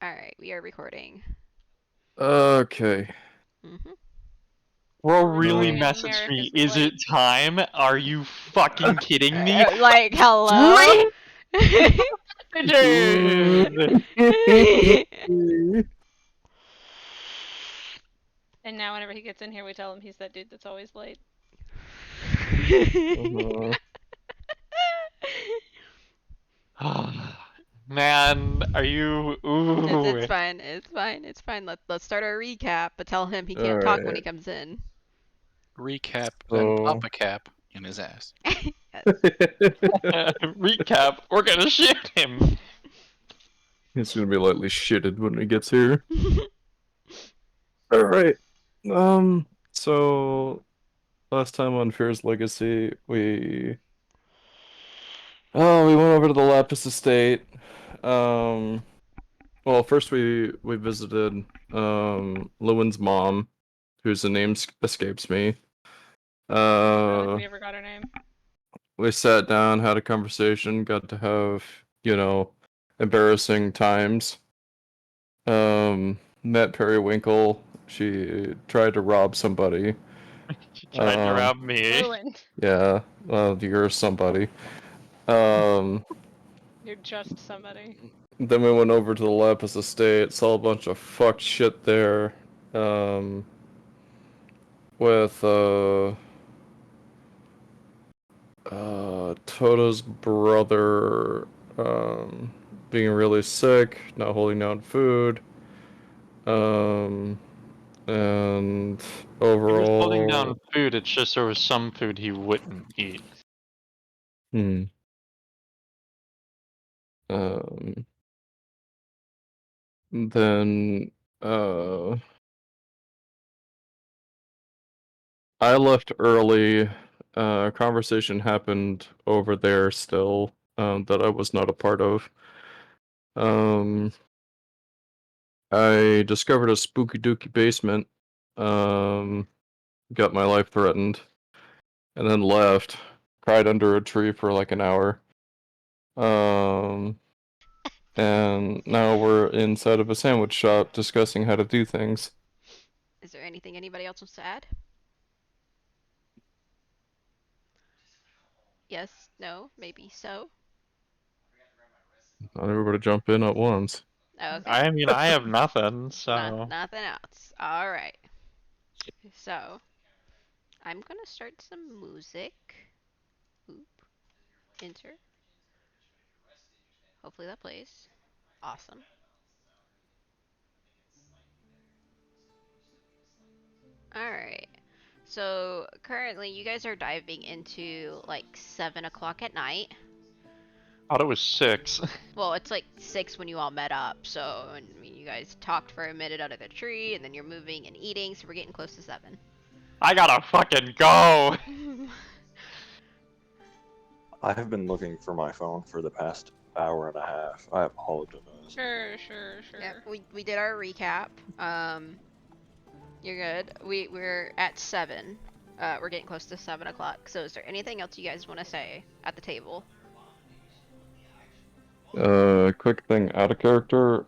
Alright, we are recording. Okay. Mm-hmm. Bro We're really recording on messaged me, America's is it Life. time? Are you fucking kidding me? Like, hello? Dude! And now whenever he gets in here, we tell him he's that dude that's always late. Man, are you... Ooh. It's fine, it's fine, it's fine. Let's start our recap, but tell him he can't talk when he Alright. comes in. Recap, then So- pop a cap in his ass. Yes. Recap, we're gonna shoot him! He's gonna be lightly shitted when he gets here. Alright. So last time on Fear's Legacy, we went over to the Lapis Estate. Well, first we visited Lewin's mom, whose name escapes me. I don't know if we ever got her name. We sat down, had a conversation, got to have, embarrassing times. Met Periwinkle. She tried to rob somebody. She tried to rob me. Ruined. Yeah, well, you're somebody. Then You're just somebody. we went over to the Lapis Estate, saw a bunch of fucked shit there. With Toto's brother being really sick, not holding down food. And overall, He was holding down food, it's just there was some food he wouldn't eat. Then I left early. A conversation happened over there still, that I was not a part of. I discovered a spooky dooky basement. Got my life threatened, and then left. Cried under a tree for like an hour. And now we're inside of a sandwich shop discussing how to do things. Is there anything anybody else wants to add? Yes, no, maybe so. Not everybody jump in at once. Okay. I mean, I have nothing, so... Nothing else. Alright. So, I'm gonna start some music. Oop. Enter. Hopefully that plays. Awesome. Alright. So, currently you guys are diving into like 7 o'clock at night. Thought it was 6. Well, it's like 6 when you all met up, so I mean, you guys talked for a minute under the tree, and then you're moving and eating, so we're getting close to 7. I gotta fucking go! I have been looking for my phone for the past hour and a half. I apologize. Sure. Yep, we did our recap. You're good. We're at 7. We're getting close to 7 o'clock. So is there anything else you guys want to say at the table? Quick thing out of character.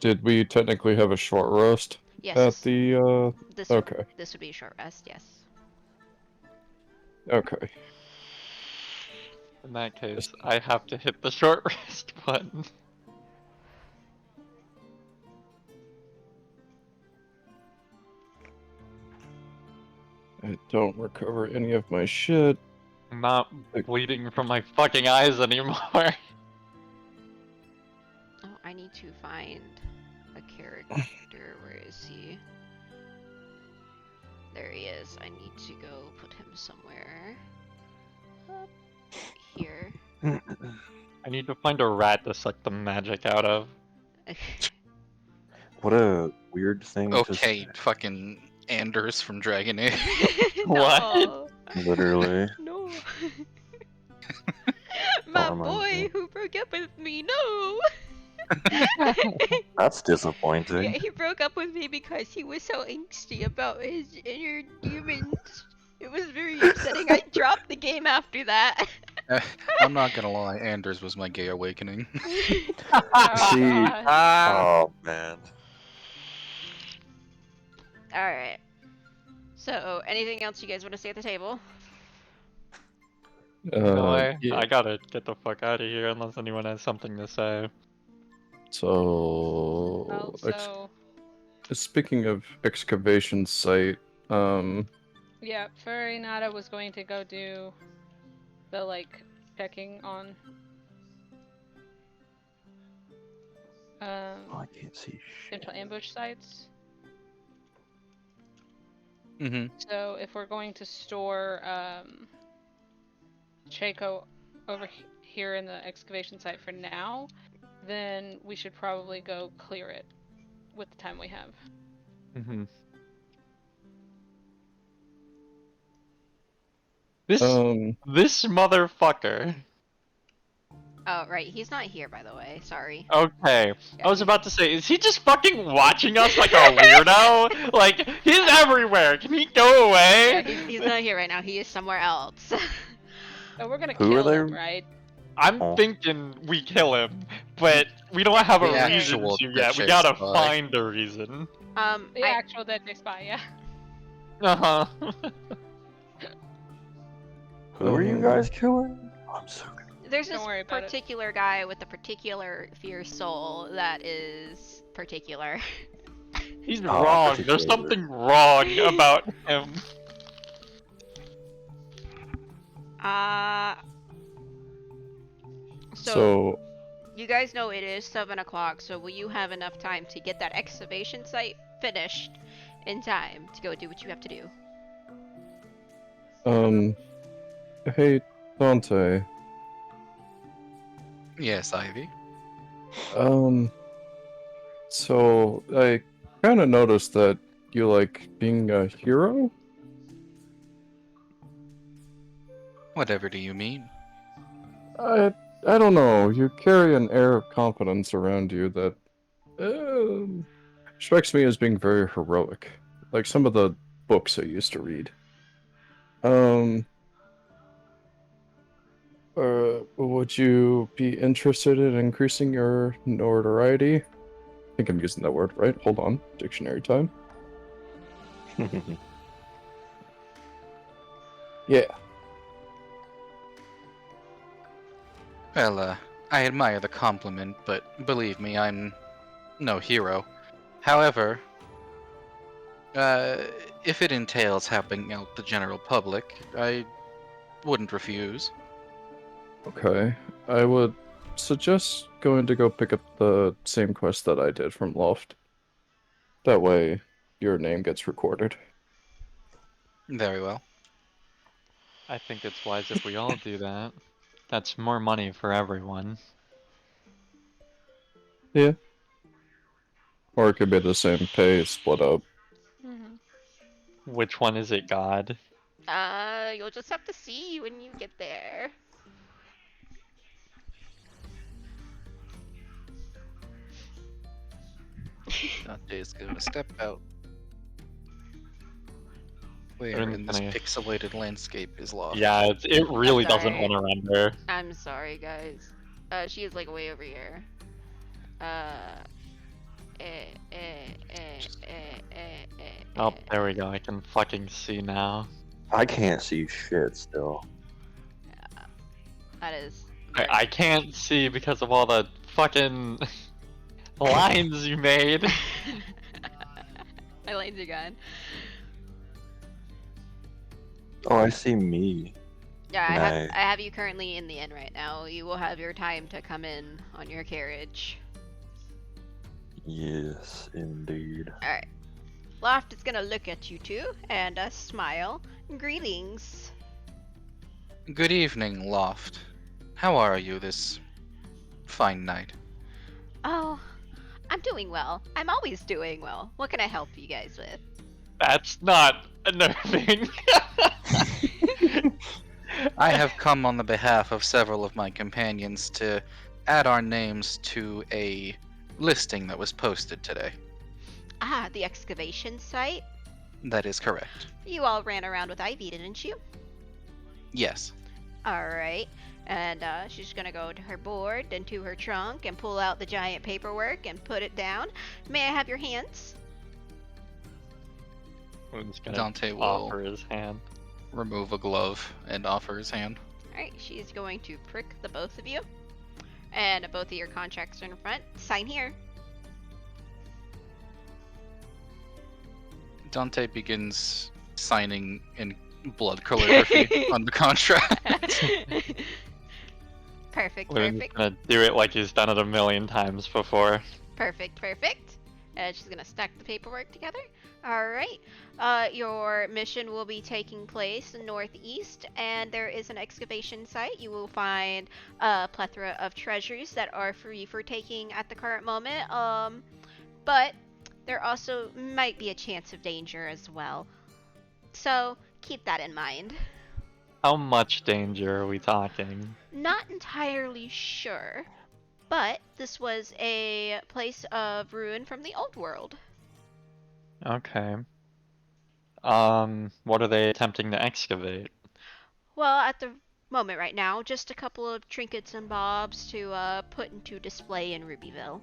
Did we technically have a short rest Yes. at the This okay. This would be a short rest. Yes. Okay. In that case, I have to hit the short rest button. I don't recover any of my shit. I'm not bleeding from my fucking eyes anymore. Oh, I need to find a character. Where is he? There he is. I need to go put him somewhere. Up here. I need to find a rat to suck the magic out of. What a weird thing to Okay, fucking Anders from Dragon Age. No. literally. No. My Oh, my boy God. who broke up with me. No. That's disappointing. Yeah, he broke up with me because he was so angsty about his inner demons. It was very upsetting. I dropped the game after that. I'm not gonna lie, Anders was my gay awakening. See, God. oh man. Alright. So, anything else you guys want to say at the table? No, Yeah. I gotta get the fuck out of here unless anyone has something to say. So, Well, ex- so speaking of excavation site, yeah, Furinata was going to go do the checking on Oh, I can't see shit. potential ambush sites. Mm-hmm. So if we're going to store Chaco over here in the excavation site for now, then we should probably go clear it with the time we have. Mm-hmm. This motherfucker. Oh, right. He's not here, by the way. Sorry. Okay, Yeah, I was he's- about to say, is he just fucking watching us like a weirdo? Like, he's everywhere. Can he go Yeah, away? he's not here right now. He is somewhere else. So we're gonna Who are kill him, they? right? I'm Oh. thinking we kill him, but we don't have a The reason actual to Dead yet. We Chick gotta Spy. find a reason. The I, actual Dead Chick Spy, yeah. Uh-huh. Who are you guys killing? I'm so good. there's Don't this worry about it. particular guy with a particular fierce soul that is particular. He's Oh, wrong. particular. There's something wrong about him. So, you guys know it is 7 o'clock, so will you have enough time to get that excavation site finished in time to go do what you have to do? Hey, Dante. Yes, Ivy. So I kind of noticed that you like being a hero. Whatever do you mean? I don't know. You carry an air of confidence around you that strikes me as being very heroic, like some of the books I used to read. Would you be interested in increasing your notoriety? I think I'm using that word right. Hold on, dictionary time. Yeah. Well, I admire the compliment, but believe me, I'm no hero. However, if it entails helping out the general public, I wouldn't refuse. Okay. I would suggest going to go pick up the same quest that I did from Loft. That way, your name gets recorded. Very well. I think it's wise if we all do that. That's more money for everyone. Yeah. Or it could be the same pay split up. Mm-hmm. Which one is it, God? You'll just have to see when you get there. Dante's gonna step out. Where I'm in this gonna- pixelated landscape is Loft? Yeah, it really That's doesn't alright. want to render. I'm sorry, guys. She is like way over here. Oh, there we go. I can fucking see now. I can't see shit still. That is. I can't see because of all the fucking lines you made. My lanes are gone. Oh, I see me. Yeah, Nice. I have you currently in the inn right now. You will have your time to come in on your carriage. Yes, indeed. Alright. Loft is gonna look at you two and smile. Greetings. Good evening, Loft. How are you this fine night? Oh, I'm doing well. I'm always doing well. What can I help you guys with? That's not unnerving. I have come on the behalf of several of my companions to add our names to a listing that was posted today. Ah, the excavation site? That is correct. You all ran around with Ivy, didn't you? Yes. Alright. And she's gonna go to her board, then to her trunk, and pull out the giant paperwork and put it down. May I have your hands? Loon's gonna Dante will offer his hand. remove a glove and offer his hand. Alright, she's going to prick the both of you. And both of your contracts are in front. Sign here. Dante begins signing in blood calligraphy on the contract. Perfect, Loon's perfect. gonna do it like he's done it a million times before. Perfect, perfect. And she's gonna stack the paperwork together. Alright. Your mission will be taking place northeast, and there is an excavation site. You will find a plethora of treasures that are free for taking at the current moment. But there also might be a chance of danger as well. So keep that in mind. How much danger are we talking? Not entirely sure, but this was a place of ruin from the old world. Okay. What are they attempting to excavate? Well, at the moment right now, just a couple of trinkets and bobs to put into display in Rubyville.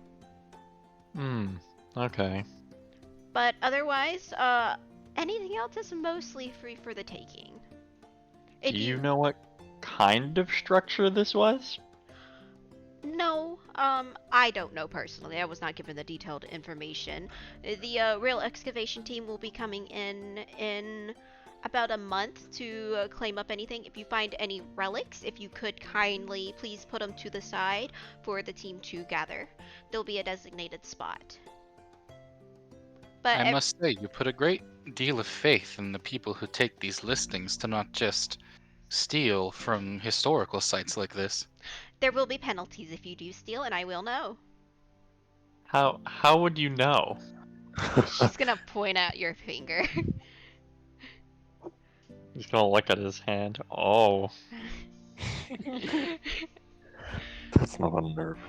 Okay. But otherwise, anything else is mostly free for the taking. If Do you know what kind of structure this was? No, I don't know personally. I was not given the detailed information. The real excavation team will be coming in about a month to claim up anything. If you find any relics, if you could kindly please put them to the side for the team to gather. There'll be a designated spot. But I must say, you put a great deal of faith in the people who take these listings to not just steal from historical sites like this. there will be penalties if you do steal, and I will know. How would you know? She's gonna point at your finger. He's gonna look at his hand. Oh. That's not unnerving.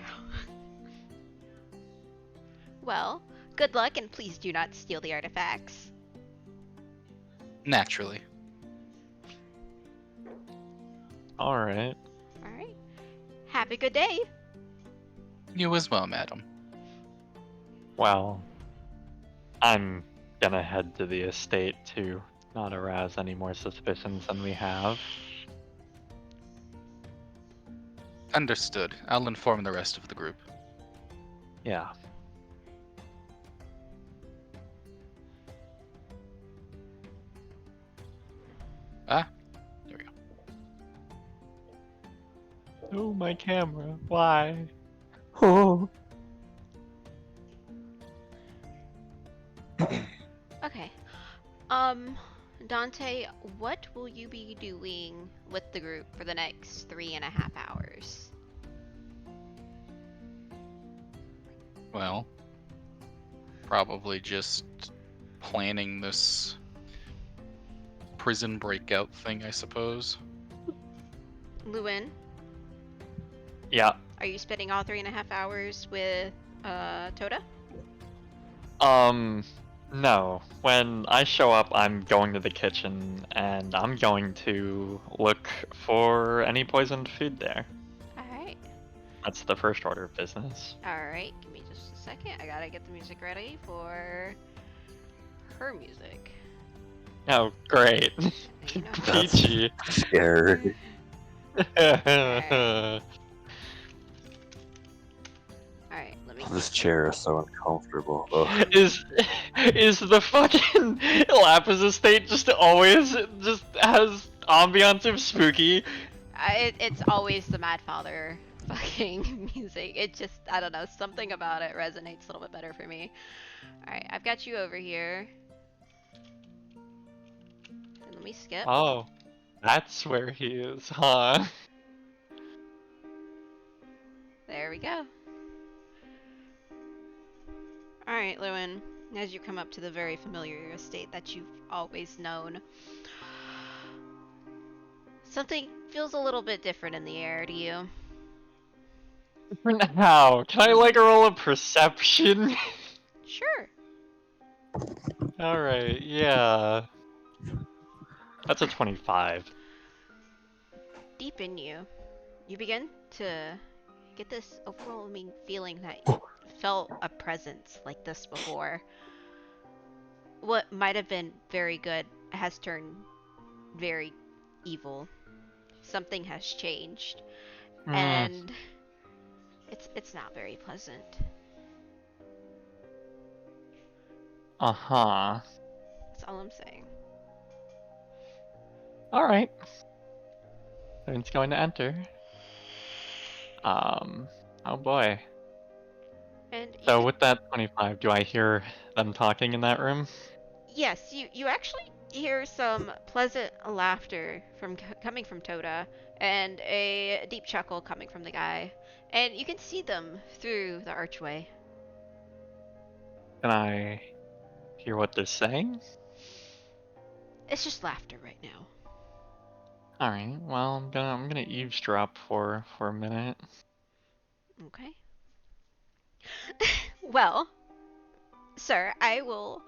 Well, good luck, and please do not steal the artifacts. Naturally. Alright. Alright. Have a good day. You as well, madam. Well, I'm gonna head to the estate to not arouse any more suspicions than we have. Understood. I'll inform the rest of the group. Yeah. Ah, there we go. Oh, my camera. Why? Oh. Okay. Dante, what will you be doing with the group for the next 3.5 hours? Well, probably just planning this prison breakout thing, I suppose. Lewin, Yeah. are you spending all 3.5 hours with, Toda? No. When I show up, I'm going to the kitchen and I'm going to look for any poisoned food there. Alright. That's the first order of business. Alright, give me just a second. I gotta get the music ready for her music. Oh, great. You know, Peachy. Scary. Alright, let me. This chair is so uncomfortable. Ugh. Is the fucking Lapis estate just always just has ambiance of spooky? It's always the Mad Father fucking music. It just, I don't know, something about it resonates a little bit better for me. Alright, I've got you over here. And let me skip. Oh, that's where he is, huh? There we go. Alright, Lewin, as you come up to the very familiar estate that you've always known, something feels a little bit different in the air to you. How? Can I like roll a perception? Sure. Alright, yeah. That's a 25. Deep in you, you begin to get this overwhelming feeling that you felt a presence like this before. What might have been very good has turned very evil. Something has changed, and it's not very pleasant. Uh-huh. That's all I'm saying. Alright. It's going to enter. Oh boy. And So with that 25, do I hear them talking in that room? yes, you actually hear some pleasant laughter coming from Toda, and a deep chuckle coming from the guy, and you can see them through the archway. Can I hear what they're saying? It's just laughter right now. Alright, well I'm gonna eavesdrop for a minute. Okay. Well, sir, I will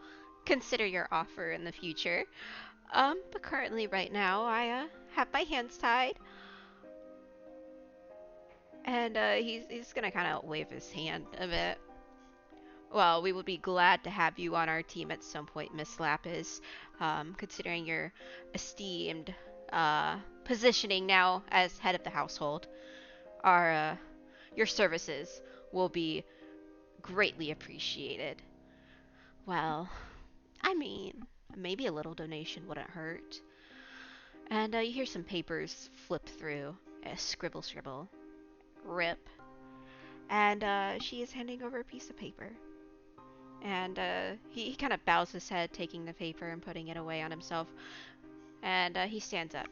consider your offer in the future. But currently, right now, I have my hands tied, and he's gonna kind of wave his hand a bit. Well, we would be glad to have you on our team at some point, Miss Lapis. Considering your esteemed positioning now as head of the household, our your services will be greatly appreciated. Well, I mean, maybe a little donation wouldn't hurt. And you hear some papers flip through. Scribble, scribble. Rip. And she is handing over a piece of paper. And he kind of bows his head, taking the paper and putting it away on himself. And he stands up.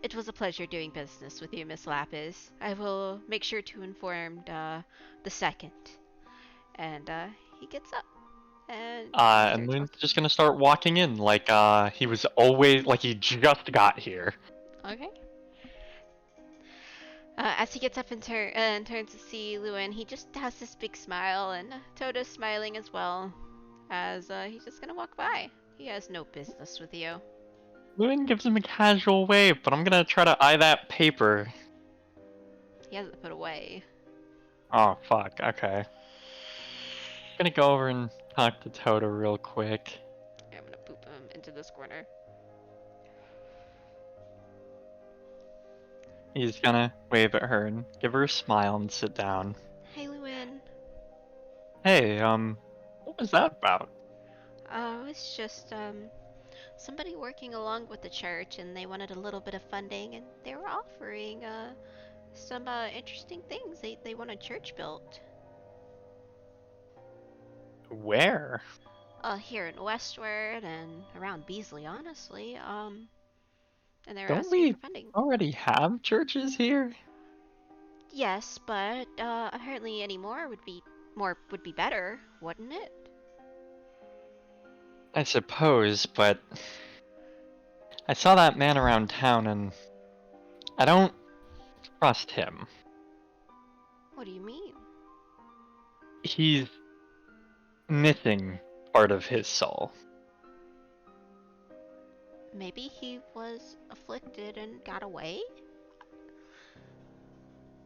It was a pleasure doing business with you, Miss Lapis. I will make sure to inform the second. And he gets up. And he And starts Moon's walking. just gonna start walking in like he was always like he just got here. Okay. As he gets up and turns to see Lewin, he just has this big smile, and Toda's smiling as well, as he's just gonna walk by. He has no business with you. Lewin gives him a casual wave, but I'm gonna try to eye that paper. He has it put away. Oh fuck, okay. Gonna go over and talk to Toto real quick. I'm gonna boop him into this corner. He's gonna wave at her and give her a smile and sit down. Hey, Lewin. Hey, what was that about? It's just, somebody working along with the church, and they wanted a little bit of funding, and they were offering, some, interesting things. They want a church built. Where? Here in Westward and around Beasley, honestly. And they're Don't asking we for funding. already have churches here? Yes, but apparently any more would be better, wouldn't it? I suppose, but I saw that man around town and I don't trust him. What do you mean? He's missing part of his soul. Maybe he was afflicted and got away?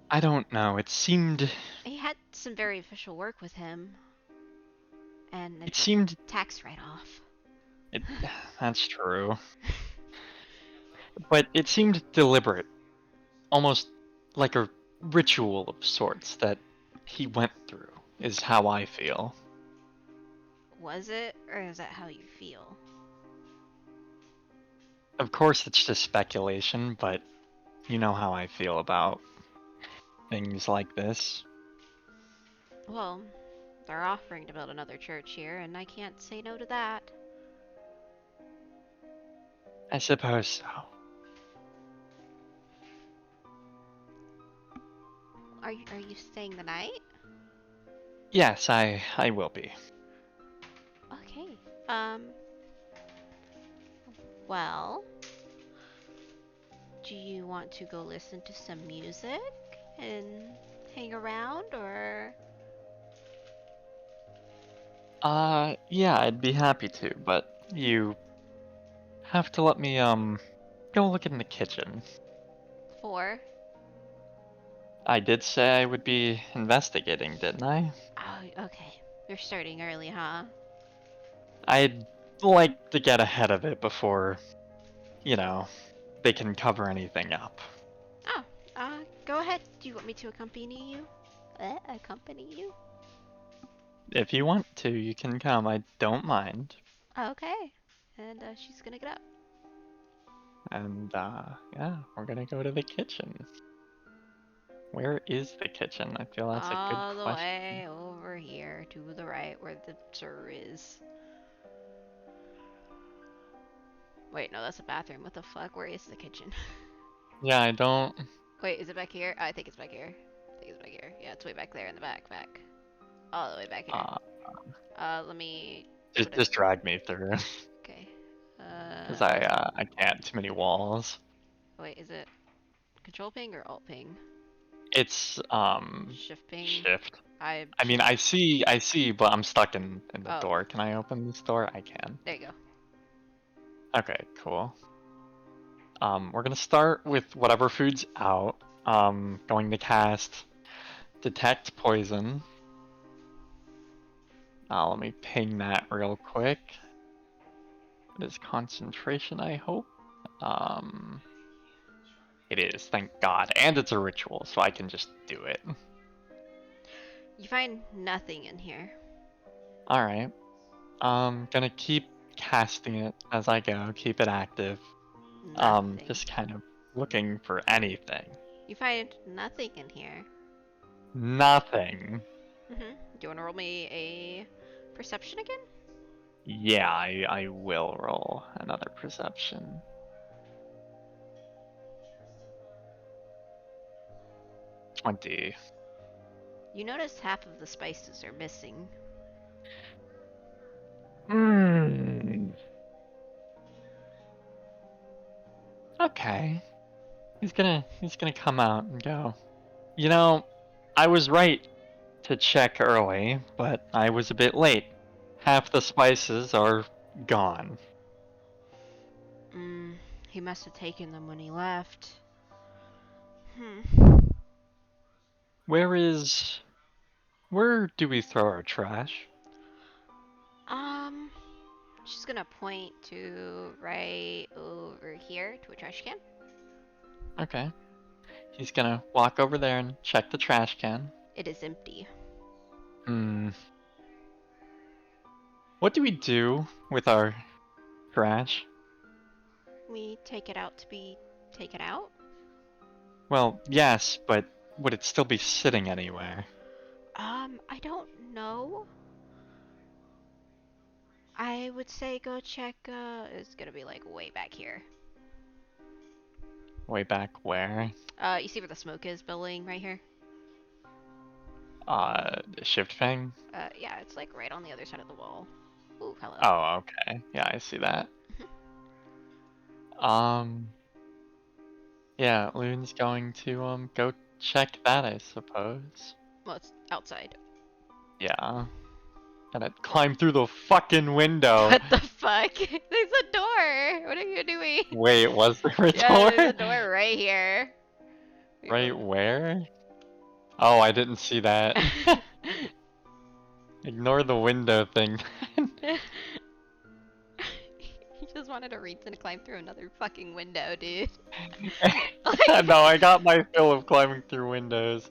I don't know, it seemed He had some very official work with him. And it seemed tax write-off. it that's true. But it seemed deliberate. Almost like a ritual of sorts that he went through, is how I feel. Was it, or is that how you feel? Of course, it's just speculation, but you know how I feel about things like this. Well, they're offering to build another church here, and I can't say no to that. I suppose so. Are you staying the night? Yes, I will be. Okay. Well, do you want to go listen to some music and hang around, or? Yeah, I'd be happy to, but you have to let me, go look in the kitchen. For? I did say I would be investigating, didn't I? Oh, okay. You're starting early, huh? I'd like to get ahead of it before, you know, they can cover anything up. Oh, go ahead. Do you want me to accompany you? Accompany you? If you want to, you can come. I don't mind. Okay. And she's gonna get up. And yeah, we're gonna go to the kitchen. Where is the kitchen? I feel that's a All good the question. way over here to the right where the door is. Wait, no, that's a bathroom. What the fuck? Where is the kitchen? Yeah, I don't. Wait, is it back here? I think it's back here. I think it's back here. Yeah, it's way back there in the back. All the way back here. Let me put it. Just drag me through, Okay. cause I can't. Too many walls. Wait, is it Control ping or Alt ping? It's Shift ping. shift. I mean, I see, but I'm stuck in the Oh. door. Can I open this door? I can. There you go. Okay, cool. We're gonna start with whatever food's out. Going to cast Detect Poison. Let me ping that real quick. It is concentration, I hope. It is, thank God. And it's a ritual, so I can just do it. You find nothing in here. Alright. Gonna keep casting it as I go, keep it active. Nothing. Just kind of looking for anything. You find nothing in here. Nothing. Do you want to roll me a perception again? Yeah, I will roll another perception. $20. You notice half of the spices are missing. Okay. He's gonna come out and go. You know, I was right to check early, but I was a bit late. Half the spices are gone. He must have taken them when he left. Where do we throw our trash? She's gonna point to right over here to a trash can. Okay. He's gonna walk over there and check the trash can. It is empty. What do we do with our trash? We take it out to be taken out. Well, yes, but would it still be sitting anywhere? I don't know. I would say go check, it's gonna be like way back here. Way back where? You see where the smoke is billowing right here? The shift thing? Yeah, it's like right on the other side of the wall. Ooh, hello. Oh, okay. Yeah, I see that. Yeah, Loon's going to, go check that, I suppose. Well, it's outside. Yeah. Gotta climb through the fucking window. What the fuck? There's a door! What are you doing? Wait, was there a Yeah, door? there's a door right here. Right where? Oh, I didn't see that. Ignore the window thing. He just wanted a reason to climb through another fucking window, dude. No, I got my fill of climbing through windows.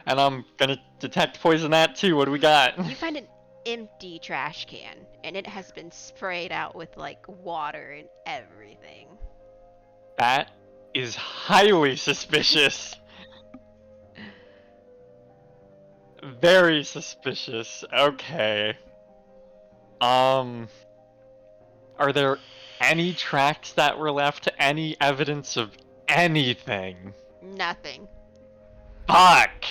And I'm gonna detect poison that too. What do we got? You find an empty trash can, and it has been sprayed out with like water and everything. That is highly suspicious. Very suspicious. Okay. Are there any tracks that were left? Any evidence of anything? Nothing. Fuck!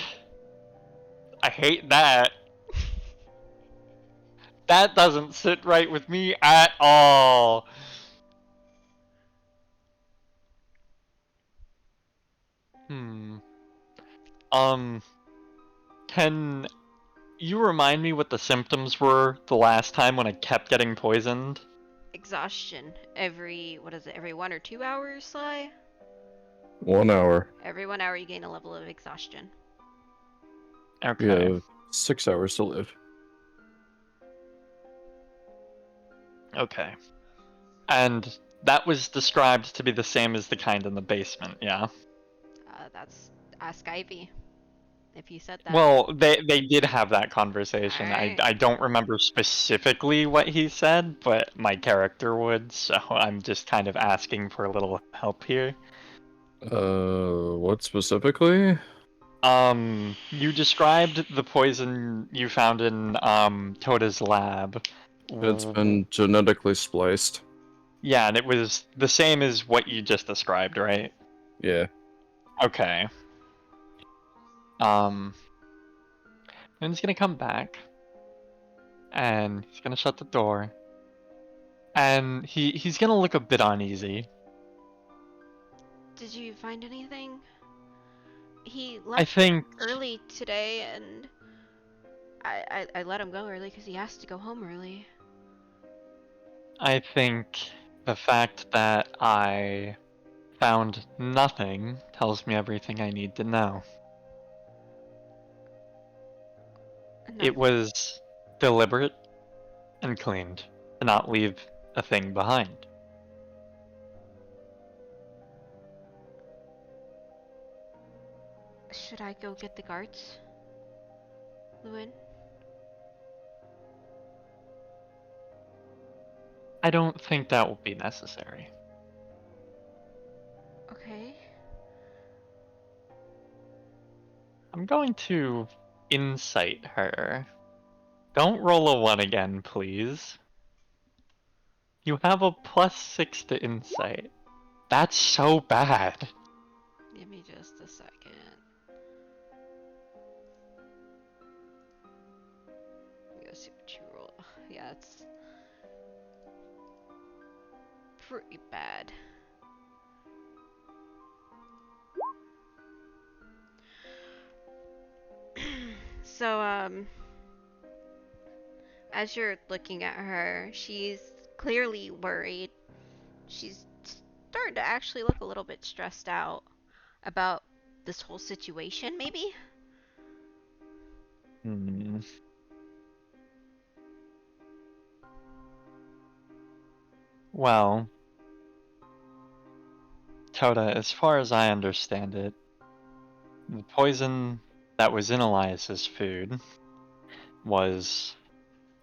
I hate that. That doesn't sit right with me at all. Can you remind me what the symptoms were the last time when I kept getting poisoned? Exhaustion. Every 1 or 2 hours, Sly? 1 hour. Every 1 hour you gain a level of exhaustion. Okay. You have 6 hours to live. Okay. And that was described to be the same as the kind in the basement, yeah? That's Ask Ivy. If you said that. Well, they did have that conversation. Alright. I don't remember specifically what he said, but my character would, so I'm just kind of asking for a little help here. What specifically? You described the poison you found in Toda's lab. It's been genetically spliced. Yeah, and it was the same as what you just described, right? Yeah. Okay. Then he's gonna come back, and he's gonna shut the door, and he's gonna look a bit uneasy. Did you find anything? He I left think early today, and I let him go early because he asked to go home early. the fact that I found nothing tells me everything I need to know. No. It was deliberate and cleaned to not leave a thing behind. Should I go get the guards? Lewin? I don't think that will be necessary. Okay. I'm going to insight her. Don't roll a 1 again, please. You have a +6 to insight. That's so bad. Give me just a second. Let's see what you roll. Yeah, it's pretty bad. So, as you're looking at her, she's clearly worried. She's starting to actually look a little bit stressed out about this whole situation, maybe? Hmm. Well, Toda, as far as I understand it, the poison that was in Elias's food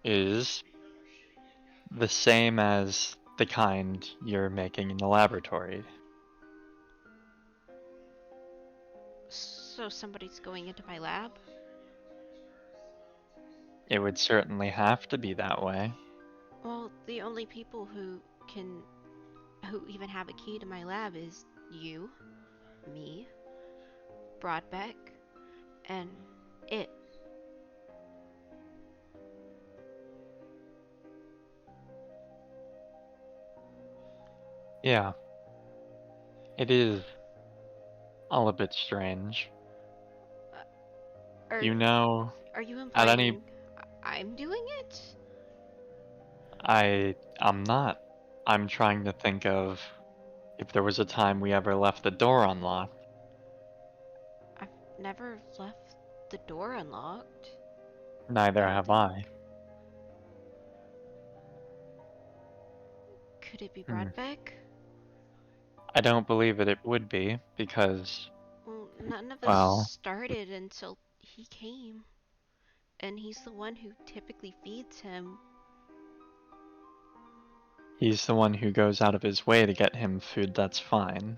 is the same as the kind you're making in the laboratory. So somebody's going into my lab? It would certainly have to be that way. Well, the only people who even have a key to my lab is you, me, Broadbeck, and it. Yeah, it is all a bit strange. Are, You know, are you at any implying I'm doing it? I'm not. I'm trying to think of if there was a time we ever left the door unlocked. I've never left the door unlocked. Neither have I. Could it be Hmm. Broadbeck? I don't believe that it would be, because, Well, none of this well, started until he came. And he's the one who typically feeds him. he's the one who goes out of his way to get him food that's fine.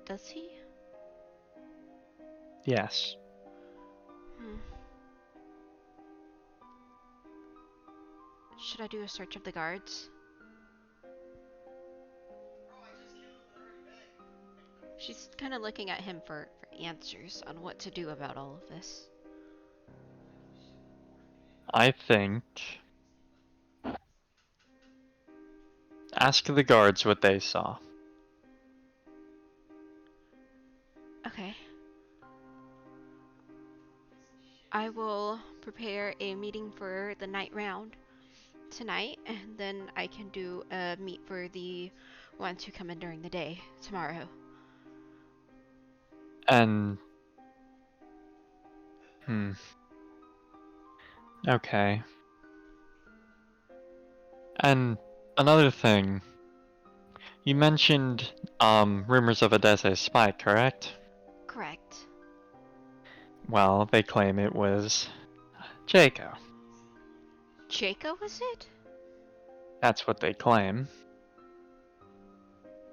Does he? Yes. Hmm. Should I do a search of the guards? She's kind of looking at him for answers on what to do about all of this. I think. Ask the guards what they saw. Okay. I will prepare a meeting for the night round tonight, and then I can do a meet for the ones who come in during the day tomorrow. And Hmm. Okay. And another thing, you mentioned rumors of a Dese spy, correct? Correct. Well, they claim it was Jaco. Jaco, was it? That's what they claim.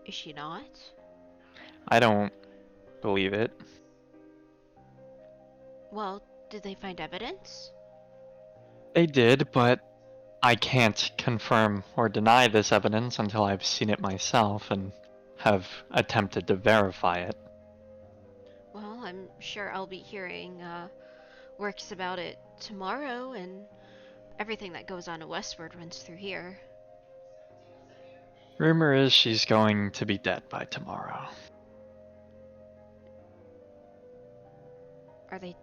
Is she not? I don't believe it. Well, did they find evidence? They did, but I can't confirm or deny this evidence until I've seen it myself and have attempted to verify it. Well, I'm sure I'll be hearing works about it tomorrow, and everything that goes on in Westward runs through here. Rumor is she's going to be dead by tomorrow. Are they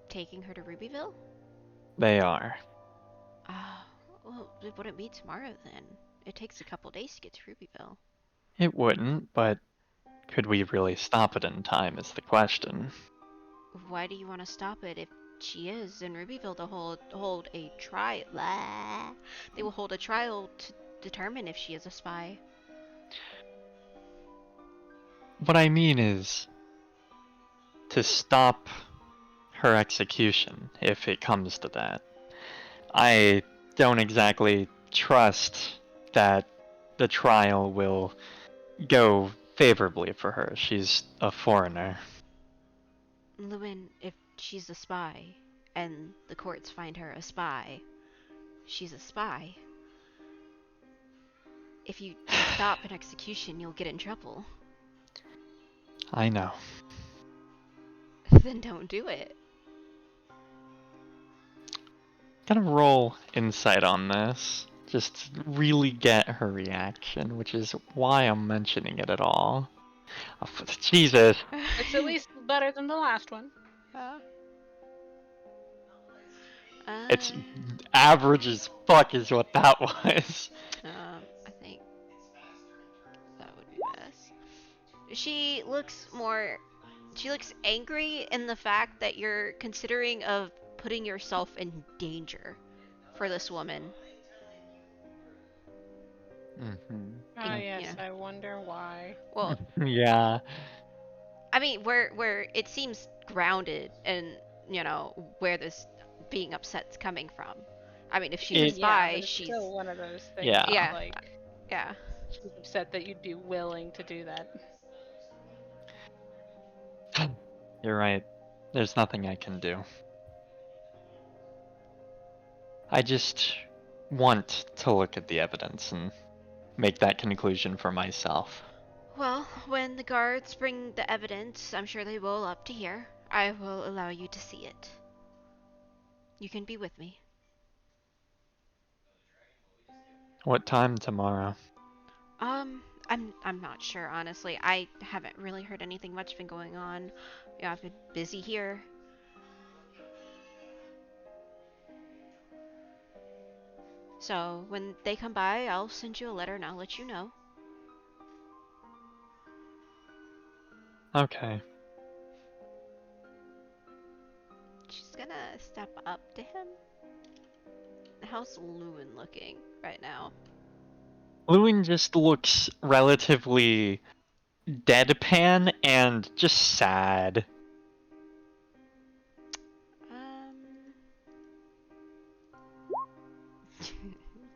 taking her to Rubyville? They are. Well, it wouldn't be tomorrow then. It takes a couple days to get to Rubyville. It wouldn't, but could we really stop it in time is the question. Why do you want to stop it if she is in Rubyville to hold a trial? They will hold a trial to determine if she is a spy. What I mean is to stop her execution, if it comes to that. I don't exactly trust that the trial will go favorably for her. She's a foreigner. Lewin, if she's a spy, and the courts find her a spy, she's a spy. If you stop an execution, you'll get in trouble. I know. Then don't do it. Gonna roll insight on this. Just to really get her reaction, which is why I'm mentioning it at all. Oh, Jesus. It's at least better than the last one. It's average as fuck is what that was. I think that would be best. She looks angry in the fact that you're considering of putting yourself in danger for this woman. Mm-hmm. Ah, yes, Yeah. I wonder why. Well, Yeah. I mean, where it seems grounded and where this being upset's coming from. I mean, if she's a It- spy, Yeah, but it's she's still one of those things. Yeah. Yeah. Like, yeah. she's upset that you'd be willing to do that. You're right. There's nothing I can do. I just want to look at the evidence and make that conclusion for myself. Well, when the guards bring the evidence, I'm sure they will up to here. I will allow you to see it. You can be with me. What time tomorrow? I'm not sure, honestly. I haven't really heard anything much been going on. Yeah, I've been busy here. So when they come by, I'll send you a letter and I'll let you know. Okay. She's gonna step up to him. How's Lewin looking right now? Lewin just looks relatively deadpan and just sad.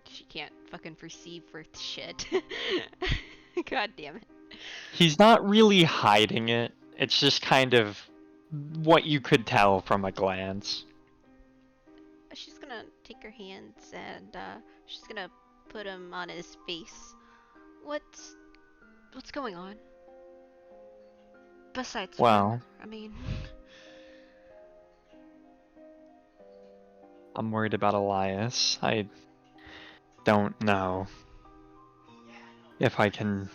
She can't fucking perceive for shit. God damn it. He's not really hiding it. It's just kind of what you could tell from a glance. She's gonna take her hands and she's gonna put them on his face. What's going on? Besides, Well, I mean, I'm worried about Elias. I don't know if I can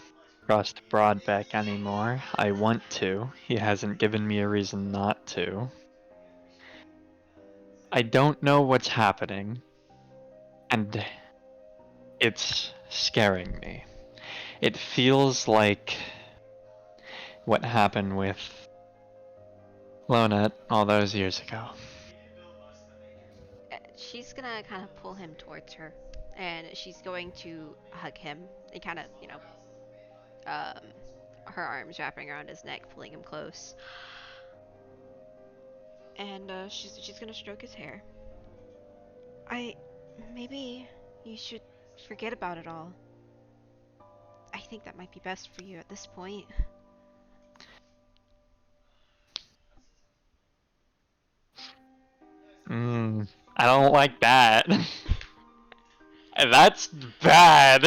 trust Broadbeck anymore. I want to. He hasn't given me a reason not to. I don't know what's happening, and it's scaring me. It feels like what happened with Lonette all those years ago. She's gonna kind of pull him towards her, and she's going to hug him and kind of, um, her arms wrapping around his neck, pulling him close. And she's gonna stroke his hair. Maybe you should forget about it all. I think that might be best for you at this point. I don't like that. That's bad.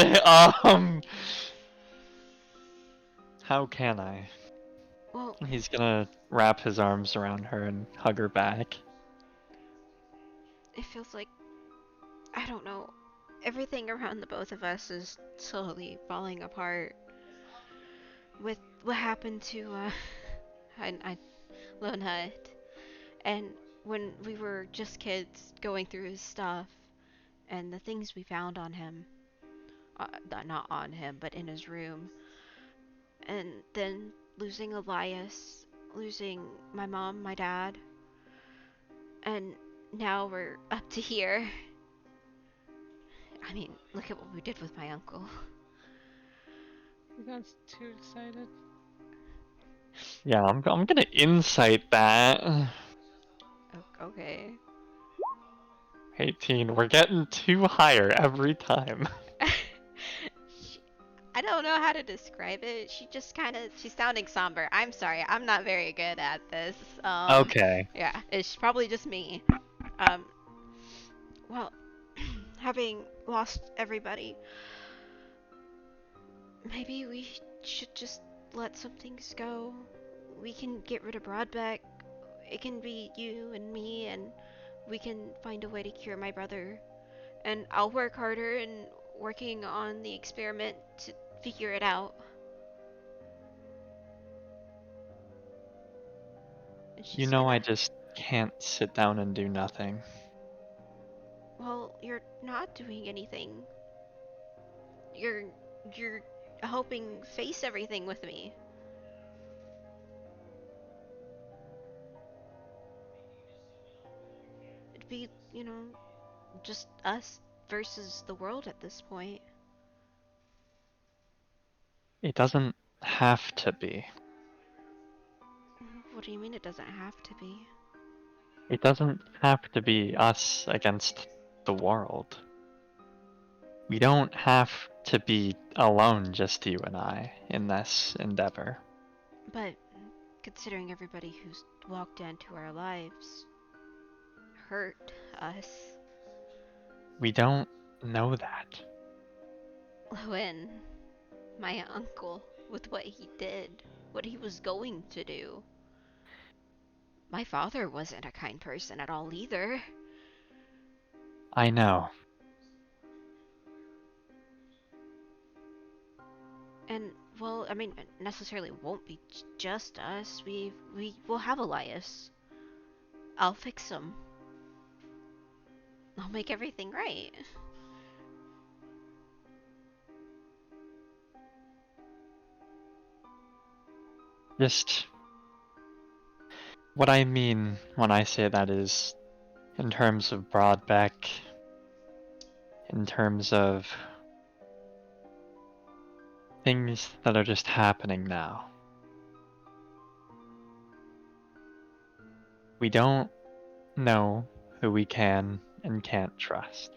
How can I? Well, He's gonna wrap his arms around her and hug her back. it feels like, I don't know, everything around the both of us is slowly falling apart. With what happened to, Lone Hut, and when we were just kids going through his stuff, and the things we found on him, not on him, but in his room, and then losing Elias, losing my mom, my dad, and now we're up to here. I mean, look at what we did with my uncle. You guys too excited? Yeah, I'm gonna insight that. Okay. 18. We're getting too higher every time. I don't know how to describe it. She's sounding somber. I'm sorry, I'm not very good at this. Okay. Yeah, it's probably just me. Um, well, having lost everybody, maybe we should just let some things go. We can get rid of Broadbeck. It can be you and me, and we can find a way to cure my brother. And I'll work harder in working on the experiment to figure it out. And You she's know, I gonna. just can't sit down and do nothing. Well, you're not doing anything. You're you're helping face everything with me. It'd be, just us versus the world at this point. It doesn't have to be. What do you mean it doesn't have to be? It doesn't have to be us against the world. We don't have to be alone, just you and I, in this endeavor. But considering everybody who's walked into our lives hurt us, We don't know that. when my uncle, with what he did, what he was going to do, my father wasn't a kind person at all either. I know. And well, I mean, it necessarily won't be just us. We will have Elias. I'll fix him. I'll make everything right. Just what I mean when I say that is in terms of Broadbeck, in terms of things that are just happening now. We don't know who we can and can't trust.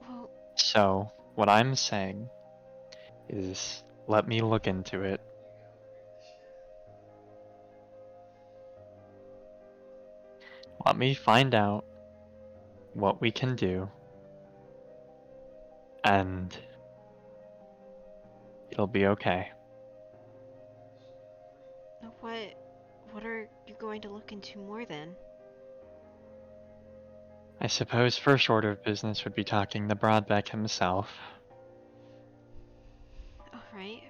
Well, So, what I'm saying is let me look into it. Let me find out what we can do, and it'll be okay. what are you going to look into more then? I suppose first order of business would be talking to Broadbeck himself. All right.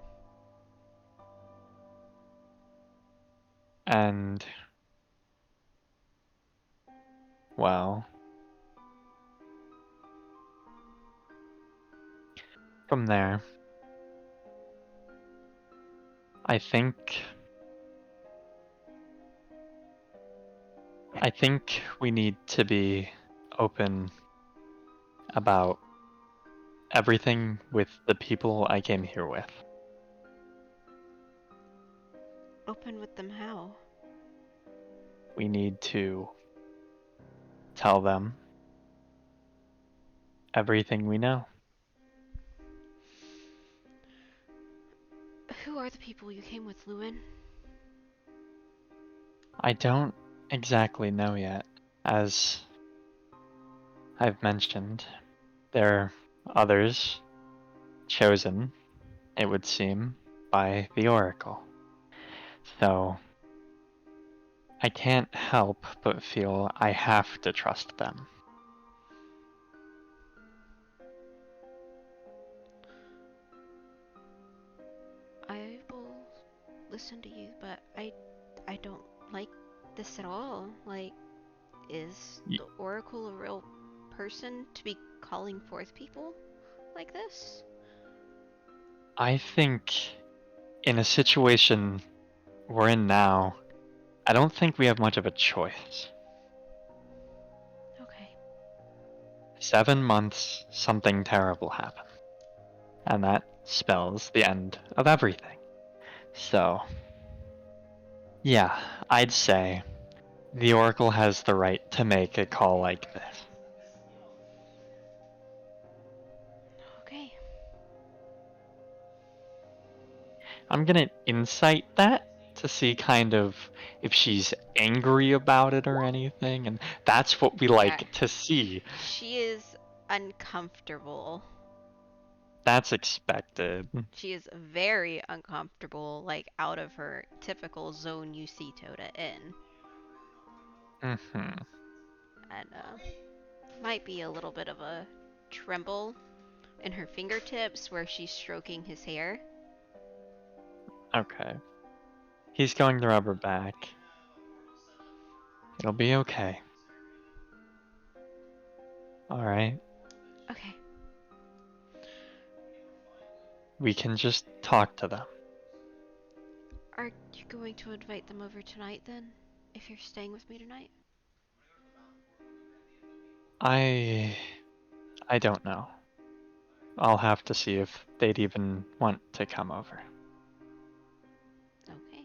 And, well, from there, I think we need to be open about everything with the people I came here with. Open with them how? We need to tell them everything we know. Who are the people you came with, Lewin? I don't exactly know yet. As I've mentioned, there are others chosen, it would seem, by the Oracle. So I can't help but feel I have to trust them. I will listen to you, but I don't like this at all. Like, is Y- the Oracle a real person to be calling forth people like this? I think in a situation we're in now, I don't think we have much of a choice. Okay. 7 months, something terrible happened. And that spells the end of everything. So, yeah, I'd say the Oracle has the right to make a call like this. Okay. I'm gonna insight that to see kind of if she's angry about it or anything, and that's what we like to see. She is uncomfortable. That's expected. She is very uncomfortable, like out of her typical zone you see Toda in. Mm-hmm. And might be a little bit of a tremble in her fingertips where she's stroking his hair. Okay. He's going to rub her back. It'll be okay. Alright. Okay. We can just talk to them. Are you going to invite them over tonight then? If you're staying with me tonight? I don't know. I'll have to see if they'd even want to come over. Okay.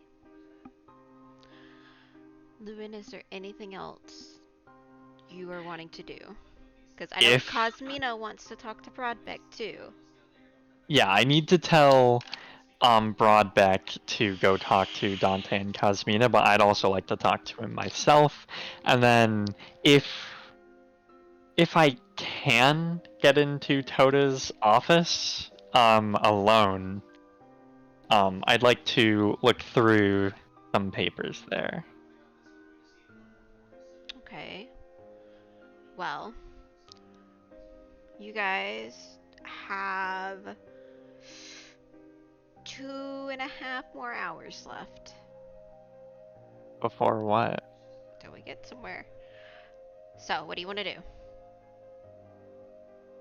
Lewin, is there anything else you are wanting to do? Because I know If- Cosmina wants to talk to Broadbeck too. Yeah, I need to tell Broadbeck to go talk to Dante and Cosmina, but I'd also like to talk to him myself. And then if I can get into Toda's office alone, I'd like to look through some papers there. Okay. Well, you guys have 2.5 more hours left Before what? till we get somewhere. So, what do you want to do?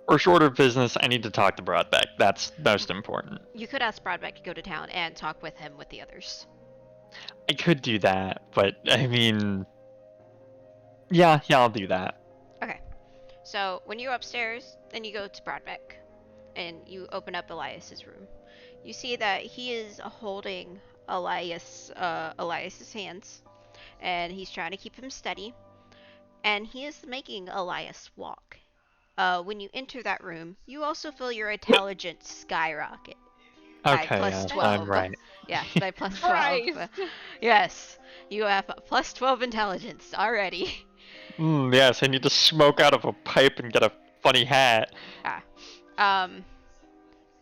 For shorter business, I need to talk to Broadbeck. That's most important. You could ask Broadbeck to go to town and talk with him with the others. I could do that, but I mean, yeah, I'll do that. Okay. So, when you're upstairs, then you go to Broadbeck and you open up Elias's room. You see that he is holding Elias's hands, and he's trying to keep him steady, and he is making Elias walk. When you enter that room, you also feel your intelligence skyrocket. By Okay, plus yeah, 12. I'm right. Yes, by plus 12. Christ! Yes, you have plus 12 intelligence already. Yes, I need to smoke out of a pipe and get a funny hat.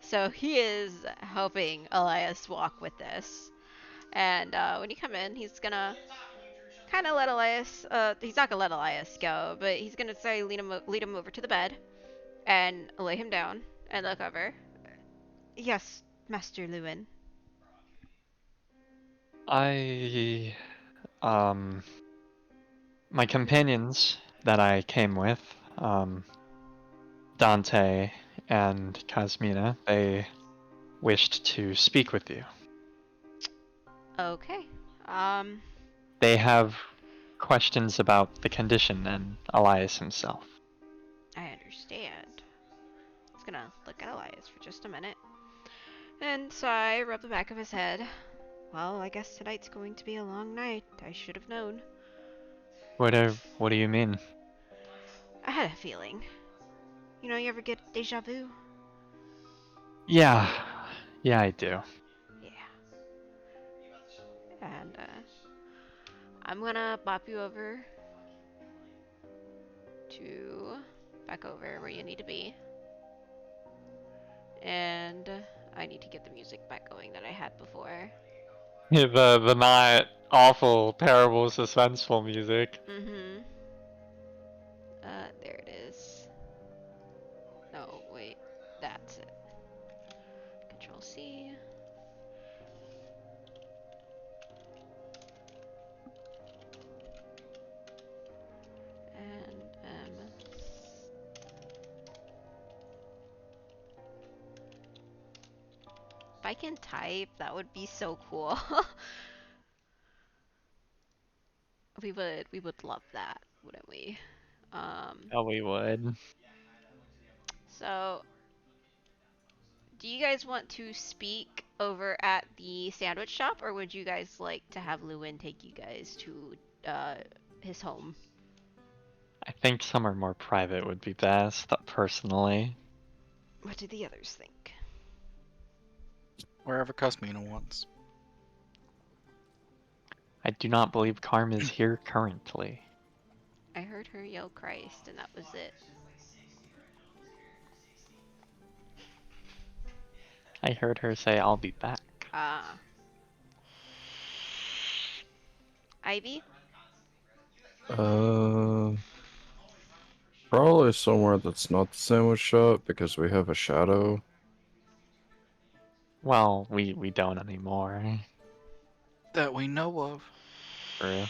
So he is helping Elias walk with this. And when you come in, he's gonna kind of let Elias, he's not gonna let Elias go, but he's gonna say lead him over to the bed and lay him down and look over. Yes, Master Lewin. My companions that I came with, Dante and Cosmina, they wished to speak with you. Okay. They have questions about the condition and Elias himself. I understand. Just gonna look at Elias for just a minute. And sigh, rub the back of his head. Well, I guess tonight's going to be a long night. I should have known. What do you mean? I had a feeling. You know, you ever get deja vu? Yeah, I do. Yeah. And, I'm gonna bop you over to back over where you need to be. And I need to get the music back going that I had before. The not awful, terrible, suspenseful music. Mm-hmm. There it is. No, wait. That's it. Control C. And, if I can type, that would be so cool. We would love that, wouldn't we? Oh, we would. So do you guys want to speak over at the sandwich shop, or would you guys like to have Lewin take you guys to his home? I think somewhere more private would be best, personally. What do the others think? Wherever Cosmina wants. I do not believe Carm is here currently. I heard her yell Christ, and that was it. I heard her say, "I'll be back." Ah. Ivy? Probably somewhere that's not the sandwich shop because we have a shadow. Well, we don't anymore. That we know of. True.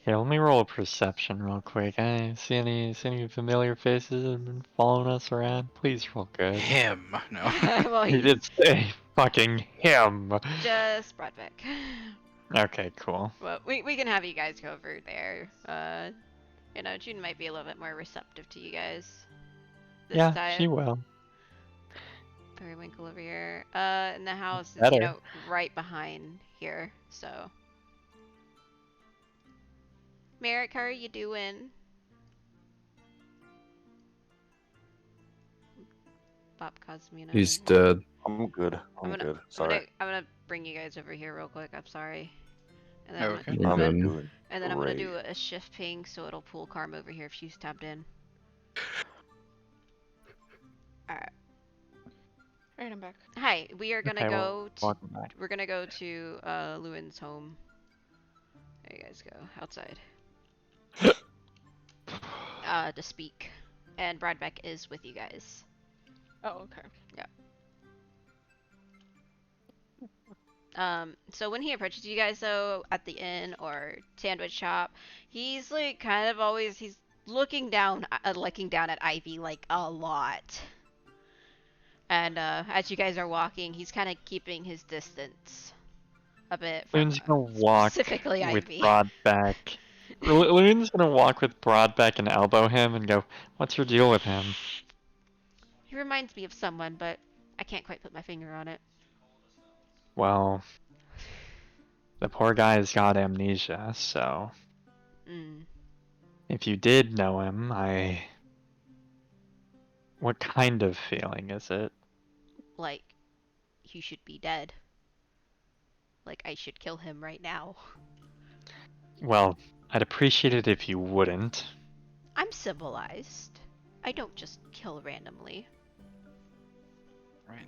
Here, let me roll a perception real quick. I see any familiar faces that have been following us around? Please roll good. Him. No. Well, You he's did say fucking him. just Broadbeck. Okay, cool. Well, we can have you guys go over there. You know, June might be a little bit more receptive to you guys this Yeah, time. she will. Periwinkle over here. And the house is, Better. you know, right behind here, so. Merrick, how are you doing? Bob Cosmino. He's dead. I'm good. I'm good. Sorry. I'm gonna bring you guys over here real quick. I'm sorry. And then Okay. You're I'm good. doing and then I'm gonna do great. a shift ping so it'll pull Karma over here if she's tapped in. Alright. Alright, I'm back. Hi, we are gonna Okay, go to welcome back. we're gonna go to Lewin's home. There you guys go, outside. To speak. And Bradbeck is with you guys. Oh, okay. So when he approaches you guys though at the inn or sandwich shop, he's like kind of always he's looking down at Ivy like a lot. And as you guys are walking, he's kind of keeping his distance a bit from Loon's gonna walk specifically with Ivy. Broadback. Loon's gonna walk with Broadback and elbow him and go, "What's your deal with him?" He reminds me of someone, but I can't quite put my finger on it. Well, the poor guy's got amnesia, so if you did know him, what kind of feeling is it? Like, he should be dead. Like, I should kill him right now. Well, I'd appreciate it if you wouldn't. I'm civilized. I don't just kill randomly. Right.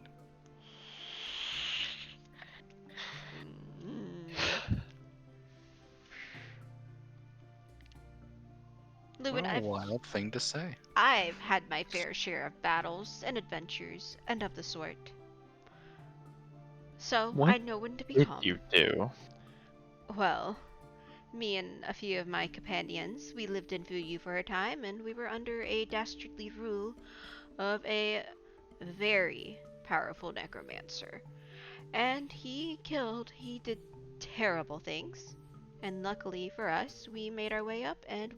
Lewin, What a wild thing to say. I've had my fair share of battles and adventures and of the sort. So, What I know when to be did calm. you do? Well, me and a few of my companions, we lived in Fuyu for a time, and we were under a dastardly rule of a very powerful necromancer. And he did terrible things. And luckily for us, we made our way up and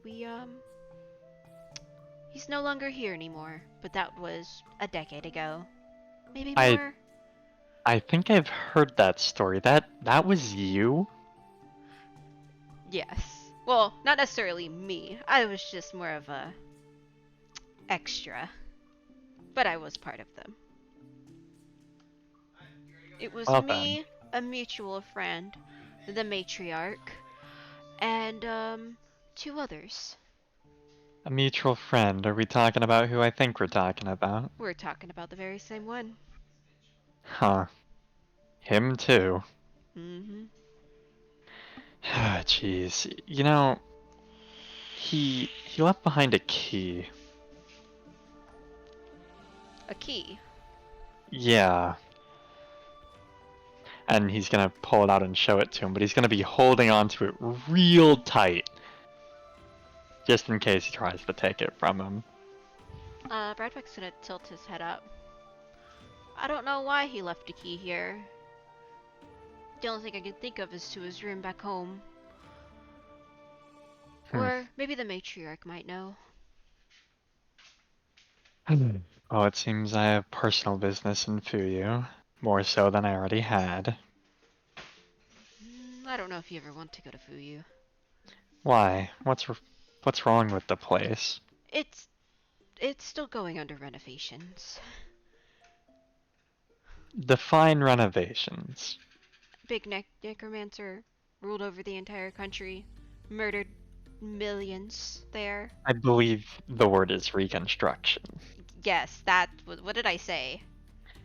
he's no longer here anymore. But that was a decade ago. Maybe I- more? I think I've heard that story. That was you? Yes. Well, not necessarily me. I was just more of a extra. But I was part of them. It was Well me, a mutual friend, the matriarch, and 2 others. A mutual friend. Are we talking about who I think we're talking about? We're talking about the very same one. Huh. Him too. Mm-hmm. Jeez. You know, he left behind a key. A key. Yeah. And he's gonna pull it out and show it to him, but he's gonna be holding on to it real tight. Just in case he tries to take it from him. Bradwick's gonna tilt his head up. I don't know why he left a key here. The only thing I can think of is to his room back home. Or maybe the matriarch might know. Oh, it seems I have personal business in Fuyu. More so than I already had. I don't know if you ever want to go to Fuyu. Why? What's wrong with the place? It's still going under renovations. Define renovations. Big necromancer ruled over the entire country, murdered millions there. I believe the word is reconstruction. Yes, that. What did I say?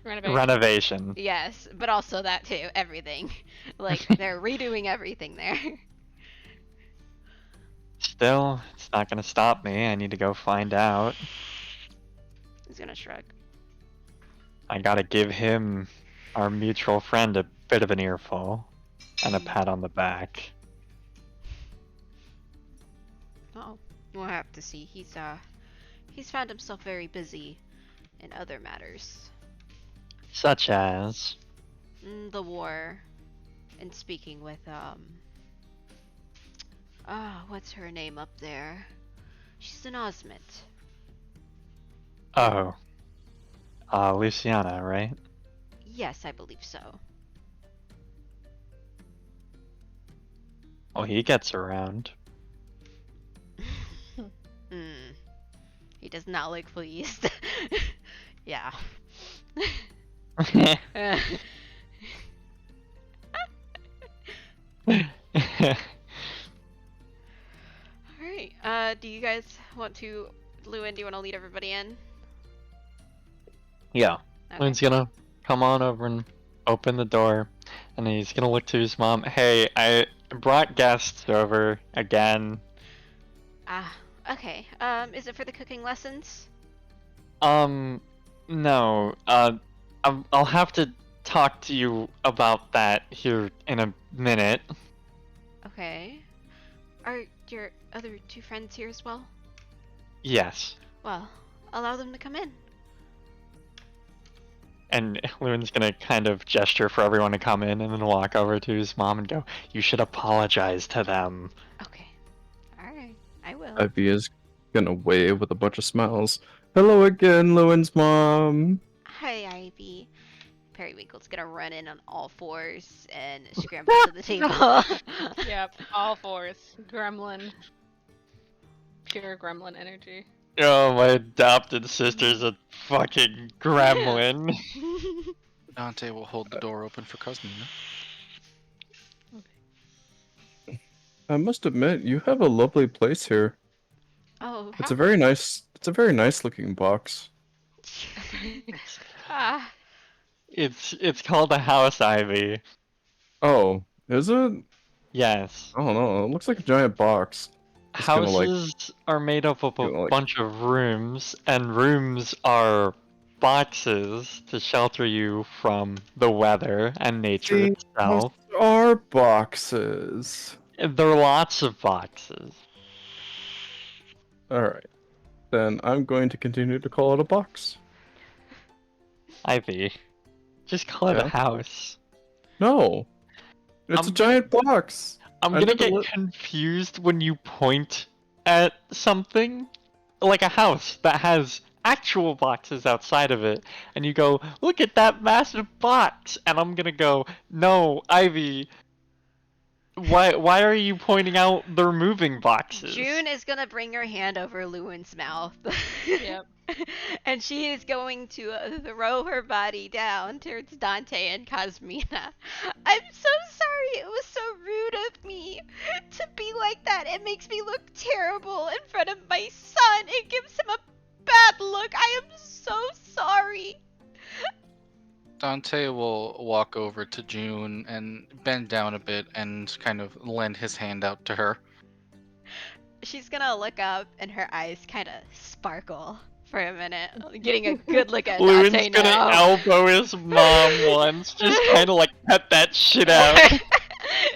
Renovation. Renovation. Yes, but also that too. Everything. Like they're redoing everything there. Still, it's not gonna stop me. I need to go find out. He's gonna shrug. I gotta give him, our mutual friend, a bit of an earful. And a pat on the back. Oh, we'll have to see. He's found himself very busy in other matters. Such as... The war, and speaking with what's her name up there? She's an Osmit. Oh. Luciana, right? Yes, I believe so. Well, he gets around. He does not look pleased. Yeah. Alright, do you guys want to... Lewin, do you want to lead everybody in? Yeah. Okay. Lynn's gonna come on over and open the door, and he's gonna look to his mom. Hey, I brought guests over again. Ah, okay. Is it for the cooking lessons? No. I'll have to talk to you about that here in a minute. Okay. Are your other 2 friends here as well? Yes. Well, allow them to come in. And Lynn's gonna kind of gesture for everyone to come in and then walk over to his mom and go, "You should apologize to them." Okay. Alright, I will. Ivy is gonna wave with a bunch of smiles. Hello again, Lewin's mom. Hi, Ivy. Periwinkle's gonna run in on all 4s and scramble to the table. Yep, all 4s. Gremlin. Pure gremlin energy. Oh, my adopted sister's a fucking gremlin. Dante will hold the door open for Cosmina. I must admit, you have a lovely place here. Oh, It's a very nice looking box. ah, It's called a house, Ivy. Oh, is it? Yes. I don't know. It looks like a giant box. It's gonna, like- Houses are made up of a gonna, like- bunch of rooms, and rooms are boxes to shelter you from the weather and nature See, itself. Are boxes. There are lots of boxes. Alright. Then I'm going to continue to call it a box. Ivy, just call it a Yeah? house. No. It's a I'm- giant box. I'm I gonna never get look- confused when you point at something, like a house that has actual boxes outside of it, and you go, "Look at that massive box," and I'm gonna go, "No, Ivy, why are you pointing out the removing boxes?" June is gonna bring her hand over Lewin's mouth. Yep. And she is going to throw her body down towards Dante and Cosmina. I'm so sorry. It was so rude of me to be like that. It makes me look terrible in front of my son. It gives him a bad look. I am so sorry. Dante will walk over to June and bend down a bit and kind of lend his hand out to her. She's gonna look up and her eyes kind of sparkle for a minute, getting a good look at Lewin's Dante gonna now. elbow his mom once, just kind of like cut that shit out.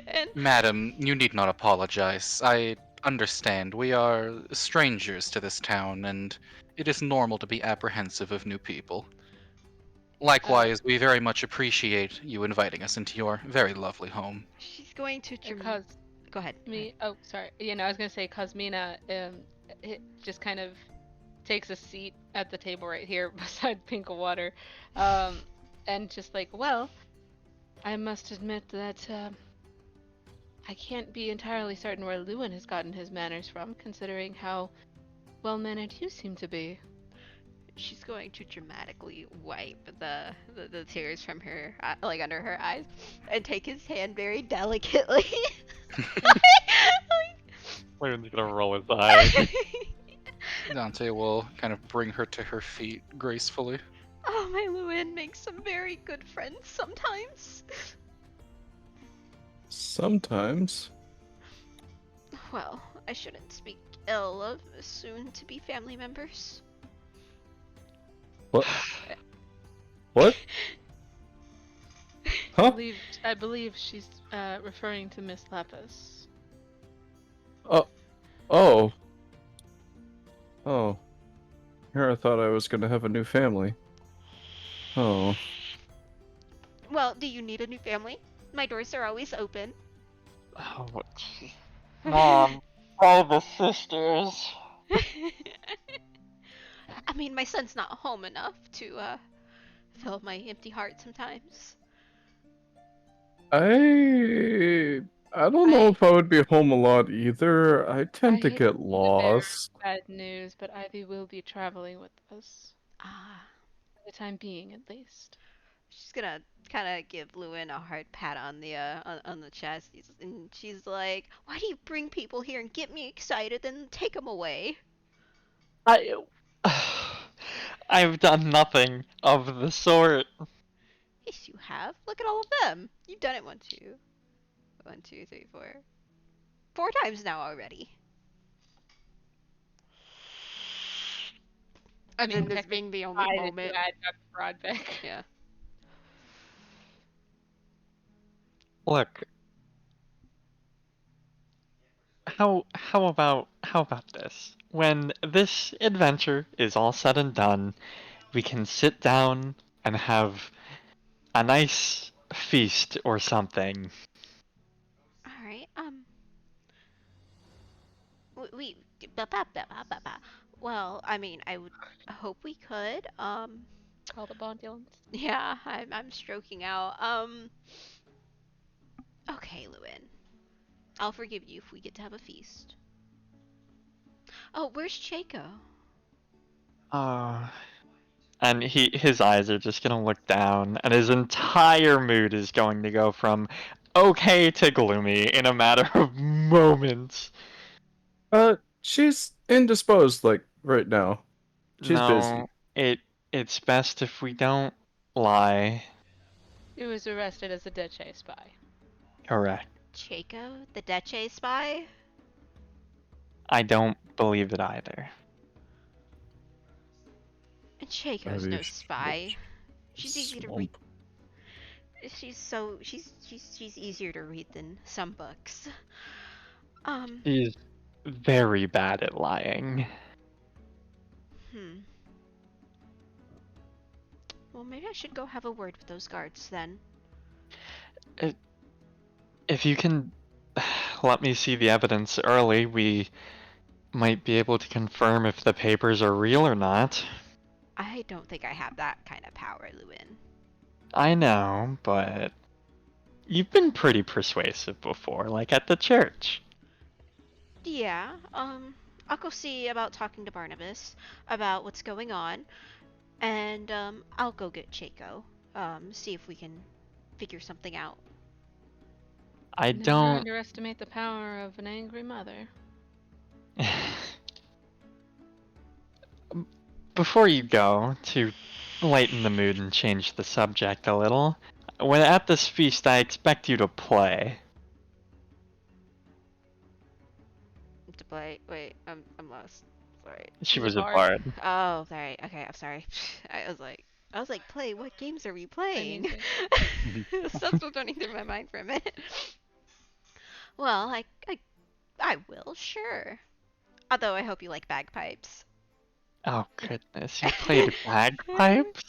And Madam, you need not apologize. I understand. We are strangers to this town, and it is normal to be apprehensive of new people. Likewise, we very much appreciate you inviting us into your very lovely home. she's going to Because Go ahead. me, oh, sorry. I was gonna say Cosmina, it just kind of takes a seat at the table right here beside Pink Water, and just like, well, I must admit that I can't be entirely certain where Lewin has gotten his manners from, considering how well-mannered you seem to be. She's going to dramatically wipe the tears from her, like under her eyes, and take his hand very delicately. Lewin's gonna roll his eyes. Dante will kind of bring her to her feet gracefully. Oh, my Lewin makes some very good friends sometimes. Sometimes. Well, I shouldn't speak ill of soon-to-be family members. What? What? Huh? I believe she's referring to Miss Lapis. Oh. Oh. Here I thought I was gonna have a new family. Oh. Well, do you need a new family? My doors are always open. Oh, what? Mom, all the sisters. I mean, my son's not home enough to fill my empty heart sometimes. I don't know if I would be home a lot either. I tend to hate get to bear lost. Bad news, but Ivy will be traveling with us. Ah, For the time being, at least. she's gonna kind of give Lewin a hard pat on the on the chest, and she's like, "Why do you bring people here and get me excited, then take them away?" I've done nothing of the sort. Yes, you have. Look at all of them. You've done it 1, 2, 1, 2, 3, 4, 4 times now already. I And this being the only moment. Add Dr. Broadbeck. Yeah. Look. How about this? When this adventure is all said and done, we can sit down and have a nice feast or something. All right. We. Ba, ba, ba, ba, ba, ba. Well, I mean, I would hope we could. Call the Bondulance. Yeah, I'm stroking out. Okay, Lewin. I'll forgive you if we get to have a feast. Oh, where's Chaco? And his eyes are just gonna look down, and his entire mood is going to go from okay to gloomy in a matter of moments. She's indisposed, like, right now. She's busy. No, it's best if we don't lie. He was arrested as a Deche spy. Correct. Chaco, the Deche spy? I don't believe it either. And Chaco's Ivy, no spy. She's easy to read. She's easier to read than some books. He's very bad at lying. Well, maybe I should go have a word with those guards then. If you can let me see the evidence early, we might be able to confirm if the papers are real or not. I don't think I have that kind of power, Lewin. I know, but you've been pretty persuasive before, like at the church. Yeah, I'll go see about talking to Barnabas about what's going on, and I'll go get Chaco. See if we can figure something out. I Never don't. underestimate the power of an angry mother. Before you go, to lighten the mood and change the subject a little, when at this feast, I expect you to play. To play. Wait, I'm lost. Sorry. She She's a was a bard. bard. Oh, sorry. Okay, I'm sorry. I was like, play. What games are we playing? Stuff's still running through my mind for a minute. Well, I will, sure. Although I hope you like bagpipes. Oh goodness, you played bagpipes?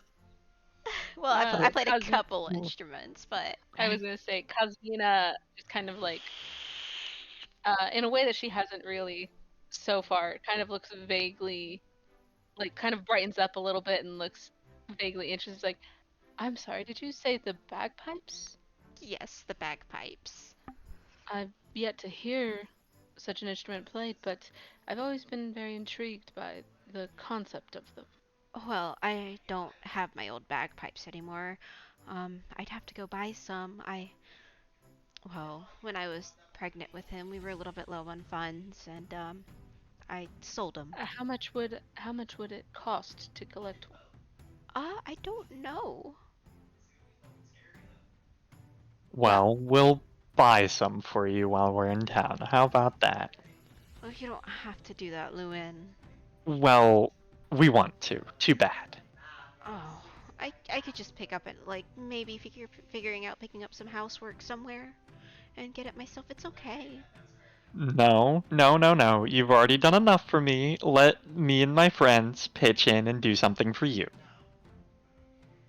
Well, I played a Cousin- couple instruments, but I was gonna say, Kazmina just kind of like, in a way that she hasn't really so far, it kind of looks vaguely, like, kind of brightens up a little bit and looks vaguely interested. Like, I'm sorry, did you say the bagpipes? yes, the bagpipes. I've yet to hear such an instrument played, but I've always been very intrigued by the concept of them. Well, I don't have my old bagpipes anymore. I'd have to go buy some. Well, when I was pregnant with him, we were a little bit low on funds, and I sold them. How much would it cost to collect one? I don't know. Well, we'll buy some for you while we're in town. How about that? Well, you don't have to do that, Lewin. Well, we want to. Too bad. Oh, I could just pick up and like maybe figuring out picking up some housework somewhere and get it myself. It's okay. No, no, no, no. You've already done enough for me. Let me and my friends pitch in and do something for you.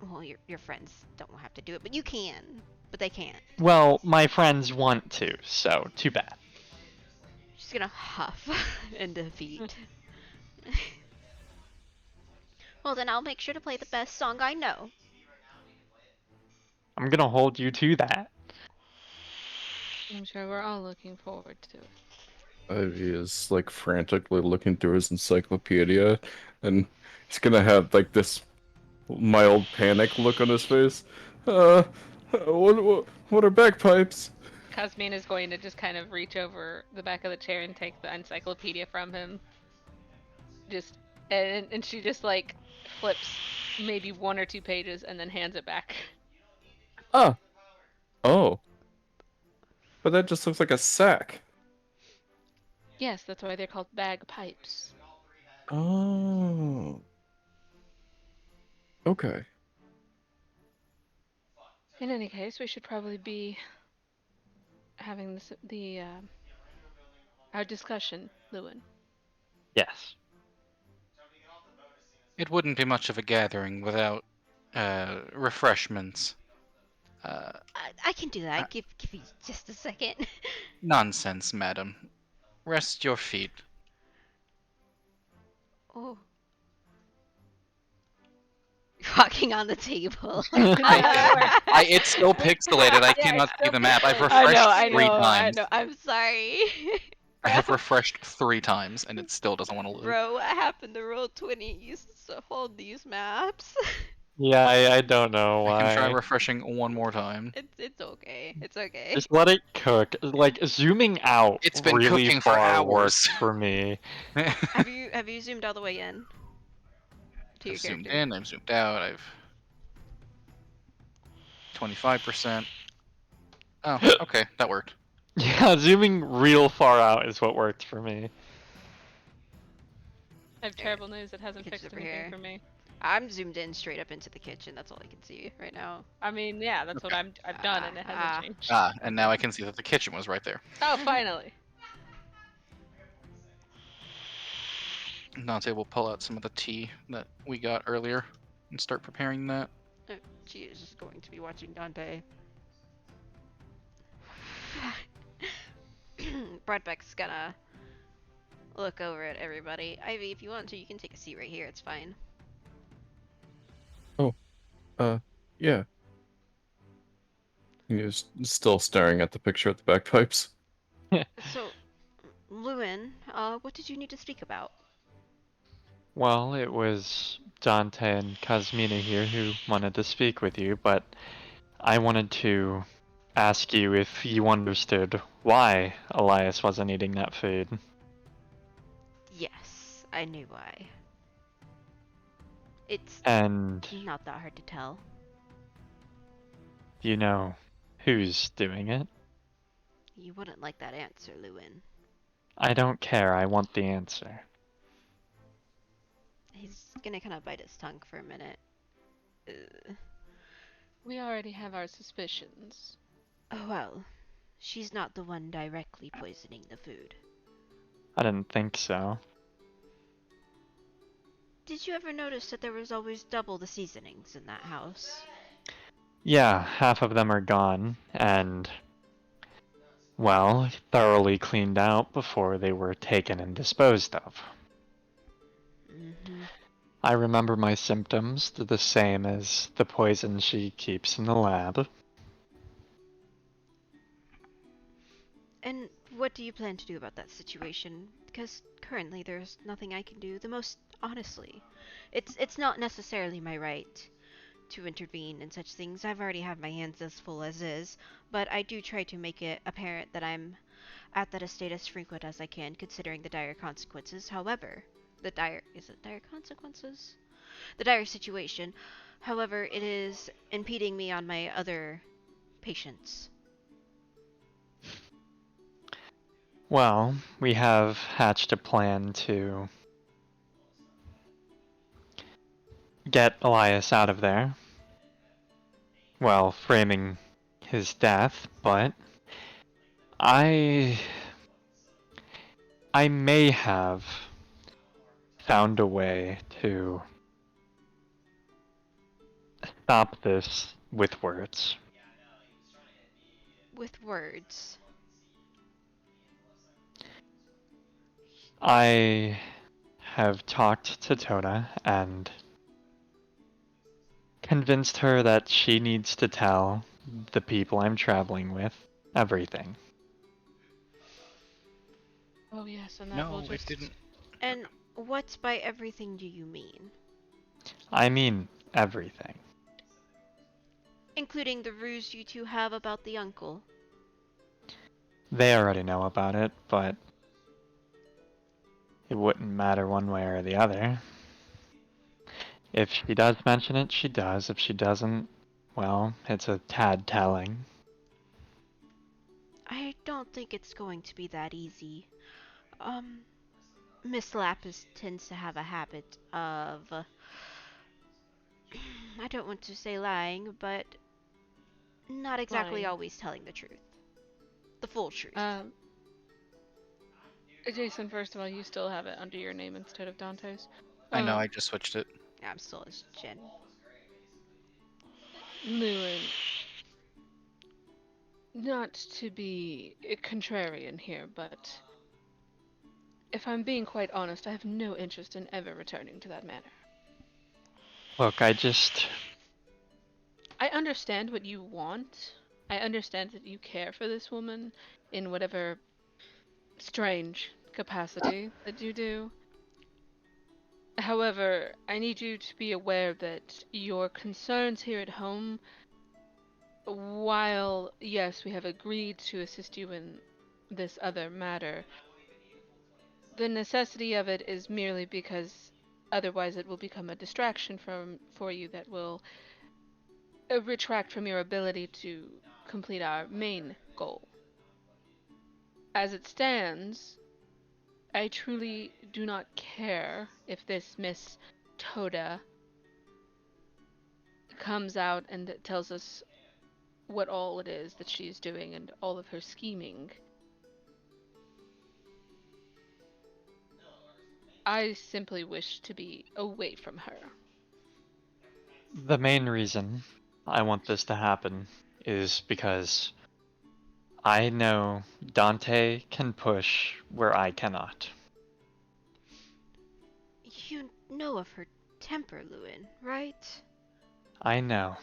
Well, your friends don't have to do it, but you can. But they can't. Well, my friends want to, so too bad. She's gonna huff in defeat. Well, then I'll make sure to play the best song I know. I'm gonna hold you to that. I'm sure we're all looking forward to it. Ivy is like frantically looking through his encyclopedia, and he's gonna have like this mild panic look on his face. What are bagpipes? Kazmina is going to just kind of reach over the back of the chair and take the encyclopedia from him. And she just like flips maybe 1 or 2 pages and then hands it back. Ah, oh, but that just looks like a sack. Yes, that's why they're called bagpipes. Oh, okay. In any case, we should probably be having our discussion, Lewin. Yes. It wouldn't be much of a gathering without refreshments. I can do that. Give me just a second. Nonsense, madam. Rest your feet. Oh. Walking on the table. It's so pixelated. I cannot see the map. I've I refreshed know, three times. I know. I'm sorry. I have refreshed 3 times, and it still doesn't want to load. Bro, what happened to Roll20 used to hold these maps? Yeah, I don't know why. I can try refreshing 1 more time. It's okay. It's okay. Just let it cook. Like zooming out It's been really cooking for far hours. works for me. Have you zoomed all the way in? To your I've zoomed character? in, I've zoomed out, I've 25%. Oh, okay, that worked. Yeah, zooming real far out is what worked for me. I have terrible news. It hasn't Kitchen's fixed over anything here. for me. I'm zoomed in straight up into the kitchen. That's all I can see right now. I mean, yeah, that's what I've done, and it hasn't changed. Ah, and now I can see that the kitchen was right there. Oh, finally. Dante will pull out some of the tea that we got earlier and start preparing that. She is just going to be watching Dante. Brodbeck's gonna look over at everybody. Ivy, if you want to, you can take a seat right here. It's fine. Yeah. He is still staring at the picture of the bagpipes. So, Lewin, what did you need to speak about? Well, it was Dante and Cosmina here who wanted to speak with you, but I wanted to ask you if you understood why Elias wasn't eating that food. Yes, I knew why. It's And not that hard to tell. you know who's doing it? You wouldn't like that answer, Lewin. I don't care, I want the answer. He's gonna kind of bite his tongue for a minute. We already have our suspicions. Oh well, she's not the one directly poisoning the food. I didn't think so. Did you ever notice that there was always double the seasonings in that house? Yeah, half of them are gone, and, well, thoroughly cleaned out before they were taken and disposed of. Mm-hmm. I remember my symptoms, they're the same as the poison she keeps in the lab. And what do you plan to do about that situation? Because currently there's nothing I can do. The most honestly, it's not necessarily my right to intervene in such things. I've already had my hands as full as is, but I do try to make it apparent that I'm at that estate as frequent as I can, considering the dire consequences. However, the dire consequences? The dire situation. However, it is impeding me on my other patients. Well, we have hatched a plan to get Elias out of there. Well, framing his death, but I may have found a way to stop this with words. With words. I have talked to Toda and convinced her that she needs to tell the people I'm traveling with everything. Oh yes, and that No, will it just didn't. And what by everything do you mean? I mean everything. Including the ruse you two have about the uncle. They already know about it, but it wouldn't matter one way or the other. If she does mention it, she does. If she doesn't, well, it's a tad telling. I don't think it's going to be that easy. Miss Lapis tends to have a habit of, I don't want to say lying, but not exactly Lying. always telling the truth. The full truth. Jason, first of all, you still have it under your name instead of Dante's. I know, I just switched it. I'm still as Jen. Lewin, not to be contrarian here, but if I'm being quite honest, I have no interest in ever returning to that manor. Look, I understand what you want. I understand that you care for this woman in whatever strange capacity that you do. However, I need you to be aware that your concerns here at home, while yes, we have agreed to assist you in this other matter, the necessity of it is merely because otherwise it will become a distraction for you that will retract from your ability to complete our main goal. As it stands, I truly do not care if this Miss Toda comes out and tells us what all it is that she's doing and all of her scheming. I simply wish to be away from her. the main reason I want this to happen is because I know Dante can push where I cannot. You know of her temper, Lewin, right? I know.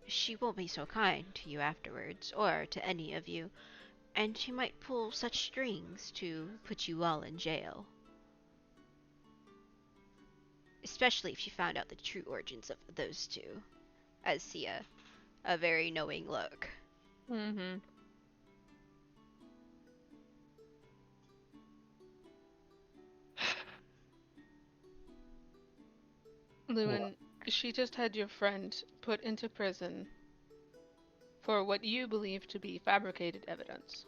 She won't be so kind to you afterwards, or to any of you, and she might pull such strings to put you all in jail. Especially if she found out the true origins of those two. As see a very knowing look. Mm-hmm. Lewin, she just had your friend put into prison for what you believe to be fabricated evidence.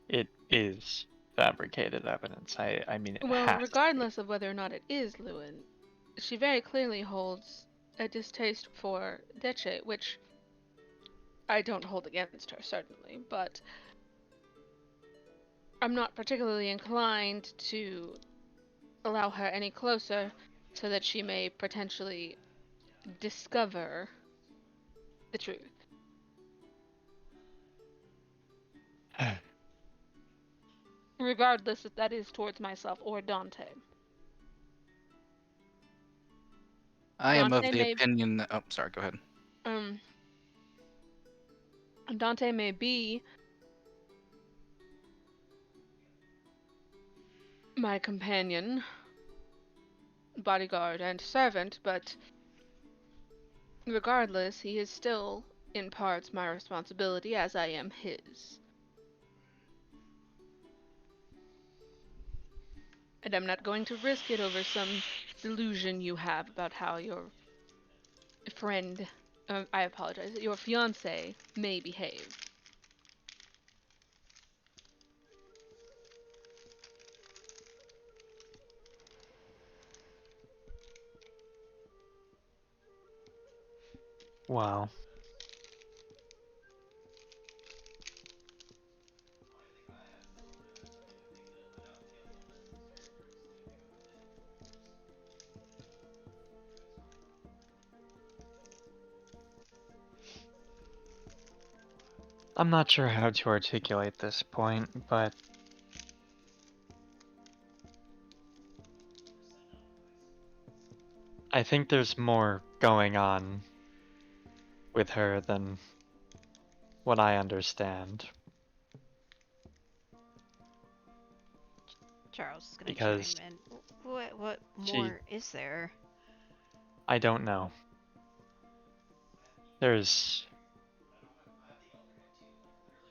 It is fabricated evidence. I mean, it Well, has to be. regardless of whether or not it is Lewin, she very clearly holds a distaste for Deche, which I don't hold against her, certainly, but I'm not particularly inclined to allow her any closer so that she may potentially discover the truth. Regardless if that is towards myself or Dante. I am of Dante the may opinion that. Oh, sorry, go ahead. um Dante may be my companion, bodyguard, and servant, but regardless, he is still in parts my responsibility as I am his. And I'm not going to risk it over some delusion you have about how your friend, I apologize, your fiance may behave. Well, I'm not sure how to articulate this point, but I think there's more going on with her than what I understand. Charles is gonna Because chime in. What she, more is there? I don't know. There's,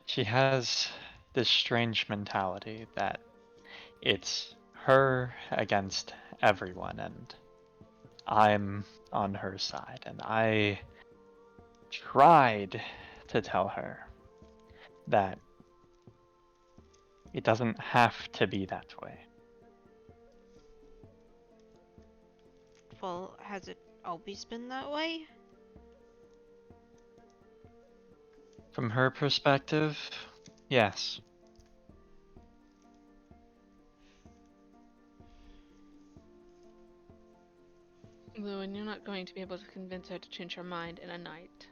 she has this strange mentality that it's her against everyone, and I'm on her side, and I tried to tell her that it doesn't have to be that way. Well, has it always been that way? From her perspective, yes. Lewin, you're not going to be able to convince her to change her mind in a night.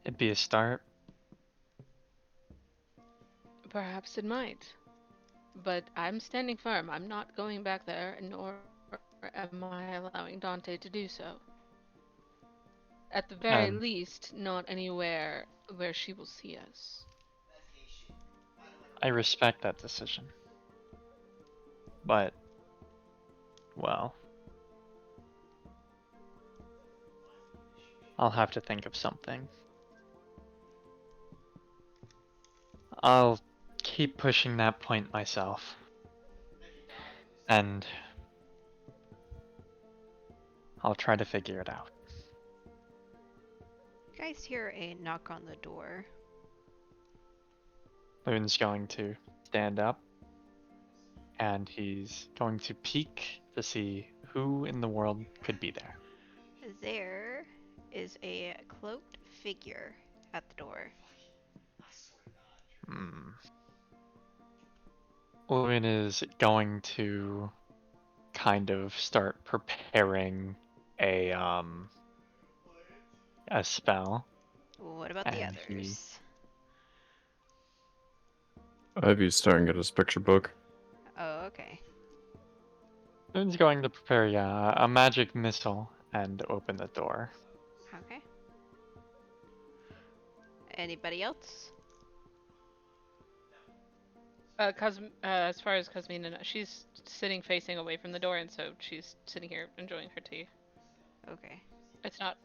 It'd be a start. Perhaps it might. But I'm standing firm. I'm not going back there, nor am I allowing Dante to do so. At the very And least, not anywhere where she will see us. I respect that decision. But, well, I'll have to think of something. I'll keep pushing that point myself. And I'll try to figure it out. You guys hear a knock on the door. Loon's going to stand up, and he's going to peek to see who in the world could be there. There is a cloaked figure at the door. Loon is going to kind of start preparing a spell What about the And he- others? Ivy's staring at his picture book. Oh, okay. Loon's going to prepare a magic missile and open the door. Okay. Anybody else? As far as Cosmina, she's sitting facing away from the door, and so she's sitting here enjoying her tea. Okay. It's not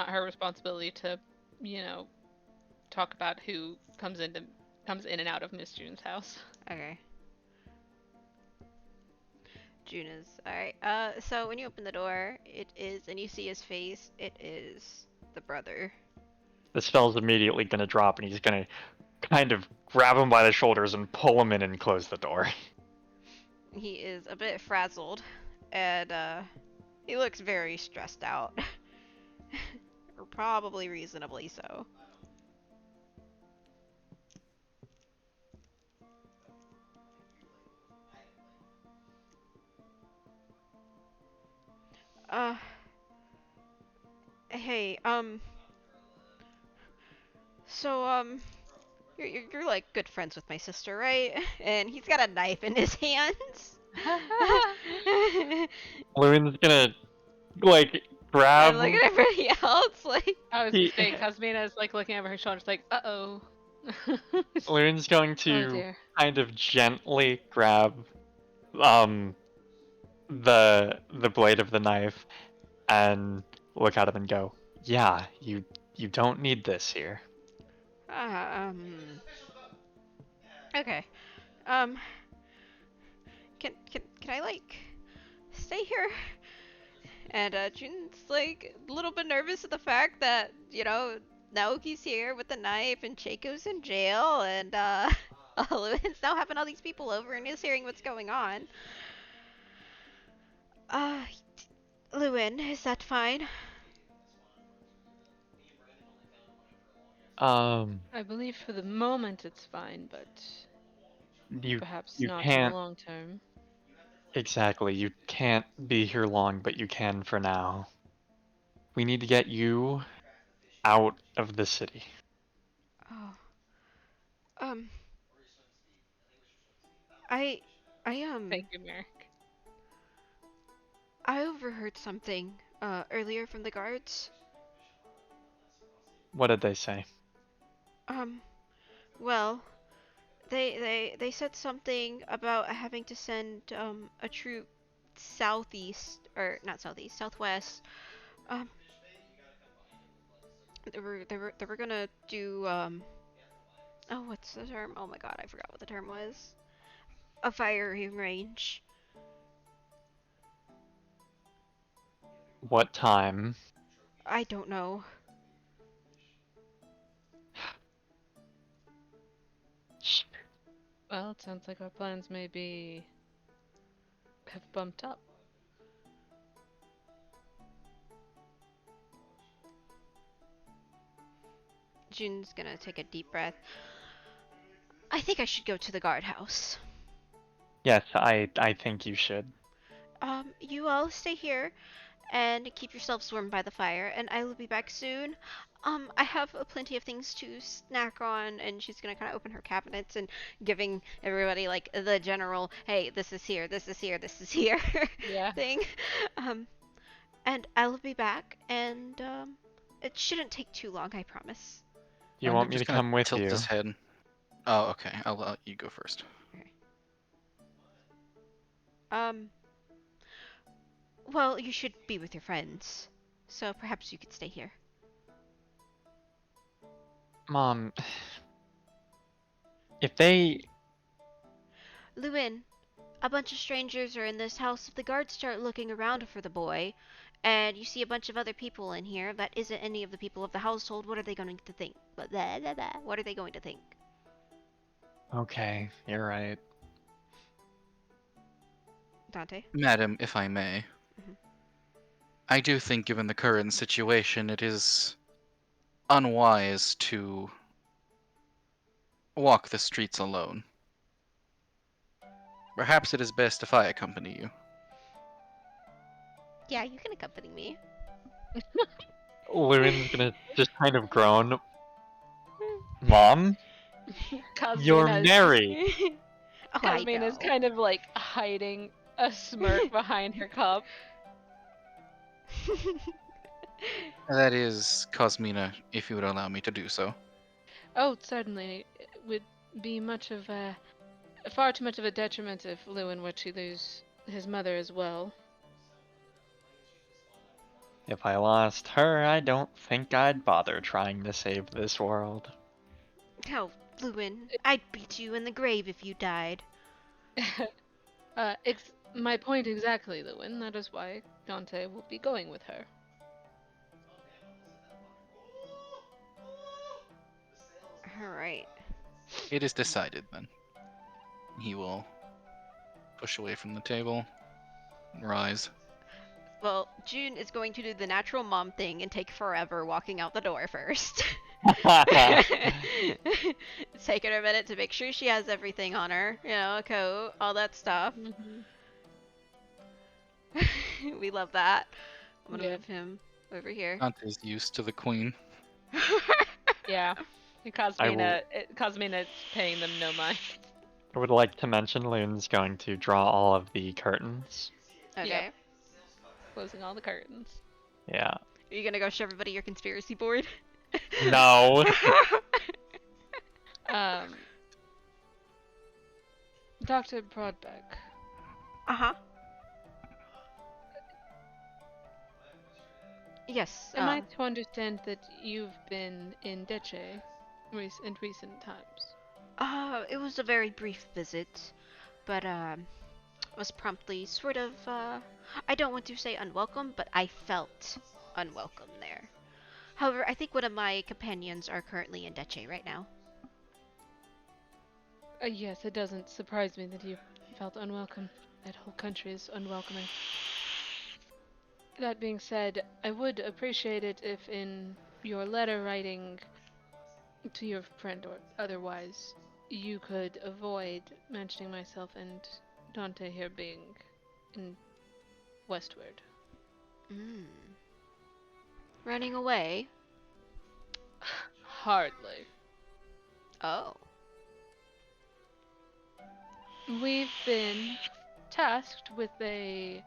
her responsibility to, you know, talk about who comes in and out of Miss June's house. Okay. June is alright. So when you open the door, it is, and you see his face, it is the brother. The spell's immediately gonna drop, and he's gonna kind of grab him by the shoulders and pull him in and close the door. He is a bit frazzled, and he looks very stressed out. Or probably reasonably so. Uh, hey, so, you're like good friends with my sister, right? And he's got a knife in his hands. Loon's gonna like grab. And look at everybody else, like, I was He- gonna say, Cosmina is like looking over her shoulder, like, uh-oh. Loon's going Oh to dear. kind of gently grab the blade of the knife and look at him and go, "Yeah, you don't need this here." uh, okay. Um, can I like stay here? And June's like a little bit nervous at the fact that, you know, Naoki's here with the knife and Chaco's in jail and Lewin's now having all these people over and is hearing what's going on. Uh, Lewin, is that fine? I believe for the moment it's fine, but You perhaps you not in can't the long term. exactly. You can't be here long, but you can for now. We need to get you out of the city. Oh. Um. I. Thank you, Merrick. I overheard something, earlier from the guards. What did they say? Well, they said something about having to send, a troop southeast, or not southeast, southwest. Um, they were gonna do, oh, what's the term? Oh my god, I forgot what the term was. A firing range. What time? I don't know. Well, it sounds like our plans maybe have bumped up. June's gonna take a deep breath. I think I should go to the guardhouse. Yes, I think you should. You all stay here and keep yourselves warm by the fire, and I will be back soon. I have plenty of things to snack on, and she's gonna kind of open her cabinets and giving everybody like the general, hey, this is here, this is here, this is here Yeah. thing. And I'll be back, and it shouldn't take too long, I promise. You I'm want me to just gonna come with tilt you? his head. Oh, okay. I'll let you go first. Well, you should be with your friends, so perhaps you could stay here. Mom, if they... Lewin, a bunch of strangers are in this house. If the guards start looking around for the boy, and you see a bunch of other people in here that isn't any of the people of the household, what are they going to think? Blah, blah, blah, blah. What are they going to think? Okay, you're right. Dante? Madam, if I may. Mhm. I do think, given the current situation, it is unwise to walk the streets alone. Perhaps it is best if I accompany you. Yeah, you can accompany me. Lewin's gonna just kind of groan. Mom, you're Cosmina's married. Oh, I Cosmina's know. kind of like hiding a smirk behind her cup. That is Cosmina, if you would allow me to do so. Oh, certainly. It would be much of a far too much of a detriment if Lewin were to lose his mother as well. If I lost her, I don't think I'd bother trying to save this world. Oh, Lewin, I'd beat you in the grave if you died. My point exactly, Lewin. That is why Dante will be going with her. Alright. It is decided then. He will push away from the table, rise. Well, June is going to do the natural mom thing and take forever walking out the door first. It's taking her a minute to make sure she has everything on her. You know, a coat, all that stuff. We love that. I'm gonna Yeah. move him over here. Dante's used to the queen. Yeah. And Cosmina's paying them no mind. I would like to mention Loon's going to draw all of the curtains. Okay. Closing all the curtains. Yeah. Are you gonna go show everybody your conspiracy board? No. Dr. Broadbeck. Uh-huh. Yes. Am I to understand that you've been in Deche in recent times? It was a very brief visit, but was promptly sort of I don't want to say unwelcome, but I felt unwelcome there. However, I think one of my companions are currently in Deche right now. Yes, it doesn't surprise me that you felt unwelcome. That whole country is unwelcoming. That being said, I would appreciate it if in your letter writing to your friend or otherwise, you could avoid mentioning myself and Dante here being in westward. Running away? Hardly. Oh. We've been tasked with a...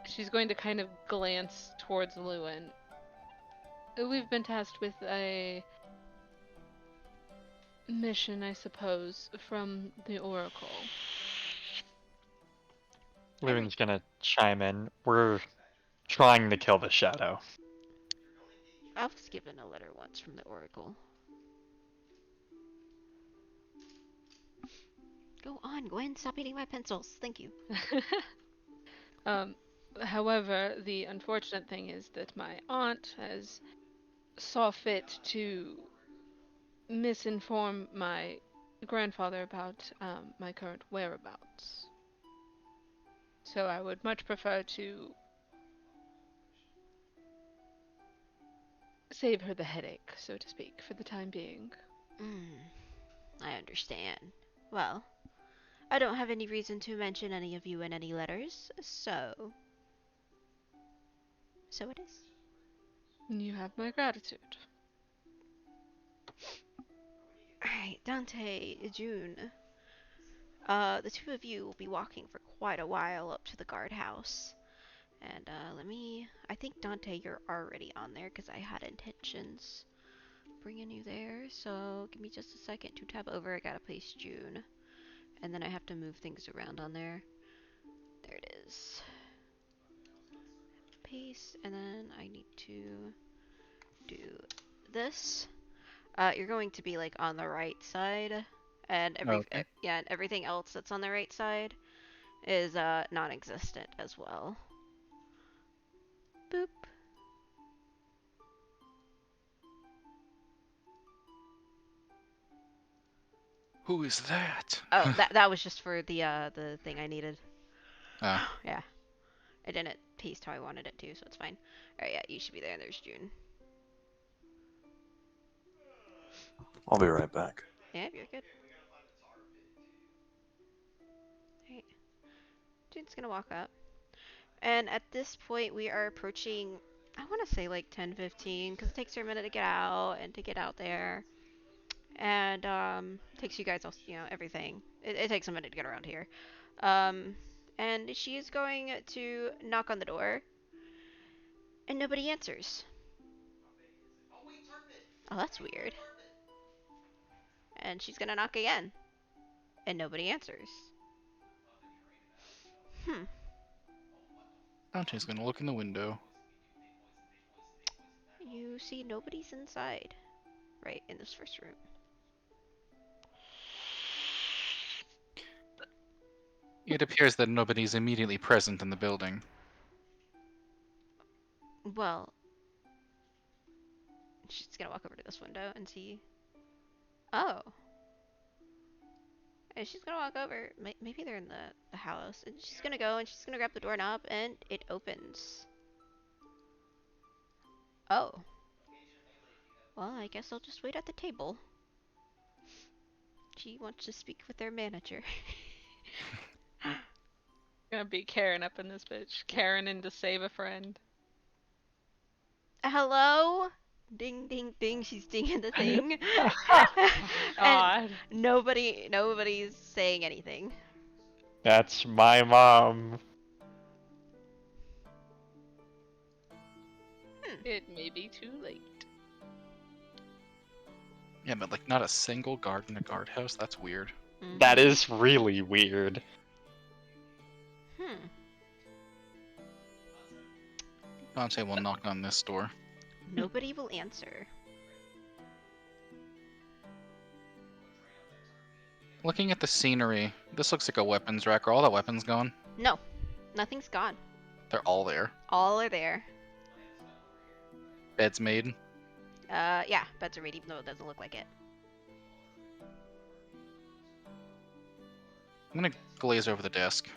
She's going to kind of glance towards Lewin. We've been tasked with a mission, I suppose, from the Oracle. Loon's gonna chime in. We're trying to kill the shadow. I was given a letter once from the Oracle. Go on, Gwen. Stop eating my pencils. Thank you. However, the unfortunate thing is that my aunt has saw fit to misinform my grandfather about my current whereabouts. So I would much prefer to save her the headache, so to speak, for the time being. I understand. Well, I don't have any reason to mention any of you in any letters, so... So it is. You have my gratitude. Alright, Dante, June. The two of you will be walking for quite a while up to the guardhouse. And, I think, Dante, you're already on there, because I had intentions bringing you there. So, give me just a second to tab over. I gotta place June. And then I have to move things around on there. There it is. Paste, and then I need to do this. You're going to be, like, on the right side. And Okay. yeah, and everything else that's on the right side is non-existent as well. Boop. Who is that? Oh, that was just for the thing I needed. Ah. Yeah. I didn't paste how I wanted it to, so it's fine. Alright, yeah, you should be there, and there's June. I'll be right back. Yeah, you're good. Alright. June's gonna walk up. And at this point, we are approaching I want to say like 10:15 because it takes her a minute to get out and to get out there. And takes you guys all, everything. It takes a minute to get around here. Um, and she is going to knock on the door, and nobody answers. Oh, that's weird. And she's gonna knock again, and nobody answers. Hmm. Dante's gonna look in the window. You see nobody's inside, right in this first room. It appears that nobody's immediately present in the building. Well, she's gonna walk over to this window and see. Oh. And she's gonna walk over. Maybe they're in the house. And she's gonna go and she's gonna grab the doorknob and it opens. Oh. Well, I guess I'll just wait at the table. She wants to speak with their manager. Gonna be Karen up in this bitch. Karen in to save a friend. Hello? Ding ding ding, she's dinging the thing. and God. nobody's saying anything. That's my mom. It may be too late. Yeah, but like not a single guard in a guardhouse? That's weird. That is really weird. Dante will knock on this door. Nobody will answer. Looking at the scenery, this looks like a weapons rack. Are all the weapons gone? No, nothing's gone. They're all there. All are there. Beds made. Yeah, beds are made even though it doesn't look like it. I'm gonna glaze over the desk.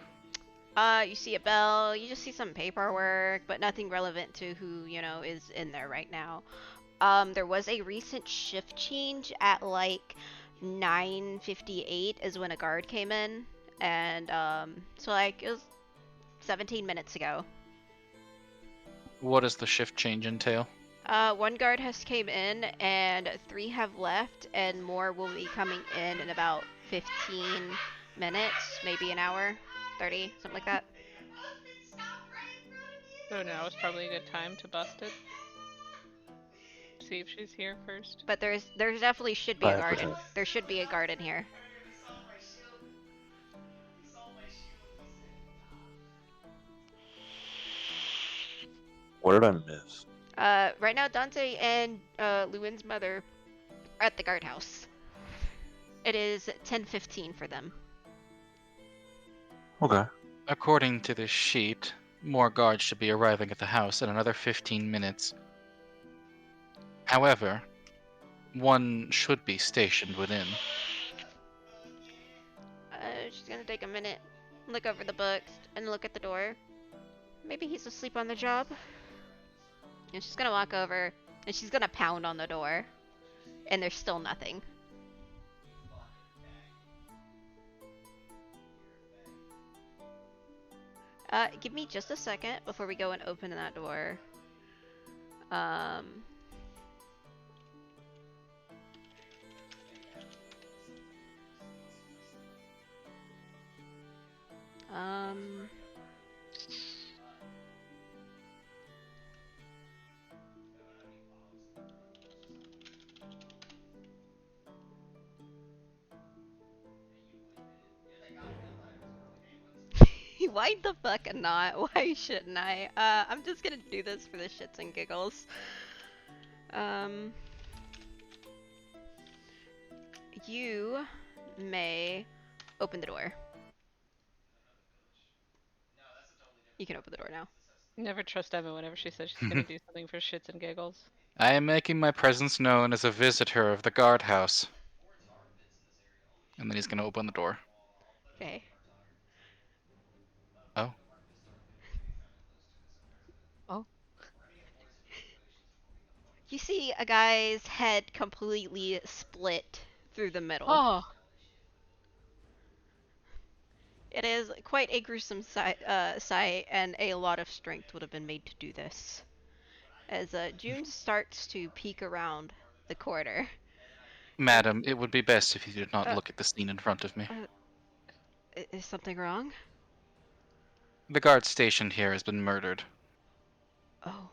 You see a bell, you just see some paperwork, but nothing relevant to who, is in there right now. There was a recent shift change at like 9:58 is when a guard came in, and so like it was 17 minutes ago. What does the shift change entail? One guard has came in, and 3 have left, and more will be coming in about 15 minutes, maybe an hour, 30, something like that. So now is probably a good time to bust it. See if she's here first. But there's definitely should be a guard in. 5%. There should be a guard in here. What did I miss? Right now Dante and Lewin's mother are at the guardhouse. It is 10:15 for them. Okay. According to this sheet, more guards should be arriving at the house in another 15 minutes. However, one should be stationed within. She's gonna take a minute, look over the books, and look at the door. Maybe he's asleep on the job. And she's gonna walk over, and she's gonna pound on the door. And there's still nothing. Give me just a second before we go and open that door. Um... Why the fuck not? Why shouldn't I? I'm just gonna do this for the shits and giggles. You may open the door. You can open the door now. Never trust Emma whenever she says she's gonna do something for shits and giggles. I am making my presence known as a visitor of the guardhouse. And then he's gonna open the door. Okay. Oh. Oh. You see a guy's head completely split through the middle. Oh, It is quite a gruesome sight, and a lot of strength would have been made to do this. as June starts to peek around the corner. Madam, it would be best if you did not Uh, look at the scene in front of me. Is something wrong? The guard stationed here has been murdered. Oh,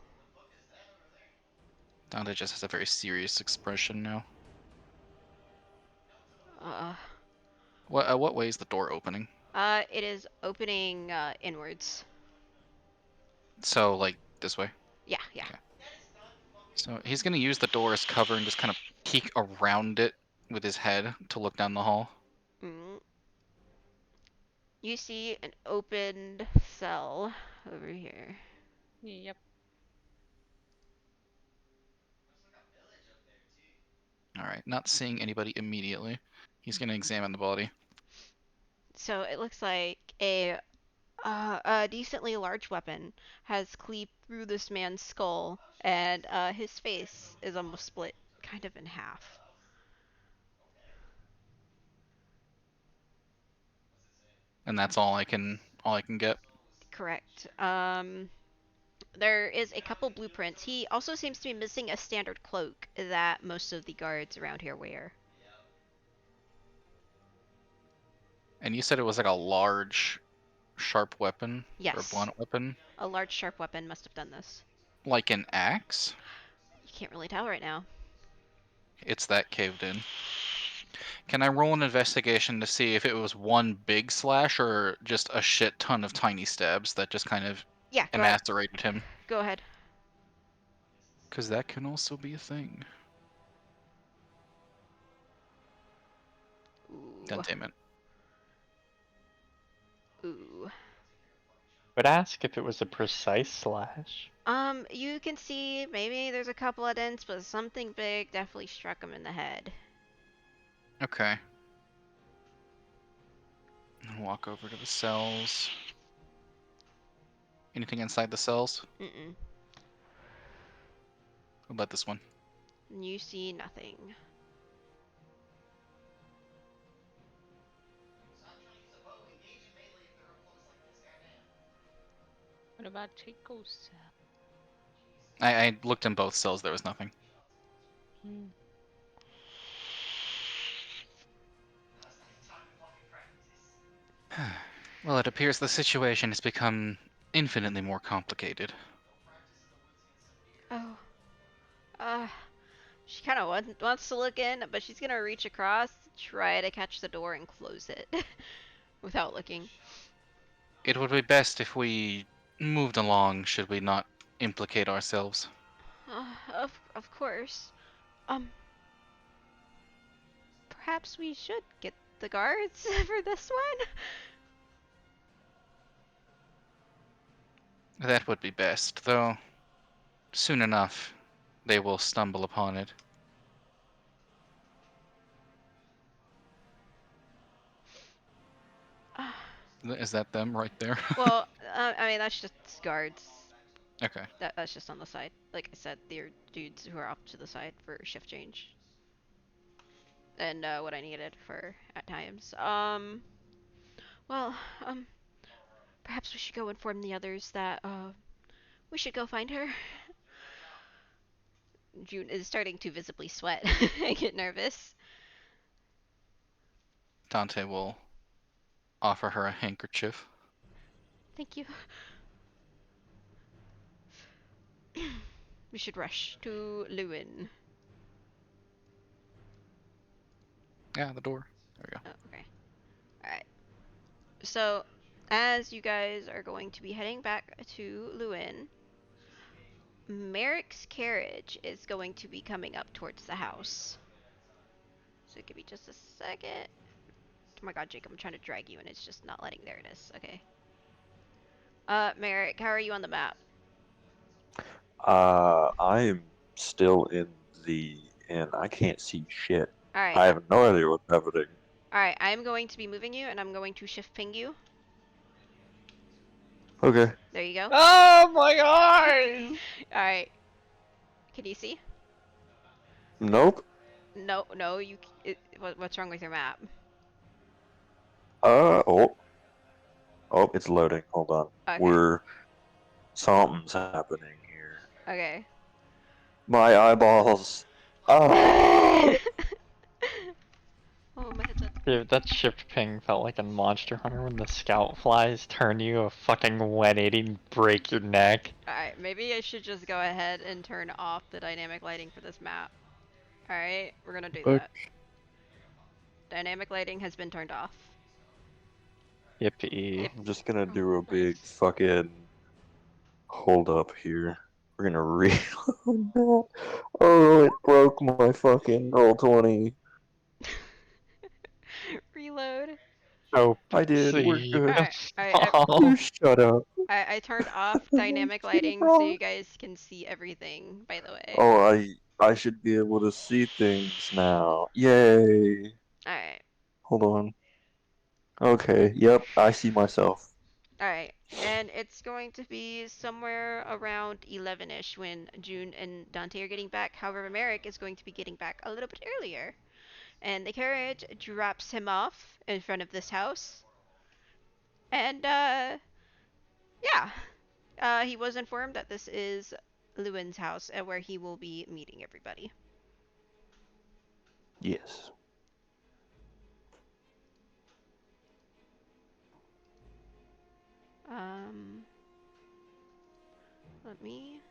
Dante just has a very serious expression now. uh, What way is the door opening? it is opening inwards. So, like, this way? Yeah, yeah. Okay. So he's gonna use the door as cover and just kind of peek around it with his head to look down the hall. Mm. You see an opened cell over here. Yep. Alright, not seeing anybody immediately. He's gonna examine the body. So it looks like a decently large weapon has cleaved through this man's skull, and his face is almost split kind of in half. And that's all I can get. Correct. There is a couple blueprints. He also seems to be missing a standard cloak that most of the guards around here wear. And you said it was like a large, sharp weapon? Or Yes, blunt weapon? a large sharp weapon must have done this. Like an axe? You can't really tell right now. It's that caved in. Can I roll an investigation to see if it was one big slash or just a shit ton of tiny stabs that just kind of Yeah, go ahead. emasculated him? Go ahead. Because that can also be a thing. Ooh. Containment. Ooh. Would ask if it was a precise slash. You can see maybe there's a couple of dents, but something big definitely struck him in the head. Okay. And walk over to the cells. Anything inside the cells? Mm-mm. What about this one? You see nothing. What about Chico's cell? I looked in both cells, there was nothing. Hmm. Well, it appears the situation has become infinitely more complicated. Oh. She kind of wants to look in, but she's gonna reach across, try to catch the door and close it without looking. It would be best if we moved along, should we not implicate ourselves. Of course. Um, perhaps we should get the guards for this one. That would be best, though soon enough they will stumble upon it. Is that them right there? Well, I mean that's just guards. Okay. That's just on the side. Like I said, they're dudes who are off to the side for shift change. And what I needed for at times. Well, perhaps we should go inform the others that we should go find her. June is starting to visibly sweat and get nervous. Dante will offer her a handkerchief. Thank you. We should rush to Lewin. Yeah, the door. There we go. Oh, okay. Alright. So, as you guys are going to be heading back to Lewin, Merrick's carriage is going to be coming up towards the house. So give me just a second. Oh my god, Jacob, I'm trying to drag you and it's just not letting. There it is. Okay. Merrick, how are you on the map? I am still in the inn. I can't see shit. Alright. I have no idea what's happening. Alright, I'm going to be moving you and I'm going to shift ping you. Okay. There you go. Oh my god! Alright. Can you see? Nope. No, no, what's wrong with your map? Oh. Oh, it's loading. Hold on. Okay. Something's happening here. Okay. My eyeballs. Oh. Oh, my head's up. Dude, that shift ping felt like a Monster Hunter when the scout flies turn you a fucking 180 and break your neck. Alright, maybe I should just go ahead and turn off the dynamic lighting for this map. Alright, we're gonna do Okay. that. Dynamic lighting has been turned off. Yippee. I'm just gonna do a big fucking hold up here. We're gonna reload that. Oh, it broke my fucking roll 20. Reload. Oh, I did. We're see. good. Alright, You shut up. I turned off dynamic lighting so you guys can see everything, by the way. Oh, I should be able to see things now. Yay. Alright, Hold on. Okay, yep, I see myself. alright. And it's going to be somewhere around 11-ish when June and Dante are getting back. However, Merrick is going to be getting back a little bit earlier. And the carriage drops him off in front of this house. And, yeah. He was informed that this is Lewin's house where he will be meeting everybody. Yes. Let me.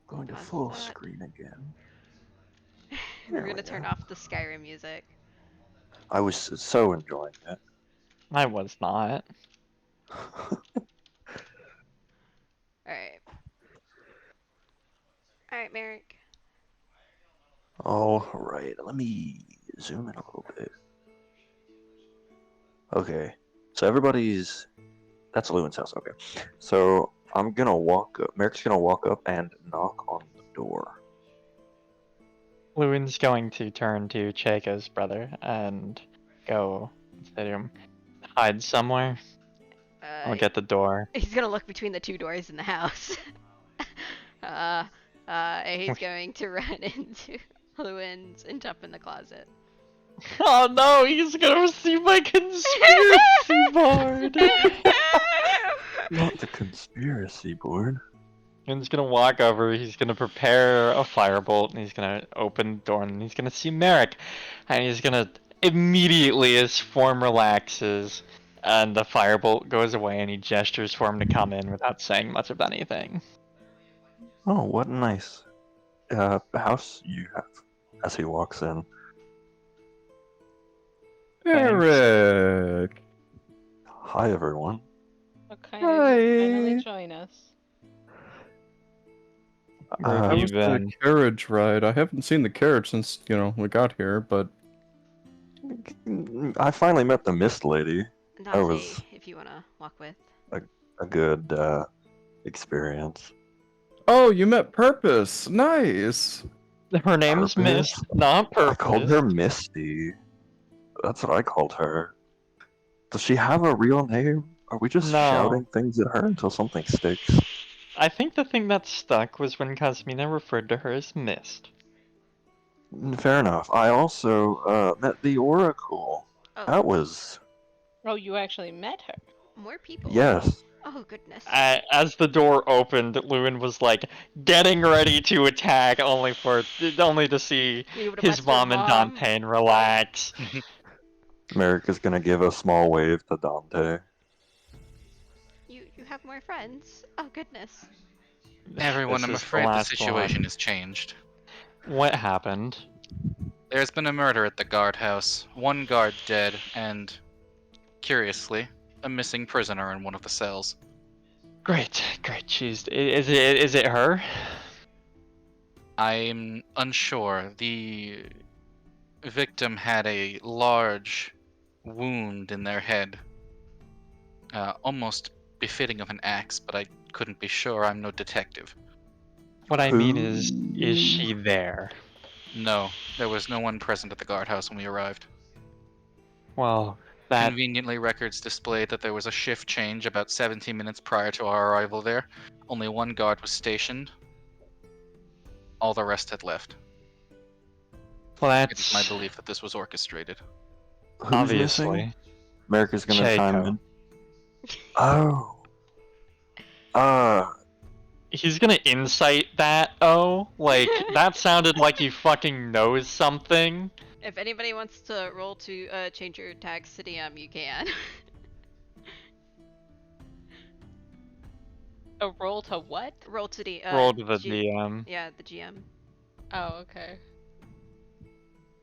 Going to Pause full that. screen again. We're There gonna we turn go. off the Skyrim music. I was so enjoying it. I was not. Alright. Alright, Merrick. All right, let me zoom in a little bit. Okay, so everybody's. That's Lewin's house. Okay, so I'm gonna walk up. Merrick's gonna walk up and knock on the door. Lewin's going to turn to Chaco's brother and go say to him, hide somewhere. I'll get the door. He's gonna look between the two doors in the house. He's going to run into Lewin's and jump in the closet. Oh no, he's gonna receive my conspiracy board! Not the conspiracy board. He's gonna walk over, he's gonna prepare a firebolt, and he's gonna open the door, and he's gonna see Merrick. And he's gonna immediately, his form relaxes, and the firebolt goes away, and he gestures for him to come in without saying much of anything. Oh, what a nice house you have. As he walks in. Eric! Hi, everyone. Okay, finally Hi. join us. Where have How you was the been? carriage ride? I haven't seen the carriage since, we got here, but I finally met the Mist Lady. Dante, was- if you wanna walk with. A good experience. oh, you met Purpose. Nice. Her name's Purpose? Mist, not I Purpose. called her Misty. That's what I called her. Does she have a real name? Are we just No. shouting things at her until something sticks? I think the thing that stuck was when Cosmina referred to her as Mist. Fair enough. I also met the Oracle. Oh, That was Oh, you actually met her. more people. yes. Oh, goodness. As the door opened, Lewin was like getting ready to attack, only to see You would've his whispered, mom and "Mom." Dante and relax. Merrick is gonna give a small wave to Dante. You have more friends. Oh, goodness. Everyone, This I'm is the afraid the last situation one. has changed. What happened? There's been a murder at the guardhouse. One guard dead, and curiously, a missing prisoner in one of the cells. Great. She's is it her? I'm unsure. The victim had a large wound in their head, almost befitting of an axe, but I couldn't be sure. I'm no detective. What I mean is she there? No, there was no one present at the guardhouse when we arrived. Well, that Conveniently, records displayed that there was a shift change about 17 minutes prior to our arrival there. Only one guard was stationed. All the rest had left. well, It is my that's belief that this was orchestrated. Who's obviously. missing? Merrick is gonna chime Chaco. in. Oh. He's gonna insight that, like, that sounded like he fucking knows something. If anybody wants to roll to change your tags to DM, you can. A roll to what? Roll to the Roll to the G- DM. Yeah, the GM. Oh, okay.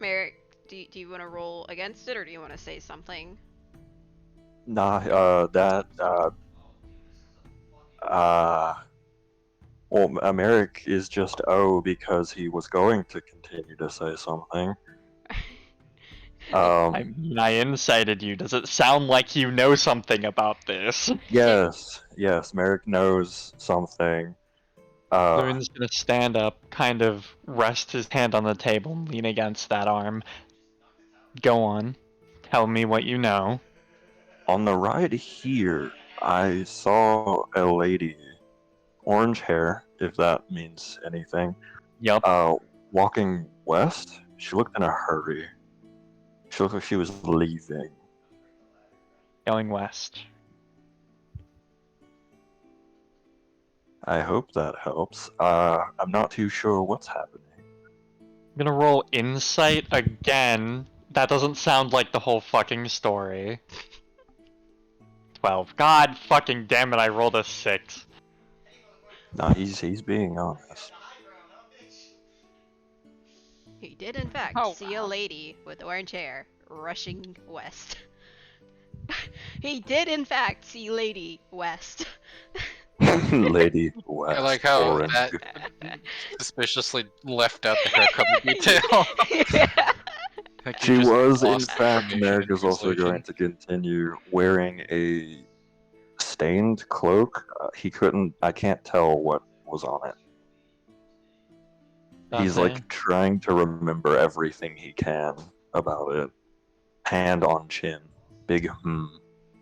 Merrick, do you want to roll against it, or do you want to say something? Nah, well, Merrick is just O because he was going to continue to say something. I incited you. Does it sound like you know something about this? Yes, Merrick knows something. Loon's gonna stand up, kind of rest his hand on the table, and lean against that arm. Go on. Tell me what you know. On the ride here, I saw a lady, orange hair, if that means anything, Yup. walking west. She looked in a hurry. She looked like she was leaving. Going west. I hope that helps. I'm not too sure what's happening. I'm gonna roll insight again. That doesn't sound like the whole fucking story. 12. God fucking damn it, I rolled a 6. Nah, he's being honest. He did, in fact, see a lady with orange hair rushing west. He did, in fact, see Lady West. Lady West. I like how Orange. that suspiciously left out the hair color detail. Yeah. Like you She just was, in lost fact, information Merrick in is also translation. going to continue wearing a stained cloak. I can't tell what was on it. He's Dante? like trying to remember everything he can about it. Hand on chin. Big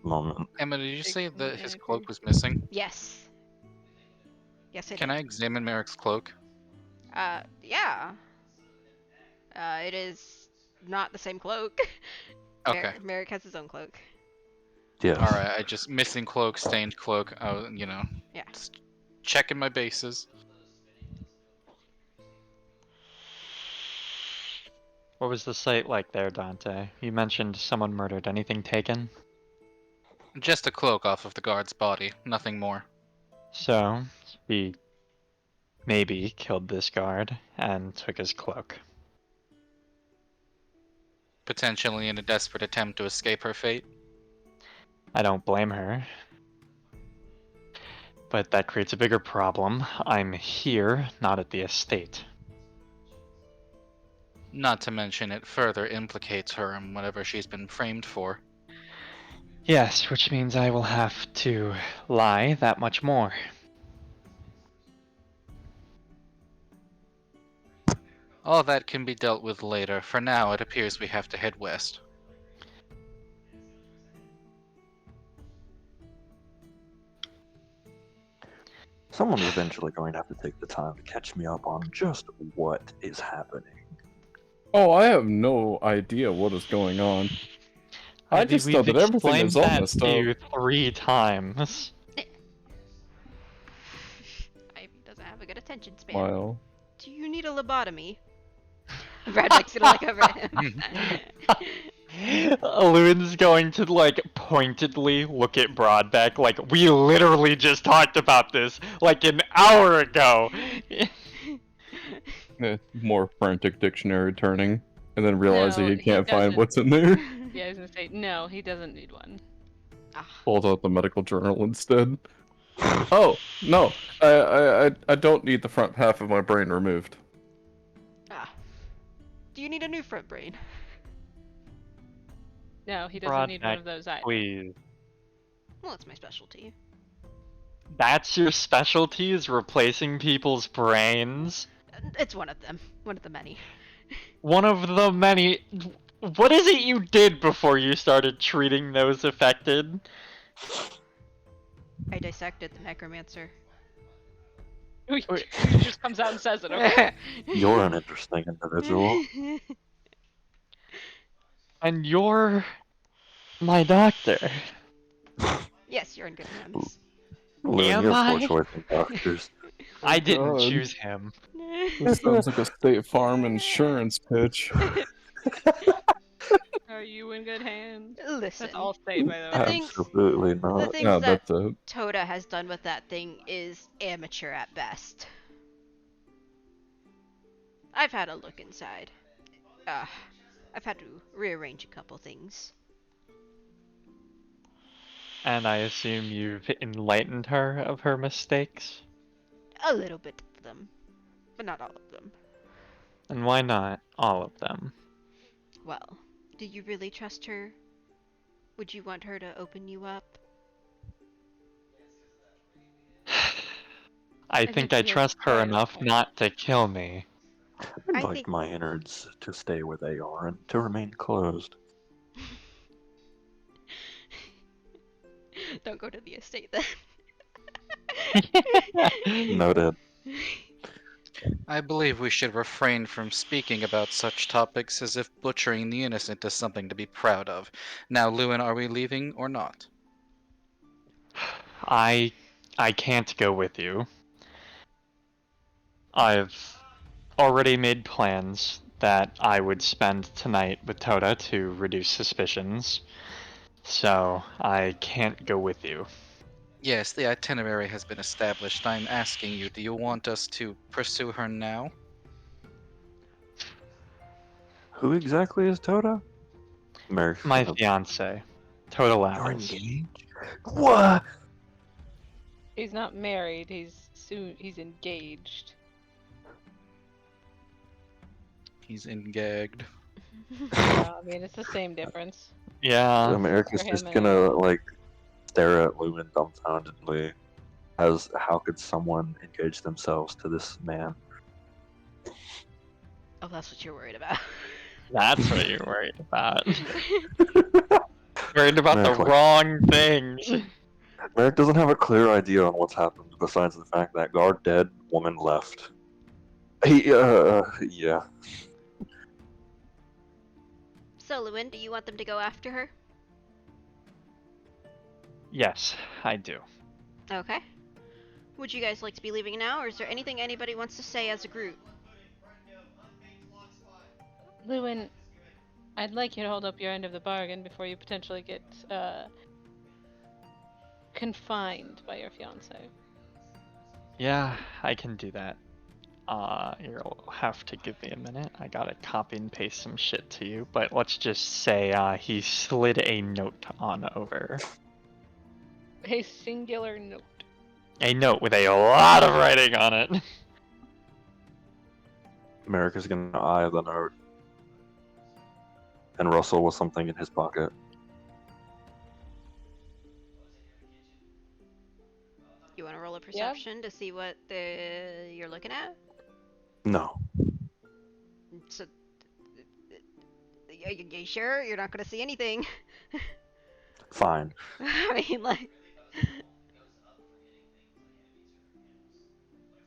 moment. Emma, did you Big say that his energy. cloak was missing? Yes. Yes, it Can is. I examine Merrick's cloak? Yeah. It is not the same cloak. Okay. Merrick has his own cloak. Yes. Alright, I just missing cloak, stained cloak. Yeah. Just checking my bases. What was the site like there, Dante? You mentioned someone murdered. Anything taken? Just a cloak off of the guard's body, nothing more. So, he maybe killed this guard and took his cloak. Potentially in a desperate attempt to escape her fate. I don't blame her. But that creates a bigger problem. I'm here, not at the estate. Not to mention it further implicates her in whatever she's been framed for. Yes, which means I will have to lie that much more. All that can be dealt with later. For now, it appears we have to head west. Someone's eventually going to have to take the time to catch me up on just what is happening. Oh, I have no idea what is going on. I just know We've that everything explained is all that messed to you up. 3 times. Ivy doesn't have a good attention span. Wow. Do you need a lobotomy? Brad likes to look over at him. Lewin's going to, like, pointedly look at Broadbeck, like, we literally just talked about this, like, an hour ago! More frantic dictionary turning, and then realizing No, he he can't find doesn't. what's in there. Yeah, I was gonna say no. He doesn't need one. Pulls out the medical journal instead. Oh no, I don't need the front half of my brain removed. Do you need a new front brain? No, he doesn't need one Broadbeck, of those either. please. Well, it's my specialty. That's your specialty, is replacing people's brains? It's one of them. One of the many. One of the many... What is it you did before you started treating those affected? I dissected the necromancer. He just comes out and says it. Okay. You're an interesting individual. And you're... my doctor. Yes, you're in good hands. Loon, Am you have poor I? choice in doctors. I didn't God. choose him. This sounds like a State Farm insurance pitch. Are you in good hands? Listen, That's all state, by the the way. things, Absolutely the not. things Yeah, that that's it. Toda has done with that thing is amateur at best. I've had a look inside. I've had to rearrange a couple things. And I assume you've enlightened her of her mistakes? A little bit of them, but not all of them. And why not all of them? Well, do you really trust her? Would you want her to open you up? I think think she I has trust her quite a enough point. not to kill me. I'd I like think- my innards to stay where they are and to remain closed. Don't go to the estate then. Noted. I believe we should refrain from speaking about such topics as if butchering the innocent is something to be proud of. Now, Lewin, are we leaving or not? I can't go with you. I've already made plans that I would spend tonight with Toda to reduce suspicions. So I can't go with you. Yes, the itinerary has been established. I'm asking you, do you want us to pursue her now? Who exactly is Toda? Mary. My fiance, Toda You're Lavels. engaged? What? He's not married. He's engaged. He's gagged. Yeah, I mean, it's the same difference. Yeah. America's For him just and gonna like stare at Lumen dumbfoundedly. As how could someone engage themselves to this man? Oh, that's what you're worried about. That's what you're worried about. Worried about the Merrick, like- wrong things. Merrick doesn't have a clear idea on what's happened besides the fact that guard dead, woman left. Yeah. So, Lewin, do you want them to go after her? Yes, I do. Okay. Would you guys like to be leaving now, or is there anything anybody wants to say as a group? Lewin, I'd like you to hold up your end of the bargain before you potentially get confined by your fiance. Yeah, I can do that. You'll have to give me a minute. I gotta copy and paste some shit to you, but let's just say he slid a note on over. A singular note. A note with a lot of writing on it. Merrick is gonna eye the note and rustle with something in his pocket. You want to roll a perception to see what you're looking at? No. So, you sure you're not going to see anything? Fine. I mean, like,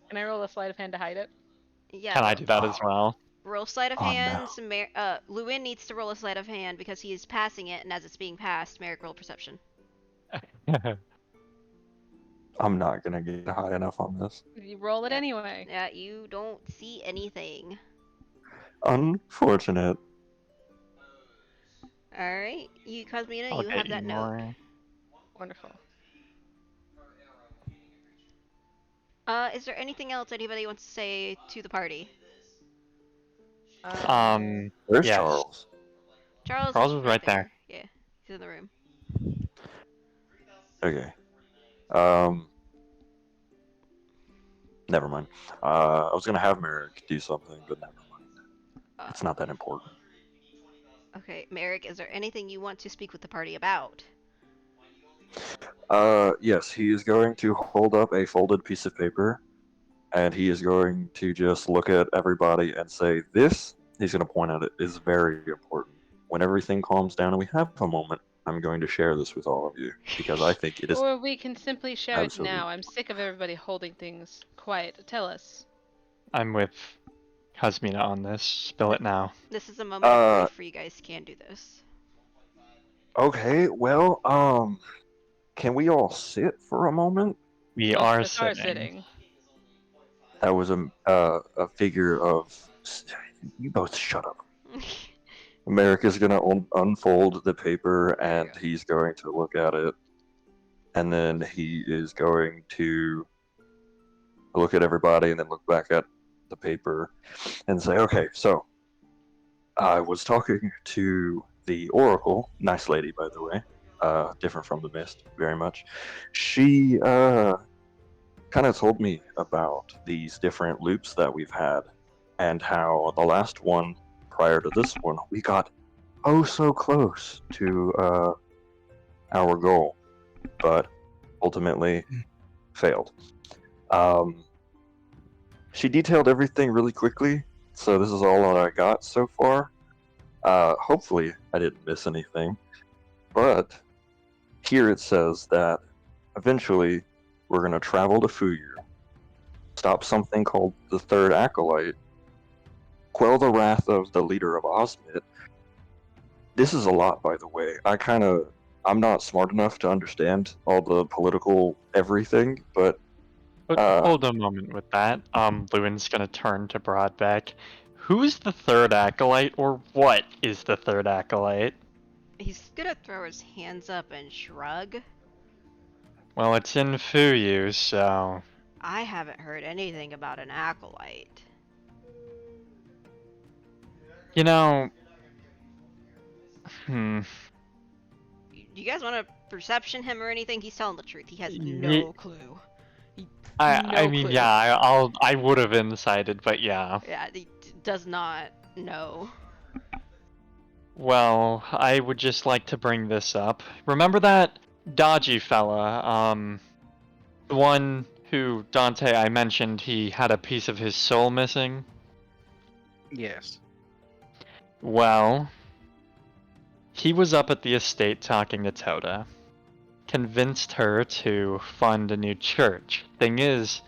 Can I roll a sleight of hand to hide it? yeah. Can I do that as well? Roll sleight of Oh, no. hand. Lewin needs to roll a sleight of hand because he is passing it, and as it's being passed, Merrick roll perception. I'm not gonna get high enough on this. You roll it Yeah. anyway. Yeah, you don't see anything. Unfortunate. All right, you, Cosmina, I'll you get have that note. more. Wonderful. Is there anything else anybody wants to say to the party? Where's Yes. Charles? Charles Charles is was right there. Yeah, he's in the room. Okay. Never mind. I was gonna have Merrick do something, but never mind. It's not that important. Okay, Merrick, is there anything you want to speak with the party about? Yes, he is going to hold up a folded piece of paper, and he is going to just look at everybody and say, "This," he's going to point at it, "is very important. When everything calms down and we have a moment, I'm going to share this with all of you, because I think it is..." Or we can simply share it Absolutely. now. I'm sick of everybody holding things quiet. Tell us. I'm with Cosmina on this. Spill it now. This is a moment of Uh, grief, for you guys can do this. Okay, well, can we all sit for a moment? We Most are of us are sitting. sitting. That was a figure of. You both shut up. America's gonna unfold the paper There you and go. he's going to look at it, and then he is going to look at everybody and then look back at the paper and say, "Okay, so I was talking to the Oracle, nice lady by the way, different from the Mist, very much. She kind of told me about these different loops that we've had and how the last one prior to this one we got oh so close to our goal, but ultimately failed. Um, she detailed everything really quickly, so this is all that I got so far. Hopefully, I didn't miss anything, but here it says that eventually we're going to travel to Fuyur, stop something called the Third Acolyte, quell the wrath of the leader of Osmit. This is a lot, by the way. I'm not smart enough to understand all the political everything, but But hold a moment with that. Lewin's gonna turn to Broadbeck. Who's the third acolyte, or what is the third acolyte? He's gonna throw his hands up and shrug. Well, it's in Fuyu, so I haven't heard anything about an acolyte. you know. Do you guys want to perception him or anything? He's telling the truth. He has Ye- no clue. I No mean, clue. yeah, I would have incited, but yeah. Yeah, he does not know. Well, I would just like to bring this up. Remember that dodgy fella, the one who Dante I mentioned he had a piece of his soul missing? Yes. Well, he was up at the estate talking to Toda. Convinced her to fund a new church. Thing is,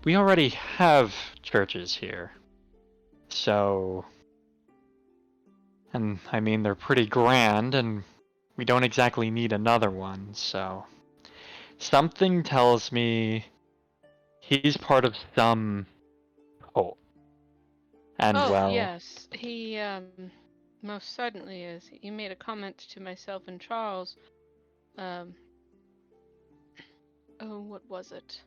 we already have churches here. So. And I mean, they're pretty grand, and we don't exactly need another one, so. Something tells me he's part of some cult. And Oh, well, yes. He, most certainly is. He made a comment to myself and Charles. Oh, what was it?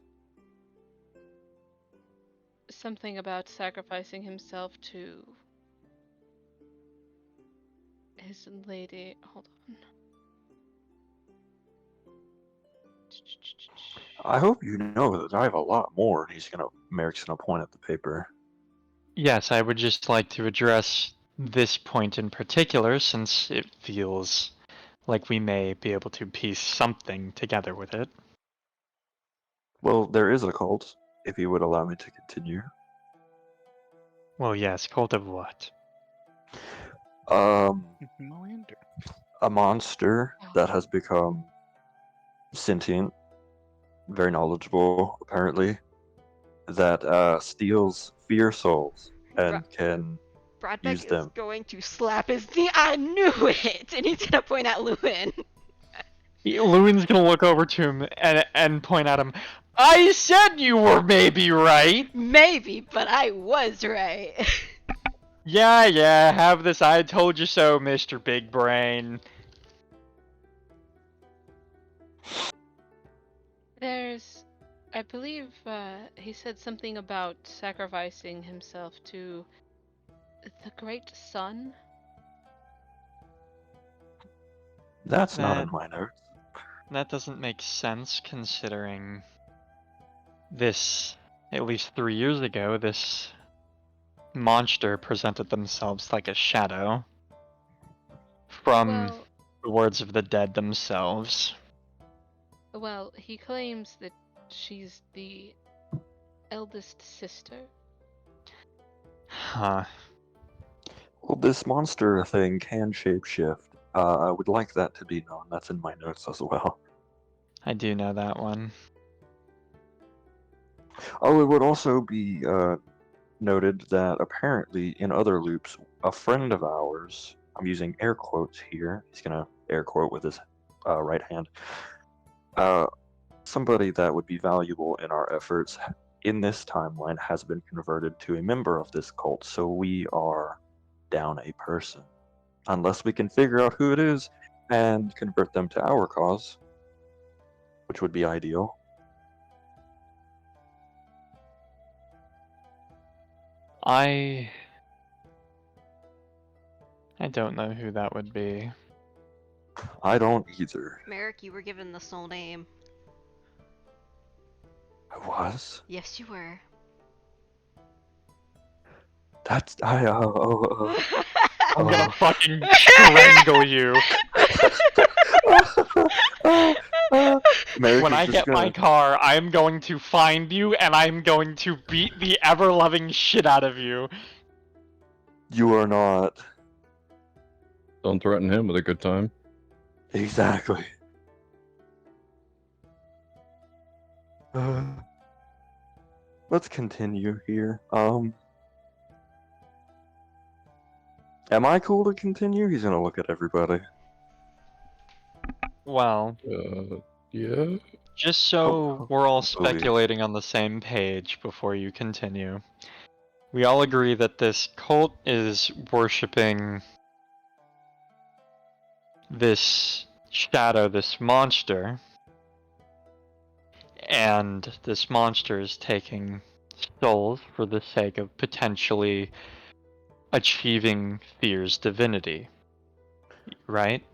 Something about sacrificing himself to his lady. Hold on. I hope you know that I have a lot more. Merrick's gonna point at the paper. yes, I would just like to address this point in particular since it feels like we may be able to piece something together with it. Well, there is a cult, if you would allow me to continue. Well, yes, cult of what? Moander. A monster that has become sentient, very knowledgeable, apparently, that steals fear souls and can Broadbeck use is them. going to slap his knee. I knew it! And he's gonna point at Lewin. Lewin's gonna look over to him and point at him. I said you were maybe right! Maybe, but I was right. Yeah, have this I told you so, Mr. Big Brain. There's, I believe, he said something about sacrificing himself to the Great Sun. That's not in That- my notes. That doesn't make sense considering this, at least 3 years ago, this monster presented themselves like a shadow from Well, the words of the dead themselves. well, he claims that she's the eldest sister. Huh. Well, this monster thing can shapeshift. I would like that to be known. That's in my notes as well. I do know that one. Oh, it would also be noted that apparently in other loops, a friend of ours, I'm using air quotes here, he's gonna air quote with his right hand, Somebody that would be valuable in our efforts in this timeline has been converted to a member of this cult, so we are down a person. Unless we can figure out who it is and convert them to our cause, which would be ideal. I don't know who that would be. I don't either. Merrick, you were given the soul name. I was. Yes, you were. That's I'm Oh. gonna fucking strangle you. Merrick When is I just get my gonna- car, I'm going to find you and I'm going to beat the ever-loving shit out of you. You are not. Don't threaten him with a good time. Exactly. Let's continue here. Am I cool to continue? He's gonna look at everybody. Well, Yeah. just so Oh, we're all please. speculating on the same page before you continue, we all agree that this cult is worshipping this shadow, this monster, and this monster is taking souls for the sake of potentially achieving Fear's divinity. Right?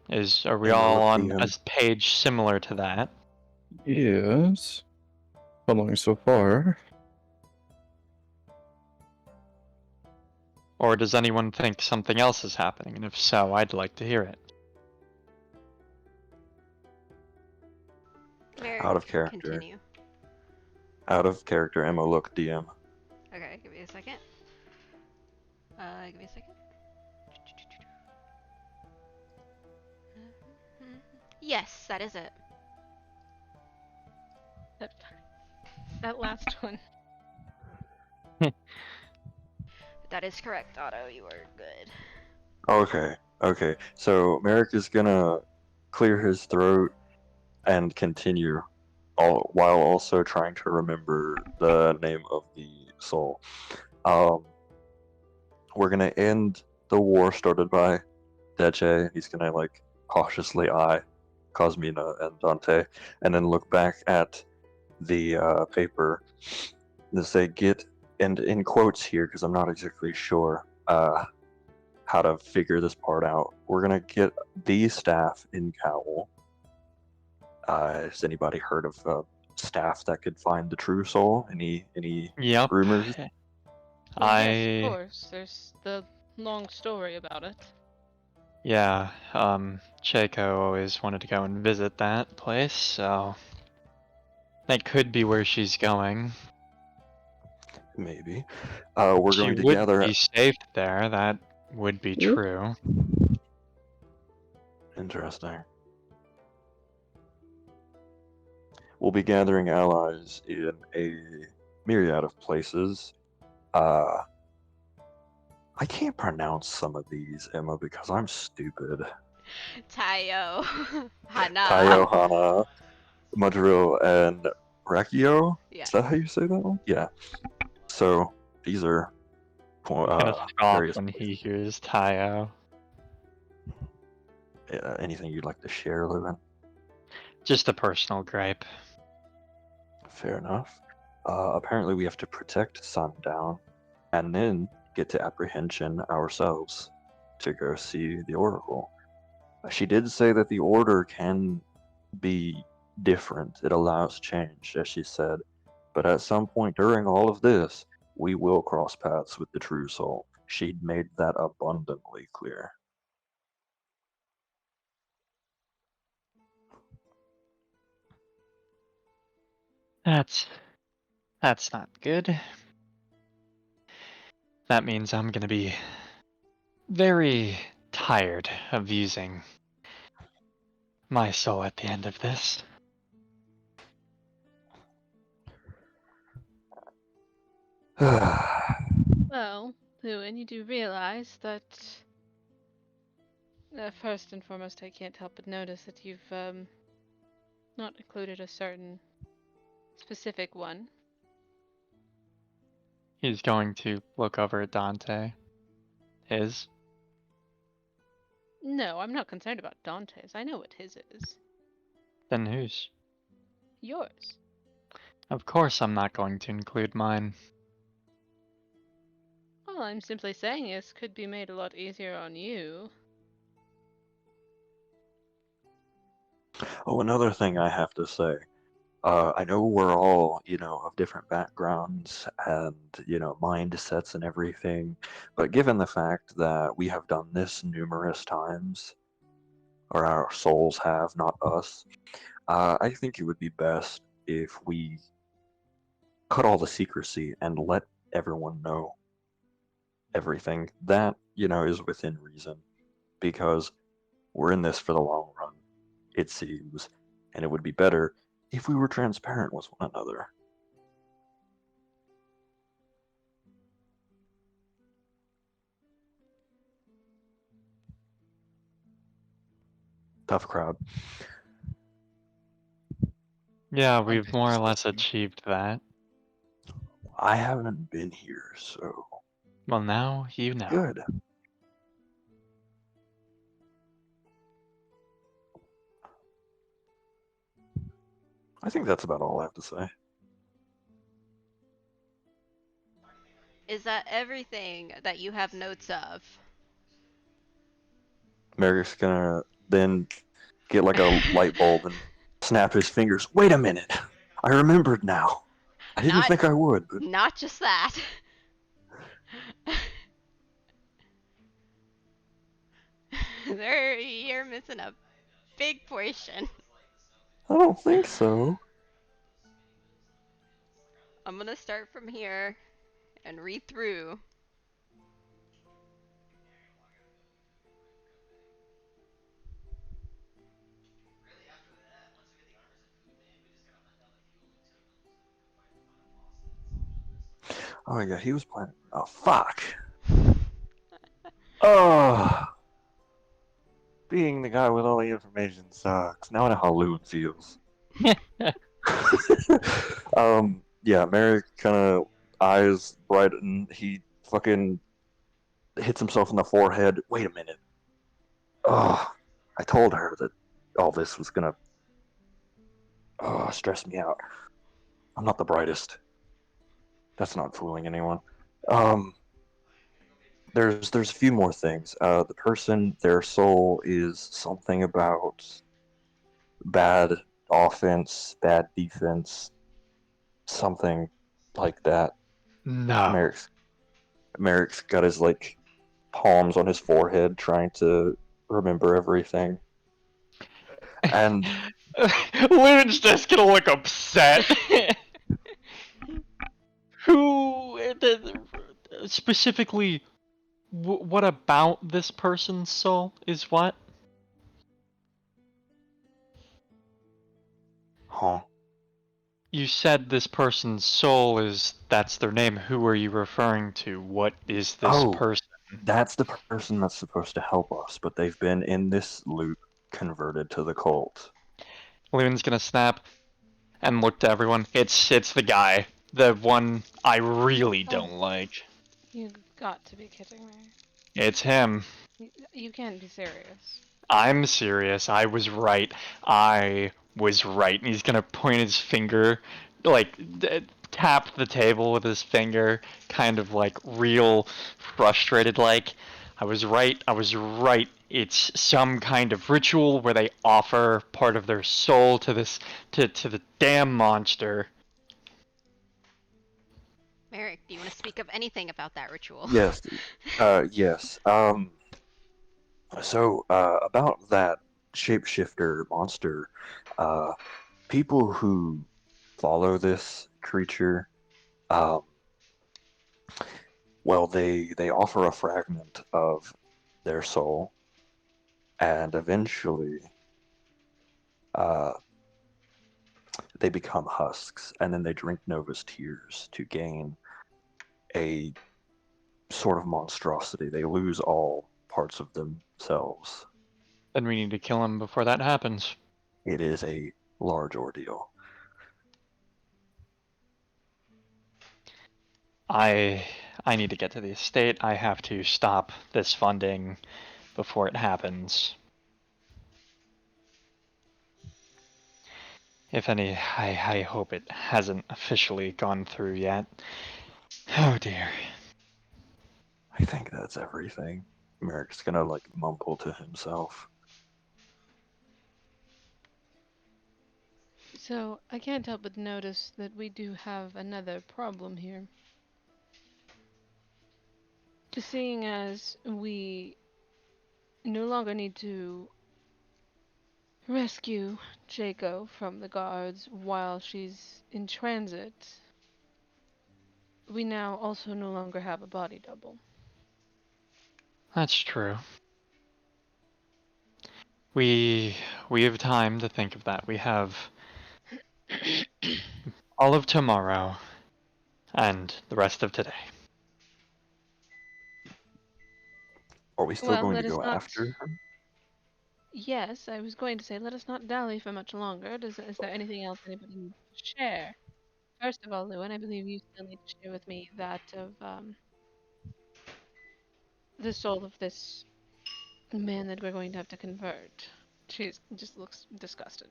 Are we And all look, on a DM. page similar to that? Yes. Following so far. Or does anyone think something else is happening? And if so, I'd like to hear it. Merrick, Out of character. continue. Out of character, Emma, look, DM. Okay, give me a second. Give me a second. Yes, that is it. That last one. That is correct, Otto. You are good. Okay. So Merrick is gonna clear his throat and continue, while also trying to remember the name of the soul. We're gonna end the war started by Deche. He's gonna cautiously eye Cosmina and Dante, and then look back at the paper and say get, and in quotes here because I'm not exactly sure how to figure this part out. We're gonna get the staff in Cowl. Has anybody heard of staff that could find the true soul? Any Yep. rumors? Yes, I of course. There's the long story about it. yeah, Cheiko always wanted to go and visit that place, so that could be where she's going. Maybe. We're She going to would gather. be safe there, that would be true. Interesting. We'll be gathering allies in a myriad of places. I can't pronounce some of these, Emma, because I'm stupid. Tayo. Hana. Tayo, Hana, Madril, and Rakio? Yeah. Is that how you say that one? Yeah. So, these are Gonna scoff various when he places. hears Tayo. Anything you'd like to share, Lewin? Just a personal gripe. Fair enough. Apparently we have to protect Sundown, and then get to Apprehension ourselves to go see the Oracle. She did say that the Order can be different. It allows change, as she said. But at some point during all of this, we will cross paths with the True Soul. She'd made that abundantly clear. That's not good. That means I'm gonna be very tired of using my soul at the end of this. Well, Lewin, you do realize that first and foremost, I can't help but notice that you've not included a certain specific one. He's going to look over at Dante. His? No, I'm not concerned about Dante's. I know what his is. Then whose? Yours. Of course I'm not going to include mine. All I'm simply saying is could be made a lot easier on you. Oh, another thing I have to say. I know we're all, of different backgrounds and, mindsets and everything, but given the fact that we have done this numerous times, or our souls have, not us, I think it would be best if we cut all the secrecy and let everyone know everything. That, is within reason, because we're in this for the long run, it seems, and it would be better if we were transparent with one another. Tough crowd. Yeah, we've more or less achieved that. I haven't been here, so Well, now you know. good. I think that's about all I have to say. Is that everything that you have notes of? Merrick's gonna then get like a light bulb and snap his fingers. Wait a minute! I remembered now. I didn't Not- think I would, but Not just that. You're missing a big portion. I don't think so. I'm gonna start from here and read through. Oh yeah, he was planning. Oh fuck. Oh, being the guy with all the information sucks. Now I know how Loon feels. Yeah, Merrick kind of eyes brighten. He fucking hits himself in the forehead. Wait a minute. Oh, I told her that all this was gonna stress me out. I'm not the brightest. That's not fooling anyone. There's a few more things. The person, their soul is something about bad offense, bad defense, something like that. No. Merrick's got his palms on his forehead, trying to remember everything. And Loon's just gonna look upset. Who specifically? What about this person's soul is what? huh? You said this person's soul is that's their name. Who are you referring to? What is this Oh. person? That's the person that's supposed to help us, but they've been in this loop converted to the cult. Loon's gonna snap and look to everyone. It's the guy, the one I really don't like. You got to be kidding me. It's him. You can't be serious. I'm serious. I was right. I was right. And he's gonna point his finger, tap the table with his finger, kind of real frustrated. I was right. I was right. It's some kind of ritual where they offer part of their soul to the damn monster. Merrick, do you want to speak of anything about that ritual? Yes. Yes. So, about that shapeshifter monster, people who follow this creature, well, they offer a fragment of their soul, and eventually, they become husks, and then they drink Nova's tears to gain a sort of monstrosity. They lose all parts of themselves. Then we need to kill him before that happens. It is a large ordeal. I need to get to the estate. I have to stop this funding before it happens. If any, I hope it hasn't officially gone through yet. Oh dear. I think that's everything. Merrick's gonna like mumble to himself. So, I can't help but notice that we do have another problem here. Seeing as we no longer need to rescue Jaco from the guards while she's in transit, we now also no longer have a body double. That's true. We have time to think of that. We have all of tomorrow and the rest of today. Are we still Well, going to let us go not. after him? Yes, I was going to say, let us not dally for much longer. Is there anything else anybody needs to share? First of all, Lewin, I believe you still need to share with me that of the soul of this man that we're going to have to convert. She just looks disgusted.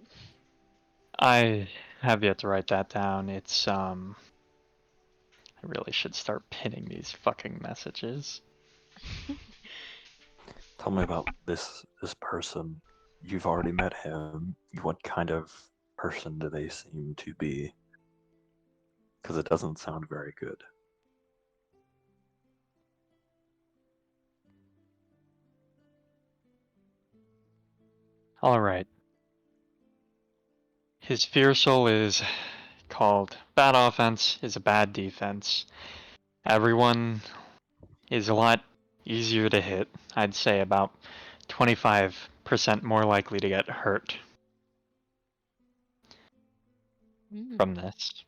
I have yet to write that down. It's I really should start pinning these fucking messages. Tell me about this person. You've already met him. What kind of person do they seem to be? Because it doesn't sound very good. All right. His fear soul is called bad offense is a bad defense. Everyone is a lot easier to hit. I'd say about 25% more likely to get hurt Mm. from this.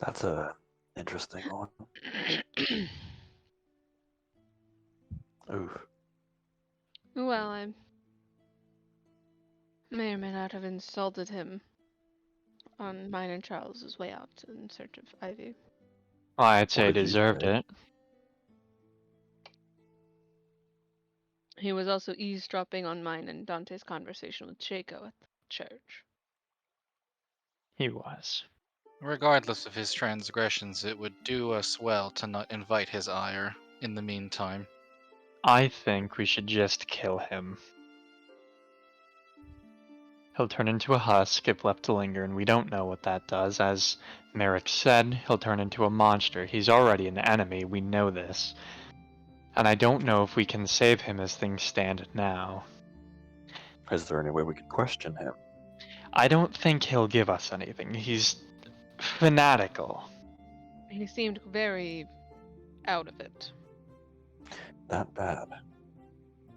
That's a interesting one. Oof. Well, I may or may not have insulted him on mine and Charles's way out in search of Ivy. Well, I'd say What he did you deserved say? it. He was also eavesdropping on mine and Dante's conversation with Jaco at the church. He was. Regardless of his transgressions, it would do us well to not invite his ire in the meantime. I think we should just kill him. He'll turn into a husk if left to linger, and we don't know what that does. As Merrick said, he'll turn into a monster. He's already an enemy, we know this. And I don't know if we can save him as things stand now. Is there any way we could question him? I don't think he'll give us anything. He's fanatical. He seemed very out of it. That bad?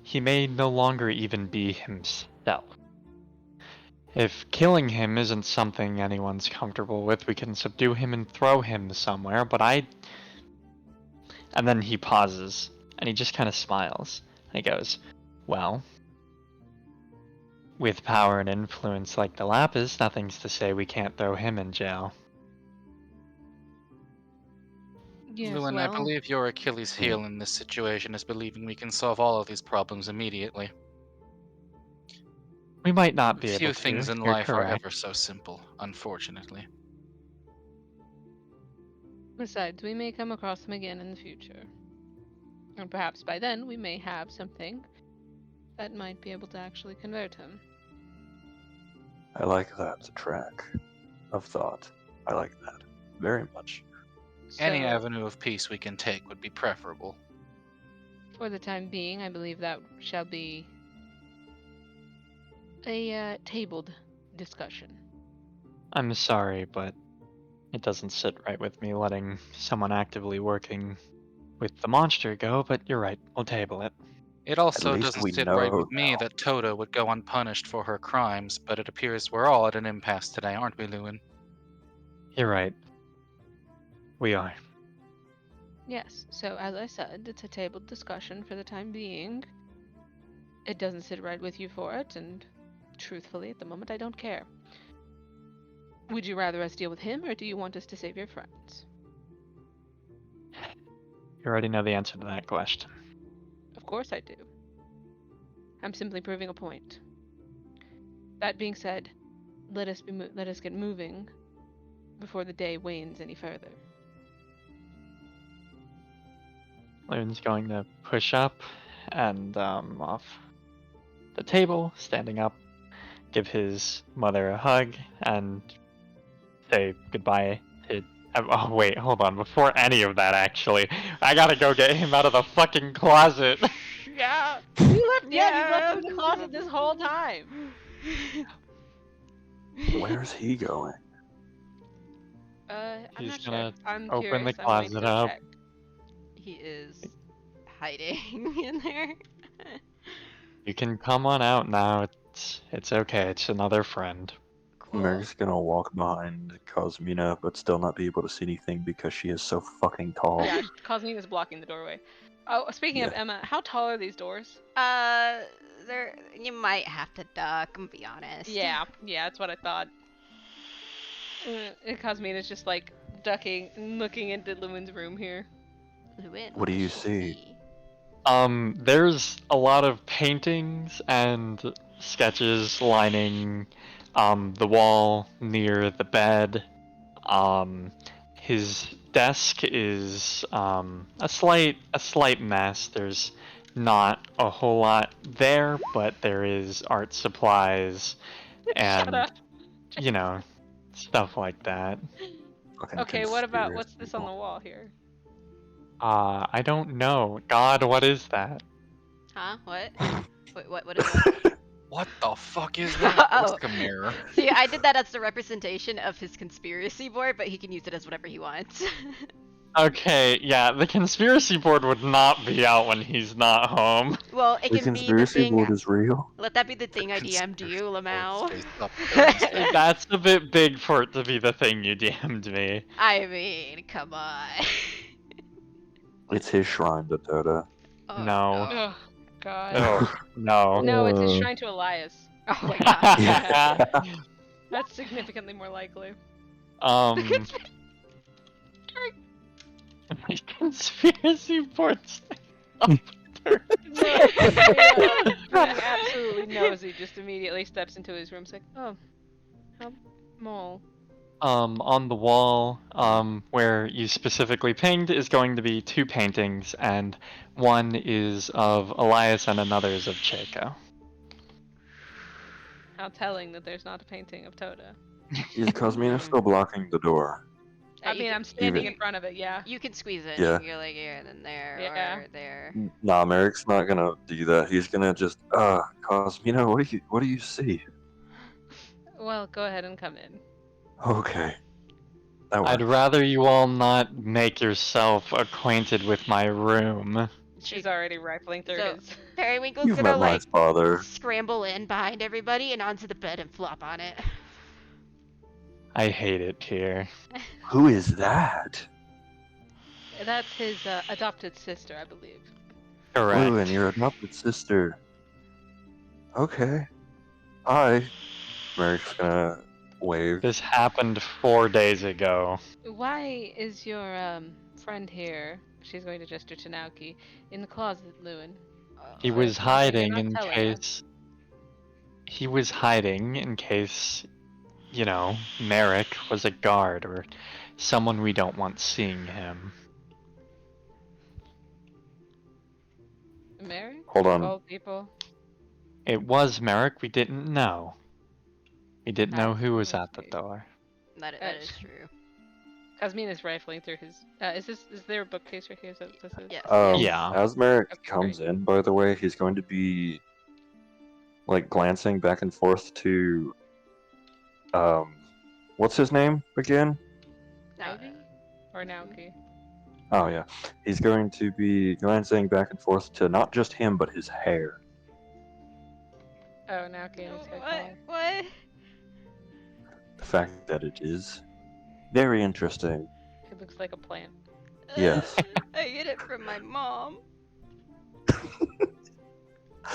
He may no longer even be himself. If killing him isn't something anyone's comfortable with, we can subdue him and throw him somewhere, but I... And then he pauses, and he just kind of smiles. And he goes, well, with power and influence like the Lapis, nothing's to say we can't throw him in jail. Yes, Lewin, I well, believe your Achilles heel in this situation is believing we can solve all of these problems immediately. We might not be able Few to. things in You're life are correct. ever so simple, unfortunately. besides, we may come across him again in the future. And perhaps by then we may have something that might be able to actually convert him. I like that track of thought. I like that very much. Any So, avenue of peace we can take would be preferable. for the time being, I believe that shall be a tabled discussion. I'm sorry, but it doesn't sit right with me letting someone actively working with the monster go, but you're right, we'll table it. It also least doesn't we sit right know with me that Tota would go unpunished for her crimes, but it appears we're all at an impasse today, aren't we, Lewin? You're right. We are. Yes, so as I said, it's a tabled discussion for the time being. it doesn't sit right with you for it, and truthfully, at the moment, I don't care. Would you rather us deal with him, or do you want us to save your friends? You already know the answer to that question. Of course I do. I'm simply proving a point. That being said, let us get moving before the day wanes any further. Loon's going to push up and off the table, standing up, give his mother a hug, and say goodbye to. Oh, wait, hold on. Before any of that, actually, I gotta go get him out of the fucking closet. Yeah. You left him in the closet this whole time. Where's he going? I'm He's not sure. gonna I'm open curious. the I'm going to closet go up. check. He is hiding in there. You can come on out now. It's okay. It's another friend. Cool. Merrick's gonna walk behind Cosmina, but still not be able to see anything because she is so fucking tall. Yeah, Cosmina's blocking the doorway. Oh, speaking of Yeah. Emma, how tall are these doors? There. You might have to duck. And be honest. Yeah, that's what I thought. And Cosmina's just like ducking, and looking into Lumen's room here. Luin, What do you does she see? There's a lot of paintings and sketches lining the wall near the bed. His desk is a slight mess. There's not a whole lot there, but there is art supplies Shut and up. stuff like that. Fucking Okay, what about conspiracy what's this on the people. wall here? I don't know. God, what is that? Huh? What? Wait, what is that? What the fuck is that? Oh. Looks like a mirror. See, I did that as the representation of his conspiracy board, but he can use it as whatever he wants. Okay, yeah, the conspiracy board would not be out when he's not home. Well, it The can be the conspiracy thing. board is real. Let that be the thing I DM'd Conspiracy you, board's Lamau. face up there instead. That's a bit big for it to be the thing you DM'd me. I mean, come on. It's his shrine to Toda. Oh, No. Oh, God. Oh, no. No, it's his Uh. shrine to Elias. Oh my god. Yeah. That's significantly more likely. The conspiracy board's Being absolutely nosy, just immediately steps into his room. It's like, oh, how mole. on the wall, where you specifically pinged is going to be 2 paintings, and one is of Elias and another is of Cheiko. How telling that there's not a painting of Toda. Is Cosmina still blocking the door? I You mean, can- I'm standing Even- in front of it, yeah. You can squeeze it. Yeah. You're like here and then there Yeah. or there. Nah, Merrick's not gonna do that. He's gonna just, Cosmina, what do you see? Well, go ahead and come in. Okay. That I'd works. rather you all not make yourself acquainted with my room. She's already rifling through So- his. Periwinkle's You've gonna met my like father. scramble in behind everybody and onto the bed and flop on it. I hate it here. Who is that? That's his adopted sister, I believe. Correct. Blue and your adopted sister. Okay. Hi. Merrick's gonna wave. This happened 4 days ago. Why is your friend here? She's going to gesture to Naoki in the closet, Lewin. He Or was something you're hiding not in telling case. He was hiding in case, Merrick was a guard or someone we don't want seeing him. Mary? Hold on. Old people. It was Merrick, we didn't know. We didn't know who was at the Okay. door. That is true. Cosmina's rifling through his. Is there a bookcase right here? Is that what this is? Yes. Yeah. As Merrick Okay, comes in, by the way, he's going to be like glancing back and forth to what's his name again? Ivy? Or Naoki? Oh yeah. He's going to be glancing back and forth to not just him but his hair. Oh, Naoki. and his hair What? color. What? The fact that it is very interesting. It looks like a plant. Yes. I get it from my mom.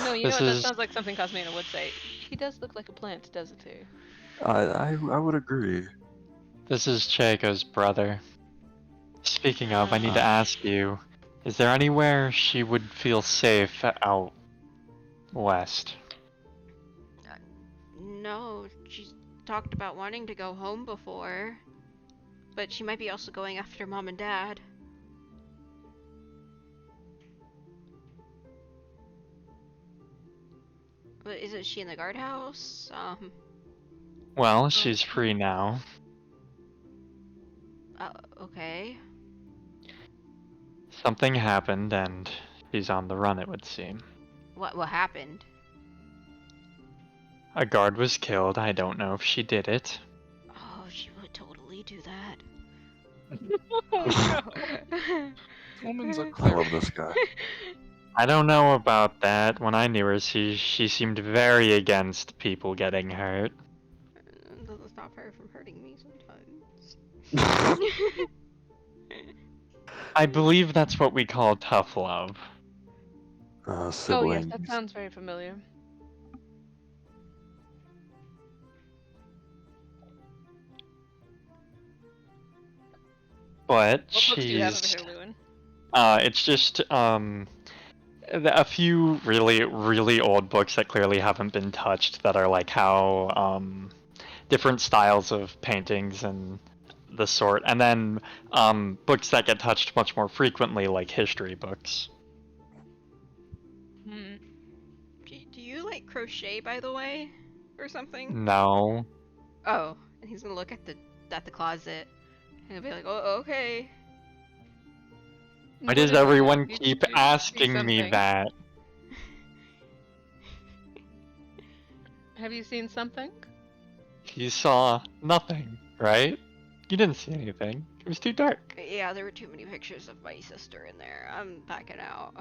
No, you know This what? That is sounds like something Cosmina would say. He does look like a plant, doesn't he? I would agree. this is Chago's brother. Speaking of, I need to Ah. ask you, is there anywhere she would feel safe out west? No, she's talked about wanting to go home before. But she might be also going after mom and dad. But isn't she in the guardhouse? Well, she's free now. Okay. Something happened and she's on the run, it would seem. What happened? A guard was killed. I don't know if she did it. Oh, she would totally do that. Woman's a I cleric. love this guy. I don't know about that. When I knew her, she seemed very against people getting hurt. Doesn't stop her from hurting me sometimes. I believe that's what we call tough love. Oh yes, Siblings. that sounds very familiar. But What books do you have over she's here, Lewin? it's just a few really old books that clearly haven't been touched that are like how different styles of paintings and the sort, and then books that get touched much more frequently, like history books. Hmm. Do you like crochet, by the way, or something? No. Oh, and he's gonna look at the closet, and he'll be like, "Oh, okay." Why What does is it? everyone You- keep you see asking me something? that? Have you seen something? You saw nothing, right? You didn't see anything. It was too dark. Yeah, there were too many pictures of my sister in there. I'm backing out.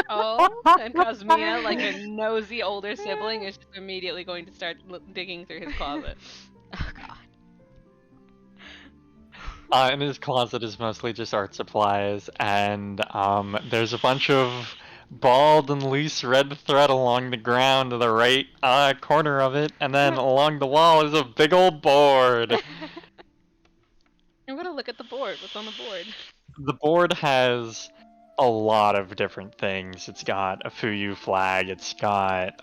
Oh, and Cosmina, like a nosy older sibling, is just immediately going to start digging through his closet. Oh God. In his closet is mostly just art supplies, and there's a bunch of bald and loose red thread along the ground to the right corner of it, and then along the wall is a big old board. I'm gonna look at the board. What's on the board? The board has a lot of different things. It's got a Fuyu flag, it's got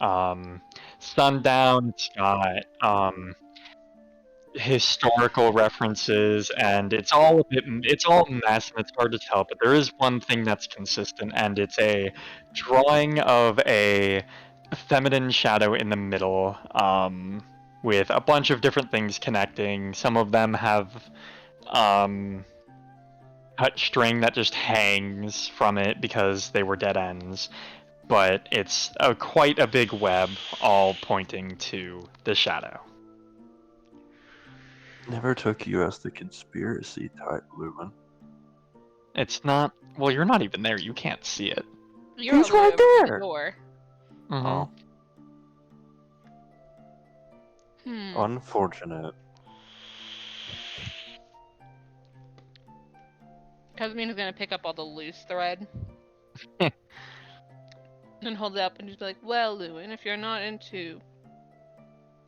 sundown, it's got historical references, and it's all it's all mess and it's hard to tell, but there is one thing that's consistent, and it's a drawing of a feminine shadow in the middle, with a bunch of different things connecting. Some of them have cut string that just hangs from it because they were dead ends, but it's quite a big web all pointing to the shadow. Never took you as the conspiracy type, Lumen. It's not. Well, you're not even there. You can't see it. You're He's all the way right over there. the door. Oh, Hmm. unfortunate. Cosmina's gonna pick up all the loose thread and hold it up and just be like, "Well, Lewin, if you're not into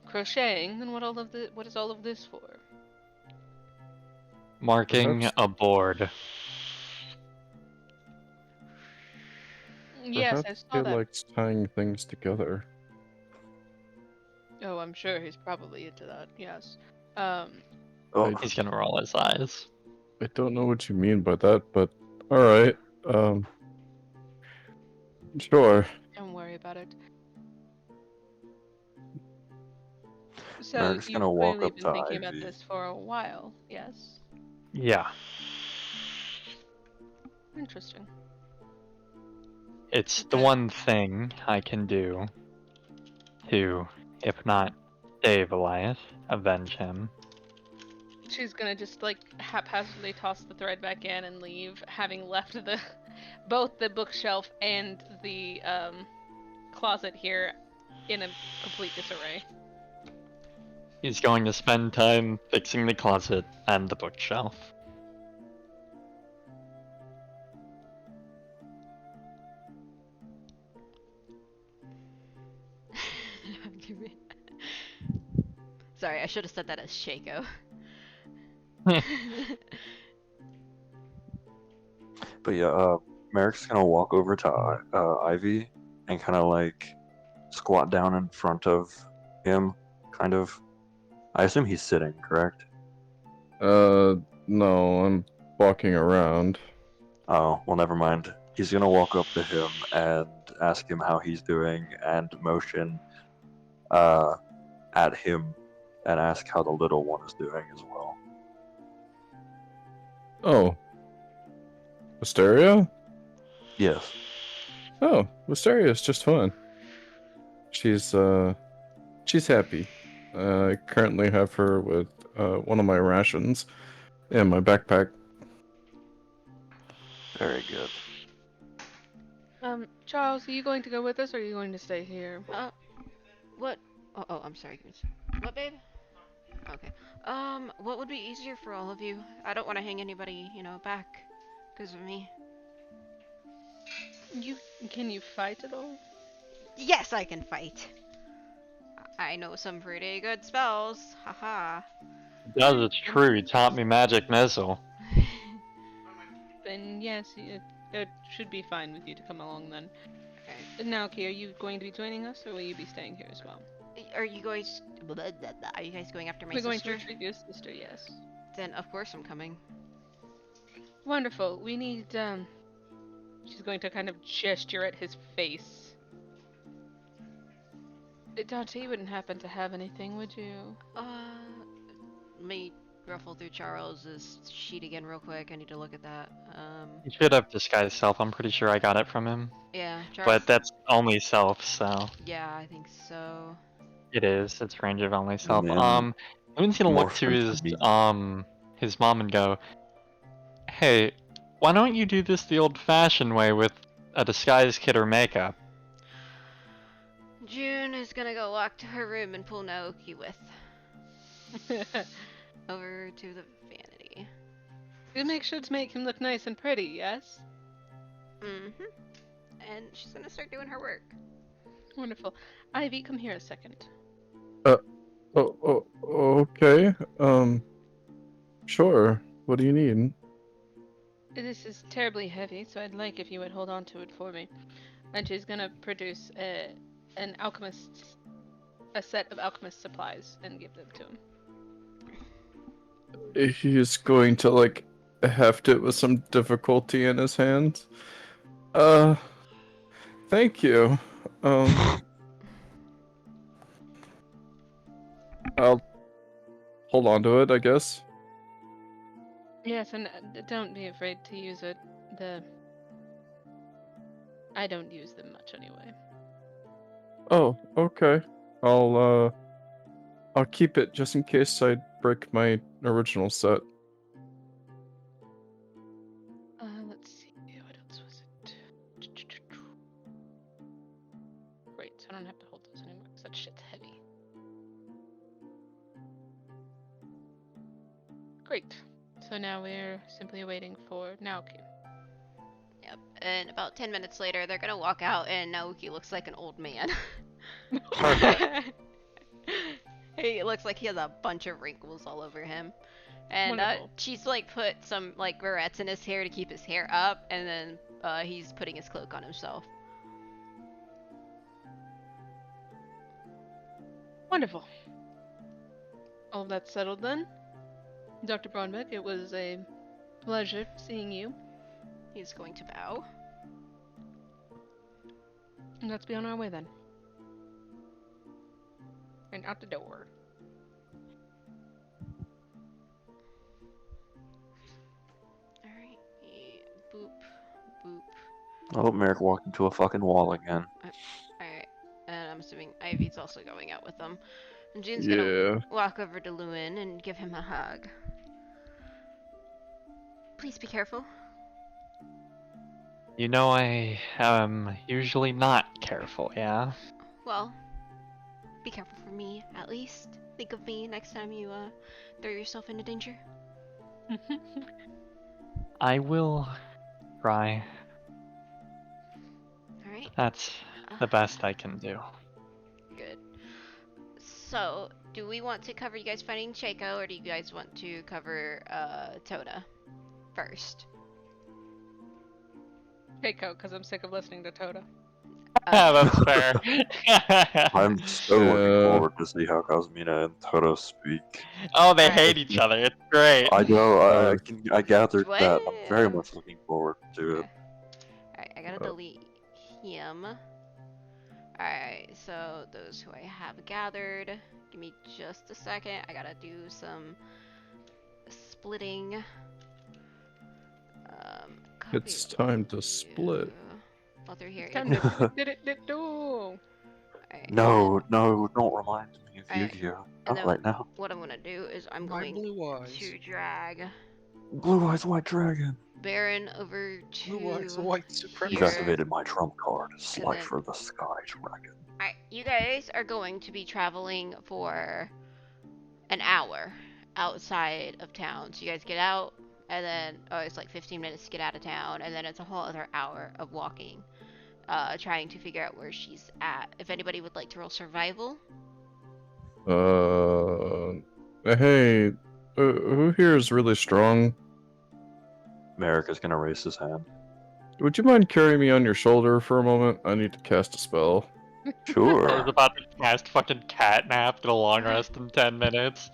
crocheting, then what is all of this for?" Marking Perhaps- a board. Yes, I Perhaps saw he that. likes tying things together. Oh, I'm sure he's probably into that. Yes. Oh, He's gonna roll his eyes. I don't know what you mean by that, but alright. Sure. Don't worry about it. So Merrick's you've gonna walk clearly up been to thinking about Ivy. this for a while, yes? Yeah, Interesting. it's the Okay. one thing I can do to, if not save Elias, avenge him. She's gonna just like haphazardly toss the thread back in and leave, having left the both the bookshelf and the closet here in a complete disarray. He's going to spend time fixing the closet and the bookshelf. Sorry, I should have said that as Shaco. But yeah, Merrick's gonna walk over to Ivy and kind of like squat down in front of him, kind of. I assume he's sitting, correct? No, I'm walking around. Oh, well, never mind. He's gonna walk up to him and ask him how he's doing and motion at him and ask how the little one is doing as well. Oh. Wisteria? Yes. Oh, Wisteria's just fine. She's happy. I currently have her with one of my rations in my backpack. Very good. Charles, are you going to go with us or are you going to stay here? What? Oh, I'm sorry. What, babe? Okay. What would be easier for all of you? I don't want to hang anybody, back because of me. Can you fight at all? Yes, I can fight. I know some pretty good spells. Haha. Does, it's true. He taught me magic missile. Then yes, it should be fine with you to come along then. Okay. Naoki, are you going to be joining us or will you be staying here as well? Are you guys going after my We're going to sister? retrieve your sister, yes. Then of course I'm coming. Wonderful. We need, she's going to kind of gesture at his face. Dante, you wouldn't happen to have anything, would you? Let me ruffle through Charles's sheet again real quick. I need to look at that. He should have disguised self. I'm pretty sure I got it from him. Yeah, Charles. But that's only self, so Yeah, I think so. it is. It's range of only self. Man, Evan's gonna more look to fun for his mom and go, "Hey, why don't you do this the old-fashioned way with a disguise kit or makeup?" June is gonna go walk to her room and pull Naoki with. Over to the vanity. You make sure to make him look nice and pretty, yes? Mm-hmm. And she's gonna start doing her work. Wonderful. Ivy, come here a second. Oh, okay. Sure. What do you need? This is terribly heavy, so I'd like if you would hold on to it for me. And she's gonna produce a set of alchemist supplies and give them to him. He's going to, like, heft it with some difficulty in his hands. Thank you. I'll hold on to it, I guess. Yes, and don't be afraid to use it. I don't use them much anyway. Oh, okay. I'll keep it just in case I break my original set. Let's see. What else was it? Great, so I don't have to hold those anymore because that shit's heavy. Great. So now we're simply waiting for Naoki. Yep. And about 10 minutes later, they're gonna walk out, and Naoki looks like an old man. He looks like he has a bunch of wrinkles all over him. And Wonderful. she's like put some like barrettes in his hair to keep his hair up, and then he's putting his cloak on himself. Wonderful. All that's settled then. Dr. Braunbeck, it was a pleasure seeing you. He's going to bow. And let's be on our way then. And out the door. Alright. Boop. Boop. I hope Merrick walked into a fucking wall again. Alright. And I'm assuming Ivy's also going out with them. And June's Yeah. gonna walk over to Lewin and give him a hug. Please be careful. You know I am usually not careful, yeah? Well, be careful for me, at least. Think of me next time you throw yourself into danger. I will try. Alright, That's the best I can do. good. So, do we want to cover you guys finding Chaco, or do you guys want to cover Toda first? Keiko, because I'm sick of listening to Toda. That's fair. I'm so looking Yeah. forward to see how Cosmina and Toto speak. Oh, they Alright. hate each other. It's great. I know. Uh, I gathered that. I'm very Well. much looking forward to it. Alright, I gotta delete him. Alright, so those who I have gathered. Give me just a second. I gotta do some splitting. It's copy time to you. split. Oh, they're here. Time to do. Alright, No, no, don't remind me of Alright, Yu-Gi-Oh! and Not then- right now. What I'm gonna do is I'm My going blue eyes. to drag Blue Eyes White Dragon. Baron over to Blue eyes, white You've supremacy. here. activated my trump card. Slide then- for the Sky Dragon. Alright, you guys are going to be traveling for an hour outside of town. So you guys get out, and then, it's like 15 minutes to get out of town, and then it's a whole other hour of walking, trying to figure out where she's at. If anybody would like to roll survival. Hey, who here is really strong? Merrick is gonna raise his hand. Would you mind carrying me on your shoulder for a moment? I need to cast a spell. I was Sure, about to cast fucking catnap, get a long rest in 10 minutes.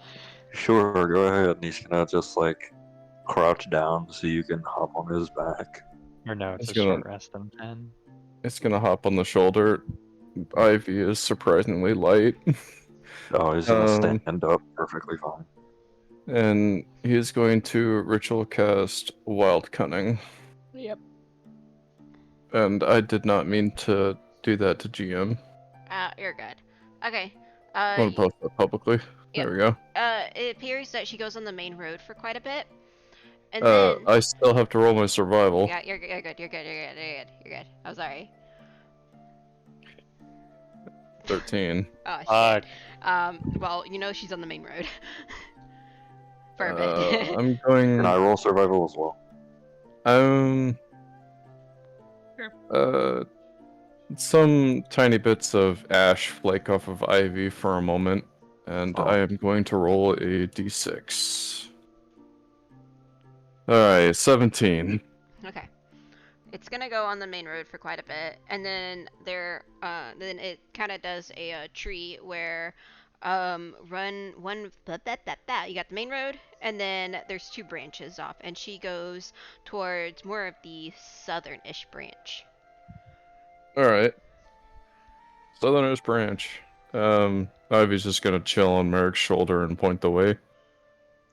sure, go ahead. And he's gonna just like crouch down so you can hop on his back. Or no, it's It's a gonna- short rest in 10. It's gonna hop on the shoulder. Ivy is surprisingly light. Oh, he's gonna Um, stand up perfectly fine. And he's going to ritual cast Wild Cunning. Yep. And I did not mean to do that to GM. You're good. Okay. I want to post that publicly. There we go. It appears that she goes on the main road for quite a bit. And Uh, then... I still have to roll my survival. Yeah, you're good, you're good, you're good. I'm sorry. 13. Oh, shit. Fuck. Well, you know she's on the main road. For a bit. I'm going. And I roll survival as well. Sure. Some tiny bits of ash flake off of Ivy for a moment, and Oh. I am going to roll a d6. Alright, 17. Okay. It's gonna go on the main road for quite a bit, and then then it kind of does a tree where, run one, you got the main road, and then there's two branches off, and she goes towards more of the southern-ish branch. Alright. Southerners branch. Ivy's just gonna chill on Merrick's shoulder and point the way.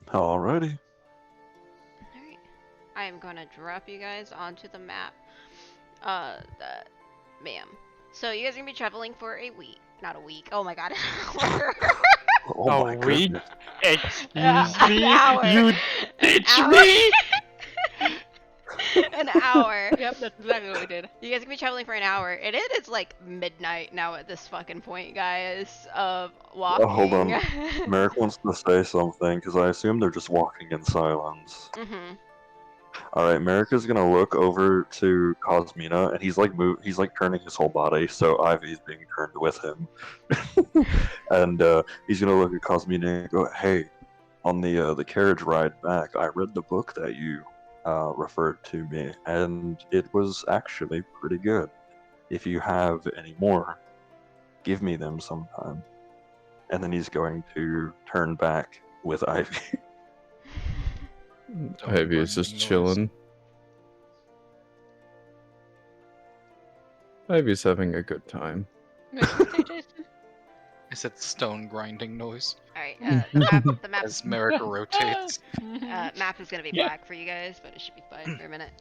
Alrighty. Alright. I am gonna drop you guys onto the map. Ma'am. So you guys are gonna be traveling for a week. Not a week. Oh my god. Oh my week? goodness. Excuse An me? hour. You An ditch hour. me? An hour. Yep, that's exactly what we did. You guys are gonna be traveling for an hour, and it is like midnight now at this fucking point, guys. Of walking. Oh, hold on. Merrick wants to say something because I assume they're just walking in silence. Mhm. Alright, Merrick is gonna look over to Cosmina and he's like turning his whole body, so Ivy's being turned with him. And he's gonna look at Cosmina and go, "Hey, on the carriage ride back, I read the book that you referred to me, and it was actually pretty good. If you have any more, give me them sometime." And then he's going to turn back with Ivy. Ivy is bring just noise. chilling. Ivy's having a good time. Is it stone grinding noise Alright, the map as Merrick rotates? map is gonna be Yeah. black for you guys, but it should be fine for a minute.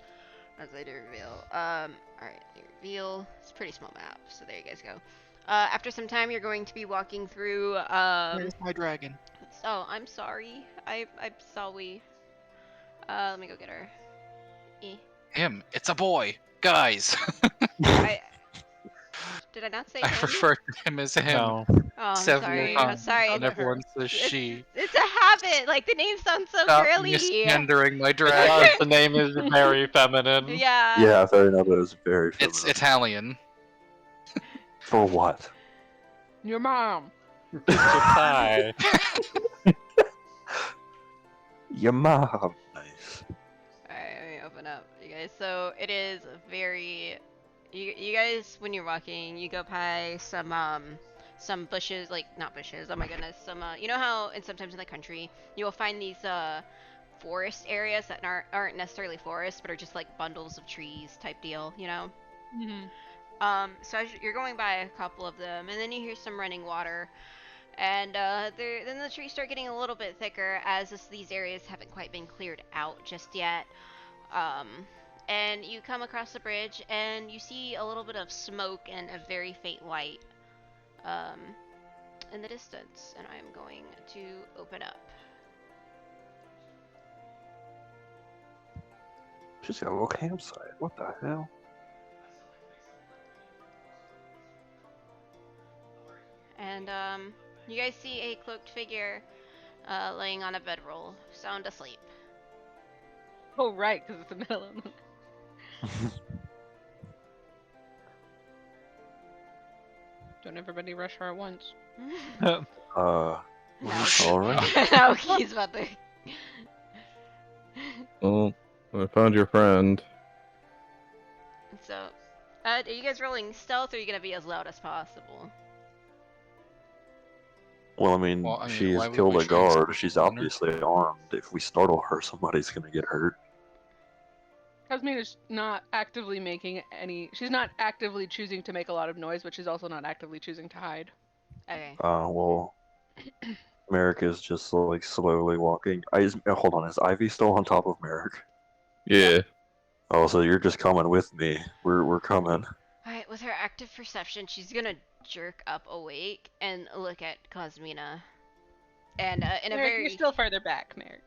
As I do reveal. Alright, reveal. It's a pretty small map, so there you guys go. After some time, you're going to be walking through. Where's my dragon? Oh, I'm sorry. I'm sorry. Let me go get her. Him. It's a boy. Guys. Did I not say I him? refer to him as him No. Oh, I'm several sorry. times, I'm sorry. and everyone says It's- she. It's a habit. Like the name sounds so Stop girly. misgendering my dragon. Because the name is very feminine. Yeah. Yeah, fair enough. That is very It's feminine. Italian. For what? Your mom. Get your pie. Your mom. Nice. Alright, let me open up, you guys. So it is very. You guys, when you're walking, you go by some bushes, like not bushes. Oh my goodness, some you know how and sometimes in the country you will find these forest areas that aren't necessarily forests, but are just like bundles of trees type deal, you know. Mhm. So as you're going by a couple of them, and then you hear some running water, and then the trees start getting a little bit thicker as these areas haven't quite been cleared out just yet. Um, and you come across the bridge, and you see a little bit of smoke and a very faint light um, in the distance. And I'm going to open up. She's got a little campsite. What the hell? And you guys see a cloaked figure laying on a bedroll, sound asleep. Oh right, because it's the middle of the. Don't everybody rush her at once. Uh, Now all right. now he's about to. Well, I found your friend. So, are you guys rolling stealth, or are you gonna be as loud as possible? Well, I mean, Well, I mean, she's why would killed we a try and guard. steal She's from her? obviously armed. If we startle her, somebody's gonna get hurt. Cosmina's not actively making any. She's not actively choosing to make a lot of noise, but she's also not actively choosing to hide. Okay. Well, Merrick is just like slowly walking. Hold on, is Ivy still on top of Merrick? Yeah. Oh, so you're just coming with me. We're coming. Alright, with her active perception, she's gonna jerk up awake and look at Cosmina. And in a Merrick, very. you're still further back, Merrick.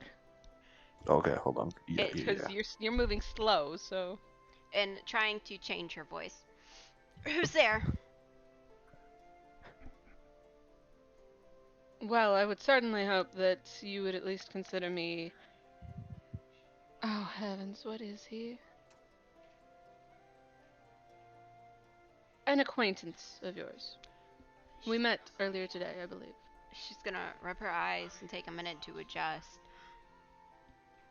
Okay, hold on. Yeah. Because you're moving slow, so. And trying to change her voice. Who's there? Well, I would certainly hope that you would at least consider me. Oh heavens, what is he? An acquaintance of yours. We met earlier today, I believe. She's gonna rub her eyes and take a minute to adjust.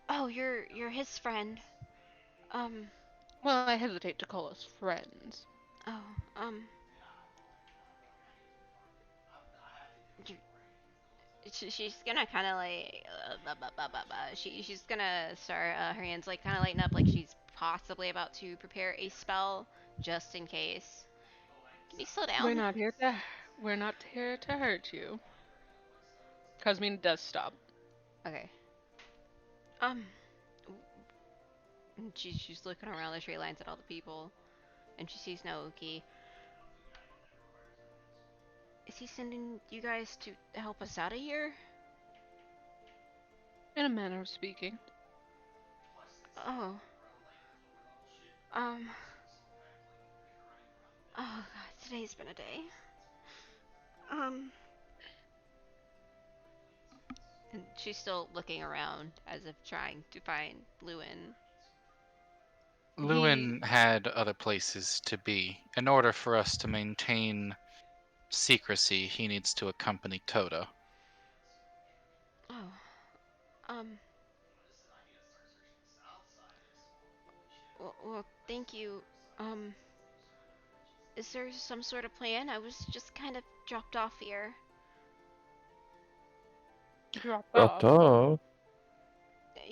Oh, you're his friend. Well, I hesitate to call us friends. Oh, you- she's gonna kind of like, she's gonna start her hands like kind of lighten up, like she's possibly about to prepare a spell, just in case. Can you slow down? We're not here to hurt you. Cosmina does stop. Okay. And she's looking around the tree lines at all the people, and she sees Naoki. Is he sending you guys to help us out of here? In a manner of speaking. Oh. Oh god, today's been a day. And she's still looking around as if trying to find Lewin. Lewin had other places to be. In order for us to maintain secrecy, he needs to accompany Toto. Oh. Well, thank you. Is there some sort of plan? I was just kind of dropped off here. Dropped Dropped off. off.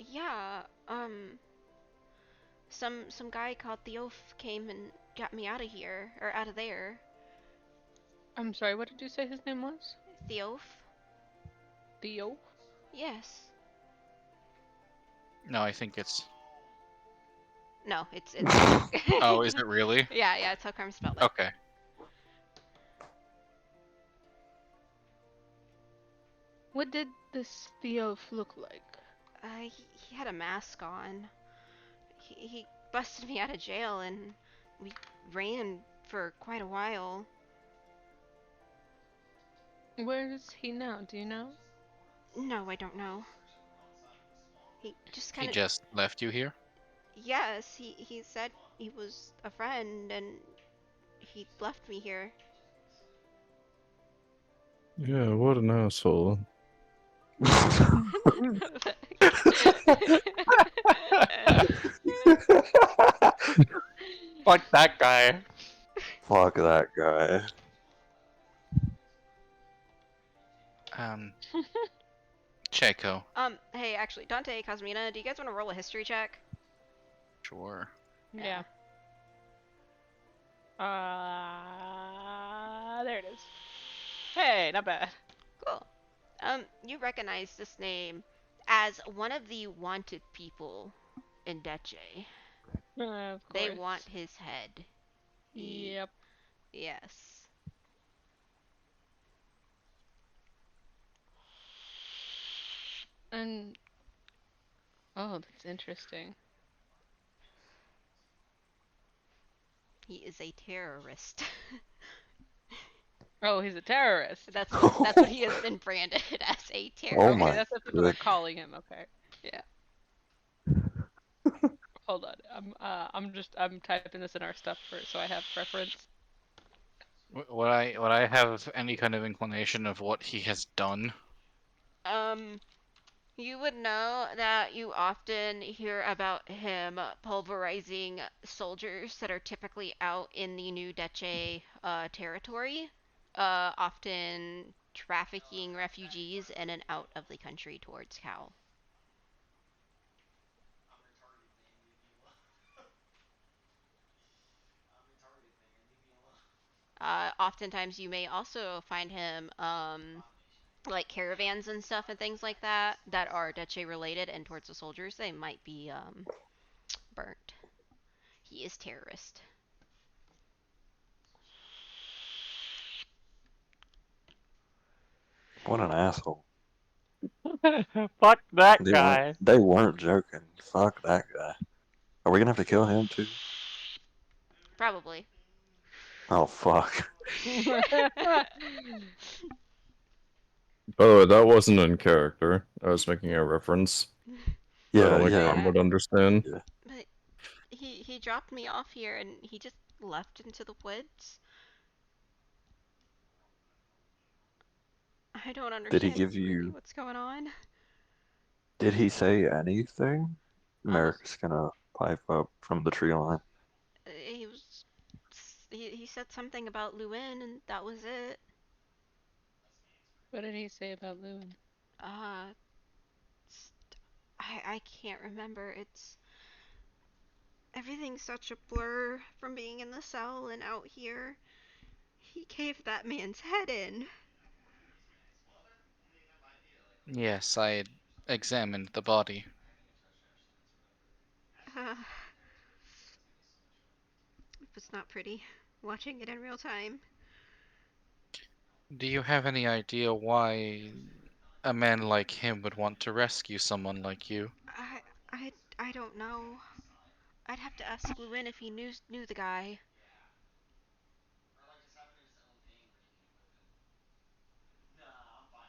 Yeah, some guy called the Oaf came and got me out of here, or out of there. I'm sorry, what did you say his name was? The Oaf? Theo? Yes. No, I think it's. No, it's Oh, is it really? Yeah, it's how Carm spelled it. Okay. What did this Theo look like? He had a mask on. He busted me out of jail, and we ran for quite a while. Where is he now? Do you know? No, I don't know. He just He kind of. just left you here? Yes, he said he was a friend, and he left me here. Yeah, what an asshole. Fuck that guy. Fuck that guy. Checo. Hey, actually, Dante, Cosmina, do you guys want to roll a history check? Sure. Yeah. There it is. Hey, not bad. Cool. You recognize this name as one of the wanted people in Deche. Of They course. want his head. Yep. Yes. And oh, that's interesting. He is a terrorist. Oh, he's a terrorist. That's what he has been branded as, a terrorist. Oh my Okay, that's what people are goodness. calling him. Okay. Yeah. Hold on. I'm typing this in our stuff so I have reference. Would I have any kind of inclination of what he has done? You would know that you often hear about him pulverizing soldiers that are typically out in the New Deche territory, often trafficking refugees in and out of the country towards Cal. Oftentimes, you may also find him like caravans and stuff and things like that that are Deche related, and towards the soldiers, they might be burnt. He is terrorist. What an asshole. Fuck that They guy. weren't joking. Fuck that guy. Are we gonna have to kill him too? Probably. Oh fuck. By the way, that wasn't in character. I was making a reference that Yeah, only yeah. Tom would understand. Yeah. But he dropped me off here and he just left into the woods. I don't Did he understand give really you what's going on. did he say anything? Um, Merrick's gonna pipe up from the tree line. he was he said something about Luin and that was it. What did he say about Lewin? Uh, I can't remember. It's everything's such a blur from being in the cell and out here. He caved that man's head in. Yes, I examined the body. Uh, it was not pretty watching it in real time. Do you have any idea why a man like him would want to rescue someone like you? I I don't know. I'd have to ask Luin if he knew the guy.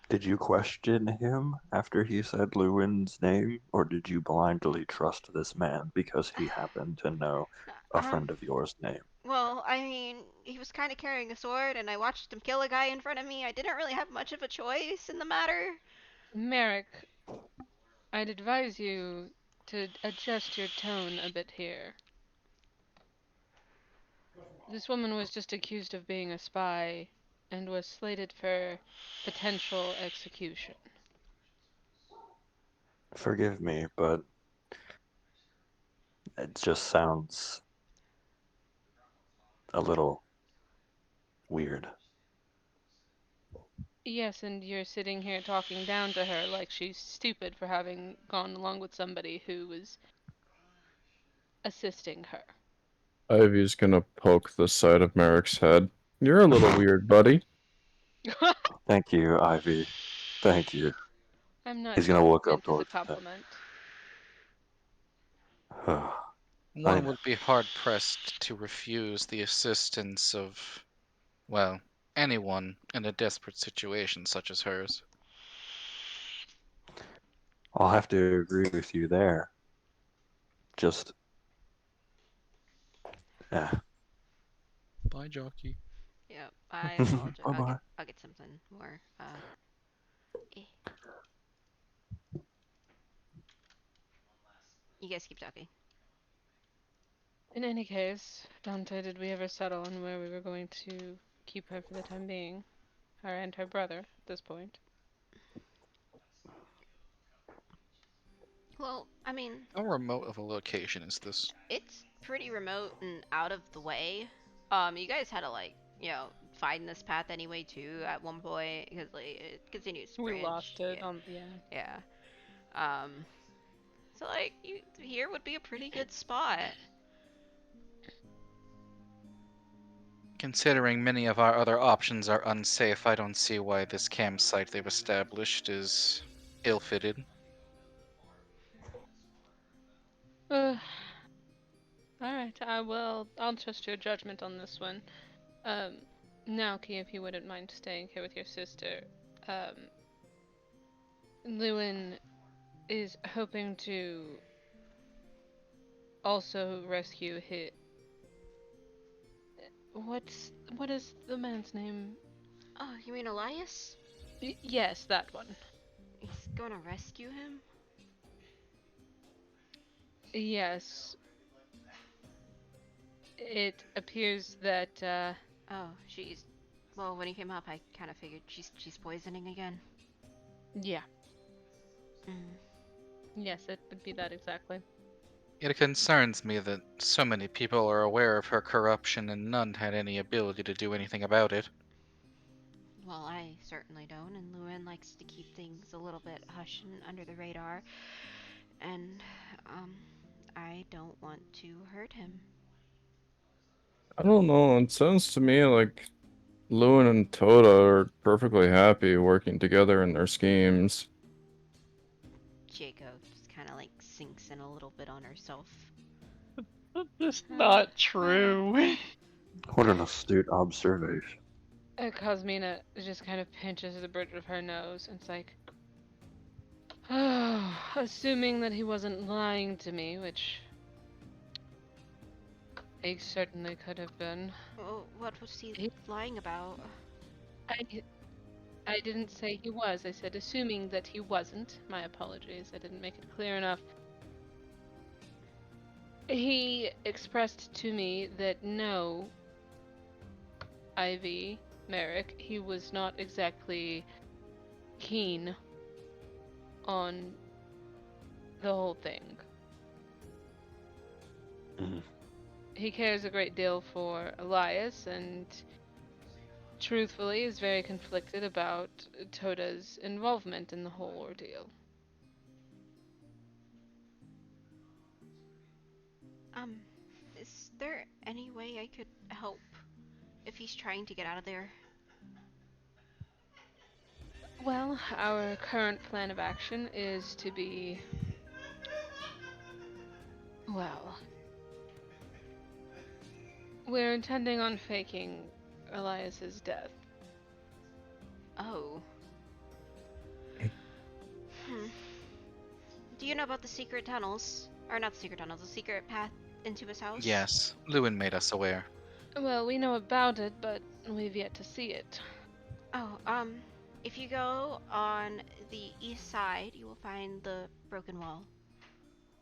Did you question him after he said Lewin's name, or did you blindly trust this man because he happened to know a Um, friend of yours' name? well, I mean, he was kind of carrying a sword, and I watched him kill a guy in front of me. I didn't really have much of a choice in the matter. Merrick, I'd advise you to adjust your tone a bit here. This woman was just accused of being a spy and was slated for potential execution. Forgive me, but it just sounds a little weird. Yes, and you're sitting here talking down to her like she's stupid for having gone along with somebody who was assisting her. Ivy's gonna poke the side of Merrick's head. You're a little weird, buddy. Thank you, Ivy. Thank you. I'm not He's sure gonna if look it up meant as a towards compliment. that. One would be hard pressed to refuse the assistance of, well, anyone in a desperate situation such as hers. I'll have to agree with you there. Just, yeah. Bye, jockey. Yep, I apologize. Bye-bye. I'll get something more. Eh. You guys keep talking. In any case, Dante, did we ever settle on where we were going to keep her for the time being? Her and her brother at this point. Well, I mean, How remote of a location is this? it's pretty remote and out of the way. You guys had to like, find this path anyway too at one point because like it continues to We branch. lost it Yeah. on yeah. Yeah. So like here would be a pretty good spot. Considering many of our other options are unsafe, I don't see why this campsite they've established is ill-fitted. All right, I'll trust your judgment on this one. Naoki, if you wouldn't mind staying here with your sister. Lewin is hoping to also rescue his. What is the man's name? Oh, you mean Elias? Yes, that one. He's gonna rescue him? Yes. It appears that Oh, she's. Well, when he came up, I kind of figured she's poisoning again. yeah. Mm. Yes, it would be that exactly. It concerns me that so many people are aware of her corruption and none had any ability to do anything about it. Well, I certainly don't, and Lewin likes to keep things a little bit hush and under the radar, and I don't want to hurt him. I don't know. It sounds to me like Lewin and Toda are perfectly happy working together in their schemes. Jacob just kind of like sinks in a little bit on herself. That's not true. What an astute observation. Cosmina just kind of pinches the bridge of her nose and it's like, oh, assuming that he wasn't lying to me, which he certainly could have been. Oh, what was he He- lying about? I didn't say he was. I said assuming that he wasn't. My apologies. I didn't make it clear enough. He expressed to me that no, Ivy, Merrick, he was not exactly keen on the whole thing. Mhm. He cares a great deal for Elias and truthfully is very conflicted about Toda's involvement in the whole ordeal. Is there any way I could help if he's trying to get out of there? Well, our current plan of action is to be. Well. We're intending on faking Elias's death. Oh. Hmm. Do you know about the secret tunnels? Or not the secret tunnels, the secret path into his house? Yes, Lewin made us aware. Well, we know about it, but we've yet to see it. Oh, if you go on the east side, you will find the broken wall.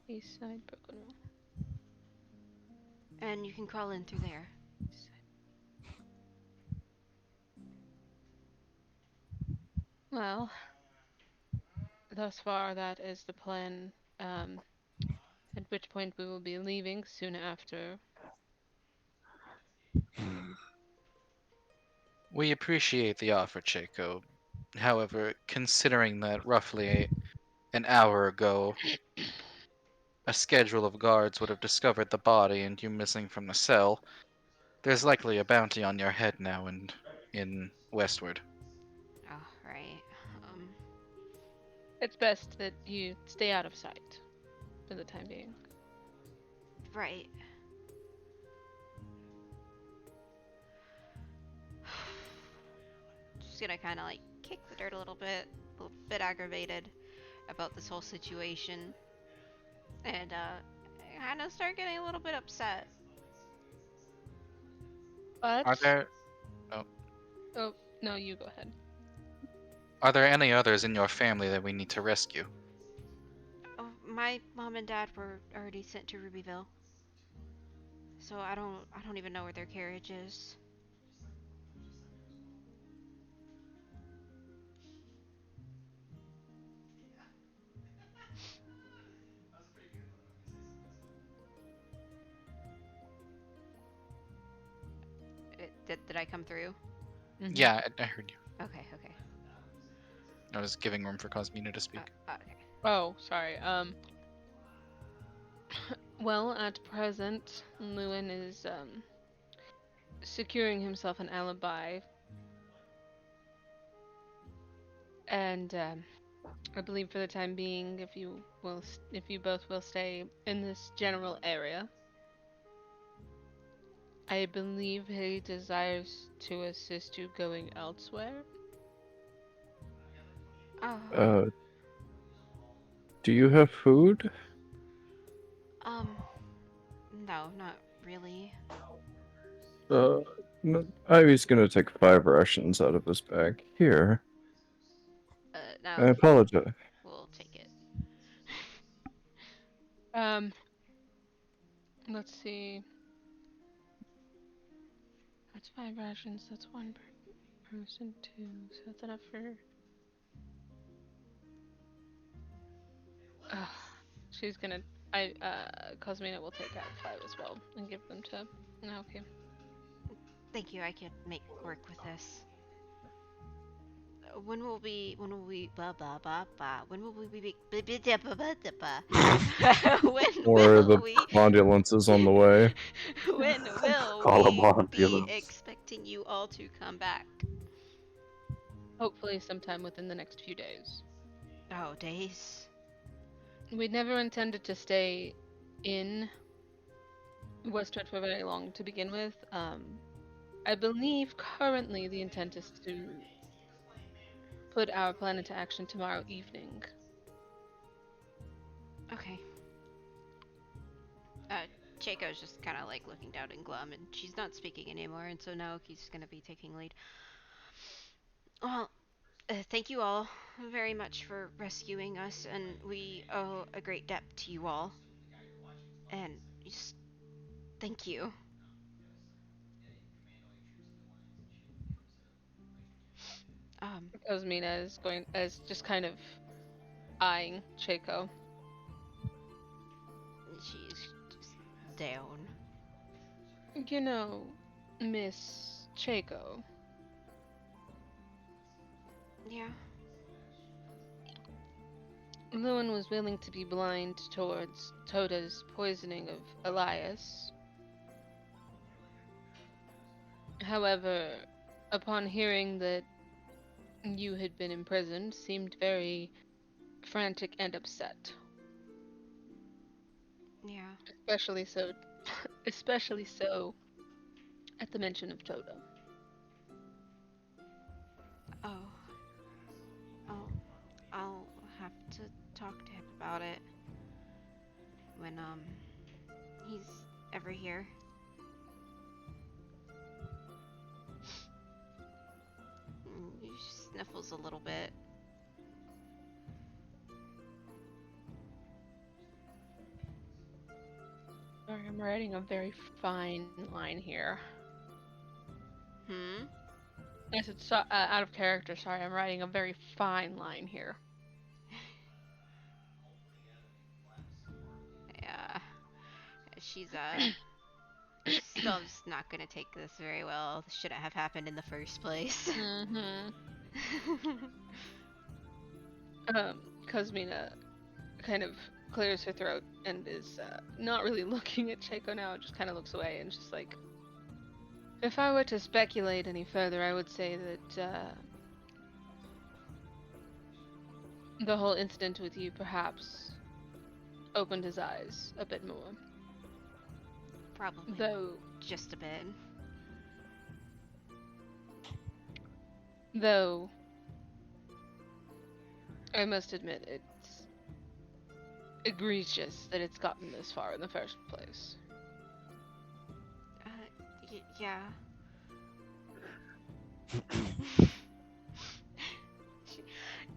East side, broken wall. And you can crawl in through there. East side. Well, thus far that is the plan. At which point we will be leaving soon after. We appreciate the offer, Chaco. However, considering that roughly an hour ago, a schedule of guards would have discovered the body and you missing from the cell, there's likely a bounty on your head now and in Westward. Oh, right. It's best that you stay out of sight for the time being. Right. Just gonna kind of like kick the dirt a little bit aggravated about this whole situation, and kind of start getting a little bit upset. But Are there... Oh, Oh, no, you go ahead. Are there any others in your family that we need to rescue? Oh, my mom and dad were already sent to Rubyville. So I don't even know where their carriage is. Did I come through? Mhm. Yeah, I heard you. Okay, okay. I was giving room for Cosmina to speak. Okay. Oh, sorry. Well, at present, Lewin is securing himself an alibi, and I believe for the time being, if you both will stay in this general area, I believe he desires to assist you going elsewhere. Oh, Uh, do you have food? no, not really. No, Ivy's gonna take 5 rations out of his bag. Here. No, I apologize. we'll take it. Um, let's see. That's 5 rations. That's one per person, 2. So that's enough for. Uh, she's gonna. Cosmina will take out 5 as well and give them to. No, okay. Thank you. I could make work with this. When will we blah blah blah blah when will we be when Or will the we ambulance is on the way. when will Call him we on be ambulance. expecting you all to come back? Hopefully, sometime within the next few days. Oh, days. We never intended to stay in Westwood for very long to begin with. I believe currently the intent is to put our plan into action tomorrow evening. Okay. Chaco's just kind of like looking down and glum, and she's not speaking anymore, and so Naoki's gonna be taking lead. Well, thank you all very much for rescuing us, and we owe a great debt to you all. And just thank you. Cosmina is just kind of eyeing Chaco. She's just down. You know, Miss Chaco. Yeah. Lewin was willing to be blind towards Toda's poisoning of Elias. However, upon hearing that you had been imprisoned, seemed very frantic and upset. Yeah. Especially so at the mention of Toda. Oh. Oh. I'll have to talk to him about it when he's ever here. He sniffles a little bit. Sorry, I'm writing a very fine line here. Hmm? I said out of character, sorry, I'm writing a very fine line here. Yeah. She's Stubb's not gonna take this very well. This shouldn't have happened in the first place. Mm-hmm. Cosmina kind of clears her throat and is not really looking at Chaco now, just kind of looks away and just like, if I were to speculate any further, I would say that the whole incident with you perhaps opened his eyes a bit more. Probably. Though Just a bit. Though, I must admit, it's egregious that it's gotten this far in the first place. Yeah.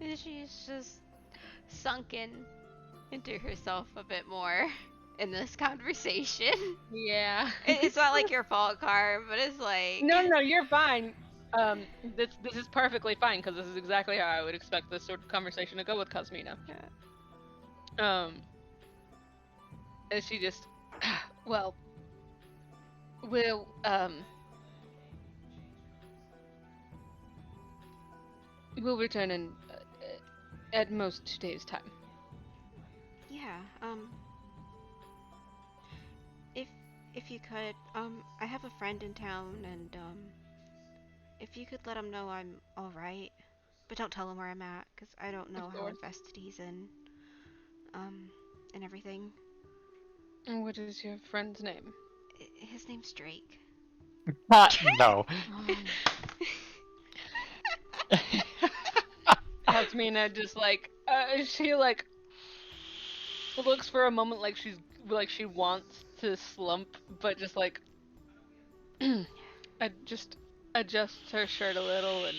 She's just sunken into herself a bit more in this conversation. Yeah. It's not like your fault, Carm, but it's like No, you're fine. This is perfectly fine because this is exactly how I would expect this sort of conversation to go with Cosmina. Yeah. And she just, well, we'll we'll return in at most 2 days' time. Yeah, if you could, I have a friend in town, and if you could let him know I'm all right, but don't tell him where I'm at, cause I don't know how course. invested he's in, and everything. And what is your friend's name? His name's Drake. No. Cosmina just like she like looks for a moment like she wants to slump, but just like just adjusts her shirt a little and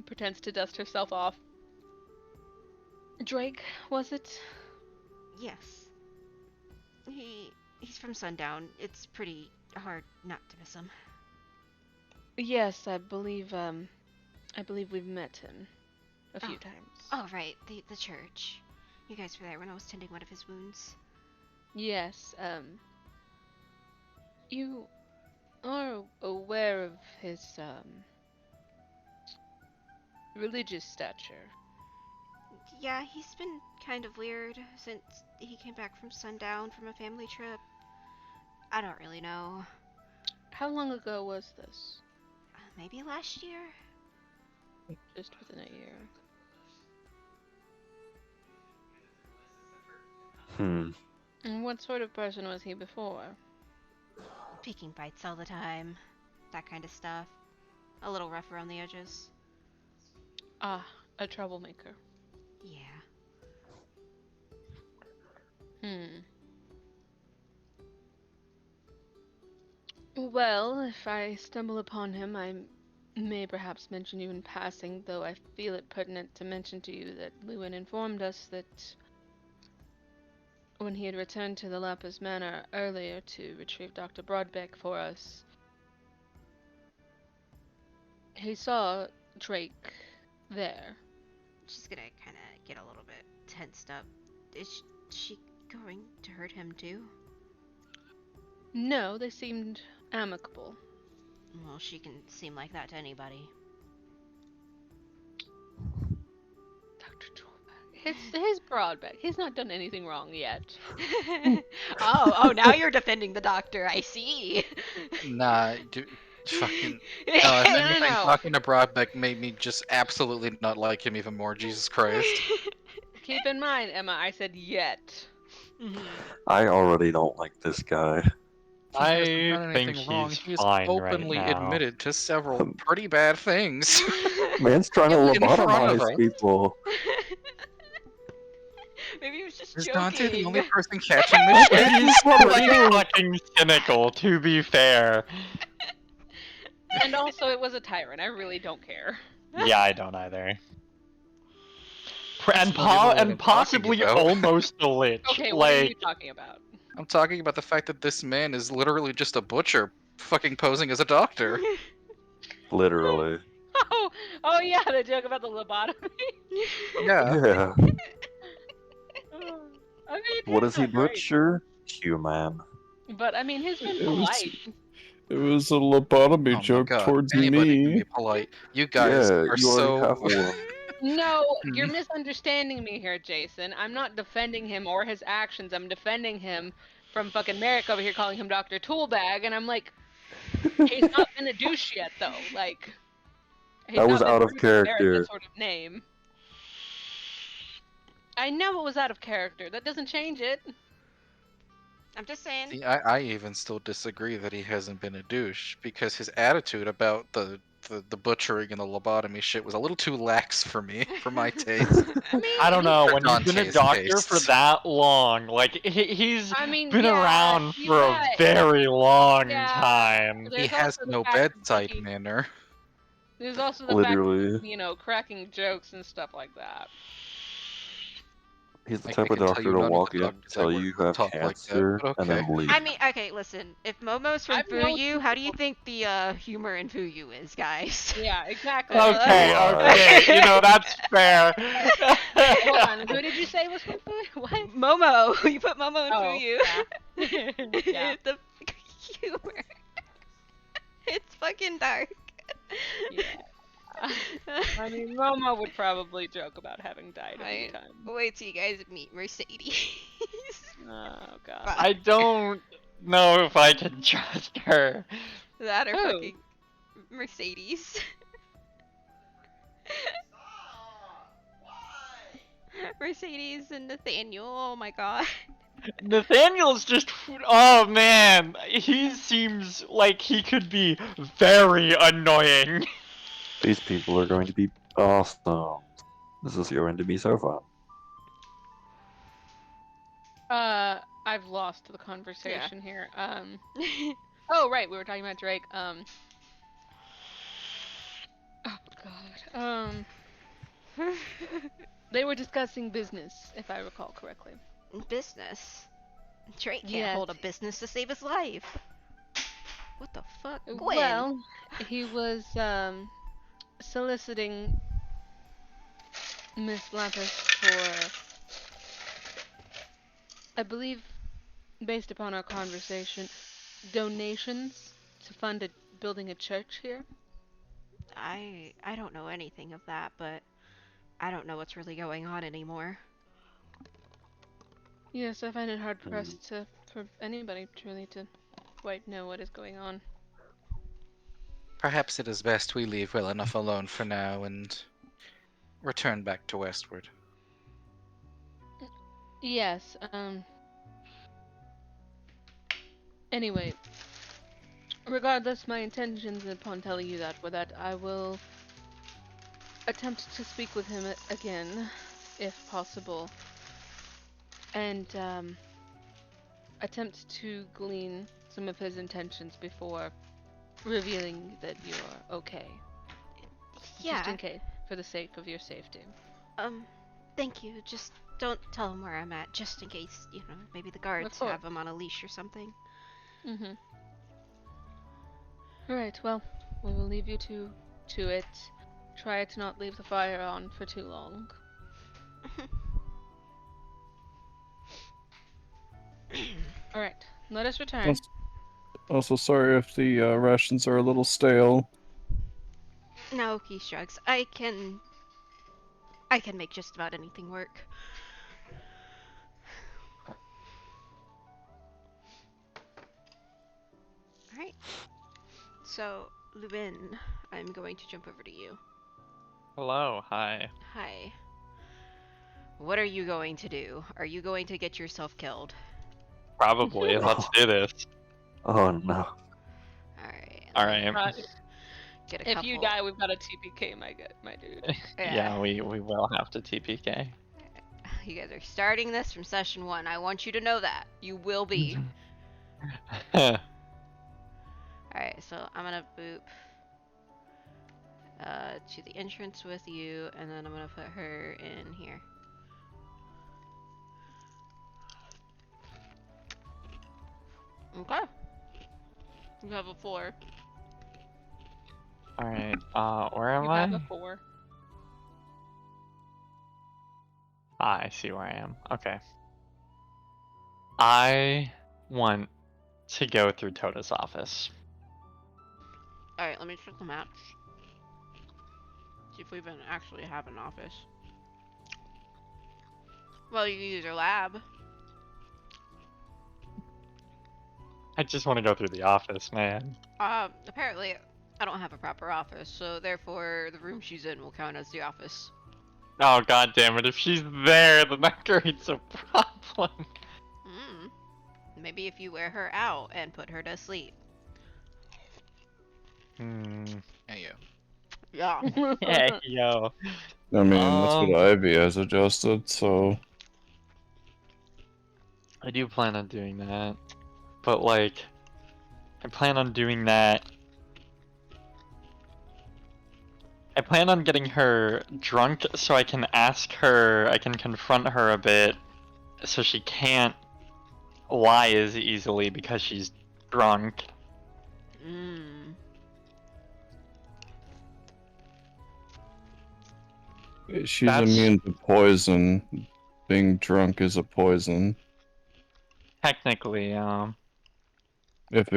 pretends to dust herself off. Drake, was it? Yes. He's from Sundown. It's pretty hard not to miss him. Yes, I believe we've met him a few times. Oh, right, the church. You guys were there when I was tending one of his wounds. Yes, you are aware of his religious stature. Yeah, he's been kind of weird since he came back from Sundown from a family trip. I don't really know. How long ago was this? Maybe last year? Just within a year. And what sort of person was he before? Picking bites all the time. That kind of stuff. A little rough around the edges. Ah, a troublemaker. Yeah. Well, if I stumble upon him, I may perhaps mention you in passing, though I feel it pertinent to mention to you that Lewin informed us that when he had returned to the Lapis Manor earlier to retrieve Dr. Broadbeck for us, he saw Drake there. She's gonna kind of get a little bit tensed up. Is she going to hurt him too? No, they seemed amicable. Well, she can seem like that to anybody. Dr. Broadbeck. His Broadbeck. He's not done anything wrong yet. oh, now you're defending the doctor. I see. Nah, dude, fucking. No, if No, anything, no. talking to Broadbeck made me just absolutely not like him even more. Jesus Christ. Keep in mind, Emma, I said yet. I already don't like this guy. He hasn't I done think anything wrong. he's He's fine right openly now. admitted to several pretty bad things. Man's trying to In front of lobotomize us. people. Maybe he was just Is joking. Dante the only person catching this shit? He's pretty fucking cynical, to be fair. And also, it was a tyrant. I really don't care. Yeah, I don't either. That's not even what I'm Possibly talking about. almost a lich. Okay, what are you Like, talking about? I'm talking about the fact that this man is literally just a butcher, fucking posing as a doctor. Literally. Oh yeah, the joke about the lobotomy. Yeah. Yeah. I mean, What that's is he not great. butcher? Human. But I mean, he's been It was- polite. It was a lobotomy Oh my joke God. towards Anybody can me. be polite. You guys Yeah, are you already so. have one. No, you're misunderstanding me here, Jason. I'm not defending him or his actions. I'm defending him from fucking Merrick over here calling him Dr. Toolbag, and I'm like, he's not been a douche yet, though. Like, he's That was not been out of rude to Merrick, character. that sort of name. I know it was out of character. That doesn't change it. I'm just saying. See, I even still disagree that he hasn't been a douche because his attitude about the butchering and the lobotomy shit was a little too lax for me, for my taste. I mean, I don't know, For when you've been a Dante's doctor for tastes. that long, like, he's I mean, been yeah, around you're for a right. very long Yeah. time. There's He has also the no fact that bedside he- manner. There's also the fact, Literally, you know, cracking jokes and stuff like that. he's the I type of can tell doctor you to none of the walk in, doctors I tell work you you with have talk like that, cancer, but and then okay. leave. I mean, okay, listen. If Momo's from I've known Fuyu, how do you think the humor in Fuyu is, guys? Yeah, exactly. Okay, Right. okay, you know, that's fair. Hold on, who did you say was from Fuyu? What? Momo, you put Momo in Oh, Fuyu. yeah. The humor. It's fucking dark. Yeah. I mean, Momo would probably joke about having died a few Right. times. Wait till you guys meet Mercedes. Oh god. Fuck. I don't know if I can trust her. That or Who? fucking Mercedes. Mercedes and Nathaniel. Oh my god. Nathaniel's just. Oh man, he seems like he could be very annoying. These people are going to be awesome. This is going to be so fun. I've lost the conversation here. Oh right, we were talking about Drake. Oh god. They were discussing business, if I recall correctly. Business. Drake can't Yes. hold a business to save his life. What the fuck? Gwen. Well, he was soliciting Miss Lapis for, I believe, based upon our conversation, donations to fund building a church here. I don't know anything of that, but I don't know what's really going on anymore. Yes, I find it hard pressed for anybody truly to quite know what is going on. Perhaps it is best we leave well enough alone for now and return back to Westward. Yes, anyway, regardless, my intentions upon telling you that were that I will attempt to speak with him again, if possible, and attempt to glean some of his intentions before revealing that you're okay. Yeah. Just in case, for the sake of your safety. Thank you. Just don't tell him where I'm at, just in case, you know, maybe the guards course. have him on a leash or something. Mm-hmm. Alright, well, we will leave you to it. Try to not leave the fire on for too long. Alright, let us return. Also, sorry if the rations are a little stale. No, he shrugs. I can make just about anything work. Alright. So, Lubin, I'm going to jump over to you. Hello, hi. Hi. What are you going to do? Are you going to get yourself killed? Probably. Let's do this. Oh no. Alright. Alright. Get a If couple. you die, we've got a TPK, my dude. Yeah, we will have to TPK. You guys are starting this from session 1. I want you to know that. You will be. Alright, so I'm gonna boop to the entrance with you, and then I'm gonna put her in here. Okay. You have a 4. Alright, where am You I? have a 4. Ah, I see where I am. Okay. I want to go through Tota's office. Alright, let me check the maps. See if we even actually have an office. Well, you can use your lab. I just want to go through the office, man. Apparently, I don't have a proper office, so therefore the room she's in will count as the office. Oh, god damn it. If she's there, then that creates a problem. Maybe if you wear her out and put her to sleep. Hey, yo. Yeah. Hey, yo. I mean, that's what Um, Ivy has adjusted, so... I do plan on doing that. But, like, I plan on doing that I plan on getting her drunk so I can ask her, I can confront her a bit, so she can't lie as easily because she's drunk. Mm. She's That's- immune to poison. Being drunk is a poison. Technically, If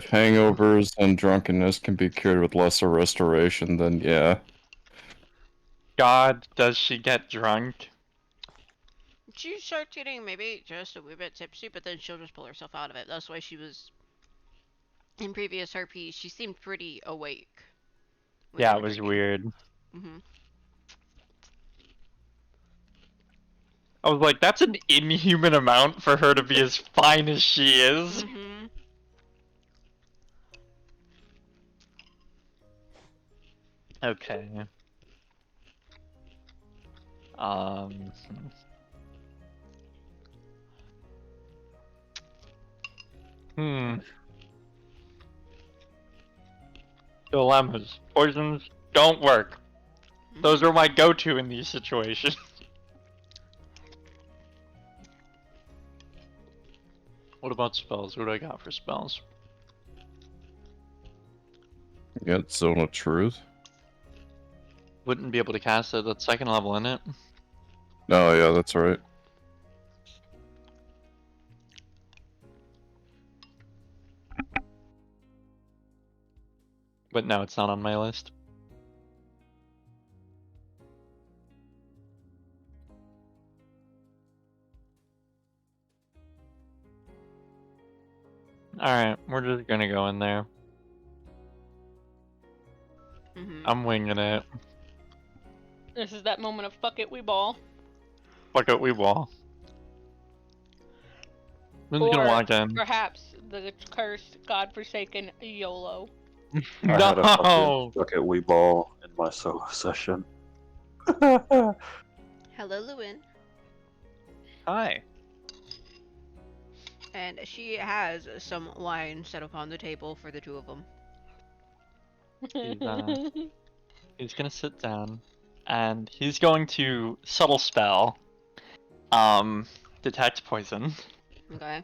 hangovers and drunkenness can be cured with lesser restoration, then yeah. God, does she get drunk? She starts getting maybe just a wee bit tipsy, but then she'll just pull herself out of it. That's why she was in previous RPs. She seemed pretty awake. when they Yeah, were it was drinking. weird. Mhm. I was like, that's an inhuman amount for her to be as fine as she is. Mhm. Okay. Um. Hmm. Dilemmas. Poisons don't work. Those are my go-to in these situations. What about spells? What do I got for spells? You got Zone of Truth. Wouldn't be able to cast it at second level in it. Oh yeah, that's right. But no, it's not on my list. Alright, we're just gonna go in there. Mhm. I'm winging it. This is that moment of fuck it, we ball. Fuck it, we wall. I'm just gonna Or walk in. perhaps the cursed, godforsaken YOLO. I had a No! fucking wee ball in my solo session. Hello, Lewin. Hi. And she has some wine set upon the table for the two of them. He's gonna sit down, and he's going to subtle spell, detect poison. Okay.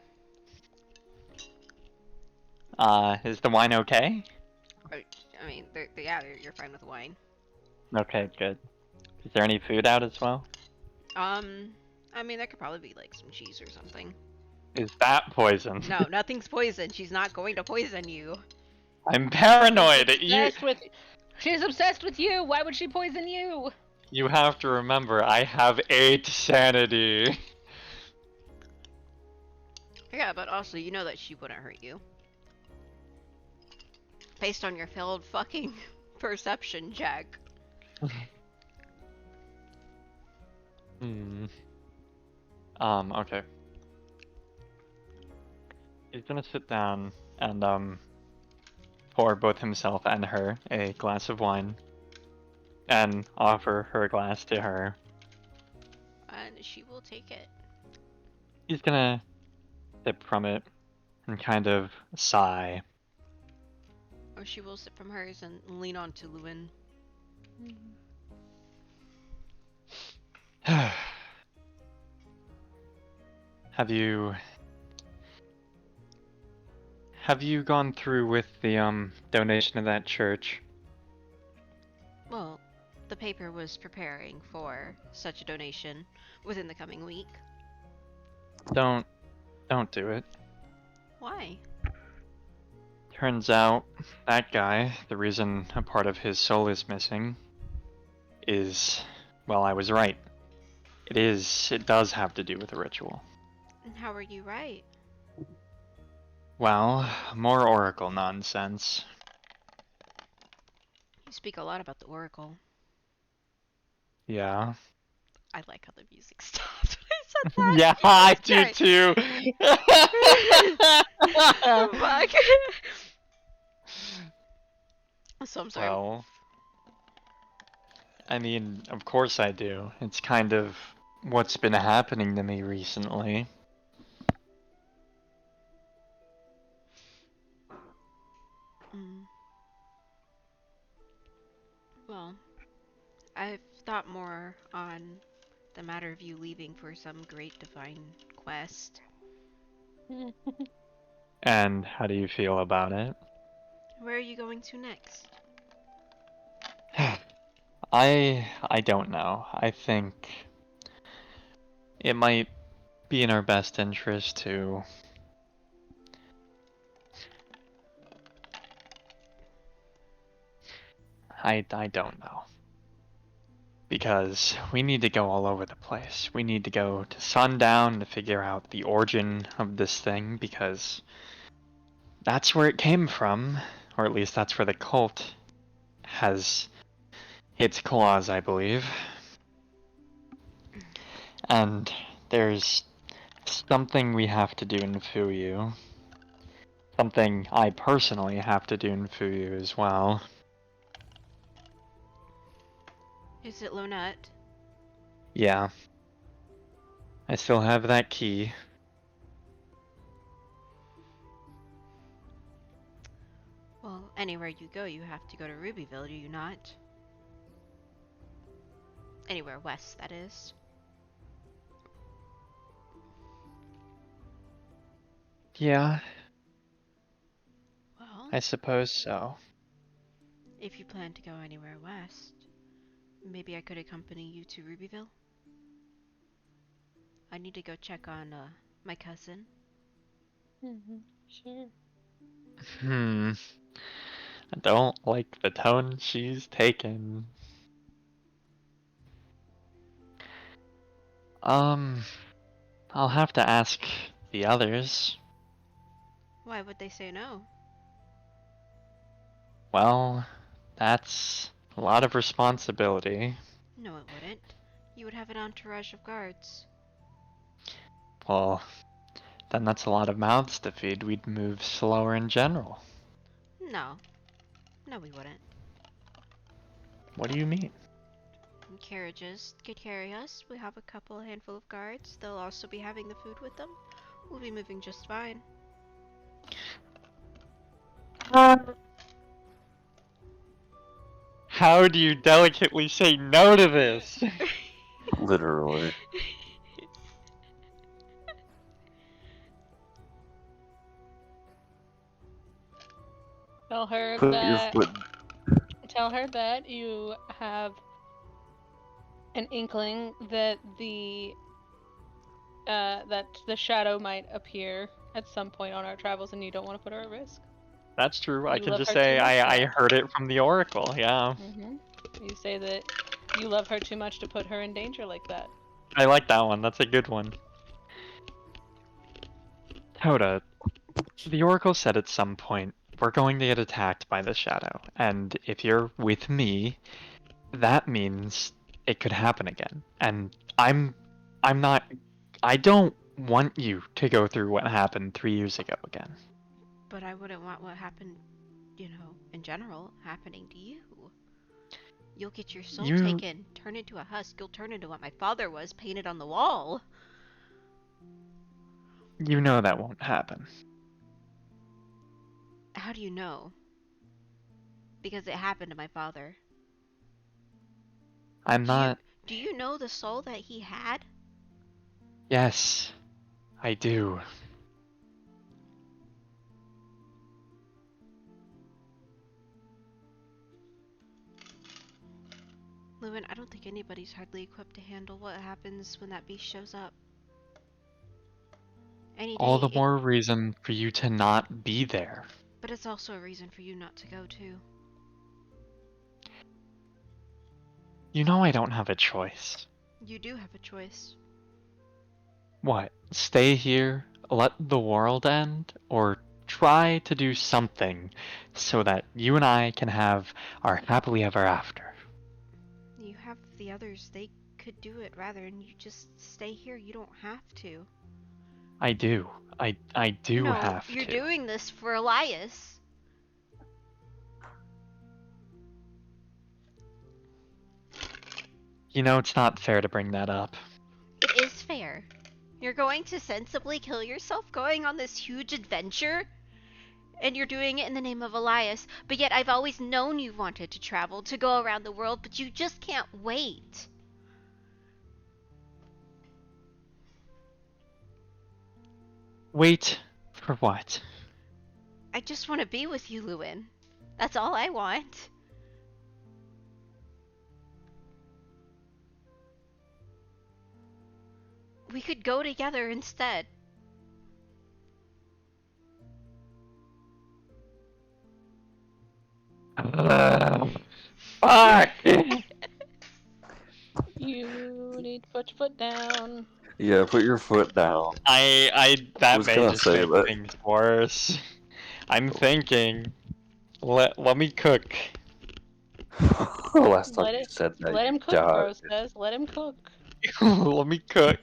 Is the wine okay? I mean, you're fine with wine. Okay, good. Is there any food out as well? I mean, there could probably be like some cheese or something. Is that poison? No, nothing's poison. She's not going to poison you. I'm paranoid. She's obsessed with you. Why would she poison you? You have to remember, I have 8 sanity. Yeah, but also you know that she wouldn't hurt you. Based on your failed fucking perception check. Okay. He's gonna sit down and, pour both himself and her a glass of wine. And offer her glass to her. And she will take it. He's gonna sip from it and kind of sigh. Or she will sip from hers and lean on to Lewin. Have you gone through with the donation of that church? Well, the paper was preparing for such a donation within the coming week. Don't do it. Why? Turns out that guy, the reason a part of his soul is missing, is, well, I was right. It does have to do with a ritual. And how are you right? Well, more oracle nonsense. You speak a lot about the Oracle. Yeah. I like how the music stopped when I said that. Yeah, I do Sorry. too. Fuck. So I'm sorry. Well, I mean, of course I do. It's kind of what's been happening to me recently. Well, thought more on the matter of you leaving for some great divine quest. And how do you feel about it? Where are you going to next? I don't know. I think it might be in our best interest to I don't know. Because we need to go all over the place. We need to go to Sundown to figure out the origin of this thing, because that's where it came from, or at least that's where the cult has its claws, I believe. And there's something we have to do in Fuyu. Something I personally have to do in Fuyu as well. Is it Lonette? Yeah. I still have that key. Well, anywhere you go, you have to go to Rubyville, do you not? Anywhere west, that is. Yeah, Well, I suppose so. if you plan to go anywhere west, maybe I could accompany you to Rubyville. I need to go check on my cousin. Sure. I don't like the tone she's taken. I'll have to ask the others. Why would they say no? Well, that's a lot of responsibility. No, it wouldn't. You would have an entourage of guards. Well, then that's a lot of mouths to feed. We'd move slower in general. No. No, we wouldn't. What do you mean? And carriages could carry us. We have a handful of guards. They'll also be having the food with them. We'll be moving just fine. How do you delicately say no to this? Literally. Tell her Put your that. foot. Tell her that you have an inkling that the shadow might appear at some point on our travels, and you don't want to put her at risk. That's true. I You can love just her too say much for I that. heard it from the Oracle, yeah. You say that you love her too much to put her in danger like that. I like that one. That's a good one. Hoda, the Oracle said at some point, we're going to get attacked by the Shadow, and if you're with me, that means it could happen again. And I'm not, I don't want you to go through what happened 3 years ago again. But I wouldn't want what happened, in general, happening to you. You'll get your soul taken, turn into a husk. You'll turn into what my father was, painted on the wall. You know that won't happen. How do you know? Because it happened to my father. I'm not. Do you know the soul that he had? Yes, I do. Lewin, I don't think anybody's hardly equipped to handle what happens when that beast shows up. All the more reason for you to not be there. But it's also a reason for you not to go too. You know I don't have a choice. You do have a choice. What? Stay here, let the world end, or try to do something so that you and I can have our happily ever after? You have the others. They could do it rather, and you just stay here. You don't have to. I do. I do have to. You're doing this for Elias. You know it's not fair to bring that up. It is fair. You're going to sensibly kill yourself going on this huge adventure? And you're doing it in the name of Elias, but yet I've always known you wanted to travel, to go around the world, but you just can't wait. Wait for what? I just want to be with you, Lewin. That's all I want. We could go together instead. Fuck! You need to put your foot down. Yeah, put your foot down. That was may gonna just say make that. things worse. I'm thinking. Let me cook. Last time Let you it- said that, Let you him cook, died. bro says. Let him cook. Let me cook.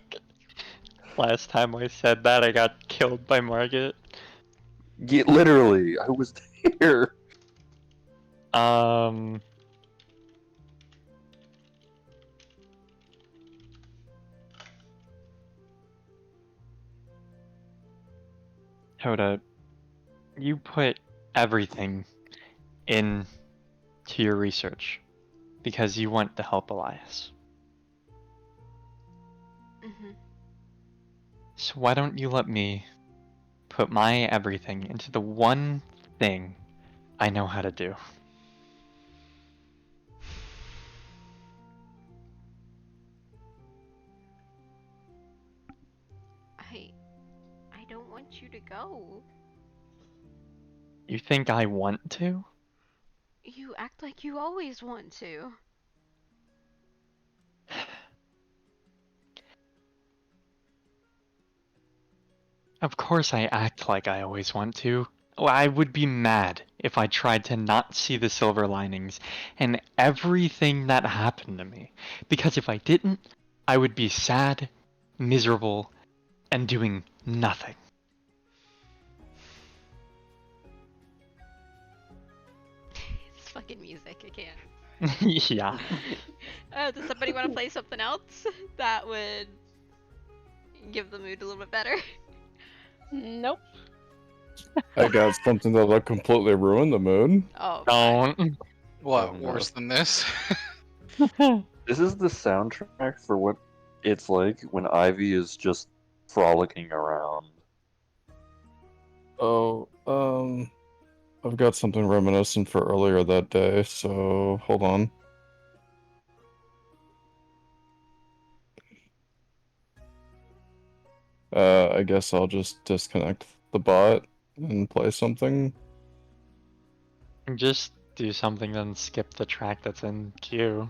Last time I said that, I got killed by Margit. Yeah, literally, I was there. Hoda, you put everything into your research because you want to help Elias. Mm-hmm. So why don't you let me put my everything into the one thing I know how to do? I don't want you to go. You think I want to? You act like you always want to. Of course I act like I always want to. I would be mad if I tried to not see the silver linings in everything that happened to me. Because if I didn't, I would be sad, miserable, and doing nothing. It's fucking music, I can't. Yeah. Does somebody want to play something else that would give the mood a little bit better? Nope. I got something that'll completely ruin the mood. Oh, God. Don't. What, Oh, no. worse than this? This is the soundtrack for what it's like when Ivy is just frolicking around. Oh, I've got something reminiscent for earlier that day, so hold on. I guess I'll just disconnect the bot and play something. Just do something, then skip the track that's in queue.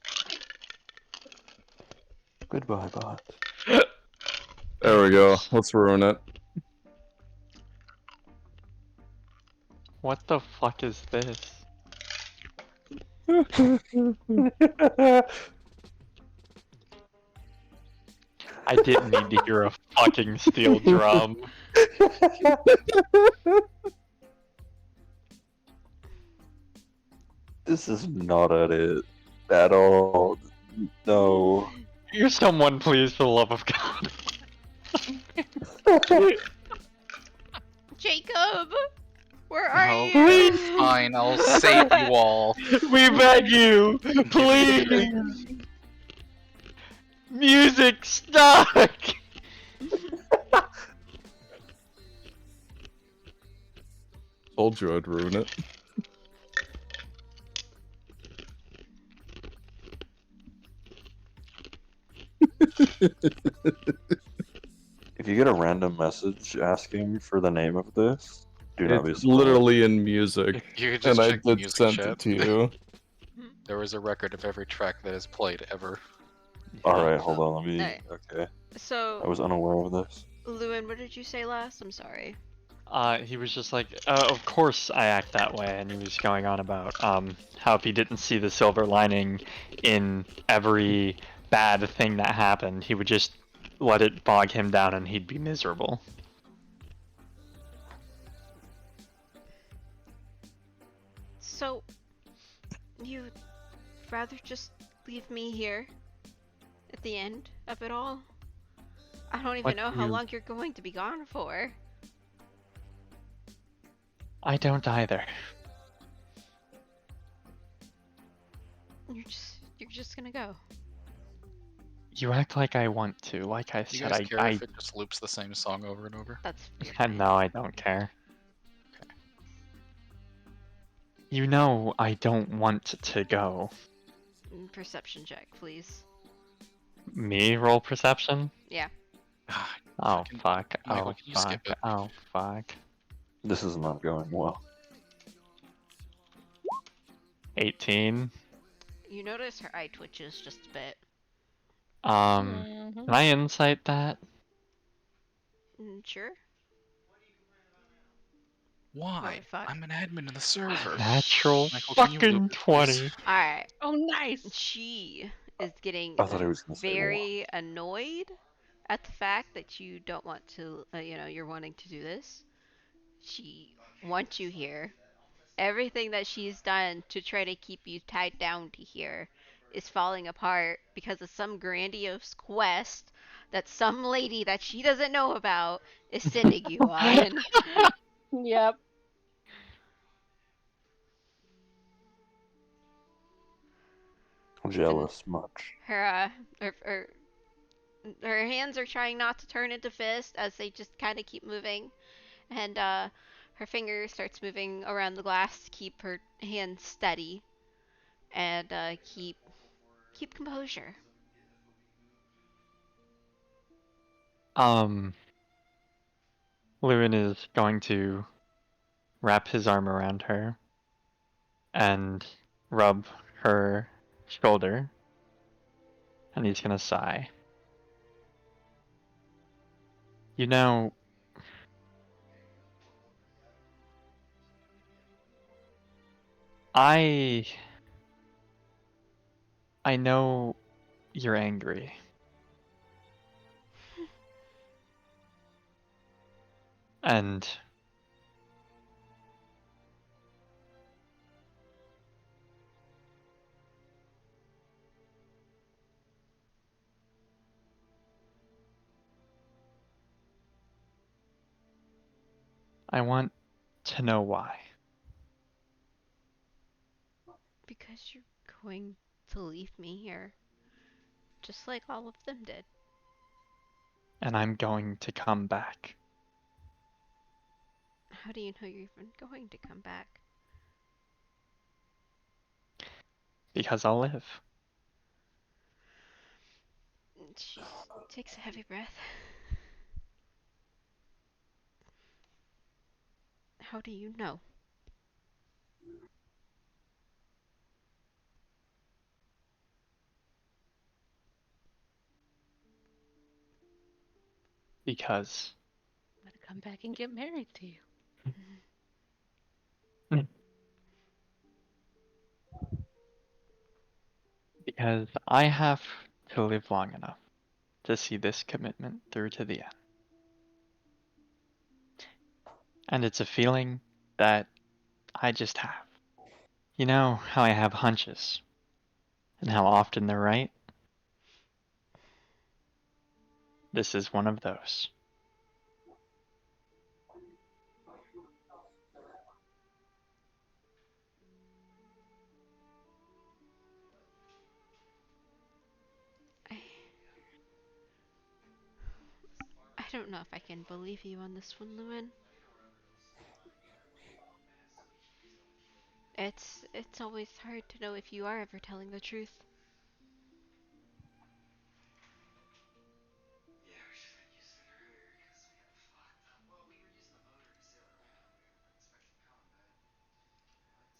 Mhm. Goodbye, bot. There we go. Let's ruin it. What the fuck is this? I didn't need to hear a fucking steel drum. This is not it at all. No. Hear someone, please, for the love of God. Jacob! Where are No, you? Please. Fine, I'll save you all. We beg you, please. Music stuck. Told you I'd ruin it. If you get a random message asking for the name of this, do not be It's surprised. literally in music, You could just and I check the did music send chat. it to you. There was a record of every track that is played ever. Alright, hold on, let me. Alright. Okay. I So, was unaware of this. Lewin, what did you say last? I'm sorry. He was just like, of course I act that way, and he was going on about how if he didn't see the silver lining in every bad thing that happened, he would just let it bog him down and he'd be miserable. So, you'd rather just leave me here at the end of it all? I don't even What know do how you- long you're going to be gone for. I don't either. You're just gonna go. You act like I want to. Like I You said, guys care if it just loops the same song over and over? That's you're I fine. no, I don't care. You know I don't want to go. Perception check, please. Me roll perception? Yeah. Ah, Oh fucking- fuck. Michael, Oh can you skip fuck. it? Oh fuck. This is not going well. 18. You notice her eye twitches just a bit. Mhm. Can I insight that? Sure. Why? Motherfuck. I'm an admin in the server. Natural Michael, can you fucking loop it, please? 20. Alright. Oh, nice. She is getting I thought he was gonna say very annoyed at the fact that you don't want to, you're wanting to do this. She wants you here. Everything that she's done to try to keep you tied down to here is falling apart because of some grandiose quest that some lady that she doesn't know about is sending you on. Yep. Jealous much. Her her hands are trying not to turn into fists as they just kind of keep moving, and her finger starts moving around the glass to keep her hand steady and keep composure. Lewin is going to wrap his arm around her and rub her shoulder, and he's gonna sigh. You know, I know you're angry. And I want to know why. Because you're going to leave me here, just like all of them did. And I'm going to come back. How do you know you're even going to come back? Because I'll live. She takes a heavy breath. How do you know? Because I'm gonna come back and get married to you. I have to live long enough to see this commitment through to the end. And it's a feeling that I just have. You know how I have hunches, and how often they're right? This is one of those. I don't know if I can believe you on this one, Lewin. It's always hard to know if you are ever telling the truth.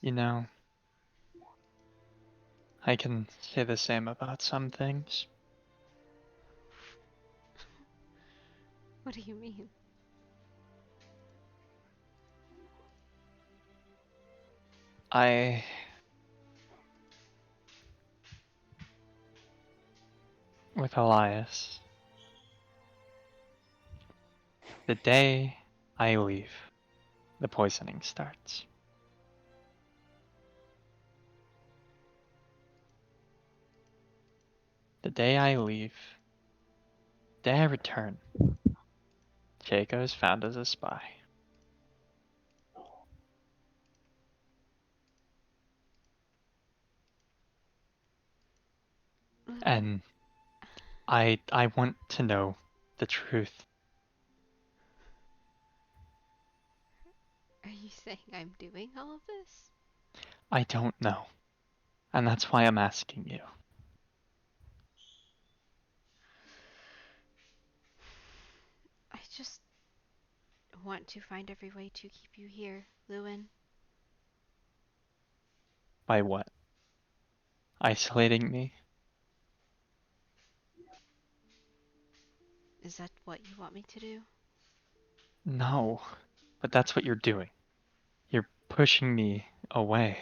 You know, I can say the same about some things. What do you mean? With Elias, the day I leave, the poisoning starts. The day I leave, the day I return, Jaco is found as a spy. and I want to know the truth. Are you saying I'm doing all of this? I don't know, and that's why I'm asking you. I just want to find every way to keep you here, Lewin. By what? Isolating me? Is that what you want me to do? No, but that's what you're doing. You're pushing me away.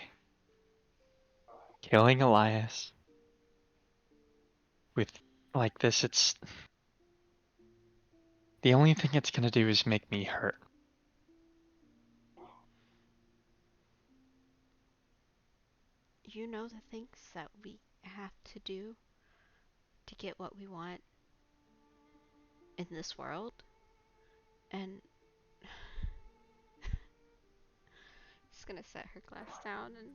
Killing Elias with like this, it's the only thing it's gonna do is make me hurt. You know the things that we have to do to get what we want in this world? And she's gonna set her glass down and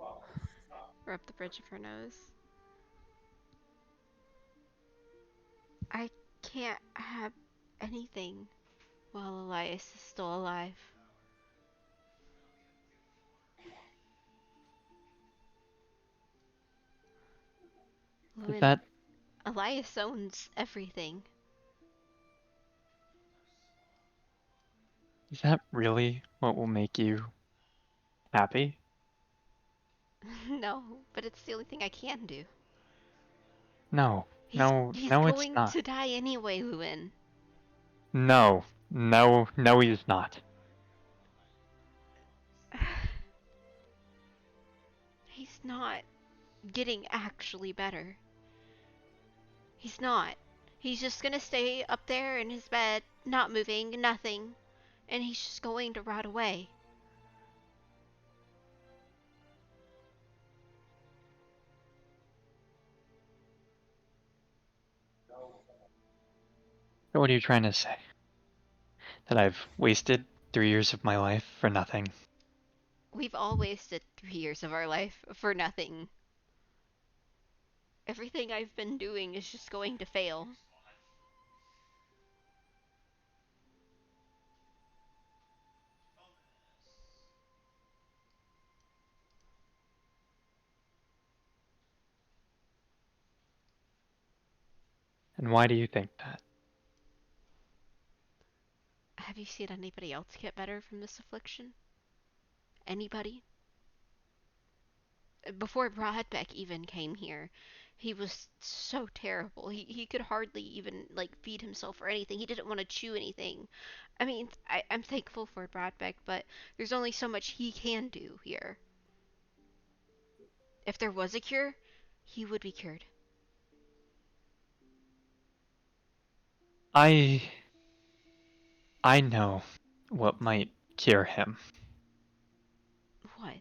rub the bridge of her nose. I can't have anything while Elias is still alive. Is Lewin, that Elias owns everything. is that really what will make you happy? No, but it's the only thing I can do. No, He's no, he's no, it's going not. to die anyway, Lewin. No, no, no, he's not. He's not getting actually better. He's not. He's just gonna stay up there in his bed, not moving, nothing, and he's just going to rot away. So what are you trying to say? That I've wasted 3 years of my life for nothing? We've all wasted 3 years of our life for nothing. Everything I've been doing is just going to fail. And why do you think that? Have you seen anybody else get better from this affliction? Anybody? Before Broadbeck even came here, he was so terrible. He could hardly even like feed himself or anything. He didn't want to chew anything. I mean, I'm thankful for Broadbeck, but there's only so much he can do here. If there was a cure, he would be cured. I know what might cure him. What?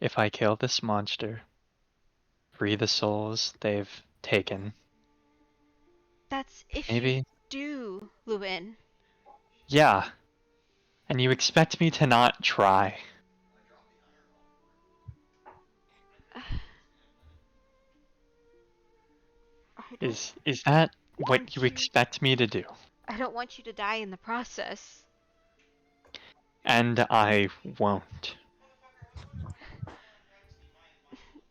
If I kill this monster, free the souls they've taken, That's if you maybe. do, Lewin. Yeah. And you expect me to not try? I don't Is that what want you you. expect me to do? I don't want you to die in the process. And I won't.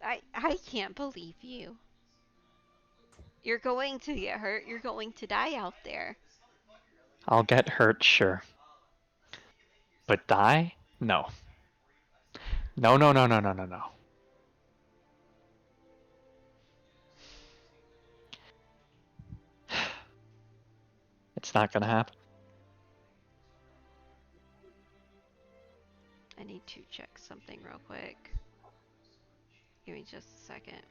I can't believe you. You're going to get hurt. You're going to die out there. I'll get hurt, sure. But die? No. No, no, no, no, no, no, no. It's not gonna happen. I need to check something real quick. Give me just a second.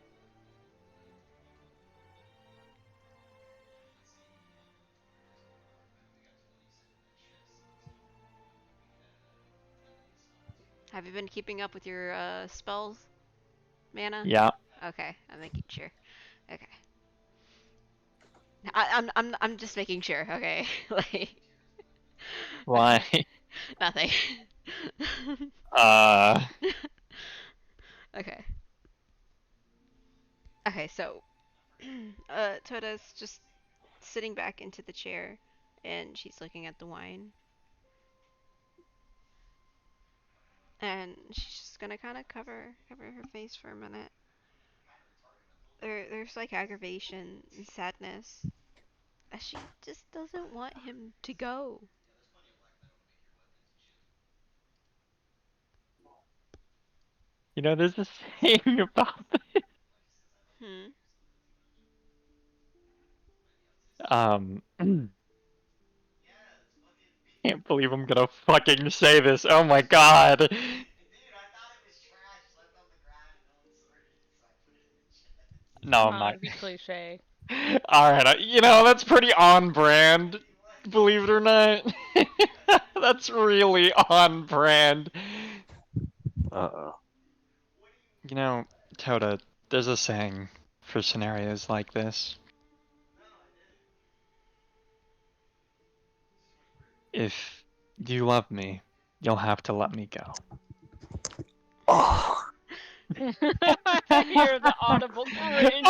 Have you been keeping up with your spells, mana? Yeah. Okay, I'm making sure. Okay. I'm just making sure. Okay, like. Why? Nothing. Uh, Okay. Okay, so Toda's just sitting back into the chair, and she's looking at the wine, and she's just gonna kind of cover her face for a minute. There's like aggravation and sadness, as she just doesn't want him to go. You know, there's this saying about Hmm. can't believe I'm gonna fucking say this. Oh my god. No, Come I'm not. on, be cliche. Alright, you know, that's pretty on brand. Believe it or not. That's really on brand. Uh-oh. You know, Toda, there's a saying for scenarios like this. If you love me, you'll have to let me go. Oh, I hear the audible cringe.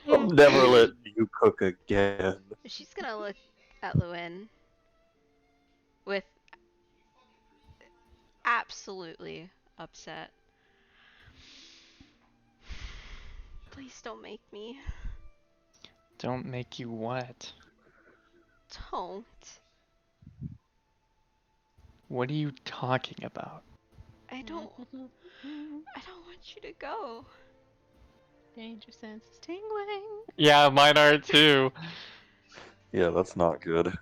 I'll never let you cook again. She's gonna look at Lewin with absolutely upset. Please don't make me. Don't make you what? Don't. What are you talking about? I don't want you to go. Danger sense is tingling. Yeah, mine are too. Yeah, that's not good.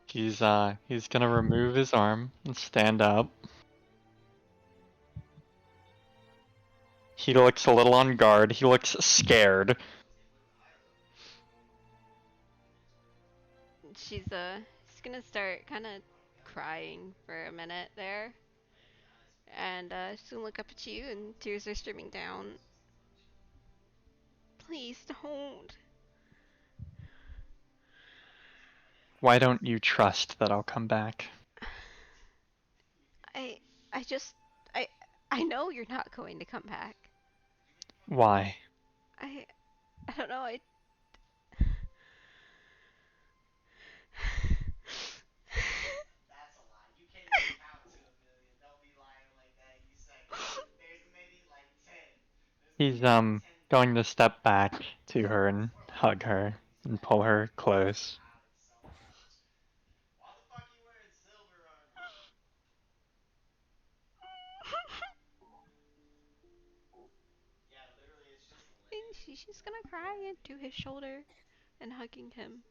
He's gonna remove his arm and stand up. He looks a little on guard. He looks scared. She's gonna start kind of crying for a minute there, and she's gonna look up at you, and tears are streaming down. Please don't. Why don't you trust that I'll come back? I I just I know you're not going to come back. Why? I don't know. I He's going to step back to her and hug her and pull her close. And she's gonna cry into his shoulder and hugging him.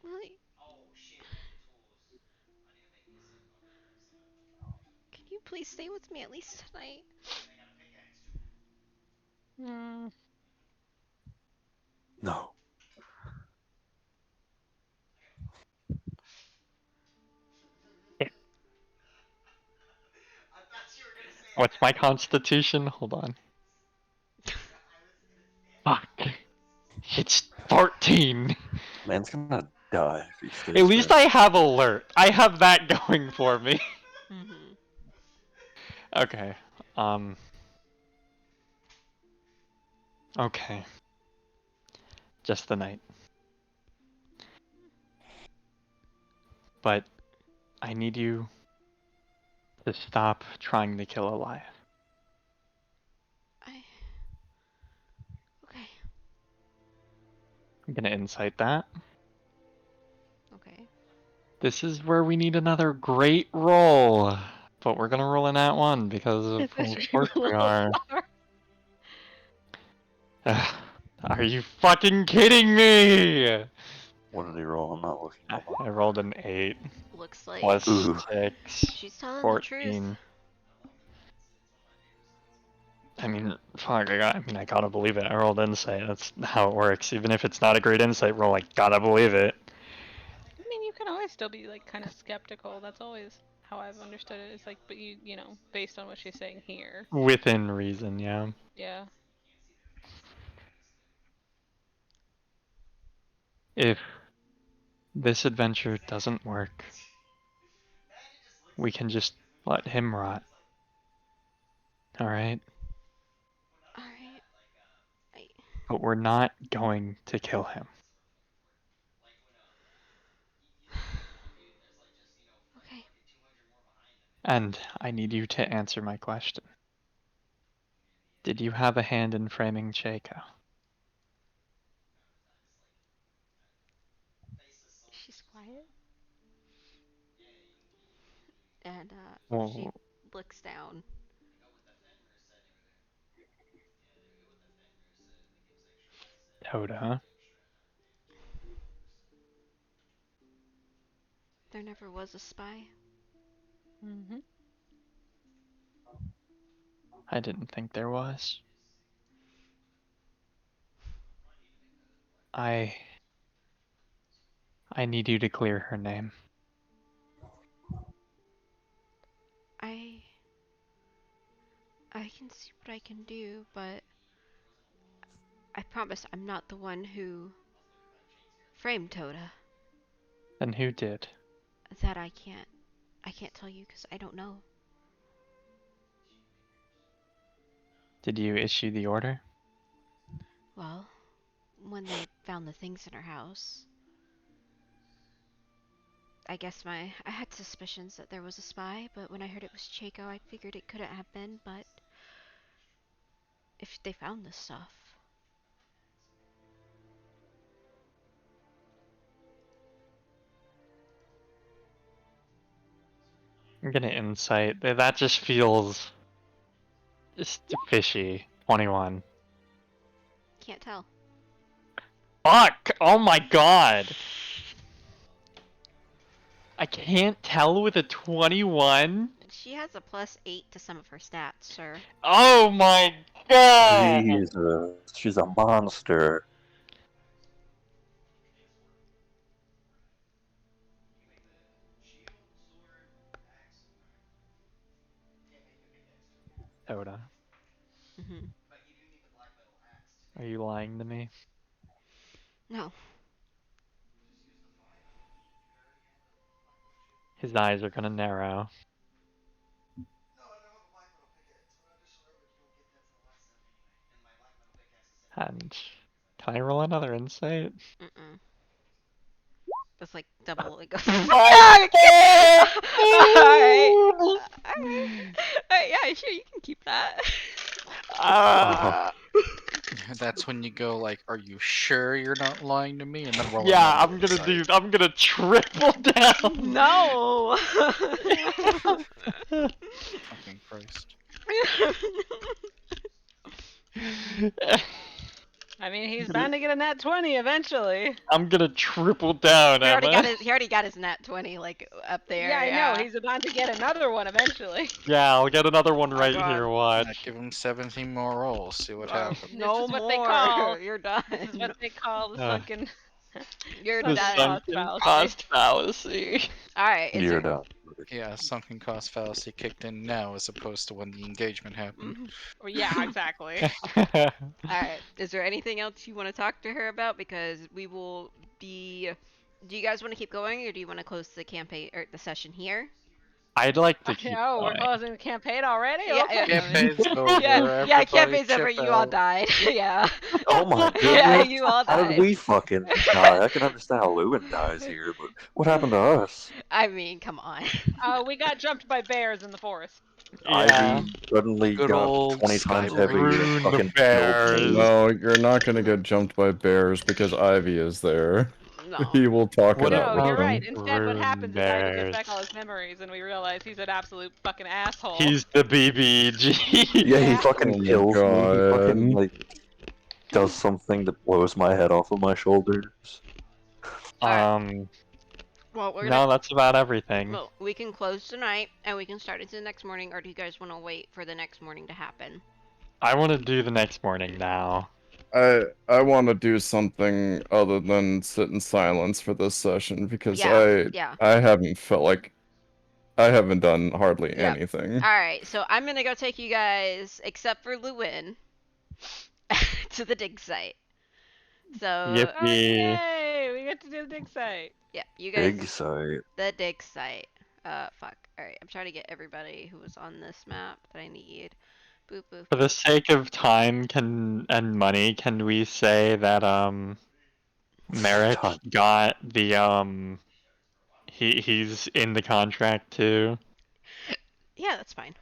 Really? Can you please stay with me at least tonight? Mm. No. What's my constitution? Hold on. Fuck. It's 14. Man's gonna die if he stays At least there. I have alert. I have that going for me. Mm-hmm. Okay. Okay. Just the night. But I need you to stop trying to kill Elias. Okay. I'm gonna incite that. Okay. This is where we need another great roll. But we're gonna roll in that one because of course we are. Are you fucking kidding me? What did he roll? I'm not looking. I rolled an 8 Looks like plus Ooh. 6. she's telling the 14. truth. I mean, fuck, I gotta believe it. I rolled insight. That's how it works. Even if it's not a great insight roll, I gotta believe it. I mean, you can always still be like kind of skeptical. That's always how I've understood it. It's like, but you know, based on what she's saying here. Within reason, yeah. Yeah. If This adventure doesn't work. We can just let him rot. Alright? Alright. But we're not going to kill him. Okay. And I need you to answer my question. Did you have a hand in framing Chaco? She's quiet. And she Well, looks down. Toda. There never was a spy. Mm-hmm. I didn't think there was. I need you to clear her name. I can see what I can do, but I promise I'm not the one who framed Toda. Then who did? That I can't tell you because I don't know. Did you issue the order? Well, when they found the things in her house, I guess I had suspicions that there was a spy, but when I heard it was Chaco, I figured it couldn't have been, but if they found this stuff. I'm gonna insight. That just feels just fishy. 21. Can't tell. Fuck! Oh my god! I can't tell with a 21? She has a +8 to some of her stats, sir. Oh my god! Jesus, she's a monster. Toda, Mm-hmm. are you lying to me? No. His eyes are gonna narrow. And can I roll another insight? Mm-mm. That's like double. Like, Alright. Alright, yeah, sure, you can keep that. That's when you go like, "Are you sure you're not lying to me?" And then roll Yeah, another I'm gonna insight. I'm gonna triple down. No! Fucking Christ. I mean, he's bound to get a nat 20 eventually. I'm gonna triple down, he already Emma. got his nat 20 like up there. Yeah, I know. He's about to get another one eventually. Yeah, I'll get another one right God. here, Yeah, watch. give him 17 more rolls. See what happens. No This is more. what they call- You're done. This is what they call the sunken. You're The done. sunken cost fallacy. All right. Is You're there... done. Yeah, sunken cost fallacy kicked in now as opposed to when the engagement happened. Mhm. Yeah, exactly. All right. Is there anything else you want to talk to her about? Because we will be. Do you guys want to keep going, or do you want to close the campaign or the session here? I'd like to keep Oh, we're going. closing the campaign already? Yeah, Okay. yeah. Campaign's over. Yeah, Everybody campaign's over. chip You all out. died. Yeah. Oh my goodness. Yeah, you all How died. did we fucking die? I can understand how Lewin dies here, but what happened to us? I mean, come on. We got jumped by bears in the forest. Yeah. Ivy suddenly Good got old 20 times Skyrim. heavier and Ruined the fucking bears. killed me. No, you're not gonna get jumped by bears because Ivy is there. No. He will talk What it out No, with you're them. right. Instead, what Ruined happens is Ivy bears. gets back all his memories, and we realize he's an absolute fucking asshole. He's the BBG. Yeah, he Yeah. fucking Oh my kills me. He fucking, God. like, does something that blows my head off of my shoulders. Well, we're gonna. No, that's about everything. Well, we can close tonight, and we can start into the next morning. Or do you guys want to wait for the next morning to happen? I want to do the next morning now. I want to do something other than sit in silence for this session because Yeah. I haven't felt like I haven't done hardly Yep. anything. All right, so I'm gonna go take you guys, except for Lewin, to the dig site. So Yippee. Yay! We get to do the dig site. Yeah, you guys. Big site. The dig site. Fuck. Alright, I'm trying to get everybody who was on this map that I need. Boop, boop, For the boop. sake of time and money, can we say that Merrick Time. got the he's in the contract too? Yeah, that's fine.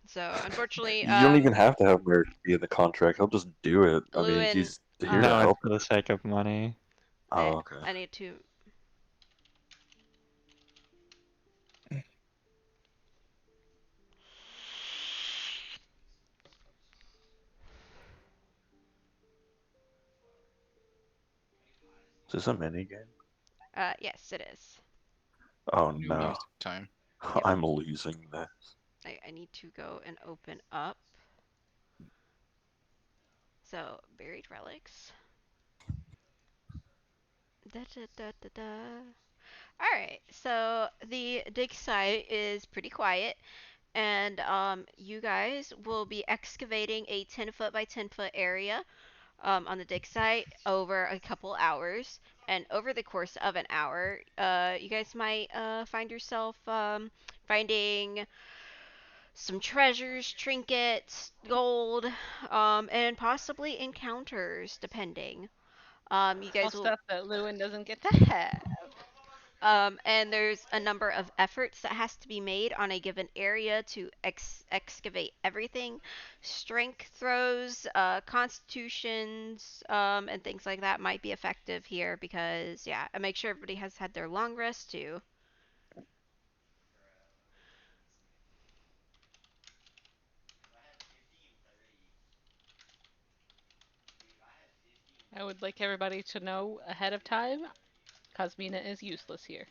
So, unfortunately, You don't even have to have Merrick be in the contract. He'll just do it. I mean, Lewin, he's here to No, it's help. for the sake of money. Oh, okay. I need to. Is this a mini game? Yes, it is. Oh New no. music time. Yep. I'm losing this. I need to go and open up. So, buried relics. Da da da da da. Alright, so the dig site is pretty quiet, and you guys will be excavating a 10-foot by 10-foot area on the dig site over a couple hours. And over the course of an hour, you guys might find yourself finding some treasures, trinkets, gold, and possibly encounters, depending. You All guys will. stuff that Lewin doesn't get to have. And there's a number of efforts that has to be made on a given area to excavate everything. Strength throws, constitutions, and things like that might be effective here because, yeah, I make sure everybody has had their long rest too. I would like everybody to know ahead of time, Cosmina is useless here.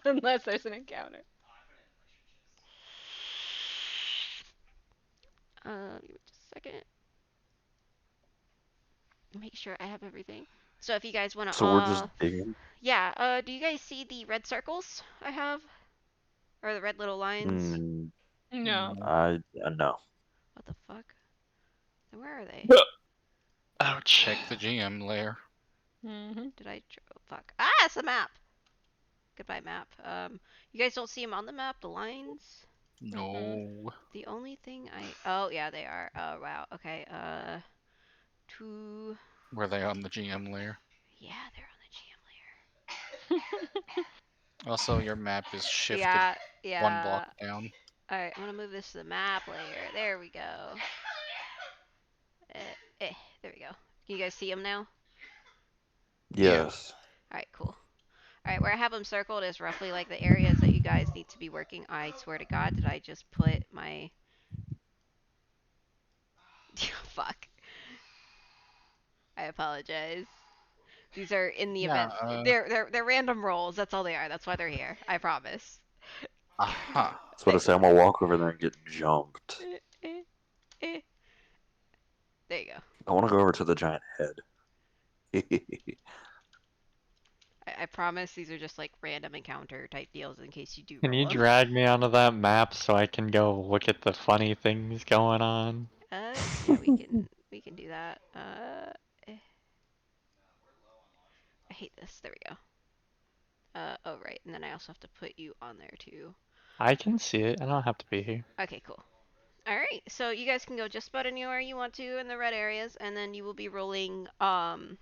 Unless there's an encounter. Give me just a second. Make sure I have everything. So if you guys want to, So we're just digging. yeah, do you guys see the red circles I have? Or the red little lines? Mm, No. no. What the fuck? Then where are they? Ouch. Check the GM layer. Mm-hmm. Did I? Oh, fuck. Ah, it's the map. Goodbye, map. You guys don't see them on the map, the lines? No. The only thing I. Oh, yeah, they are. Oh, wow. Okay, two. Were they on the GM layer? Yeah, they're on the GM layer. Also, your map is shifted Yeah, one block yeah. down. Alright, I'm gonna move this to the map layer. There we go. Eh, there we go. Can you guys see them now? Yes. Alright, cool. Alright, where I have them circled is roughly like the areas that you guys need to be working. I swear to God, did I just put my... Fuck. I apologize. These are in the Yeah, event. They're random rolls. That's all they are. That's why they're here. I promise. aha. That's what I say. I'm gonna walk over there and get jumped. Eh, eh. There you go. I want to go over to the giant head. I promise these are just like random encounter type deals in case you do Can roll you them. drag me onto that map so I can go look at the funny things going on? Yeah, we can do that. Eh. I hate this. There we go. Oh right, and then I also have to put you on there too. I can see it. I don't have to be here. Okay, cool. Alright, so you guys can go just about anywhere you want to in the red areas, and then you will be rolling, you'll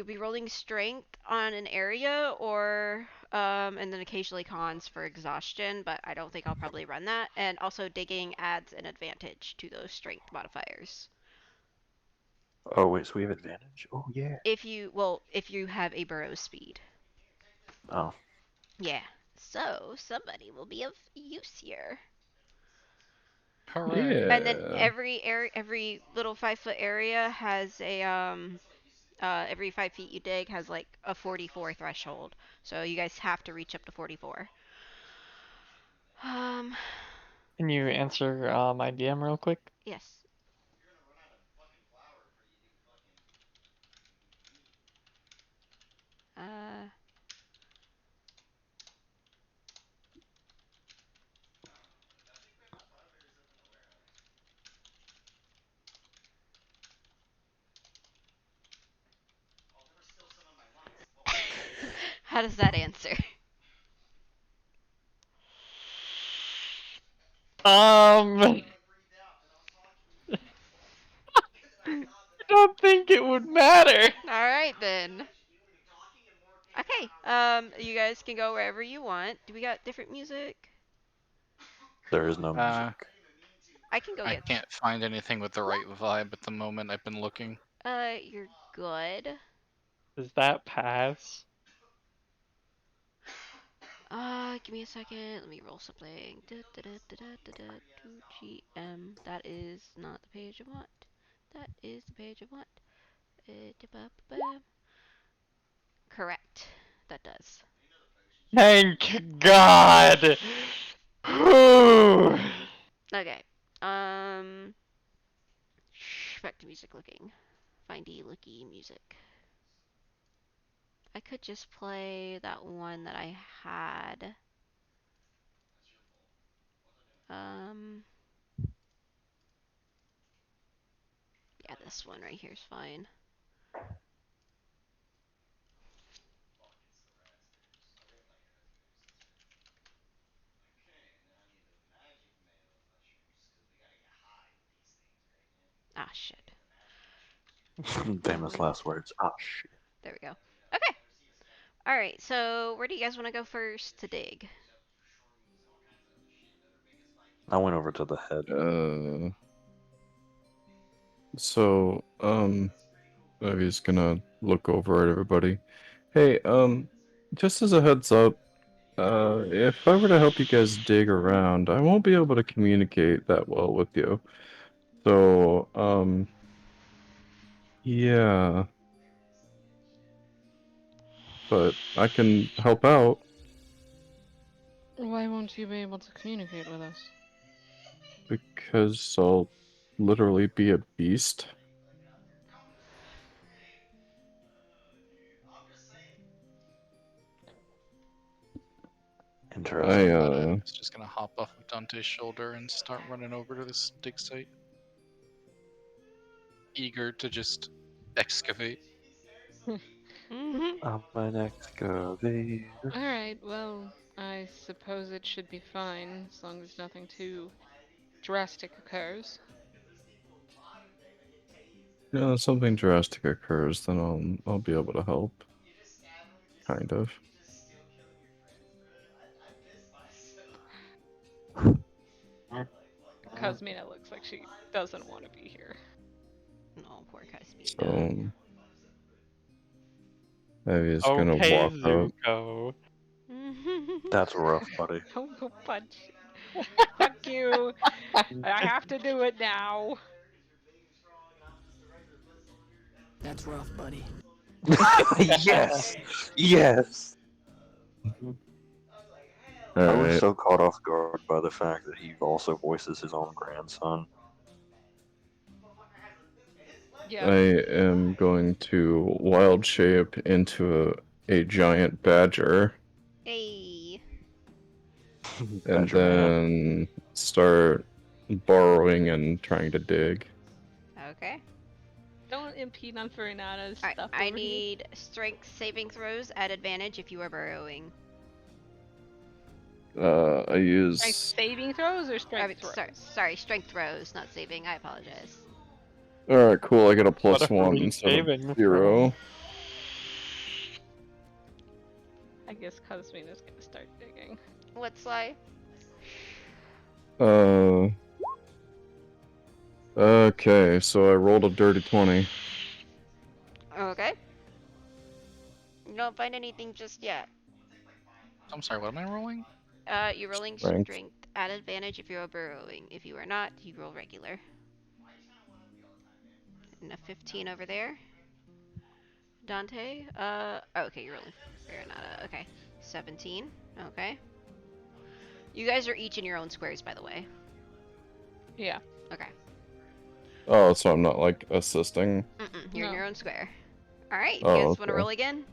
be rolling strength on an area, or, and then occasionally cons for exhaustion, but I don't think I'll probably run that, and also digging adds an advantage to those strength modifiers. Oh wait, so we have advantage? Oh yeah. If you have a burrow speed. Oh. Yeah. So, somebody will be of use here. Hooray. And then Yeah. every little 5-foot area has a every 5 feet you dig has like a 44 threshold. So you guys have to reach up to 44. Um, Can you answer my DM real quick? yes. Uh, How does that answer? I don't think it would matter. Alright then. Okay, you guys can go wherever you want. Do we got different music? There is no music. I can go I get. can't find anything with the right vibe at the moment. I've been looking. You're good. Does that pass? Give me a second. Let me roll something. 2GM. That is not the page I want. That is the page I want. Correct. That does. Thank God. Whew. Okay. Back to music looking. Findy looky music. I could just play that one that I had. Yeah, this one right here is fine. Ah, shit. Famous last words. Ah, shit. There we go. Okay. Alright, so where do you guys want to go first to dig? I went over to the head. So, Ivy's gonna look over at everybody. Hey, just as a heads up, if I were to help you guys dig around, I won't be able to communicate that well with you. So, yeah. But I can help out Why won't you be able to communicate with us? because I'll literally be a beast. Interesting. I, I was just gonna hop off of Dante's shoulder and start running over to this dig site. Eager to just excavate. Mm-hmm. I'm an excavator. Alright, well, I suppose it should be fine as long as nothing too drastic occurs. something drastic occurs, then I'll be able to help. Kind of. Cosmina looks like she doesn't want to be here. No, poor Cosmina. So, Ivy's gonna Okay, walk up. Zuko. That's rough, buddy. Don't go punch. Fuck you. I have to do it now. That's rough, buddy. Yes! Yes! I was Alright. so caught off guard by the fact that he also voices his own grandson. Yeah. I am going to wild shape into a giant badger Hey. and Badger man. then start burrowing and trying to dig. Okay. Don't impede on Fernanda's Alright, stuff. I over here. need strength saving throws at advantage if you are burrowing. I Strength use saving throws or strength throws? Sorry, strength throws, not saving. I apologize. Alright, cool, I get a What plus are one we instead saving of 0. I guess Cosmina's gonna start digging. What, Sly? Okay, so I rolled a dirty 20. Okay. You don't find anything just yet. I'm sorry, what am I rolling? You're rolling Strength. strength at advantage if you're burrowing. If you are not, you roll regular. And a 15 over there. Dante, okay, you're rolling Farinata. Okay. 17. Okay. You guys are each in your own squares, by the way. Yeah. Okay. Oh, so I'm not, like, assisting? You're in No. your own square. Alright, you Oh, guys want to okay. roll again?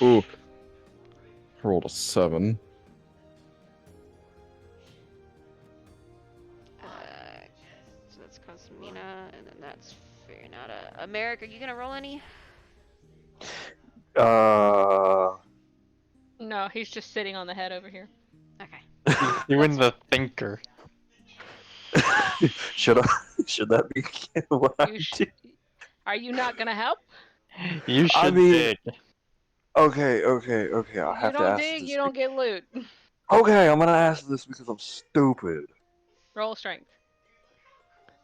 Ooh. Rolled a 7. So that's Cosmina, and then that's Farinata. Farinata. Merrick, are you gonna roll any? No, he's just sitting on the head over here. Okay. Doing the thinker. should I? Should that be what I You sh- do? Are you not gonna help? You should I mean, dig. okay. I You have to don't ask dig, this. you don't get loot. Okay, I'm gonna ask this because I'm stupid. Roll strength.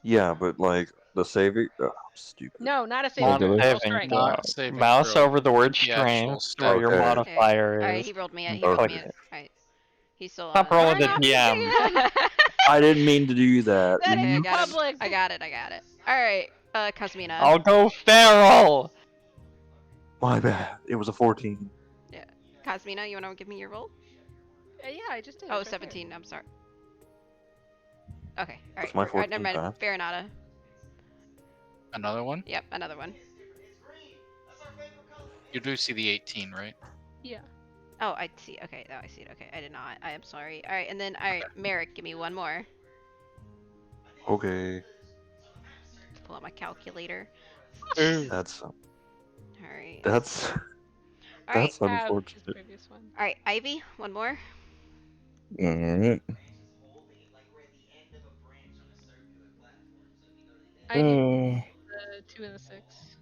Yeah, but like the saving. I'm stupid. No, not a saving Not Regular. throw. Roll saving strength. throw. Not saving Mouse throw. over the word The actual strength, where your Okay. modifier Alright, is. he rolled me in. He and rolled click me in. it. Alright. He's still Stop on. rolling We're the not DM. I didn't mean to do that. That Okay, I is got him. public. I got it. Alright, Cosmina. I'll go feral. My bad. It was a 14. Cosmina, you wanna give me your roll? Yeah, I just did. Oh, It's right there. 17, I'm sorry. Okay, alright. That's my Alright, never 14 mind. pass. Farinata. Another one? Yep, another one. You do see the 18, right? Yeah. Oh, I see. Okay, oh, I see it. Okay, I did not. I am sorry. Alright, and then, alright, Merrick, give me one more. Okay. Pull out my calculator. Ooh. That's Alright. that's Alright, that's His unfortunate. previous one. alright, Ivy, one more. Alright. I need Uh, the 2 and the 6.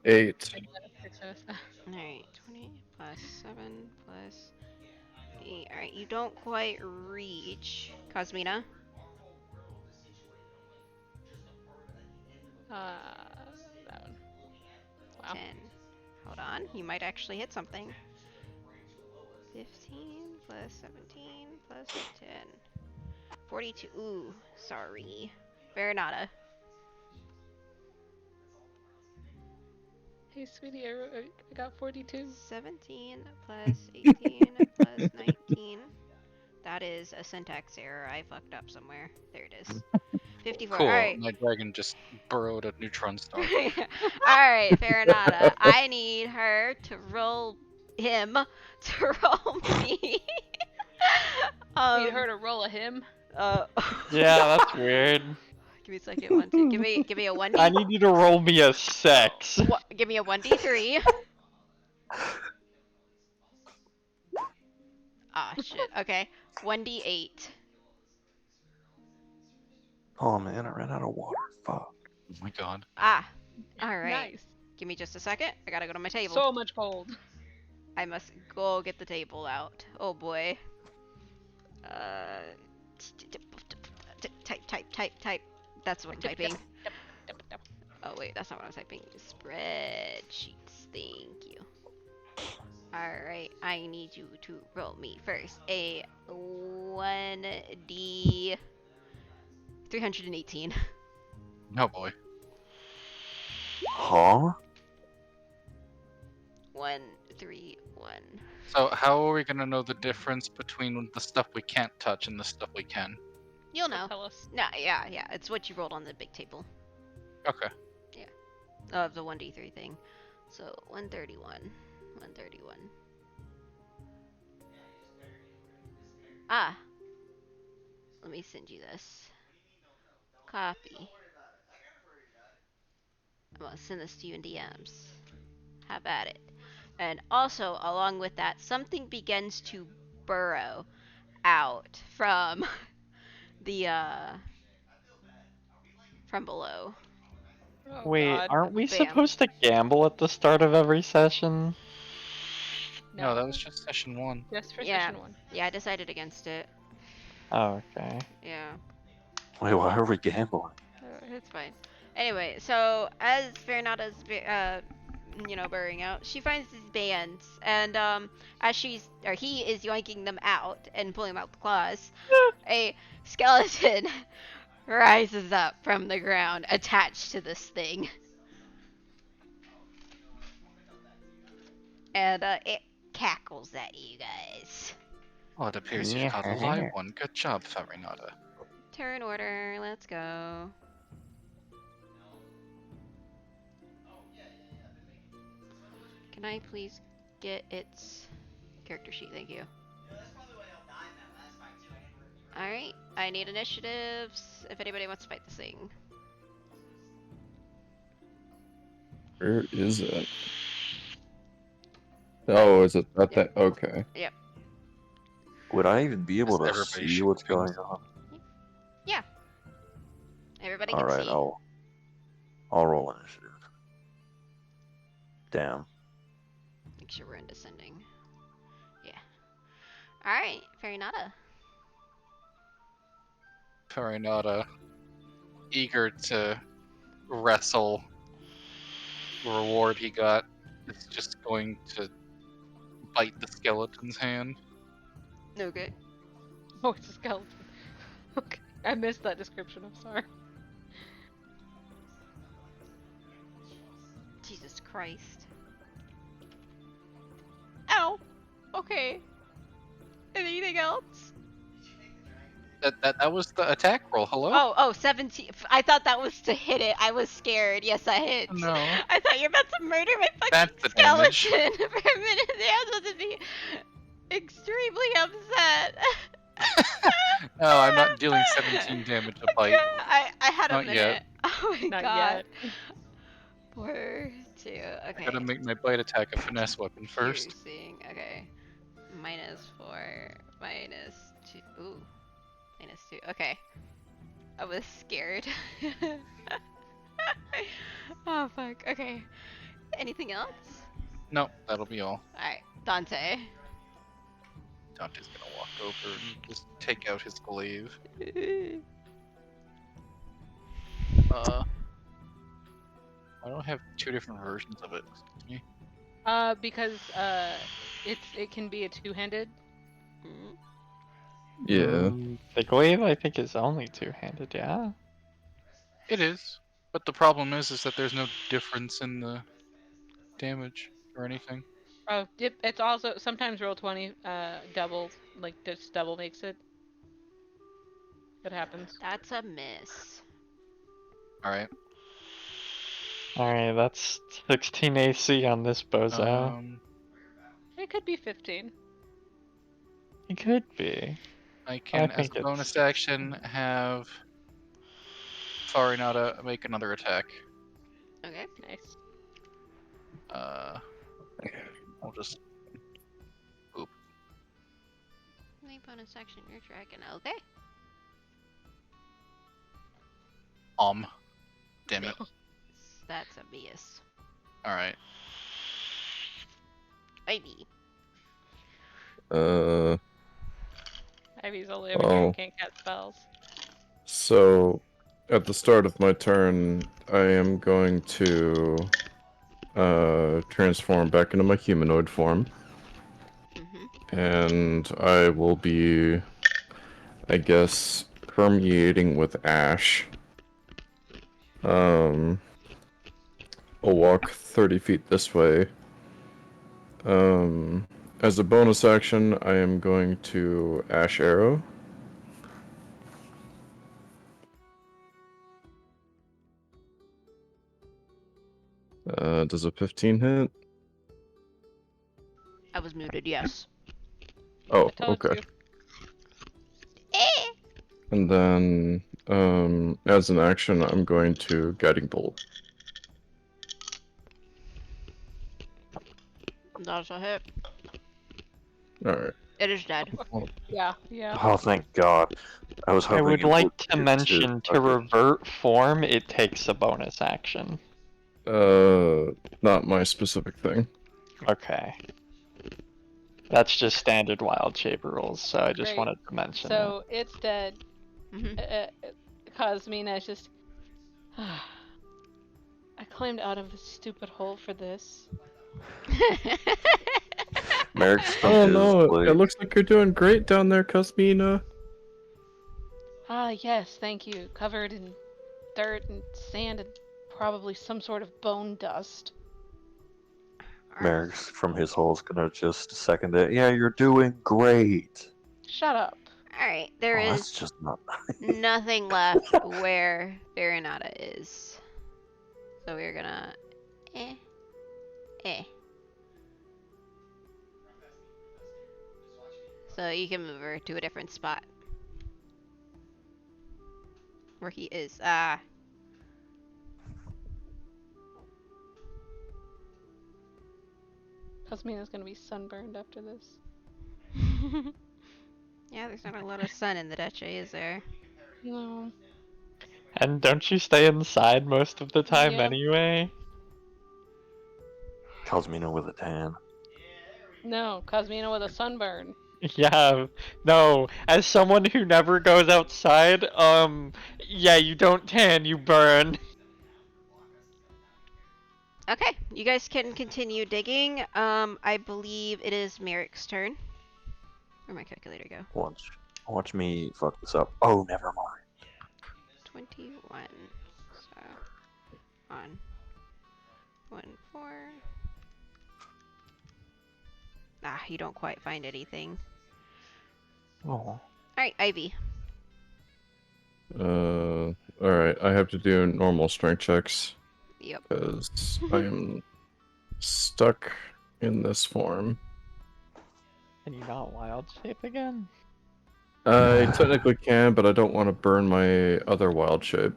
8. 6 and a 7. Alright, 20 plus 7 plus 8. Alright, you don't quite reach. Cosmina. That one. Wow. 10. Hold on, you might actually hit something. 15 plus 17 plus 10. 42. Ooh, sorry. Farinata. Hey, sweetie, I got 42. 17 plus 18 plus 19. That is a syntax error. I fucked up somewhere. There it is. 54. Cool. Alright. My dragon just burrowed a neutron star. Alright, Farinata. I need her to roll him to roll me. Need her to roll a him. Yeah, that's weird. Give me a second. 1, 2. Give me a 1d. I need you to roll me a sex. Give me a 1d3. Ah, shit. Okay. 1d8. Oh man, I ran out of water. Fuck. Oh my god. Ah. Alright. Nice. Give me just a second. I gotta go to my table. So much cold. I must go get the table out. Oh boy. Type. That's what I'm typing. Oh wait, that's not what I'm typing. Spreadsheets. Thank you. Alright, I need you to roll me first a 1d 318. Oh boy. Huh? 131. So how are we gonna know the difference between the stuff we can't touch and the stuff we can? You'll know. Tell us. No, yeah. It's what you rolled on the big table Okay. of the 1d3 thing. So 131. Ah. Let me send you this. Copy. I'm gonna send this to you in DMs. Have at it. And also, along with that, something begins to burrow out from the from below. Oh, Wait, God. aren't we Bam. supposed to gamble at the start of every session? No, that was just session 1. Just for Yeah. session 1. Yeah, I decided against it. Oh, okay. Yeah. Wait, why are we gambling? It's fine. Anyway, so as Farinata's burrowing out, she finds these bands, and as he is yoinking them out and pulling them out with claws, a skeleton rises up from the ground attached to this thing, and it cackles at you guys. Oh, it appears you've got a live one. Good job, Farinata. Turn order, let's go. Can I please get its character sheet? Thank you. Alright, I need initiatives if anybody wants to fight this thing. Where is it? Oh, is it that Yep. thing? Okay. Yep. Would I even be able Yes, to everybody see should what's do going this. on? Yeah. Everybody All can right, see. I'll roll initiative. Damn. Make sure we're in descending. Yeah. Alright, Farinata. Farinata, eager to wrestle the reward he got, is just going to bite the skeleton's hand. Okay. Oh, it's a skeleton. Okay. I missed that description. I'm sorry. Jesus Christ. Ow! Okay. Anything else? That was the attack roll. Hello? Oh, 17. I thought that was to hit it. I was scared. Yes, I hit. No. I thought you were about to murder my fucking That's the skeleton damage. for a minute. I was about to be extremely upset. No, I'm not dealing 17 damage a bite. I had a Not minute. yet. Oh my Not god. yet. 4, 2. I Okay. gotta make my bite attack a finesse weapon first. Piercing. Okay. -4. -2. Ooh. -2. Okay. I was scared. Oh fuck. Okay. Anything else? No, that'll be all. Alright. Dante. Dante's gonna walk over and just take out his glaive. I don't have two different versions of it. Excuse me. Because it can be a two-handed. Mm. Yeah. The glaive, I think, is only two-handed. Yeah. It is, but the problem is that there's no difference in the damage or anything. Oh, it's also sometimes roll 20 double, like just double makes it. It happens. That's a miss. All right. All right, that's 16 AC on this bozo. It could be 15. It could be. I can, as think a it's bonus action, have Farinata make another attack. Okay. Nice. I'll just Any bonus action you're tracking. Okay. damn it. That's a miss. All right. Ivy. Ivy's only over here Oh. and can't cast spells. So, at the start of my turn, I am going to transform back into my humanoid form, Mm-hmm. and I will be, I guess, permeating with ash. I'll walk 30 feet this way. As a bonus action, I am going to Ash Arrow. Does a 15 hit? I was muted, yes. Oh, I told okay. you. Eh! And then, as an action, I'm going to Guiding Bolt. That's a hit. Alright. It is dead. Yeah, yeah. Oh, thank God. I was I hoping would it like to get mention to okay. revert form, it takes a bonus action. Not my specific thing. Okay. That's just standard Wild Shaper rules, so I just Great. wanted to mention So it's dead. Mm-hmm. Cosmina's just. I climbed out of the stupid hole for this. Merrick's from Oh his, no, like, it looks like you're doing great down there, Cosmina. Ah, yes, thank you. Covered in dirt and sand and probably some sort of bone dust. Merrick's from his hole's gonna just second it. Yeah, you're doing great. Shut up. Alright, there Oh, is that's just not. nothing left where Farinata is. So we're gonna... So you can move her to a different spot. Where he is. Cosmina's gonna be sunburned after this. Yeah, there's not a lot of sun in the Duchy, is there? No. And don't you stay inside most of the time Yep. anyway? Cosmina with a tan. No, Cosmina with a sunburn. Yeah, no. As someone who never goes outside, yeah, you don't tan, you burn. Okay, you guys can continue digging. I believe it is Merrick's turn. Where'd my calculator go? Watch me fuck this up. Oh, never mind. 21. So, on 1, 4. Ah, you don't quite find anything. Oh. Alright, Ivy. Alright, I have to do normal strength checks. Yep. Because I am stuck in this form. Can you not wild shape again? I technically can, but I don't want to burn my other wild shape.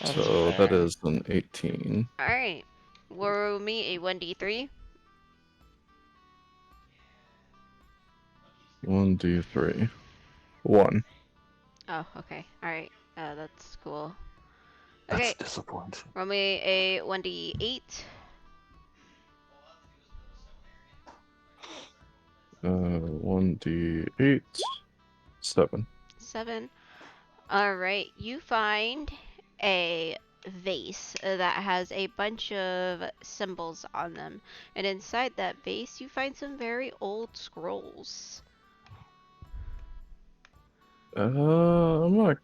That's So that fair. is an 18. Alright. Roll me a 1d3. 1d3. 1. Oh, okay. Alright. That's cool. That's Okay. disappointing. Roll me a 1d8. 1d8. 7. 7. Alright, you find a vase that has a bunch of symbols on them. And inside that vase, you find some very old scrolls. I'm gonna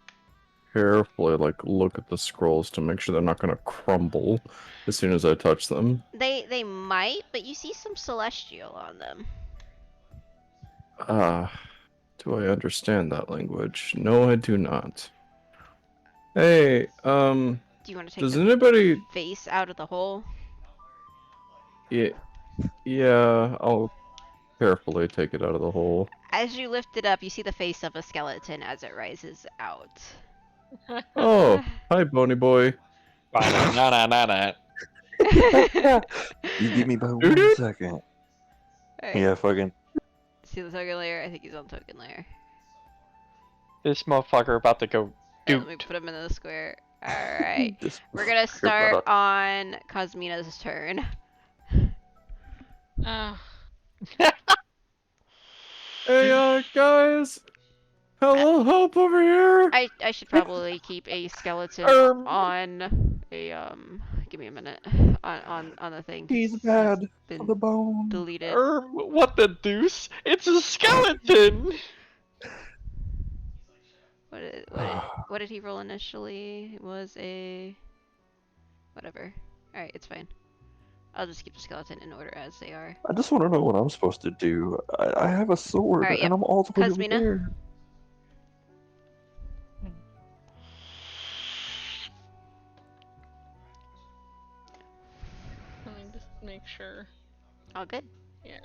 carefully look at the scrolls to make sure they're not gonna crumble as soon as I touch them. They might, but you see some celestial on them. Do I understand that language? No, I do not. Hey, Do you want to take does the anybody... vase out of the hole? Yeah, I'll carefully take it out of the hole. As you lift it up, you see the face of a skeleton as it rises out. Oh, hi, Bony Boy. Ba-na-na-na-na. You give me by Dude. 1 second. Alright, Yeah, fucking. see the token layer? I think he's on token layer. This motherfucker about to go Alright, let me doot. put him in the square. Alright. Just We're gonna start Goodbye. on Cosmina's turn. Hey, guys! Hello, help over here! I should probably keep a skeleton Um. on a give me a minute. On the thing. 'cause He's he's bad for been the bone. deleted. What the deuce? It's a skeleton! What did he roll initially? It was a whatever. Alright, it's fine. I'll just keep the skeleton in order as they are. I just want to know what I'm supposed to do. I have a sword, Alright, and yep. I'm all the way over Cosmina? there. Let me just make sure. All good. Yeah.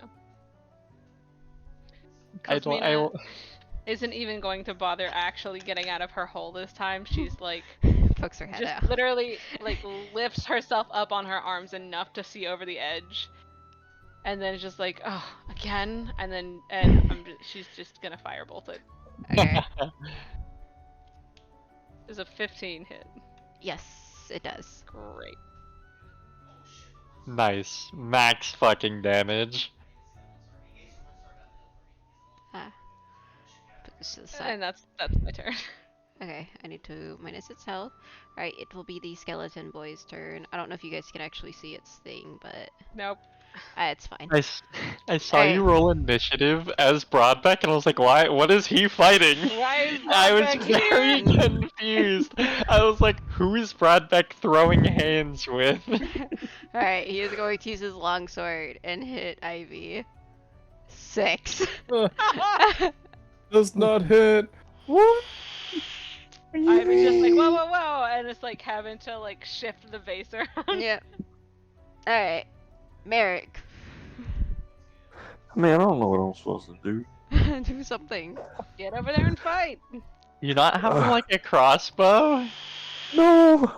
I don't. Cosmina isn't even going to bother actually getting out of her hole this time. She's like, Pokes her head just out. literally like lifts herself up on her arms enough to see over the edge, and then just like, oh, again, and she's just gonna firebolt it. Okay. Is a 15 hit. Yes, it does. Great. Nice. Max fucking damage. Put this to the side. And that's my turn. Okay, I need to minus its health. Alright, it will be the skeleton boy's turn. I don't know if you guys can actually see its thing, but Nope. it's fine. I saw Alright. you roll initiative as Broadbeck, and I was like, why? What is he fighting? Why is I was Broadbeck very here? confused. I was like, who is Broadbeck throwing hands with? Alright, he is going to use his longsword and hit Ivy. 6. Does not hit. What? I was just like, whoa, whoa, whoa, and it's like having to like shift the vase around. Yep. Alright. Merrick. Man, I don't know what I'm supposed to do. Do something. Get over there and fight. You not have like a crossbow? No!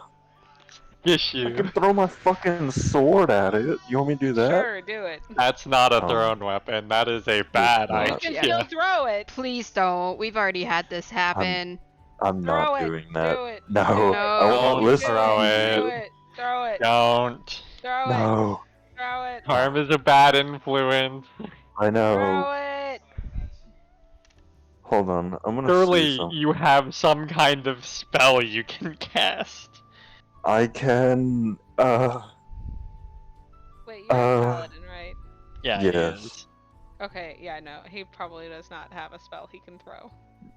Gish I you. can throw my fucking sword at it. You want me to do that? Sure, do it. That's not a Oh. thrown weapon. That is a bad not. You idea. can still throw it. Please don't. We've already had this happen. I'm Throw not it. doing that. Do it. No, Do it. I won't Don't listen. throw Do it. it. Throw it. Don't. Throw it. No, Throw it. Harm is a bad influence. I know. Throw it. Hold on, I'm gonna see Surely something. you have some kind of spell you can cast. I can. Wait, you're a Uh, paladin, right? Yeah, Yes. he is. Okay, yeah, no, he probably does not have a spell he can throw.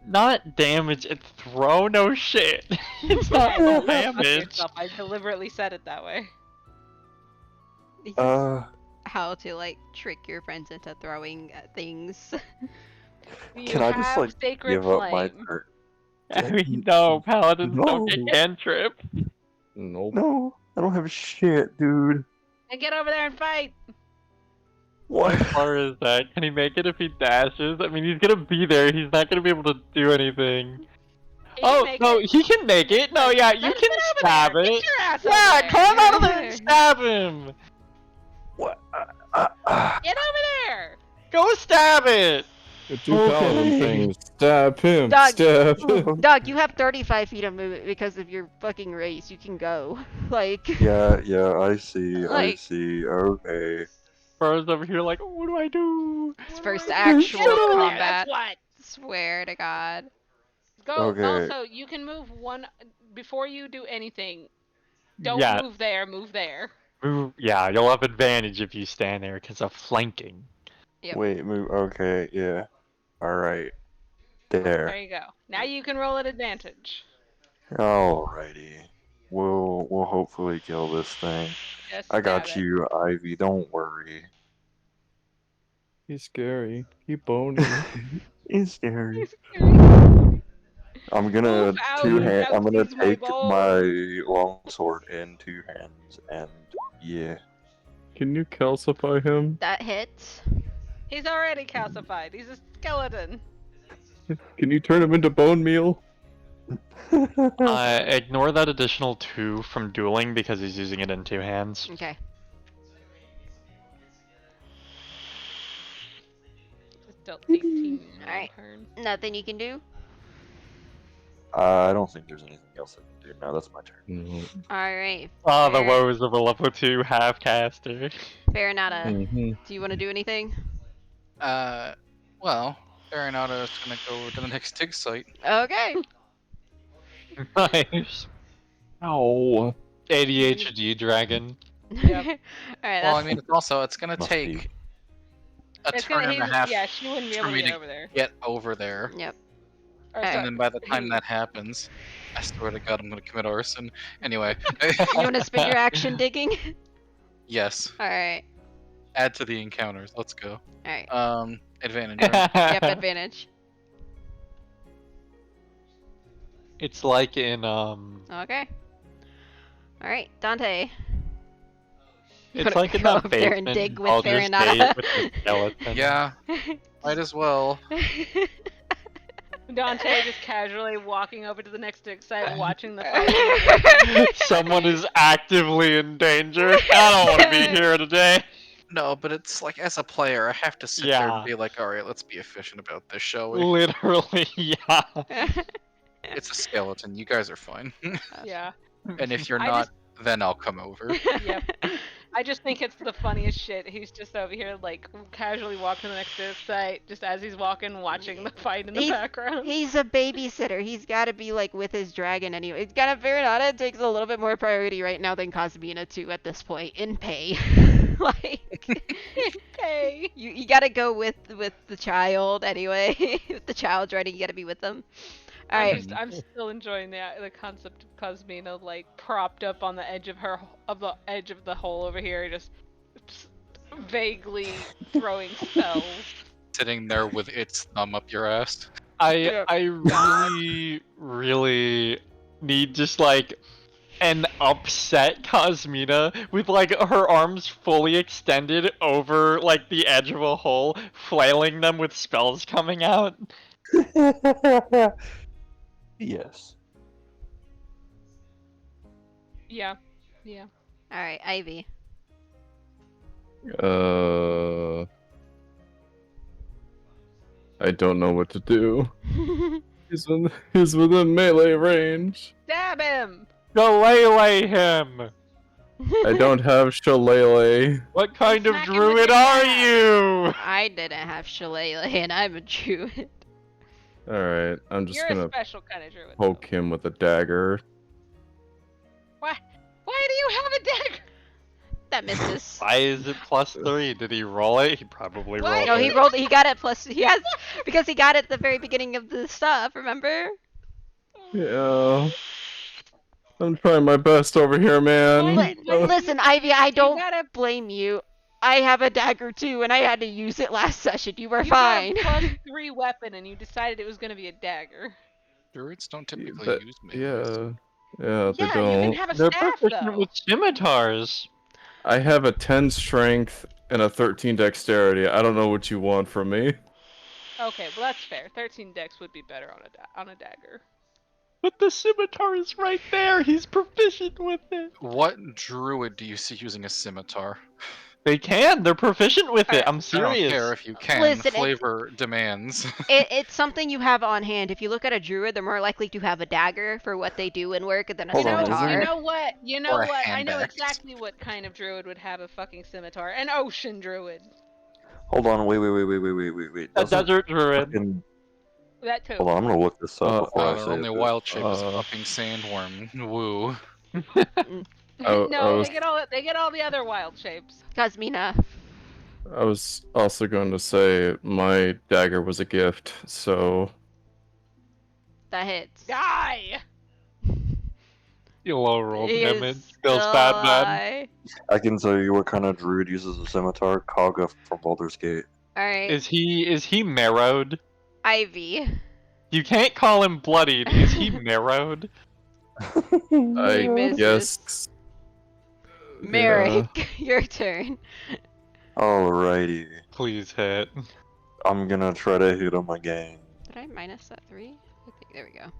Not damage, it's throw, no shit. It's not Yeah, full fuck damage. yourself. I deliberately said it that way. This is Uh, how to like trick your friends into throwing things. You can I just have like sacred give up my flame. turn? I mean, no, paladins don't get No. cantrip. Nope. No, I don't have shit, dude. And get over there and fight. What? How far is that? Can he make it if he dashes? I mean, he's gonna be there. He's not gonna be able to do anything. He can Oh, make no, it. he can make it. No, yeah, you Then can get over stab there. it. Get your ass over Yeah, there. come out of there and stab him. What? Get over there. Go stab it. The two paladin Okay. things. Stab him. Dog. Stab him. Doug, you have 35 feet of movement because of your fucking race. You can go. Like, Yeah, I see, I Like- see. Okay. Burrow's over here like, what do I do? his What first do I do? actual Get over there, combat. That's what. Swear to God. Go. Okay. Also, you can move one before you do anything. Don't Yeah, move there. Move there. yeah, you'll have advantage if you stand there because of flanking. Yep. Wait, move. Okay, yeah. Alright. There. There you go. Now you can roll at advantage. Alrighty. We'll hopefully kill this thing. Just I got stab it. you, Ivy. Don't worry. He's scary. He bony. It's scary. I'm gonna Move out, I'm gonna Elsie's my take ball. my longsword in 2 hands, and yeah. Can you calcify him? That hits. He's already calcified. He's a skeleton. Can you turn him into bone meal? Ignore that additional 2 from dueling because he's using it in 2 hands. Okay. Just dealt 18 Alright. turn. Nothing you can do? I don't think there's anything else I can do. No, that's my turn. No. Alright. Ah, the Fair. woes of a level 2 half caster. Farinata, Mm-hmm. do you want to do anything? Well, Arenado is gonna go to the next dig site. Okay. Nice. Oh. ADHD dragon. Yep. Alright, Well, I that's mean, it's gonna Must take be. a It's turn gonna. and a He's, half yeah, she wouldn't be for able to me get to over there. get over there. Yep. Or, Alright. And then by the time he- that happens, I swear to God, I'm gonna commit arson. Anyway, You want to spend your action digging? yes, Alright. add to the encounters. Let's go. Alright. Advantage. Right? Yep, advantage. It's like in Okay. Alright, Dante. it's Wanna like in go that up there and basement dig in with Baldur's Farinata? Gate with the skeleton. Yeah, might as well. Dante just casually walking over to the next dig site, watching the fight. Someone is actively in danger. I don't want to be here today. No, but it's like as a player, I have to sit there Yeah. and be like, all right, let's be efficient about this, shall we? Literally, yeah. It's a skeleton. You guys are fine. Yeah. And if you're I not, then I'll come over. Yep. I just think it's the funniest shit. He's just over here, like, casually walking to the next dig site, just as he's walking, watching the fight in the He's- background. He's a babysitter. He's got to be like with his dragon anyway. It's kind of Farinata takes a little bit more priority right now than Cosmina too at this point in pay. Like Okay. you got to go with the child anyway. If the child's ready, you got to be with them. All right. I'm still enjoying the concept of Cosmina, like, propped up on the edge of the hole over here, just vaguely throwing spells. Sitting there with its thumb up your ass. I really, really need just like an upset Cosmina with like her arms fully extended over like the edge of a hole, flailing them with spells coming out. Yes. Yeah. Yeah. All right, Ivy. I don't know what to do. He's within melee range. Stab him! Shillelagh him! I don't have Shillelagh. What kind of smack him with druid your are staff. you? I didn't have Shillelagh, and I'm a druid. Alright, I'm just You're a gonna special kind of druid. poke him with a dagger. Why do you have a dagger? That misses. Why is it +3? Did he roll it? He probably Why? rolled No, it. he rolled. He got it plus. He has because he got it at the very beginning of the stuff. Remember? Yeah. I'm trying my best over here, man. Why- Listen, Ivy, I You don't gotta blame you. I have a dagger too, and I had to use it last session. You were You fine. got a +3 weapon, and you decided it was gonna be a dagger. Druids don't typically But- use mages. Yeah, they Yeah, you don't. can have a They're staff proficient though. with scimitars. I have a 10 strength and a 13 dexterity. I don't know what you want from me. Okay, well that's fair. 13 dex would be better on a dagger. But the scimitar is right there. He's proficient with it. What druid do you see using a scimitar? They can. They're proficient with it. I'm I don't serious. care if you can. Listen, it- Flavor demands. It's something you have on hand. If you look at a druid, they're more likely to have a dagger for what they do in work than a Hold on, scimitar. isn't You know what? You know Or a what? I know hand-axe. exactly what kind of druid would have a fucking scimitar. An ocean druid. Hold on, wait. A Doesn't desert druid. fucking- That too. Hold on, I'm gonna look this up before I Their say only this. wild shape is a Uh, fucking sandworm. Woo. I No, was- they get all the other wild shapes. Cosmina. I was also going to say my dagger was a gift, so That hits. Die! You low rolled He is damage. Feels still bad, man. alive. I can tell you what kind of druid uses a scimitar. Kaga from Baldur's Gate. Alright, Is he marrowed? Ivy. You can't call him bloodied. Is he marrowed? I misses. guess. Merrick, your turn. Alrighty. Please hit. I'm gonna try to hit him again. Did I minus that 3? I think, there we go.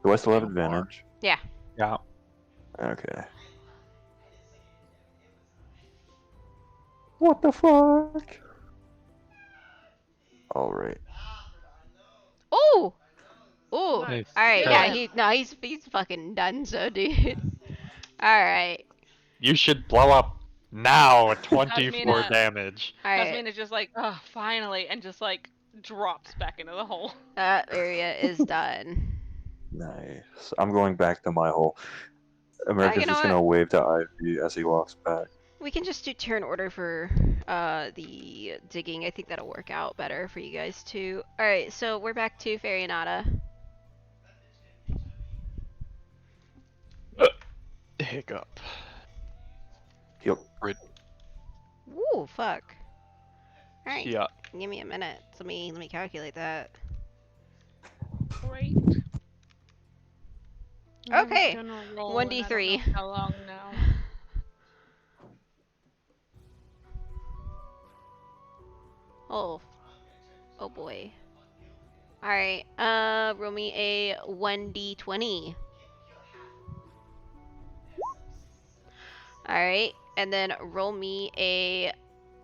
Do I still have advantage? Yeah. Okay. What the fuck? Alright. Ooh! Ooh! Nice. Alright, Okay. yeah, he's fucking done so, dude. Alright. You should blow up now at 24 Cosmina. damage. Alright. Cosmina just like, oh, finally, and just like drops back into the hole. That area is done. Nice. I'm going back to my hole. America's you know just gonna wave to Ivy as he walks back. We can just do turn order for the digging. I think that'll work out better for you guys too. Alright, so we're back to Farionata. Hiccup. Yep. Ooh, fuck. Alright, Yeah. give me a minute. Let me calculate that. Great. Okay, I'm gonna roll, 1d3. and I don't know how long now? Oh. Oh boy. Alright, roll me a 1d20. Alright, and then roll me a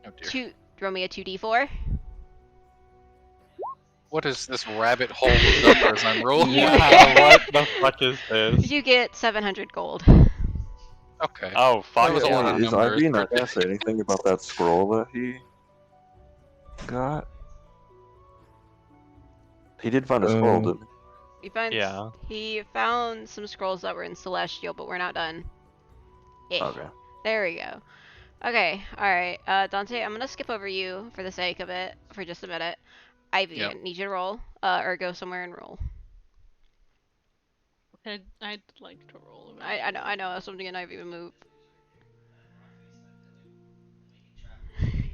Oh dear. roll me a 2d4. What is this rabbit hole of numbers I'm rolling? Yeah, what the fuck is this? You get 700 gold. Okay. Oh, fuck. That was a yeah. lot of Is numbers Ivy not for- gonna say anything about that scroll that he got? He did find a scroll, didn't he? Yeah. He found some scrolls that were in Celestial, but we're not done. Yeah. Okay. There we go. Okay, alright. Dante, I'm gonna skip over you for the sake of it for just a minute. Ivy, Yep. I need you to roll. Or go somewhere and roll. I'd like to roll. I know, that's something an Ivy would move.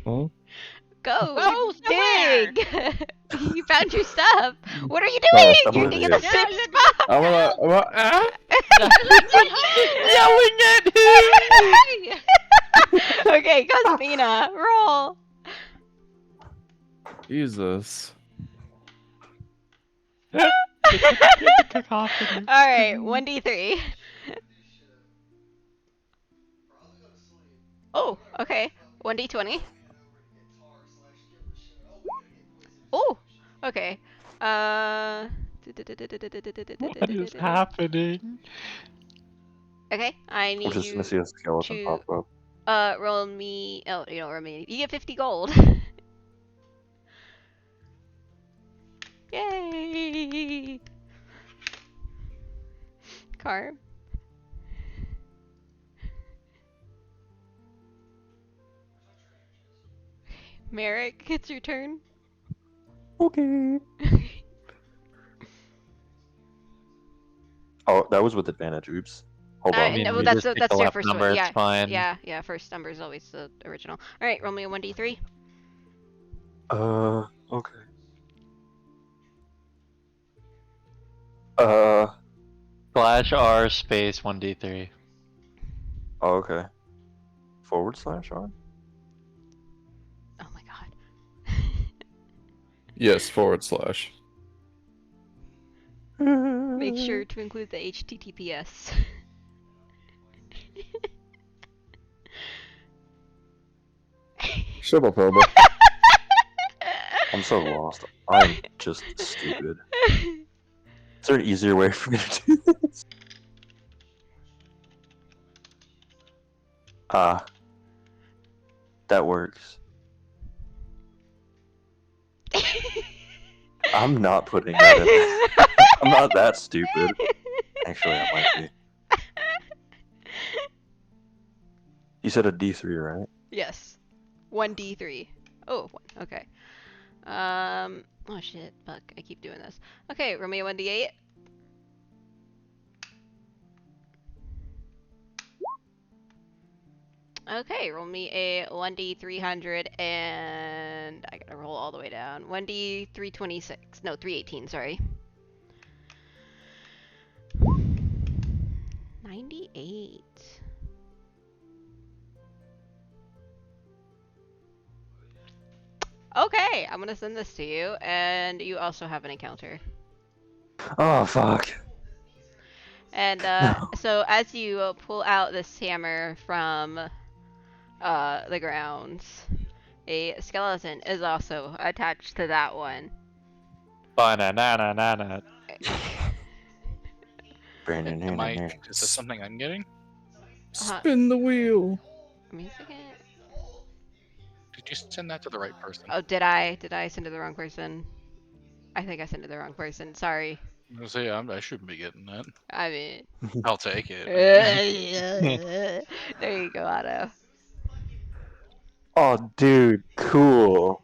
Huh? Go! Go somewhere! Dig! You found your stuff! What are you Oh, doing? I'm You're with digging you. the same spot! Yelling at him! Okay, Cosmina, roll! Jesus. Cacophony. Alright, 1d3. Okay, 1d20. Oh, okay. What is happening? Okay, I We're need just gonna you see a skeleton to pop up. roll me. Oh, you don't roll me. You get 50 gold. Yay! Carb. Merrick, it's your turn. Okay. Oh, that was with advantage. Oops. Hold I on. mean, No, we that's just pick that's the your left first number, one. it's Yeah, fine. yeah. First number is always the original. All right, roll me a 1d3. Okay. Uh, /R space 1d3. oh, okay. /R? Oh my god. Yes, /. Make sure to include the HTTPS. Shut up, Elba. I'm so lost. I'm just stupid. Is there an easier way for me to do this? Ah, that works. I'm not putting that in there. I'm not that stupid. Actually, I might be. You said a D3, right? Yes. 1d3. Oh, one. Okay. Oh shit, fuck. I keep doing this. Okay, roll me a 1d8. Okay, roll me a 1d300 and I gotta roll all the way down. 1d326. No, 318, sorry. 98. Okay, I'm gonna send this to you, and you also have an encounter. Oh, fuck. And No. so as you pull out this hammer from the ground, a skeleton is also attached to that one. Banana. Is this something I'm getting? Spin the wheel. Give me a second. Did you send that to the right person? Oh, did I? Did I send it to the wrong person? I think I sent it to the wrong person. Sorry. I was gonna say, I shouldn't be getting that. I mean. I'll take it. There you go, Otto. Oh, dude, cool.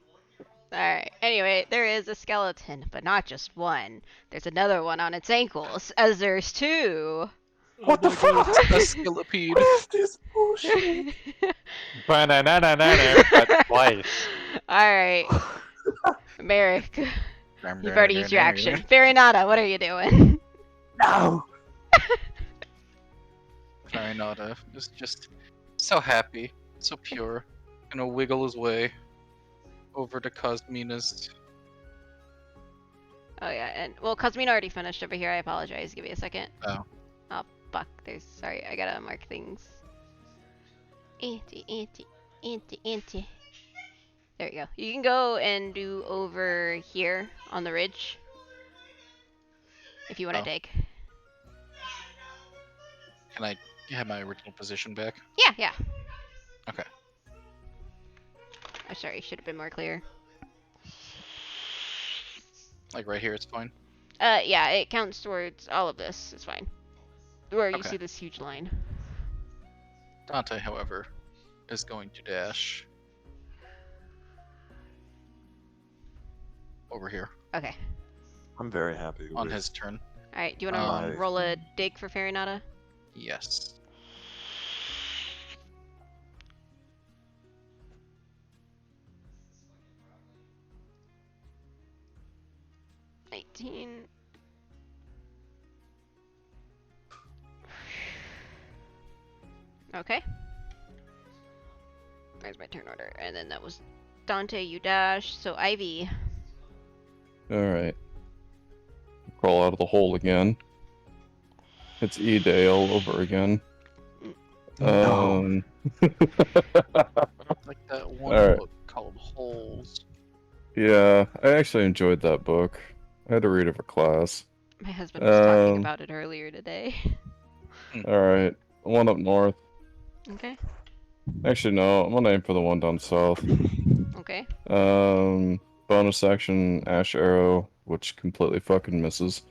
Alright, anyway, there is a skeleton, but not just one. There's another one on its ankles, as there's two. What the fuck? A skillipede. What is this bullshit? Banana, but twice. Alright, Merrick, you've already used your action. Farinata, what are you doing? No! Farinata is just so happy, so pure. Gonna wiggle his way over to Cosmina's. Oh yeah, and well, Cosmina already finished over here. I apologize. Give me a second. Oh. Oh fuck. Sorry. I gotta mark things. Anti. There you go. You can go and do over here on the ridge if you want to Oh. dig. Can I have my original position back? Yeah. Okay. I'm sorry. Should have been more clear. Like right here, it's fine. Yeah. It counts towards all of this. It's fine. Where you Okay. see this huge line. Dante, however, is going to dash over here Okay. I'm very happy on with his turn. All right. Do you want to Nice. roll a dig for Farinata? Yes. Okay. There's my turn order. And then that was Dante, you dash. So Ivy. Alright. Crawl out of the hole again. It's E-Day all over again. No. Um. Like that one Alright. book called Holes. Yeah, I actually enjoyed that book. I had to read it for class. My husband was talking Um. about it earlier today. Alright. One up north. Okay. Actually, no. I'm gonna aim for the one down south. Okay. Bonus action Ash Arrow, which completely fucking misses.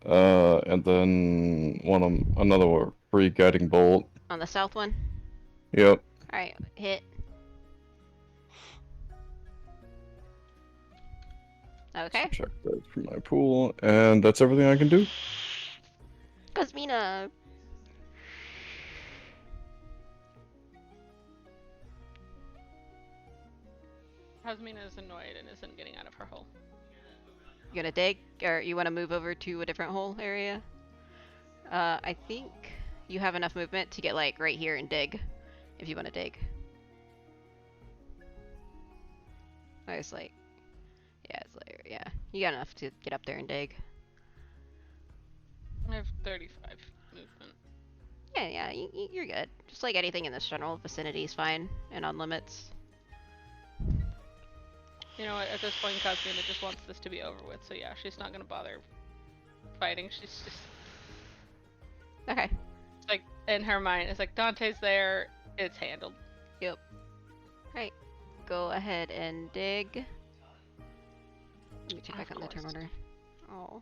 And then another free guiding bolt. On the south one. Yep. Alright, hit. Okay. Check that from my pool, and that's everything I can do. Cosmina. Hasmina is annoyed and isn't getting out of her hole. You gonna dig? Or you wanna move over to a different hole area? I think you have enough movement to get like right here and dig. If you wanna dig. It's like, yeah, it's like, yeah. You got enough to get up there and dig. I have 35 movement. Yeah, you're good. Just like anything in this general vicinity is fine and on limits. You know what? At this point, Cosmina just wants this to be over with. So yeah, she's not gonna bother fighting. She's just Okay. like in her mind, it's like Dante's there. It's handled. Right. Go ahead and dig. Let me check back Of on the turn course. order. Oh.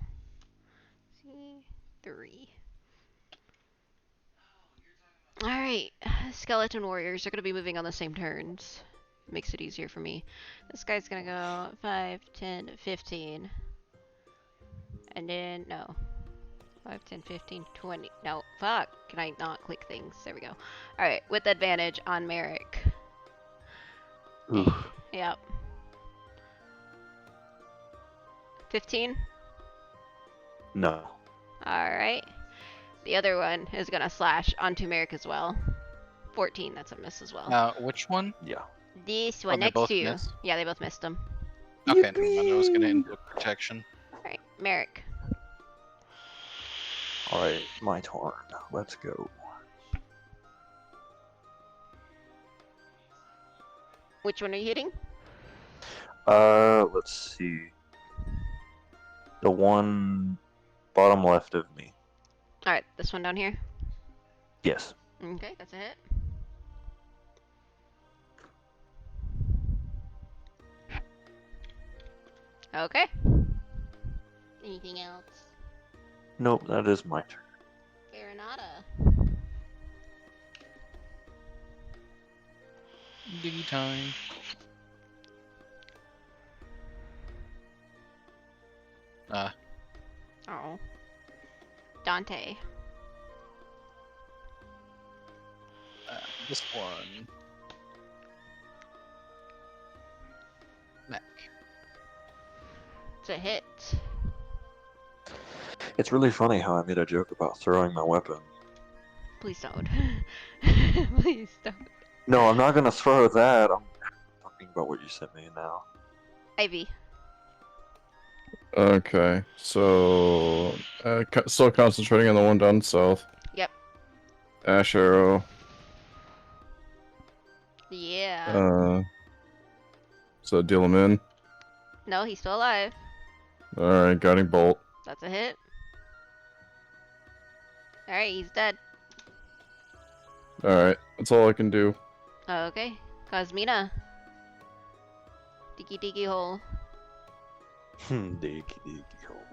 C3. Alright. Skeleton warriors are gonna be moving on the same turns. Makes it easier for me. This guy's gonna go 5, 10, 15. And then, no. 5, 10, 15, 20. No, fuck. Can I not click things? There we go. Alright, with advantage on Merrick. Oof. Yep. 15? No. Alright. The other one is gonna slash onto Merrick as well. 14, that's a miss as well. Which one? Yeah. This Oh, one they next both to you. miss? Yeah, they both missed them. Okay, never mind. I was gonna invoke protection. Alright, Merrick. Alright, my turn. Let's go. Which one are you hitting? Let's see. The one bottom left of me. Alright, this one down here. Yes. Okay, that's a hit. Okay. Anything else? Nope, that is my turn. Granada. Diggy time. Oh. Dante. This one. Mac. It's a hit. It's really funny how I made a joke about throwing my weapon. Please don't. Please don't. No, I'm not gonna throw that. I'm talking about what you sent me now. Ivy. Okay, so still concentrating on the one down south. Yep. Ash Arrow. Yeah. So deal him in. No, he's still alive. Alright, guiding bolt. That's a hit. Alright, he's dead. Alright, that's all I can do. Okay. Cosmina. Diggy diggy hole. Diggy diggy hole.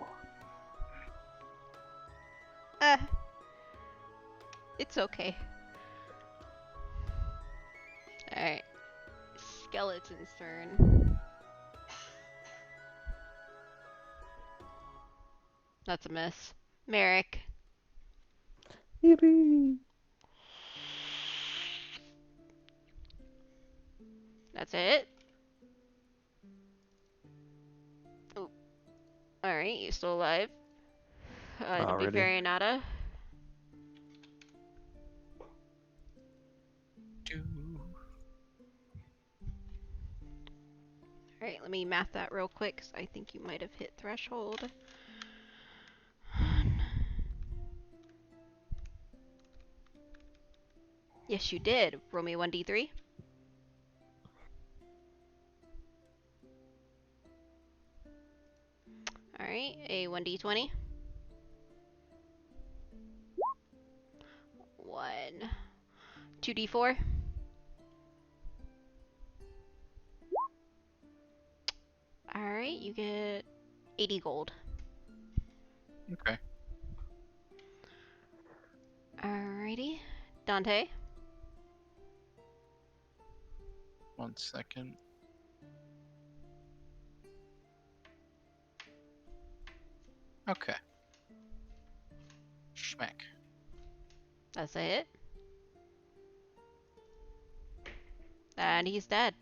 It's okay. Alright. Skeleton's turn. That's a miss. Merrick. Yippee! That's it. Oh. Alright, you're still alive. It'll be Alrighty. Varianata. Alright, let me math that real quick, 'cause I think you might have hit threshold. Yes, you did. Roll me 1d3. Alright, a 1d20. 1. 2d4. Alright, you get 80 gold. Okay. Alrighty. Dante. 1 second. Okay. Schmack. That's a hit. And he's dead.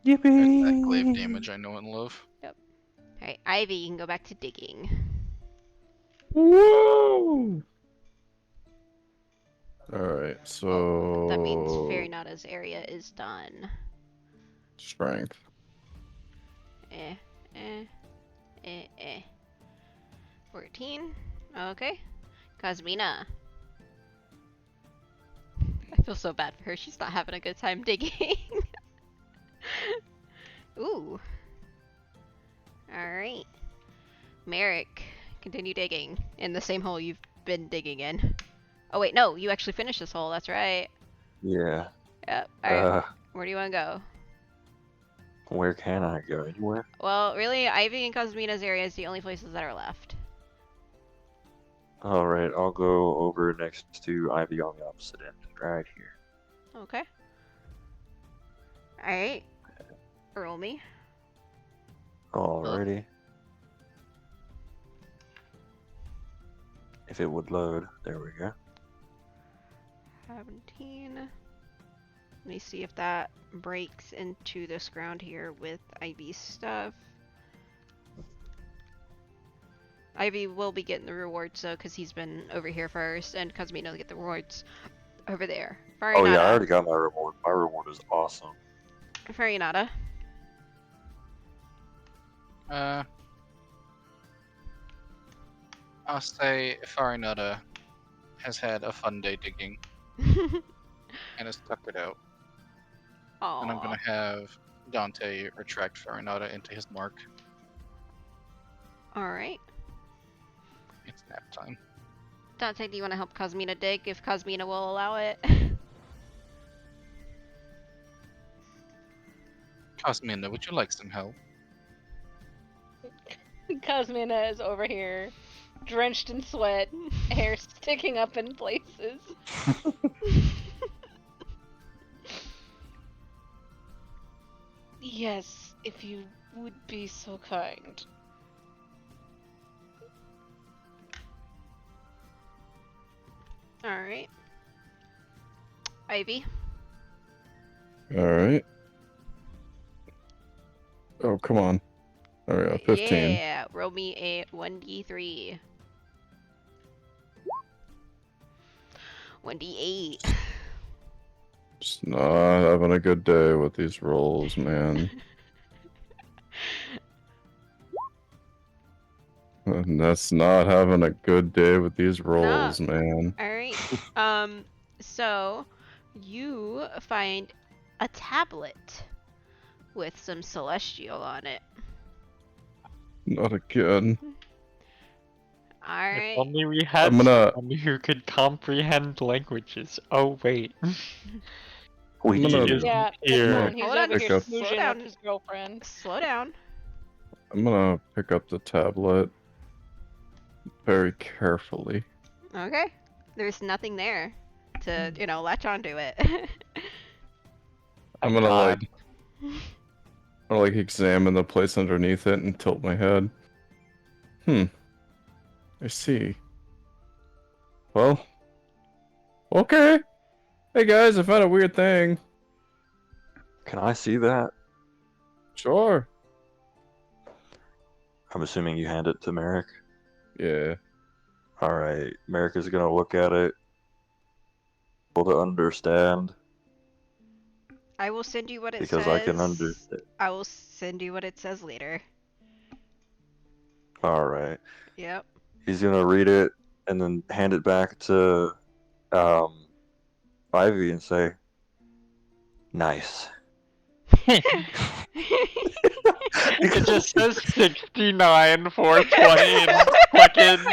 There's that glaive damage I know and love. Alright, Ivy, you can go back to digging. Woo! Alright, so. That means Fairy Nada's area is done. Strength. Eh, eh, eh, eh. 14. Okay. Cosmina. I feel so bad for her. She's not having a good time digging. Ooh. Alright. Merrick, continue digging in the same hole you've been digging in. Oh wait, no, you actually finished this hole, that's right. Yeah. Yep. Alright, where do you want to go? Where can I go? Anywhere? Well, really, Ivy and Cosmina's area is the only places that are left. Alright, I'll go over next to Ivy on the opposite end, right here. Okay. Alright. Roll me. Alrighty. If it would load, there we go. 17. Let me see if that breaks into this ground here with Ivy's stuff. Ivy will be getting the rewards though, because he's been over here first, and Cosmina will get the rewards over there. Oh yeah, I Farinata. already got my reward. My reward is awesome. Farinata. I'll say Farinata has had a fun day digging and has stuck it out. And I'm gonna have Dante retract Farinata into his mark. Alright. It's nap time. Dante, do you want to help Cosmina dig if Cosmina will allow it? Cosmina, would you like some help? Cosmina is over here, drenched in sweat, hair sticking up in places. Yes, if you would be so kind. Alright. Ivy. Alright. Oh, come on. There we go, 15. Yeah, roll me a 1d3. 1d8. Just not having a good day with these rolls, man. And that's not having a good day with these rolls, man. Alright. So you find a tablet with some celestial on it. Not again. Alright. If only we had I'm gonna- someone who could comprehend languages. Oh wait. We I'm gonna- do. Yeah, Here. that's fine. He's Hold over on, here slow smoozing down. with his girlfriend. Slow down. I'm gonna pick up the tablet very carefully. Okay. There's nothing there to, latch onto it. I'm gonna God. examine the place underneath it and tilt my head. I see. Well, okay. Hey guys, I found a weird thing. Can I see that? Sure. I'm assuming you hand it to Merrick. Yeah. Alright, Merrick is gonna look at it. Able to understand. I will send you what it Because says. I can understand. I will send you what it says later. Alright. Yep. He's gonna read it and then hand it back to Ivy and say, "Nice." It just says 69, 420, and fucking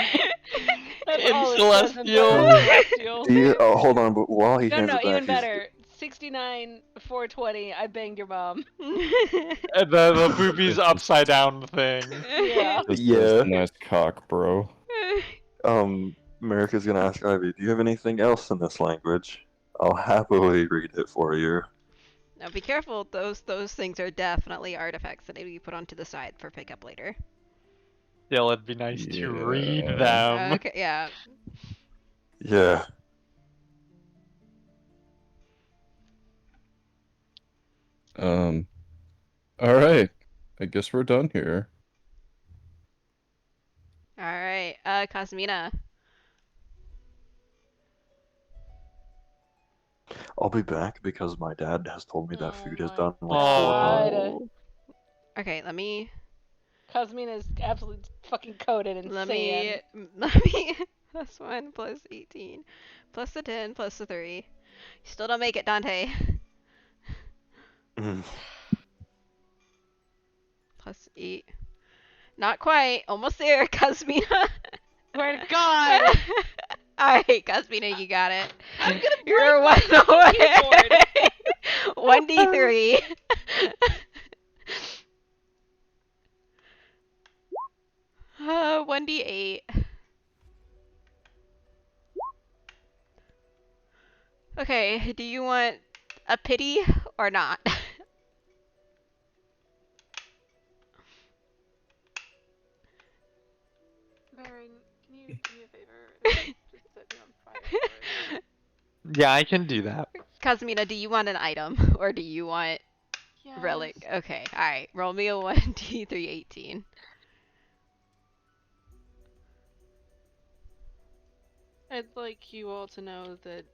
That's in all it says in Celestial. Celestial. Hold on, but while he No, hands no, it back, even he's- better. 69, 420. I banged your mom. And the boobies upside down thing. Yeah. Just Yeah. says, nice cock, bro. America's gonna ask Ivy, "Do you have anything else in this language?" I'll happily read it for you. Now be careful. Those things are definitely artifacts that maybe you put onto the side for pickup later. Still, it'd be nice to read Yeah. them. Okay, yeah. Yeah. All right. I guess we're done here. All right. Cosmina. I'll be back because my dad has told me that Oh food is my done like God. 4 times. Okay, let me Cosmina is absolutely fucking coded in let sand. me plus 1 plus 18 plus the 10 plus the 3. You still don't make it, Dante. Mm. Plus 8. Not quite. Almost there, Cosmina. Swear to God. Alright, Cosmina, you got it. I'm gonna You're break one my away. keyboard. 1d3. 1d8. Okay, do you want a pity or not? Baron, can you do me a favor? Just set me on fire for it. Yeah, I can do that. Cosmina, do you want an item or do you want relic? Yes. Okay, alright. Roll me a 1d3 18. I'd like you all to know that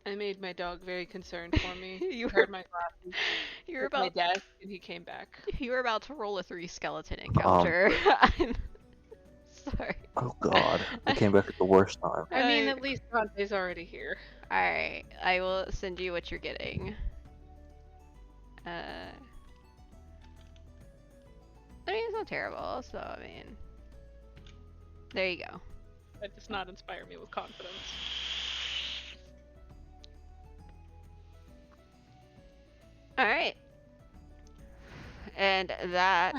I made my dog very concerned for me. You He heard my glasses, You're took my about desk, and he came back. you were about to roll a 3 skeleton encounter. I'm sorry. Oh God, I came back at the worst time. I mean, I- at least Dante's already here. Alright, I will send you what you're getting. I mean, it's not terrible, so I mean, there you go. That does not inspire me with confidence. Alright. And that,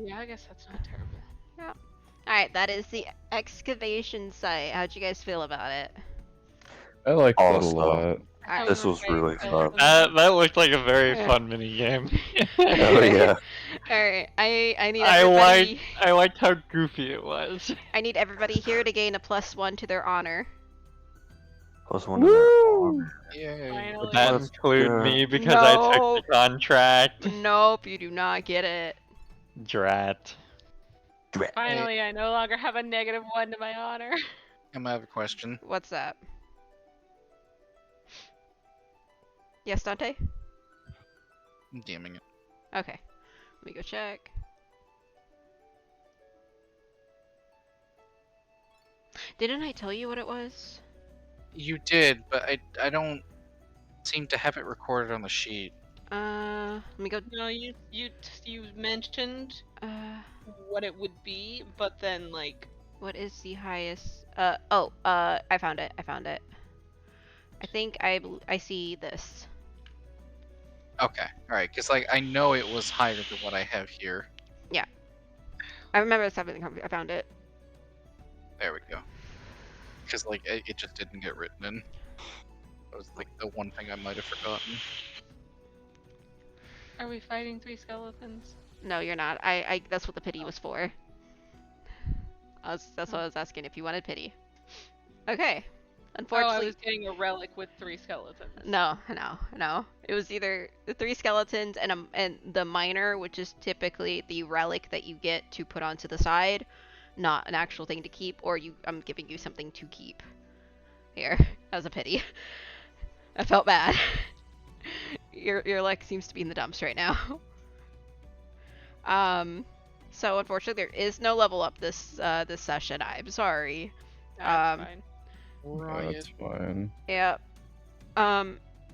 Yeah, I guess that's not terrible. alright, that is the excavation site. How'd you guys feel about it? I like that a Awesome. lot. Alright. This was really fun. That looked like a very fun mini game. Oh yeah. Alright, I need I everybody. liked how goofy it was. I need everybody here to gain a +1 to their honor. +1 to their honor. Yay. Would Finally. that Let's include go. me because I took No. the contract? Nope, you do not get it. Drat. Finally, I no longer have a -1 to my honor. I have a question. What's up? Yes, Dante? I'm DMing it. Okay. Let me go check. Didn't I tell you what it was? You did, but I don't seem to have it recorded on the sheet. Let me go. No, you mentioned what it would be, but then like What is the highest? I found it. I found it. I think I see this. Okay, alright, because like I know it was higher than what I have here. I remember this happening. I found it. There we go. Because like it just didn't get written in. That was like the one thing I might have forgotten. are we fighting 3 skeletons? No, you're not. I that's what the pity was for. That's what I was asking if you wanted pity. Okay. Oh, I Unfortunately, was getting a relic with 3 skeletons. no. It was either the 3 skeletons and the miner, which is typically the relic that you get to put onto the side, not an actual thing to keep, or I'm giving you something to keep. Here, as a pity. I felt bad. Your luck seems to be in the dumps right now. So unfortunately there is no level up this session. I'm sorry. That's Um, fine. Riot. That's fine. Yep.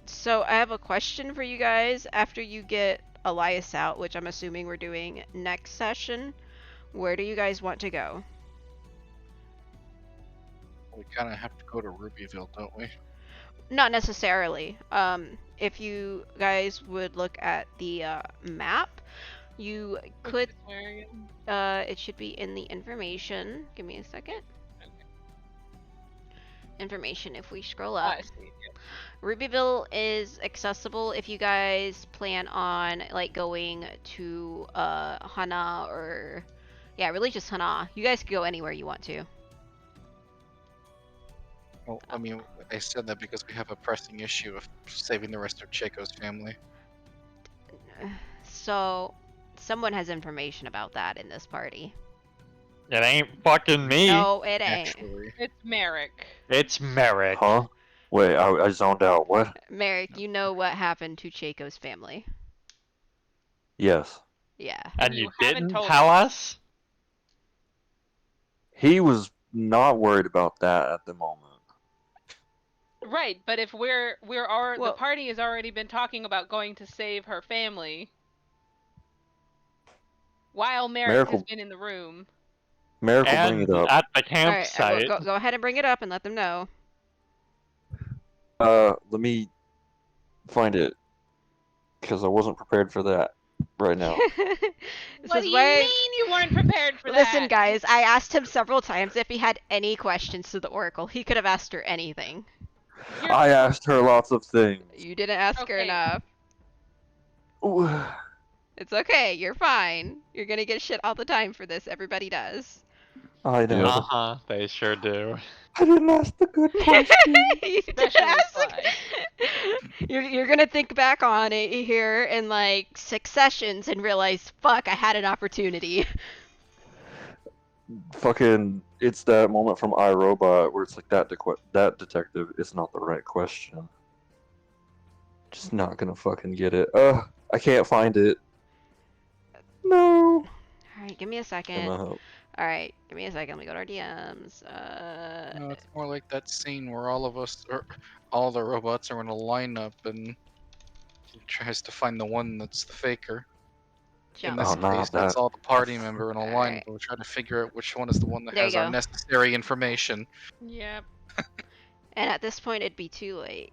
So I have a question for you guys. After you get Elias out, which I'm assuming we're doing next session, where do you guys want to go? We kind of have to go to Rubyville, don't we? Not necessarily. If you guys would look at the map, you could. Where again? It should be in the information. Give me a second. Information. If we scroll Oh, up, I see. Yeah. Rubyville is accessible if you guys plan on like going to Hana or yeah, really just Hana. You guys can go anywhere you want to. Well, I mean, I said that because we have a pressing issue of saving the rest of Chaco's family. So someone has information about that in this party. It ain't fucking me. No, it ain't. Actually, It's Merrick. It's Merrick. Huh? Wait, I zoned out. What? Merrick, you know what happened to Chaco's family. Yes. Yeah. And You you haven't didn't told tell us? He was not worried about that at the moment. Right, but if we're the Well- party has already been talking about going to save her family while Merrick has Miracle- been in the room. Merrick will bring And it up. at the All right, campsite. go ahead and bring it up and let them know. Let me find it. Because I wasn't prepared for that right now. This What is do you where- mean you weren't prepared for that? Listen, guys, I asked him several times if he had any questions to the Oracle. He could have asked her anything. You're- I asked her lots of things. You didn't ask her Okay. enough. Ooh, It's okay. You're fine. You're gonna get shit all the time for this. Everybody does. I know. Yeah. Uh-huh, they sure do. I didn't ask the good question. You didn't Especially ask. Sly. You're gonna think back on it here in like 6 sessions and realize, fuck, I had an opportunity. Fucking, it's that moment from iRobot where it's like that detective is not the right question. Just not gonna fucking get it. I can't find it. No. Alright, give me a second. Gonna help. Alright, give me a second. Let me go to our DMs. no, it's more like that scene where all of us, or all the robots, are in a lineup and he tries to find the one that's the faker. In Jump. this Oh, not case, that's that. all the party member in a Alright. lineup. We're trying to figure out which one is the one that There has you our go. necessary information. Yep. And at this point, it'd be too late.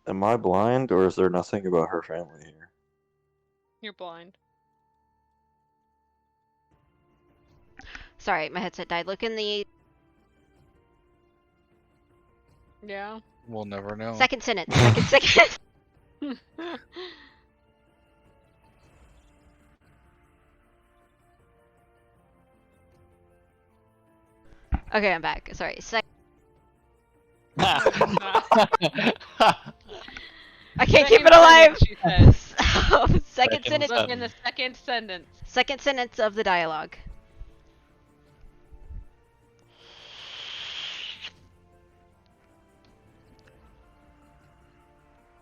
Am I blind or is there nothing about her family here? You're blind. Sorry, my headset died. Look in the Yeah. We'll never know. second sentence. Second. Okay, I'm back. Sorry. I can't keep it alive. She says. Second Second sentence. Look in the second sentence. Second sentence of the dialogue.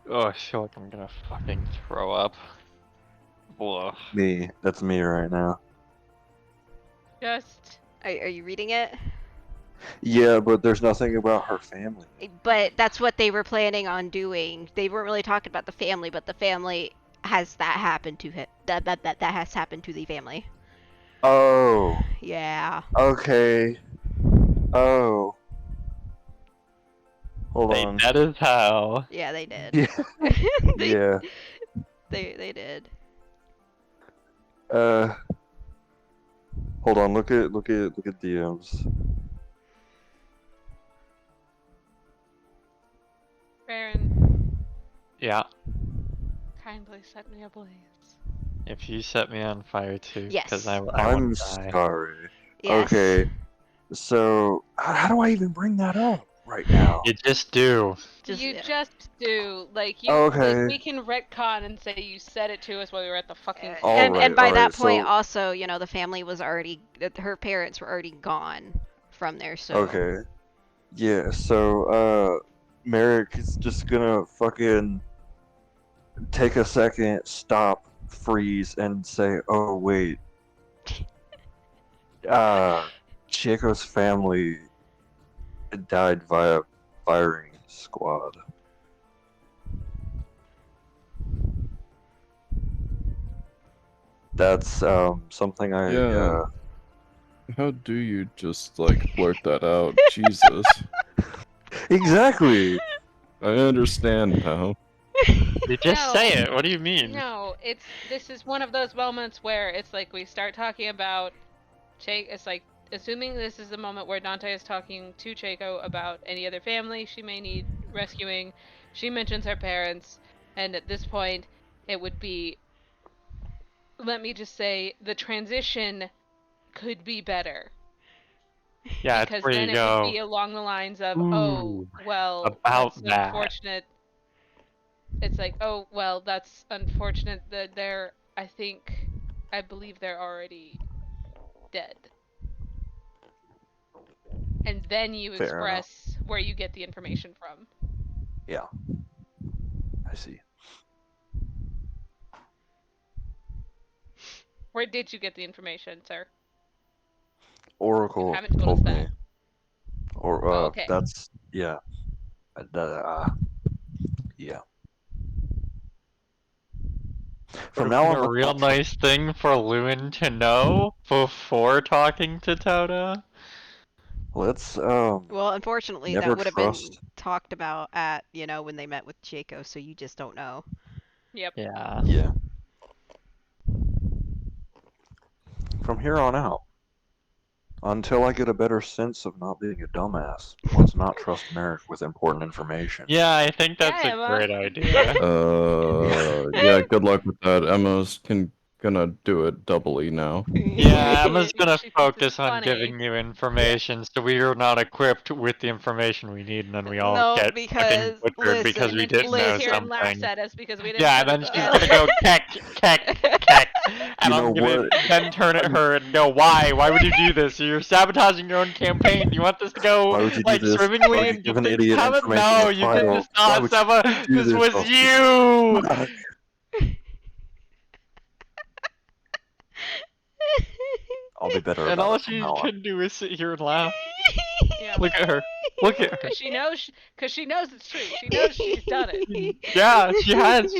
Oh, I feel like I'm gonna fucking throw up. Ugh. Me. That's me right now. Just Are you reading it? Yeah, but there's nothing about her family. But that's what they were planning on doing. They weren't really talking about the family, but the family has that happen to him. That has happened to the family. Oh. Yeah. Okay. Oh. Hold They on. dead as hell. Yeah, they did. Yeah. they, Yeah. they did. Hold on. Look at DMs. Baron, Yeah. kindly set me ablaze. If you set me on fire too, Yes. because I I'm want to die. sorry. Yes. Okay. So how do I even bring that up? right now. You just do. You yeah. just do. Like, Okay. we can retcon and say you said it to us while we were at the fucking All and right, by all that right, point, so- also, you know, the family was already, her parents were already gone from there. So Okay. Yeah, so, Merrick is just gonna fucking take a second, stop, freeze, and say, oh, wait. Chico's family died via firing squad. That's, something I, Yeah. How do you just like blurt that out? Jesus. Exactly! I understand, pal. You just No. say it. What do you mean? No, this is one of those moments where it's like we start talking about it's like assuming this is the moment where Dante is talking to Chaco about any other family she may need rescuing. She mentions her parents, and at this point it would be, let me just say, the transition could be better. Yeah, it's Because where then you it would go. be along the lines of, Ooh, oh, well, about that's that. unfortunate. It's like, oh, well, that's unfortunate that I believe they're already dead. And then you Fair enough. express where you get the information from. Yeah. I see. Where did you get the information, sir? Oracle You haven't told told us me. that. Or, Oh, okay. that's, yeah. Yeah. From now on, a real let's not nice thing for Lewin to know before talking to Tota. Let's well, unfortunately, never that would have been trust. talked about at, you know, when they met with Chaco. So you just don't know. Yep. Yeah. Yeah. From here on out, until I get a better sense of not being a dumbass, let's not trust Merrick with important information. Yeah, I think that's Yeah, a Emma. great idea. Yeah, good luck with that. Emma's gonna do it doubly now. Yeah, Emma's gonna She thinks it's focus on funny. giving you information, so we are not equipped with the information we need, and then we all No, get fucking because butchered because And we then she didn't know sits here and laughs something. at us because we didn't Yeah, put and it then she's together. gonna go keck, and You I'm know gonna what? then turn at her and go, why? Why would you do this? You're sabotaging your own campaign. You want this to go Why would you do like this? Why swimmingly would you and give good an things idiot happen? information No, on you did title? this Why not, would Seba. you do This was Austin? you. Fuck. I'll be better And about all it from she now on. can do is sit here and laugh. Yeah. Look at her. Look at her. Because she knows it's true. She knows she's done it. Yeah, she has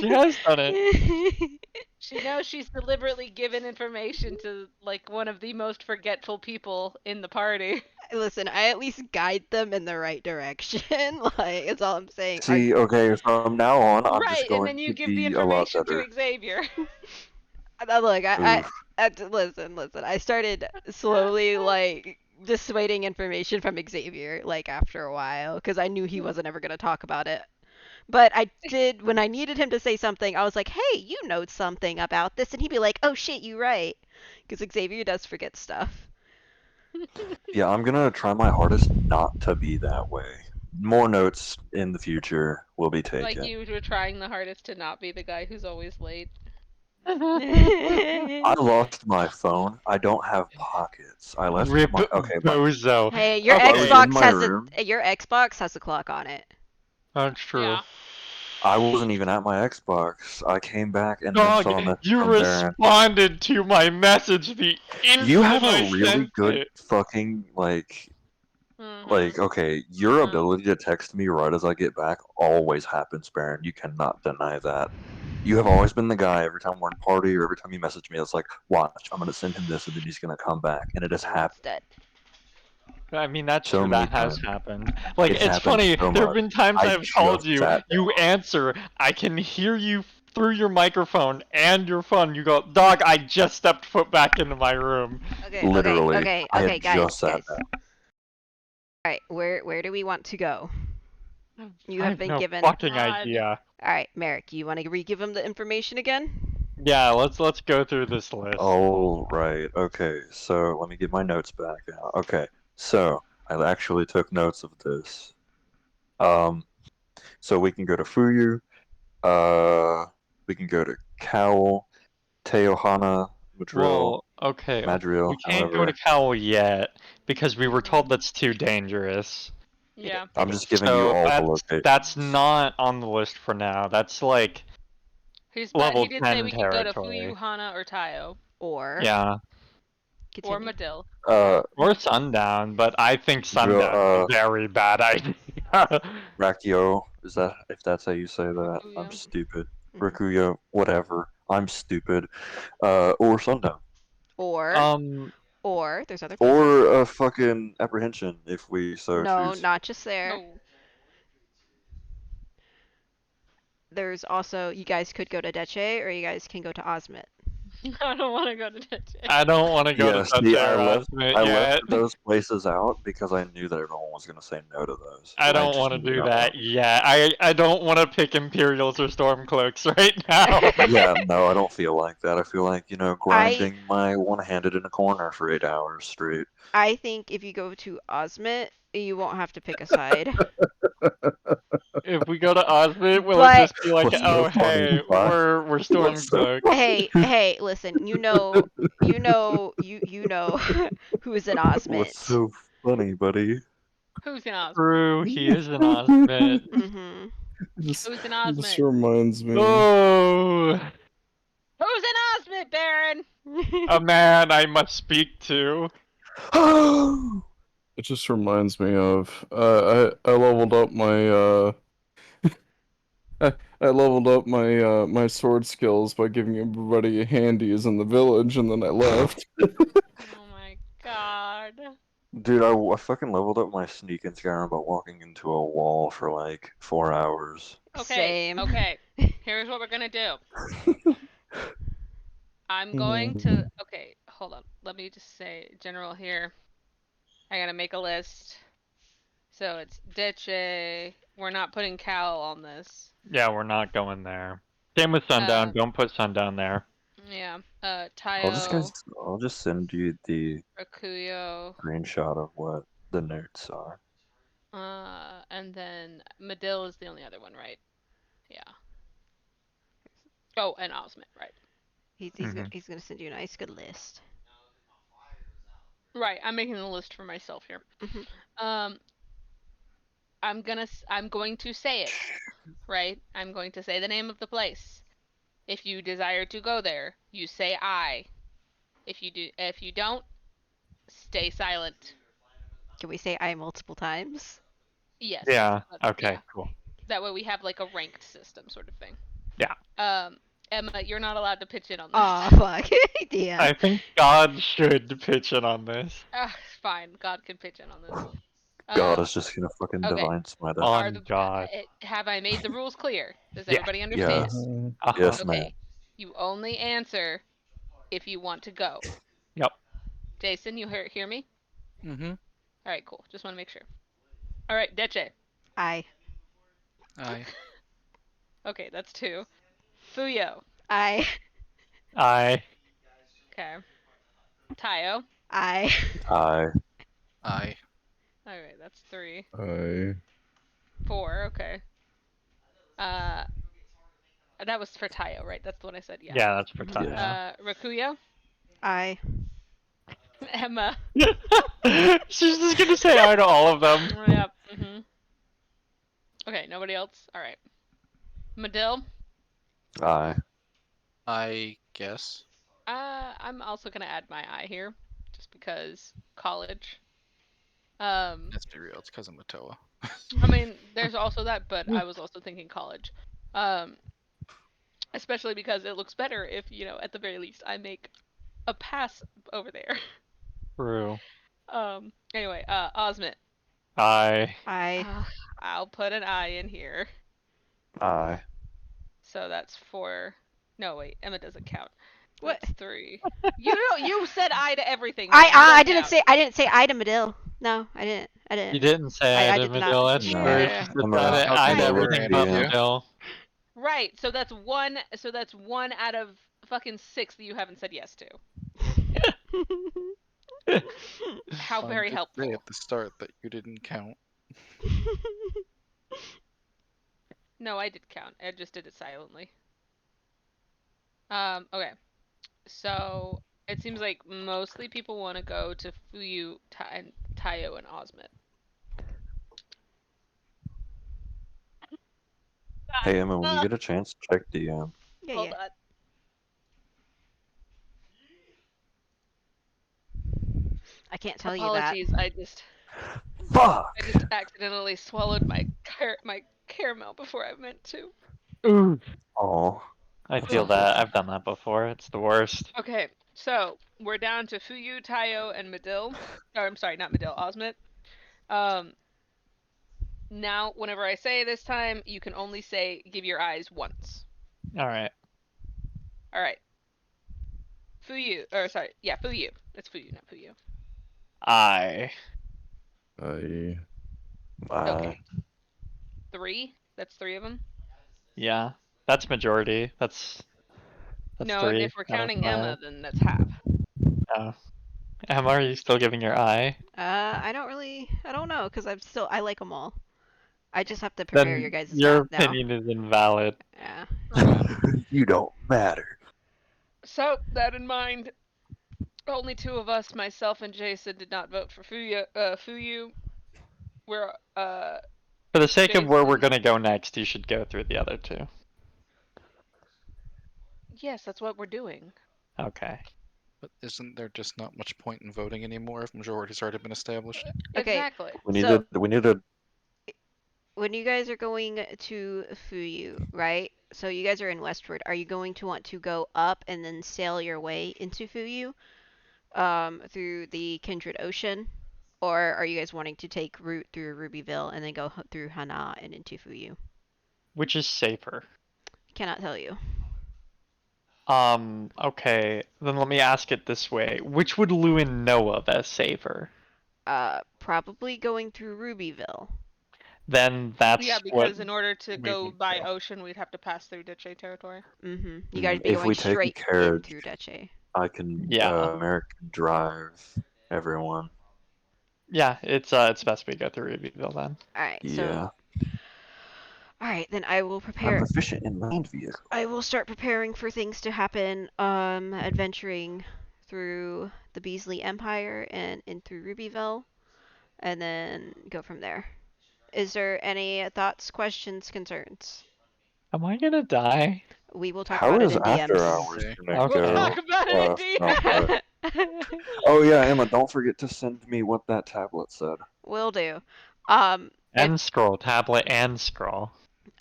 done it. She knows she's deliberately given information to, like, one of the most forgetful people in the party. Listen, I at least guide them in the right direction. Like, that's all I'm saying. See, okay, from now on, I'm Right, just and going then you to give the be a lot information better. to Xavier. Look, Oof. listen. I started slowly like dissuading information from Xavier, like after a while, because I knew he wasn't ever gonna talk about it. But I did when I needed him to say something. I was like, "Hey, you know something about this," and he'd be like, "Oh shit, you right," because Xavier does forget stuff. Yeah, I'm gonna try my hardest not to be that way. More notes in the future will be taken. Like, you were trying the hardest to not be the guy who's always late. I lost my phone. I don't have pockets. I left Rip my bozo. Hey, your Okay. I was in Xbox my has room. your Xbox has a clock on it. That's true. Yeah. I wasn't even at my Xbox. I came back and then saw a Dog, message you from Baron. responded to my message the instant You have I a really sent good it. fucking Mhm. okay, your Mhm. ability to text me right as I get back always happens, Baron. You cannot deny that. You have always been the guy every time we're in party or every time you message me, it's like, watch, I'm gonna send him this and then he's gonna come back. And it has It's happened dead. I mean, that's so true. many That has times. happened. Like, It's it's happened funny. so There have much. been times I I've called just you, sat you down. answer, I can hear you through your microphone and your phone. You go, dog, I just stepped foot back into my room. Okay, Literally, I had guys. just sat down. All right, where do we want to go? You I have have been no given. fucking God. idea. All right, Merrick, you want to re-give him the information again? Yeah, let's go through this list. Oh, right. Okay, so let me get my notes back out. Okay, so I actually took notes of this. So we can go to Fuyu. We can go to Cowl, Teohana, Madril, Well, okay, Madril, we can't go to however. Cowl yet because we were told that's too dangerous. Yeah. I'm just giving you So all the locations. that's not on the list for now. That's like But he level did say 10 we could go to territory. Fuyu, Hana, or Tayo. Or Yeah, Or continue. Medill. or Sundown, but I think Madril, Sundown is a very bad idea. Rakio, is that if that's how you say that? I'm Rakuyo. stupid. Mhm. Rakuyo, whatever. I'm stupid. Or Sundown. Or there's other places. Or a fucking apprehension if we so No, choose. not just there. No. There's also, you guys could go to Deche, or you guys can go to Osmit. I don't want to go to Deche. I don't want to go Yeah, to such see, I left harassment I yet. left those places out because I knew that everyone was gonna say no to those. I and don't just want to knew do out that loud. yet. I don't want to pick Imperials or Stormcloaks right now. Yeah, no, I don't feel like that. I feel like, grinding my one-handed in a corner for 8 hours straight. I think if you go to Osmit, you won't have to pick a side. If we go to Osmond, will But- it just be like, What's oh so funny, hey, Levi? we're What's so Stormcloaks? hey, listen, you know who's in Osmit. What's so funny, buddy? Who's in Osmond? True, he is an Osmond. Mm-hmm. Just, Who's in This Osmond? reminds me. Oh, Who's in Osmond, Baron? a man I must speak to. It just reminds me of I leveled up my I leveled up my my sword skills by giving everybody handies in the village, and then I left. Oh my god. Dude, I fucking leveled up my sneak in Skyrim by walking into a wall for like 4 hours. Okay. Same. Okay. Here's what we're gonna do. I'm going to. Okay, hold on. Let me just say general here. I gotta make a list. So it's Deche. We're not putting Cal on this. Yeah, we're not going there. Same with Sundown. Don't put Sundown there. Yeah. I'll Tayo, just send you the Rakuyo, screenshot of what the notes are. and then Medill is the only other one, right? Yeah. Oh, and Osmond, right? He's gonna send you a nice good list. Right. I'm making a list for myself here. Mhm. I'm going to say it, right? I'm going to say the name of the place. If you desire to go there, you say I. If you don't, stay silent. Can we say I multiple times? Yes. Yeah. Yeah. Okay. Cool. That way we have like a ranked system sort of thing. Yeah. Emma, you're not allowed to pitch in on this. Aw, fuck. Damn. I think God should pitch in on this. Fine. God can pitch in on this. God is just gonna fucking okay. divine smite us. On God. Have I made the rules clear? Does Yeah. everybody understand? Yes. Uh-huh. Yes, Okay. ma'am. You only answer if you want to go. Yep. Jason, you hear me? Mm-hmm. All right, cool. Just want to make sure. All right, Deche. I. Okay, that's 2. Fuyo. I. Okay. Tayo. I. I. All right, that's 3. I 4. Okay. That was for Tayo, right? That's the one I said. Yeah. Yeah, that's for time. Yeah. Rakuyo. I. Emma. She's just gonna say hi to all of them. Yep. Okay, nobody else. All right. Medill. I guess. I'm also gonna add my I here, just because college. Um, Let's be real, it's because of Matoa. I mean, there's also that, but I was also thinking college. Especially because it looks better if, at the very least, I make a pass over there. True. Anyway, Osmit. I. I'll put an I in here. I. So that's 4. No, wait, Emma doesn't count. What? That's 3. You said I to everything. I didn't say I to Medill. No, I didn't. You didn't say I I did did not. Medill at No. first. I'm But not- I okay, did everything but yeah. Medill. Right, so that's 1 out of fucking 6 that you haven't said yes to. How Fine very to helpful. say at the start that you didn't count. No, I did count. I just did it silently. Okay. So it seems like mostly people want to go to Fuyu, and Tayo, and Osmond. Hey Emma, when you get a chance, check DM. Yeah, Hold yeah. on. I can't tell you that. Apologies. Fuck! I just accidentally swallowed my caramel before I meant to. Ooh. Oh, I That's feel that. unfortunate. I've done that before. It's the worst. Okay, so we're down to Fuyu, Tayo, and Medill. Or I'm sorry, not Medill, Osmond. Now, whenever I say this time, you can only say "give your eyes" once. All right. All right. Fuyu, or sorry, yeah, Fuyu. It's Fuyu, not Fuyu. I. I Okay. 3. That's 3 of them. Yeah. That's majority. That's No, and 3 if we're out of counting Emma, 5. then that's half. Oh. Emma, are you still giving your eye? I don't know, because I like them all. I just have to prepare your Then guys' your math now. opinion is invalid. Yeah. You don't matter. So, that in mind, only 2 of us, myself and Jason, did not vote for Fuyu. We're, For the sake of where we're Jason- gonna go next, you should go through the other 2. yes, that's what we're doing. Okay. But isn't there just not much point in voting anymore if majority's already been established? Okay. Exactly. We So- needed. When you guys are going to Fuyu, right? So you guys are in Westward. Are you going to want to go up and then sail your way into Fuyu, through the Kindred Ocean, or are you guys wanting to take route through Rubyville and then go through Hana and into Fuyu? Which is safer? Cannot tell you. Okay. Then let me ask it this way. Which would Lewin know of as safer? Probably going through Rubyville. Then that's Yeah, what because in order to we go would by do. own, we'd have to pass through Duche territory. Mm-hmm. You gotta be If going we take a straight in carriage, through Duche. I can Yeah. American drive everyone. Yeah, it's best we go through Rubyville then. Alright, Yeah. so... Alright, then I will I'm prepare... proficient in land vehicles. I will start preparing for things to happen, adventuring through the Beasley Empire and in through Rubyville, and then go from there. Is there any thoughts, questions, concerns? Am I gonna die? We will talk How about it is in after DMs. hours Okay. gonna Okay. We'll go? talk about it in DM. No, oh yeah, Emma, don't forget to send me what that tablet said. Will do. And, And scroll, tablet and scroll.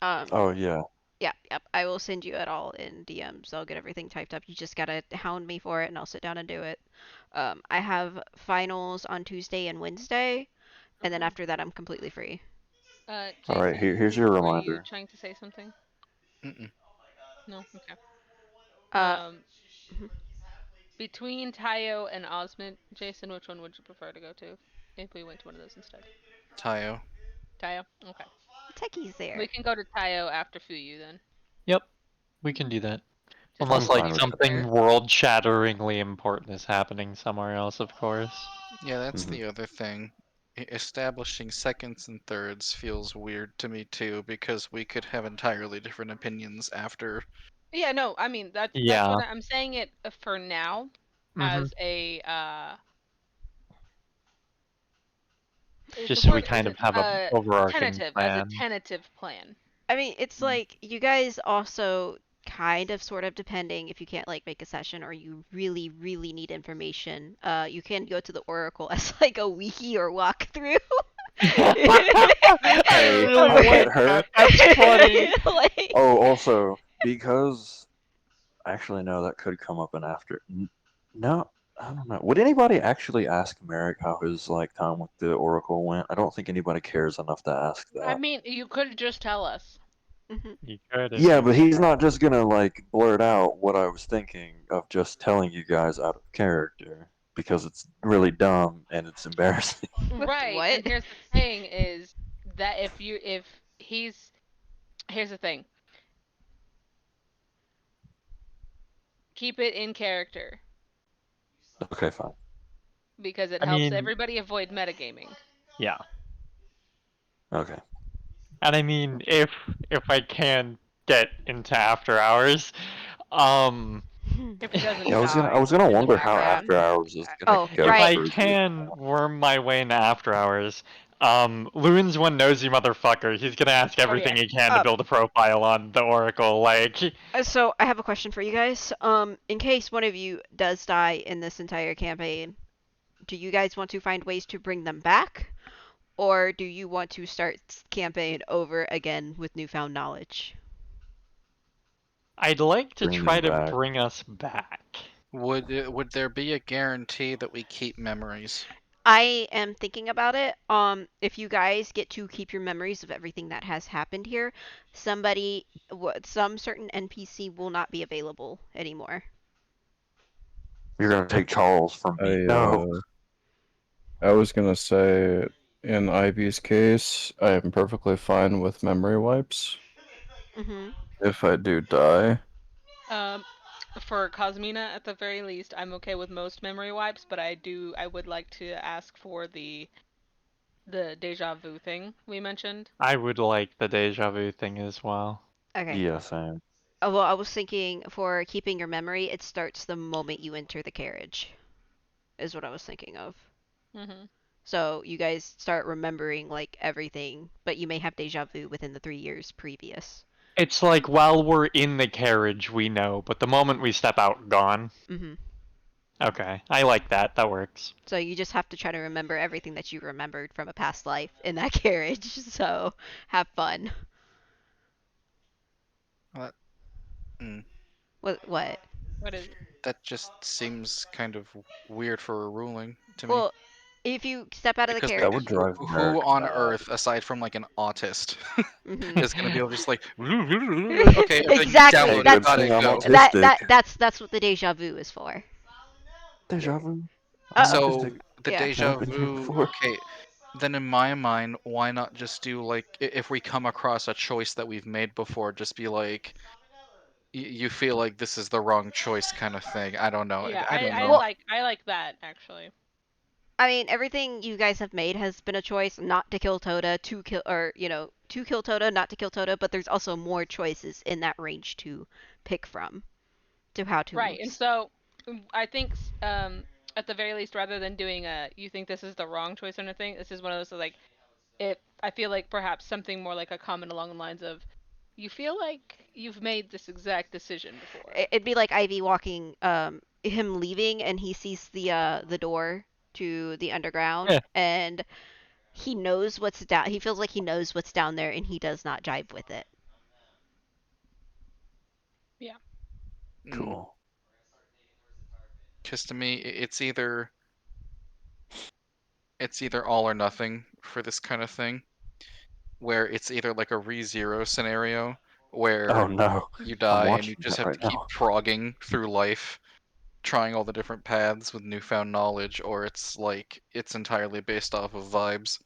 Oh yeah. Yep. I will send you it all in DMs. I'll get everything typed up. You just gotta hound me for it, and I'll sit down and do it. I have finals on Tuesday and Wednesday, and then after that, I'm completely free. All Jason, right, here's your were reminder. you trying to say something? Mm-mm. No? Okay. Mhm. Between Tayo and Osmond, Jason, which one would you prefer to go to if we went to one of those instead? Tayo. Tayo? Okay. Techie's there. We can go to Tayo after Fuyu then. Yep, we can do that. Just Unless I'm like fine with something that. world-shatteringly important is happening somewhere else, of course. Yeah, that's Mhm. the other thing. Establishing seconds and thirds feels weird to me too, because we could have entirely different opinions after. Yeah, no, I mean that's Yeah. what I'm saying it for now as a Just the so we word kind of isn't, have a overarching tentative plan. as a tentative plan. I mean, it's like you guys also kind of sort of depending if you can't like make a session or you really really need information. You can go to the Oracle as like a wiki or walkthrough. Hey, really I like get her. That's funny. Like- Oh, also because actually no, that could come up in after. No, I don't know. Would anybody actually ask Merrick how his like time with the Oracle went? I don't think anybody cares enough to ask that. I mean, you could just tell us. Mhm. You could. if Yeah, you but he's not just gonna like blurt out what I was thinking of just telling you guys out of character because it's really dumb and it's embarrassing. Right. What? And here's the thing is that here's the thing. Keep it in character Okay, fine. because it I helps mean- everybody avoid metagaming. Yeah. Okay. And I mean, if I can get into after hours, If he doesn't Yeah, die I was gonna in the wonder how background. after hours is gonna Oh, go if I for you. can worm my way into after hours, Loon's one nosy motherfucker. He's gonna ask everything he can to build a profile on the Oracle. Like, So I have a question for you guys. In case one of you does die in this entire campaign, do you guys want to find ways to bring them back? Or do you want to start campaign over again with newfound knowledge? I'd like to Bring try them to back. bring us back. Would there be a guarantee that we keep memories? I am thinking about it. If you guys get to keep your memories of everything that has happened here, some certain NPC will not be available anymore. You're gonna take Charles from me. I No. I was gonna say, in Ivy's case, I am perfectly fine with memory wipes Mm-hmm. if I do die. For Cosmina, at the very least, I'm okay with most memory wipes, but I would like to ask for the deja vu thing we mentioned. I would like the deja vu thing as well. Okay. Yeah, same. Well, I was thinking for keeping your memory, it starts the moment you enter the carriage, is what I was thinking of. Mm-hmm. So you guys start remembering like everything, but you may have deja vu within the 3 years previous. It's like while we're in the carriage, we know, but the moment we step out, gone. Mm-hmm. Okay, I like that. That works. So you just have to try to remember everything that you remembered from a past life in that carriage. So have fun. Mm, What? What? What is? that just seems kind of weird for a ruling to me. Well, if you step out of the Because carriage. That would drive who Merrick on mad. Earth, aside from like an autist, Mhm. is gonna be able to just like okay, Exactly, download that's- it, got it, I'm go. autistic. That's what the deja vu is for. Deja vu. So the Yeah. deja Happened to you vu. before. Okay, then in my mind, why not just do like if we come across a choice that we've made before, just be like, you feel like this is the wrong choice kind of thing. I don't know. Yeah, I don't I know. like that actually. I mean, everything you guys have made has been a choice not to kill Toda, to kill Toda, not to kill Toda, but there's also more choices in that range to pick from to how to Right, and so I think at the very least, rather than doing you think this is the wrong choice or anything, this is one of those like, I feel like perhaps something more like a comment along the lines of, you feel like you've made this exact decision before. It'd be like Ivy walking, him leaving, and he sees the door to the underground, Yeah. and he knows what's down. He feels like he knows what's down there, and he does not jive with it. Cool. Because to me, it's either all or nothing for this kind of thing, where it's either like a re-zero scenario where Oh no. you I'm die and watching you just that have to right keep now. progging through life, trying all the different paths with newfound knowledge, or it's like it's entirely based off of vibes.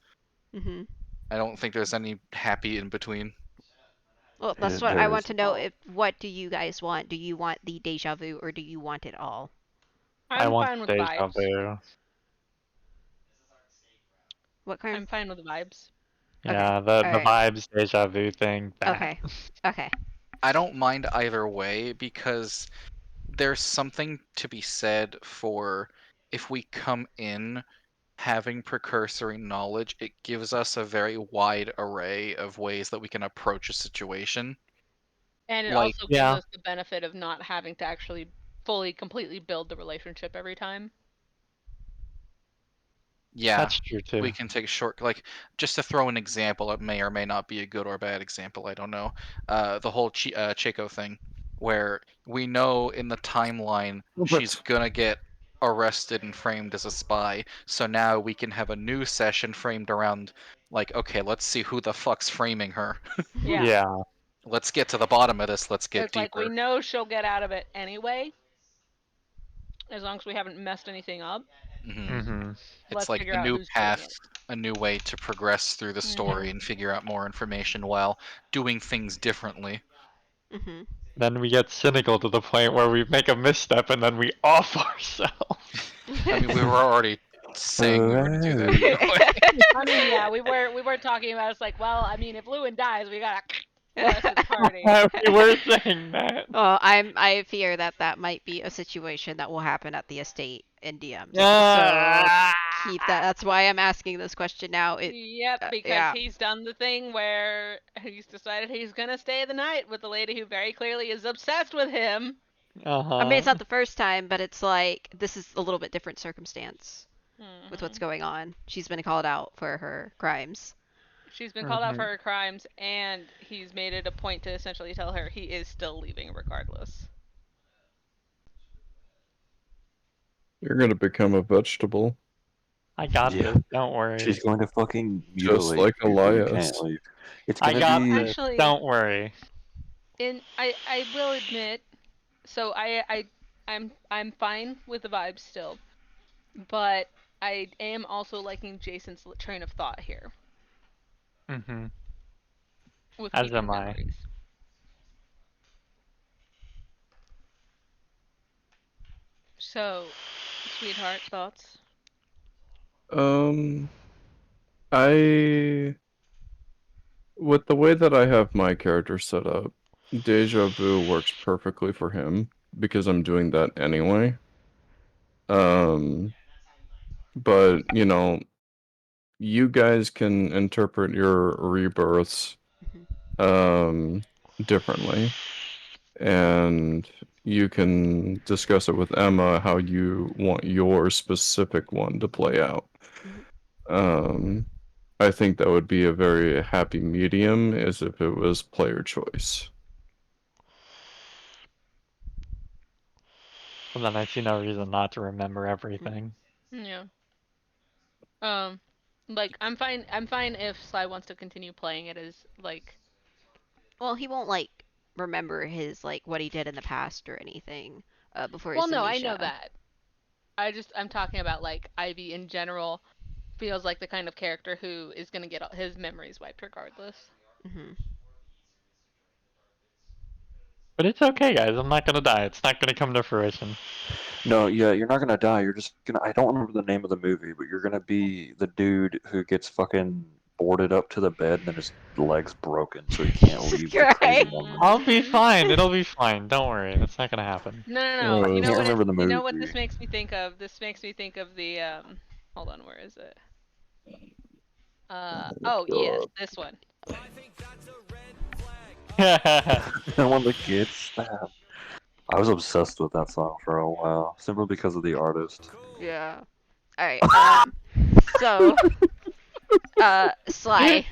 Mm-hmm. I don't think there's any happy in between. Well, that's what I want to know. What do you guys want? Do you want the deja vu, or do you want it all? I I'm want fine with deja vibes. vu. What kind? I'm fine with vibes. Yeah, Okay, the alright. vibes deja vu thing. That. Okay. Okay. I don't mind either way because there's something to be said for if we come in having precursory knowledge, it gives us a very wide array of ways that we can approach a situation. And it Like, also gives yeah. us the benefit of not having to actually fully, completely build the relationship every time. yeah, That's true too. we can take a short, like, just to throw an example, it may or may not be a good or bad example, I don't know. The whole Chico thing, where we know in the timeline she's gonna get arrested and framed as a spy, so now we can have a new session framed around, like, okay, let's see who the fuck's framing her. Yeah. Yeah. Let's get to the bottom of this, let's get It's like we deeper. know she'll get out of it anyway, as long as we haven't messed anything up. Mm-hmm. It's Let's like figure a out new who's doing path, it. a new way to progress through the story and figure out more information while doing things differently. Mm-hmm. Then we get cynical to the point where we make a misstep and then we off ourselves. I mean, we were already saying we were going to do that anyway. I mean, yeah, we weren't talking about. It's like, well, I mean, if Lewin dies, we gotta rest of the party. We were saying that. Well, I fear that that might be a situation that will happen at the estate in DMs. So Ah! keep that. That's why I'm asking this question now. Yep, because yeah. he's done the thing where he's decided he's gonna stay the night with the lady who very clearly is obsessed with him. I mean, it's not the first time, but it's like this is a little bit different circumstance with what's Mhm. going on. She's been called out for her crimes. She's been called out for her crimes, and he's made it a point to essentially tell her he is still leaving regardless. You're gonna become a vegetable, I got Yeah. this. Don't worry. She's going to fucking just mutilate like you. You Elias. can't leave. It's I gonna got be. this. Actually- Don't worry. I will admit, so I'm fine with the vibes still, but I am also liking Jason's train of thought here Mm-hmm. with As keeping am I. memories. So, sweetheart, thoughts? I with the way that I have my character set up, deja vu works perfectly for him because I'm doing that anyway. But you know, you guys can interpret your rebirths differently, and you can discuss it with Emma how you want your specific one to play out. I think that would be a very happy medium as if it was player choice. Well, then I see no reason not to remember everything. Yeah. Like I'm fine if Sly wants to continue playing it as like. Well, he won't like remember his like what he did in the past or anything before Well, his no, amnesia. I know that. I'm talking about like Ivy in general feels like the kind of character who is gonna get his memories wiped regardless. Mm-hmm. But it's okay, guys. I'm not gonna die. It's not gonna come to fruition. No, yeah, you're not gonna die. You're just gonna. I don't remember the name of the movie, but you're gonna be the dude who gets fucking boarded up to the bed and then his leg's broken, so he can't Jesus leave the crazy Christ. woman. I'll be fine. It'll be fine. Don't worry. That's not gonna happen. No. Oh, You I know can't what? remember the You know what movie. this makes me think of? This makes me think of the Hold on, where is it? Oh yes, this one. And when the kids stabbed. I was obsessed with that song for a while, simply because of the artist. Yeah. All right. So, Sly,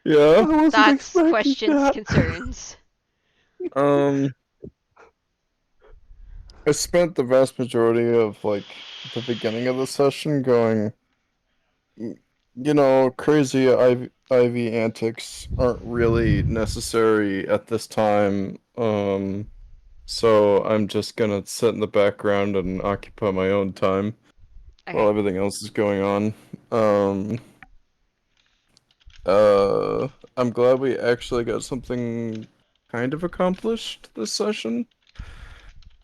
Yeah. thoughts, questions, concerns. I spent the vast majority of like the beginning of the session going, you know, crazy Ivy antics aren't really necessary at this time. So I'm just gonna sit in the background and occupy my own time while Okay. everything else is going on. I'm glad we actually got something kind of accomplished this session.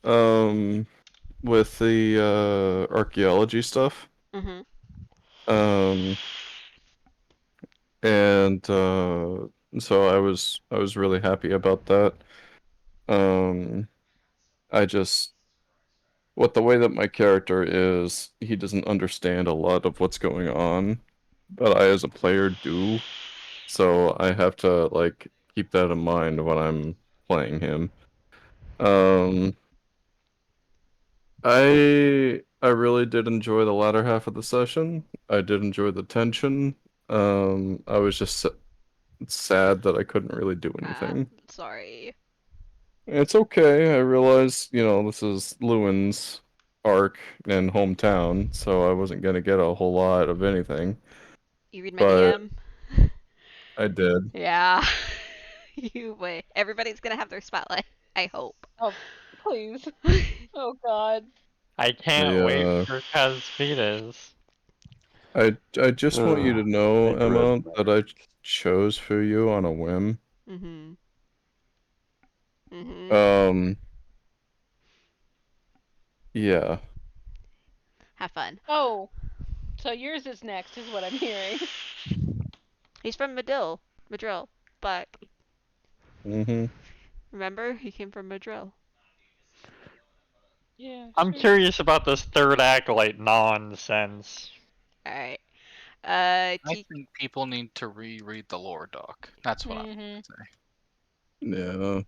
With the archaeology stuff. Mm-hmm. And so I was really happy about that. I just with the way that my character is, he doesn't understand a lot of what's going on, but I as a player do. So I have to like keep that in mind when I'm playing him. I really did enjoy the latter half of the session. I did enjoy the tension. I was just sad that I couldn't really do anything. Sorry. It's okay. I realize, you know, this is Lewin's arc and hometown, so I wasn't gonna get a whole lot of anything. You read my But DM? I did. Yeah. You wait. Everybody's gonna have their spotlight. I hope. Oh, please. Oh God. I can't The, wait for Cosvitas. I just want you to know, Big Emma, red that I chose for you on a whim. Mm-hmm. Mm-hmm. Yeah. Have fun. Oh, So yours is next, is what I'm hearing. He's from Madrill, but Mm-hmm. remember, he came from Madrill. Yeah. I'm sure. curious about this third acolyte nonsense. All right. I T- think people need to reread the lore doc. That's what I'm Mhm. saying. Yeah,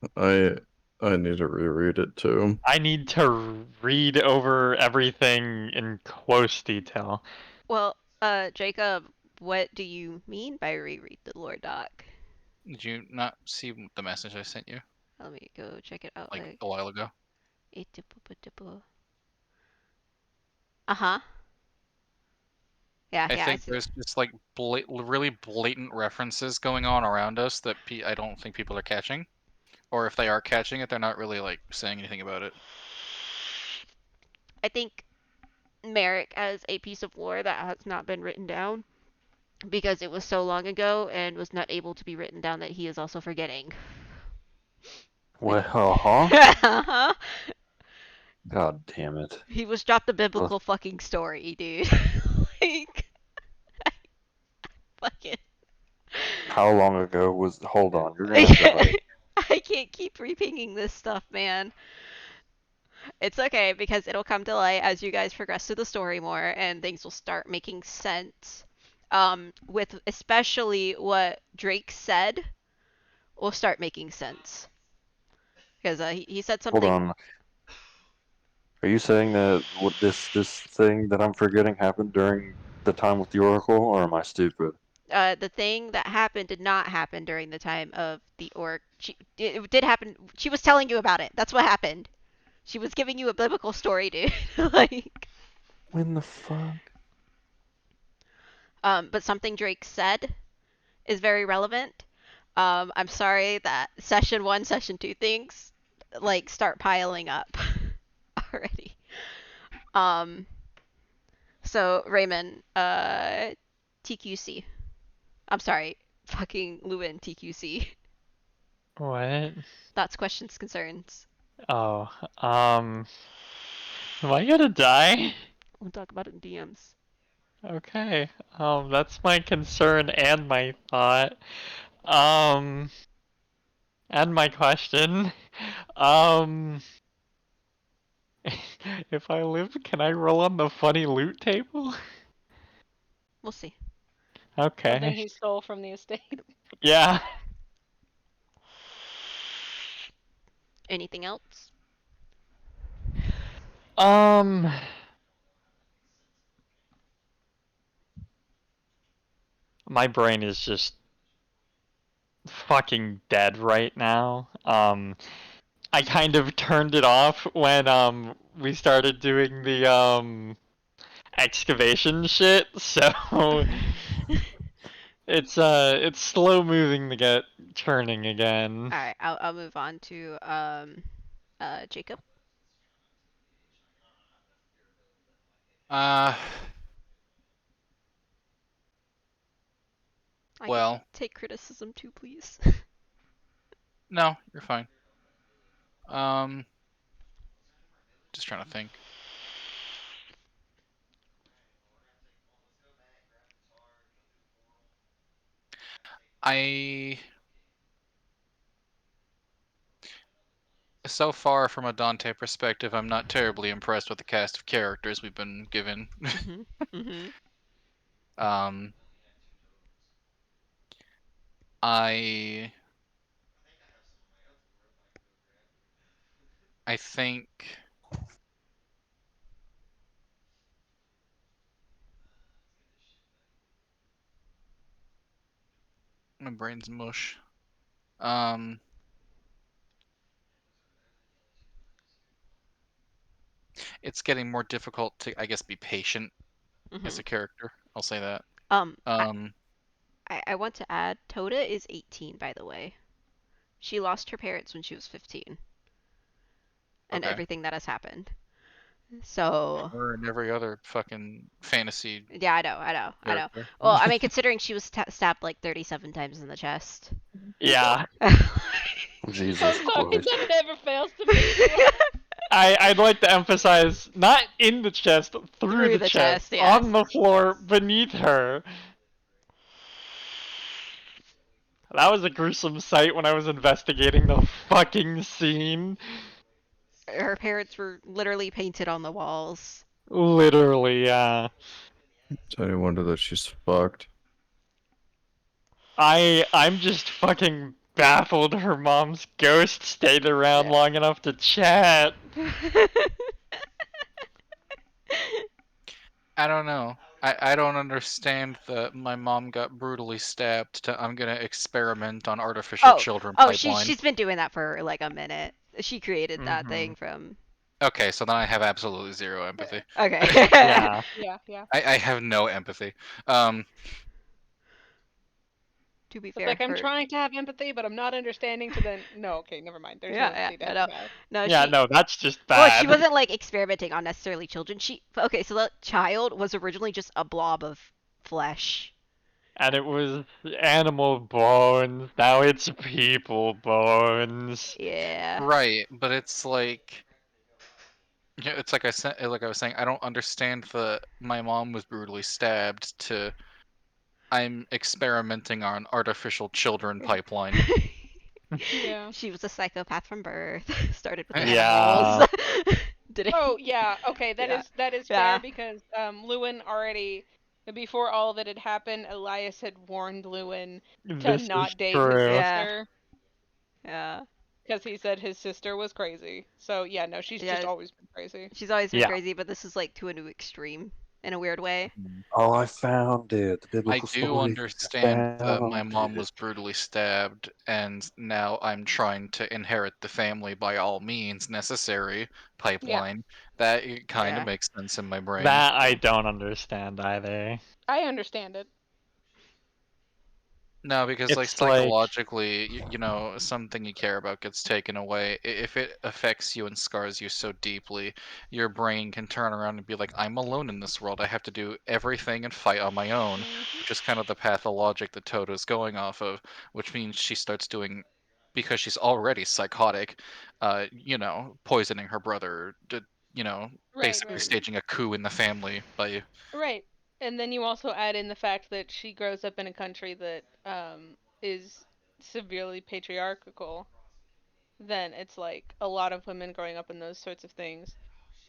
I need to reread it too. I need to read over everything in close detail. well, Jacob, what do you mean by reread the lore doc? Did you not see the message I sent you Let me go check it out. like a while ago? Uh-huh. Yeah, I I think see. there's just like really blatant references going on around us that I don't think people are catching, or if they are catching it, they're not really like saying anything about it. I think Merrick as a piece of lore that has not been written down because it was so long ago and was not able to be written down that he is also forgetting. Well, huh? Uh-huh. God damn it. He was dropped the biblical fucking story, dude. like, fucking. How long ago was? Hold on, you're gonna have to like. I can't keep repeating this stuff, man. It's okay because it'll come to light as you guys progress through the story more and things will start making sense. With especially what Drake said will start making sense. Because he said Hold something. on. Are you saying that what this thing that I'm forgetting happened during the time with the Oracle, or am I stupid? The thing that happened did not happen during the time of the orc. It did happen. She was telling you about it. That's what happened. She was giving you a biblical story, dude. like, When the fuck? but something Drake said is very relevant. I'm sorry that session 1, session 2 things like start piling up already. So Raymond, TQC. I'm sorry, fucking Lewin TQC. What? Thoughts, questions, concerns. Oh, am I gonna die? We'll talk about it in DMs. Okay, that's my concern and my thought. Um, and my question. Um, if I live, can I roll on the funny loot table? We'll see. Something Okay. he stole from the estate. Yeah. Anything else? My brain is just fucking dead right now. I kind of turned it off when we started doing the excavation shit, so it's slow moving to get churning again. All right, I'll move on to Jacob. I Well, can take criticism too, please. no, you're fine. Just trying to think. So far, from a Dante perspective, I'm not terribly impressed with the cast of characters we've been given. I think my brain's mush. It's getting more difficult to, I guess, be patient as a character. I'll say that. I want to add, Toda is 18, by the way. She lost her parents when she was 15. And Okay. everything that has happened. So. Her and every other fucking fantasy. Yeah, I know. character. Well, I mean, considering she was stabbed like 37 times in the chest. Yeah. Jesus I'm sorry, Christ. that never fails to be. I'd like to emphasize not in the chest, through the chest, yes. on the floor beneath her. That was a gruesome sight when I was investigating the fucking scene. Her parents were literally painted on the walls. Literally, yeah. It's any wonder that she's fucked. I'm just fucking baffled her mom's ghost stayed around long enough to chat. I don't know. I don't understand that my mom got brutally stabbed to I'm gonna experiment on artificial children pipeline. she's been doing that for like a minute. She created that Mhm. thing from. Okay, so then I have absolutely zero empathy. Okay. Yeah. Yeah. I have no empathy. To be It's fair, like I'm her- trying to have empathy, but I'm not understanding. To then no, okay, never mind. There's no Yeah, empathy yeah, down no. there. No, Yeah, she, no, that's just well, bad. she wasn't like experimenting on necessarily children. Okay, so the child was originally just a blob of flesh. And it was animal bones. Now it's people bones. Yeah. Right, but it's like it's like like I was saying, I don't understand the my mom was brutally stabbed to I'm experimenting on artificial children pipeline. Yeah. She was a psychopath from birth. Started with Yeah. animals. Didn't. Oh yeah, okay, that Yeah. is Yeah. fair because Lewin already before all of it had happened, Elias had warned Lewin to This is not date true. his Yeah. sister Yeah. because he said his sister was crazy. So yeah, no, she's just Yeah. always been crazy. She's always been Yeah. crazy, but this is like to a new extreme in a weird way. Oh, I found it. The I biblical do story. understand that my Found mom it. was brutally stabbed, and now I'm trying to inherit the family by all means necessary pipeline. That kind Yeah. of makes sense in my brain. That I don't understand either. I understand it. No, because like It's like- psychologically, you know, something you care about gets taken away. If it affects you and scars you so deeply, your brain can turn around and be like, I'm alone in this world. I have to do everything and fight on my own, which is kind of the pathologic that Toto's going off of, which means she starts doing, because she's already psychotic, you know, poisoning her brother, you know, Right, basically right. staging a coup in the family by Right. And then you also add in the fact that she grows up in a country that is severely patriarchal. Then it's like a lot of women growing up in those sorts of things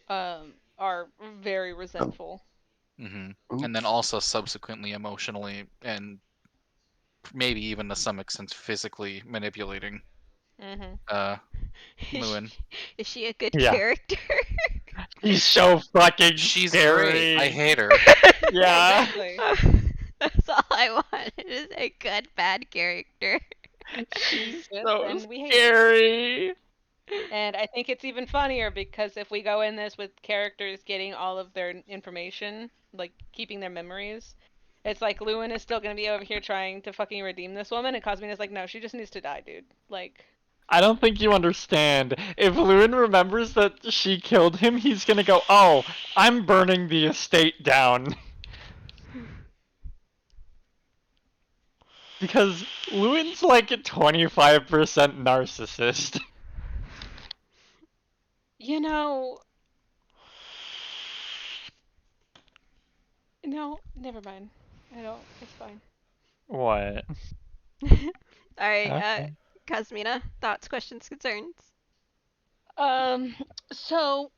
are very resentful. and then Oops. also subsequently emotionally and maybe even to some extent physically manipulating Mm-hmm. Lewin. Is she a good Yeah. character? He's so fucking She's scary. great. I hate her. Yeah. Exactly. That's all I want is a good bad character. She's Yes, so and we hate it. scary. And I think it's even funnier because if we go in this with characters getting all of their information, like keeping their memories, it's like Lewin is still gonna be over here trying to fucking redeem this woman, and Cosmina's like, no, she just needs to die, dude. Like, I don't think you understand. If Lewin remembers that she killed him, he's gonna go, oh, I'm burning the estate down. Because Lewin's like a 25% narcissist. you know, no, never mind. I don't. It's fine. What? Alright, Okay. Cosmina, thoughts, questions, concerns? So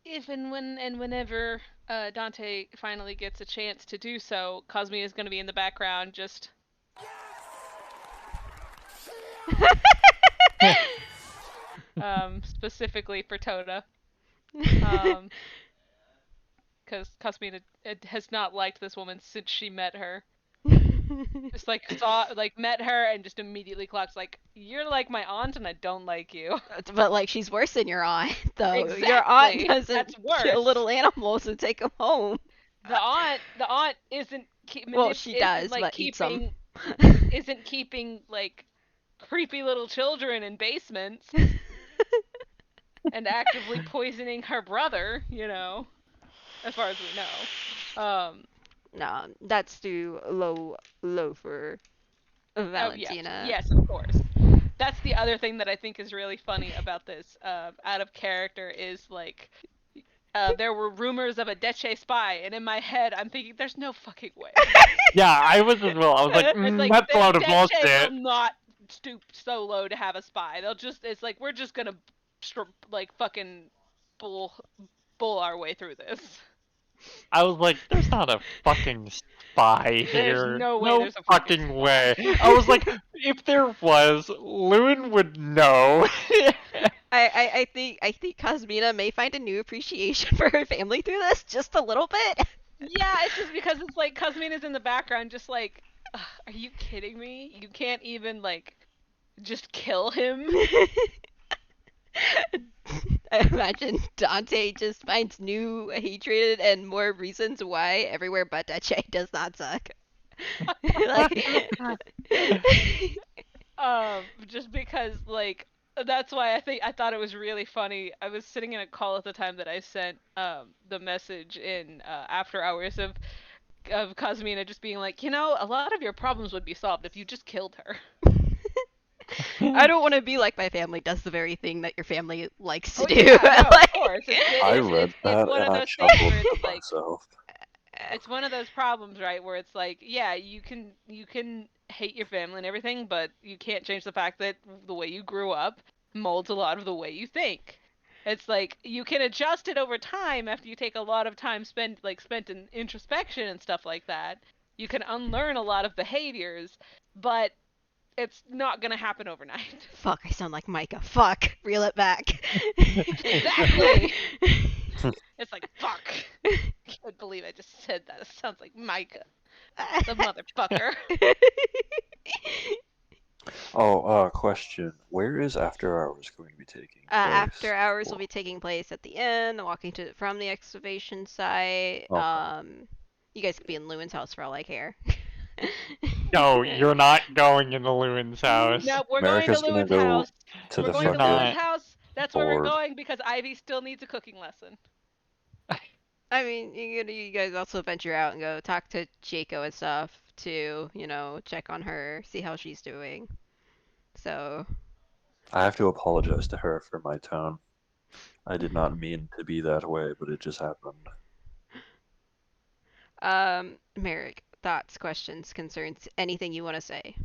if and when and whenever Dante finally gets a chance to do so, Cosmina is gonna be in the background just specifically for Toda. Because Cosmina has not liked this woman since she met her. Just met her and just immediately clocks like, you're like my aunt and I don't like you. But like she's worse than your aunt, though. Your aunt Exactly. doesn't That's worse. kill little animals and take them home. The aunt isn't Well, she does, like, but eats 'em. isn't keeping like creepy little children in basements and actively poisoning her brother, you know, as far as we know. No, that's too low for Oh, Valentina. yes, of course. That's the other thing that I think is really funny about this, out of character, is like, there were rumors of a Deche spy, and in my head, I'm thinking, there's no fucking way. Yeah, I was as well. I was like, It's like, that's a load of Deche bullshit. will not stoop so low to have a spy. They'll just, it's like, we're just gonna, like, fucking bull our way through this. I was like, there's not a fucking spy There's here. no way there's a fucking fucking way. I was like, if there was, Lewin would know. I think Cosmina may find a new appreciation for her family through this, just a little bit. Yeah, it's just because it's like Cosmina's in the background, just like, "Ugh, are you kidding me? You can't even like just kill him." I imagine Dante just finds new hatred and more reasons why everywhere but Deche does not suck. Like, Just because like that's why I thought it was really funny. I was sitting in a call at the time that I sent the message in after hours of Cosmina just being like, you know, a lot of your problems would be solved if you just killed her. I don't want to be like my family does the very thing that your family likes to Oh do. yeah, no, Like- of course. I read that one and of I those things chuckled where to it's like, myself. it's one of those problems, right, where it's like, yeah, you can hate your family and everything, but you can't change the fact that the way you grew up molds a lot of the way you think. It's like you can adjust it over time after you take a lot of time spent in introspection and stuff like that. You can unlearn a lot of behaviors, but it's not gonna happen overnight. Fuck, I sound like Micah. Fuck, reel it back. Exactly. It's like, fuck. Can't believe I just said that. It sounds like Micah, the motherfucker. Oh, question. Where is After Hours going to be taking place? After hours will be taking place at the inn, walking from the excavation site. Okay. You guys could be in Lewin's house for all I care. No, you're not going into Lewin's house. No, we're America's going gonna to Lewin's go house. to We're the going to fucking Lewin's house. That's where we're board. going because Ivy still needs a cooking lesson. I mean, you guys also venture out and go talk to Jaco and stuff to, check on her, see how she's doing. So, I have to apologize to her for my tone. I did not mean to be that way, but it just happened. Merrick, thoughts, questions, concerns, anything you want to say?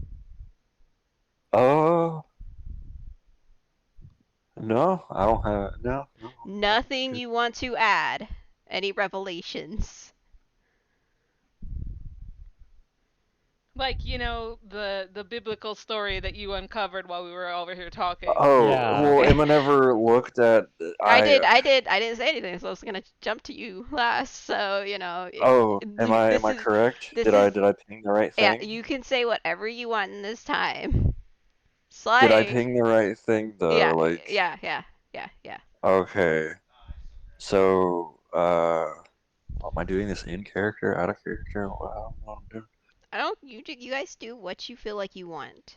No, I don't have no. Nothing Good. you want to add? Any revelations? Like, the biblical story that you uncovered while we were over here talking. Oh, Yeah. well, Emma never looked at. I didn't say anything, so I was gonna jump to you last. So Oh, am I this is- correct? this Did I is- ping the right Yeah, thing? you can say whatever you want in this time. Slide. Did I ping the right thing though? Yeah, Like. yeah. Okay. So, am I doing this in character, out of character? What I don't know what I'm doing. You guys do what you feel like you want.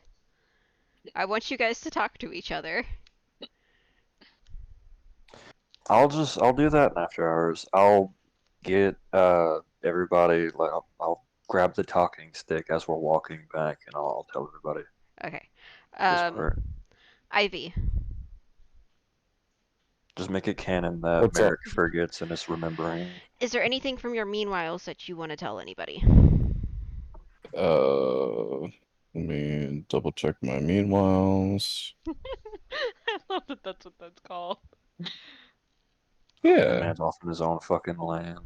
I want you guys to talk to each other. I'll do that in After Hours. I'll get everybody, like I'll grab the talking stick as we're walking back, and I'll tell everybody Okay. this part. Ivy. Just make it canon that What's up? Merrick forgets and is remembering. Is there anything from your meanwhiles that you want to tell anybody? Let me double check my meanwhiles. I love that that's what that's called. The Yeah. man's off in his own fucking land.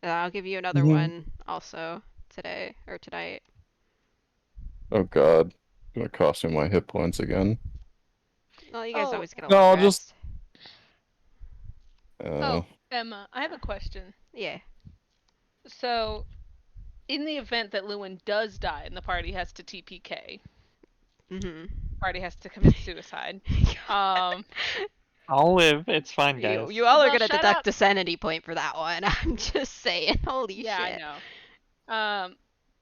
I'll give you another Mhm. one also today or tonight. Oh God, gonna cost me my hit points again. Well, you guys Oh. always get a No, long I'll just- rest. Uh, Emma, I have a question. Yeah. So, in the event that Lewin does die and the party has to TPK, party has to commit suicide. Mm-hmm. I'll live. It's fine, guys. You all are Well, gonna shout deduct out- a sanity point for that one. I'm just saying. Holy Yeah, shit. I know.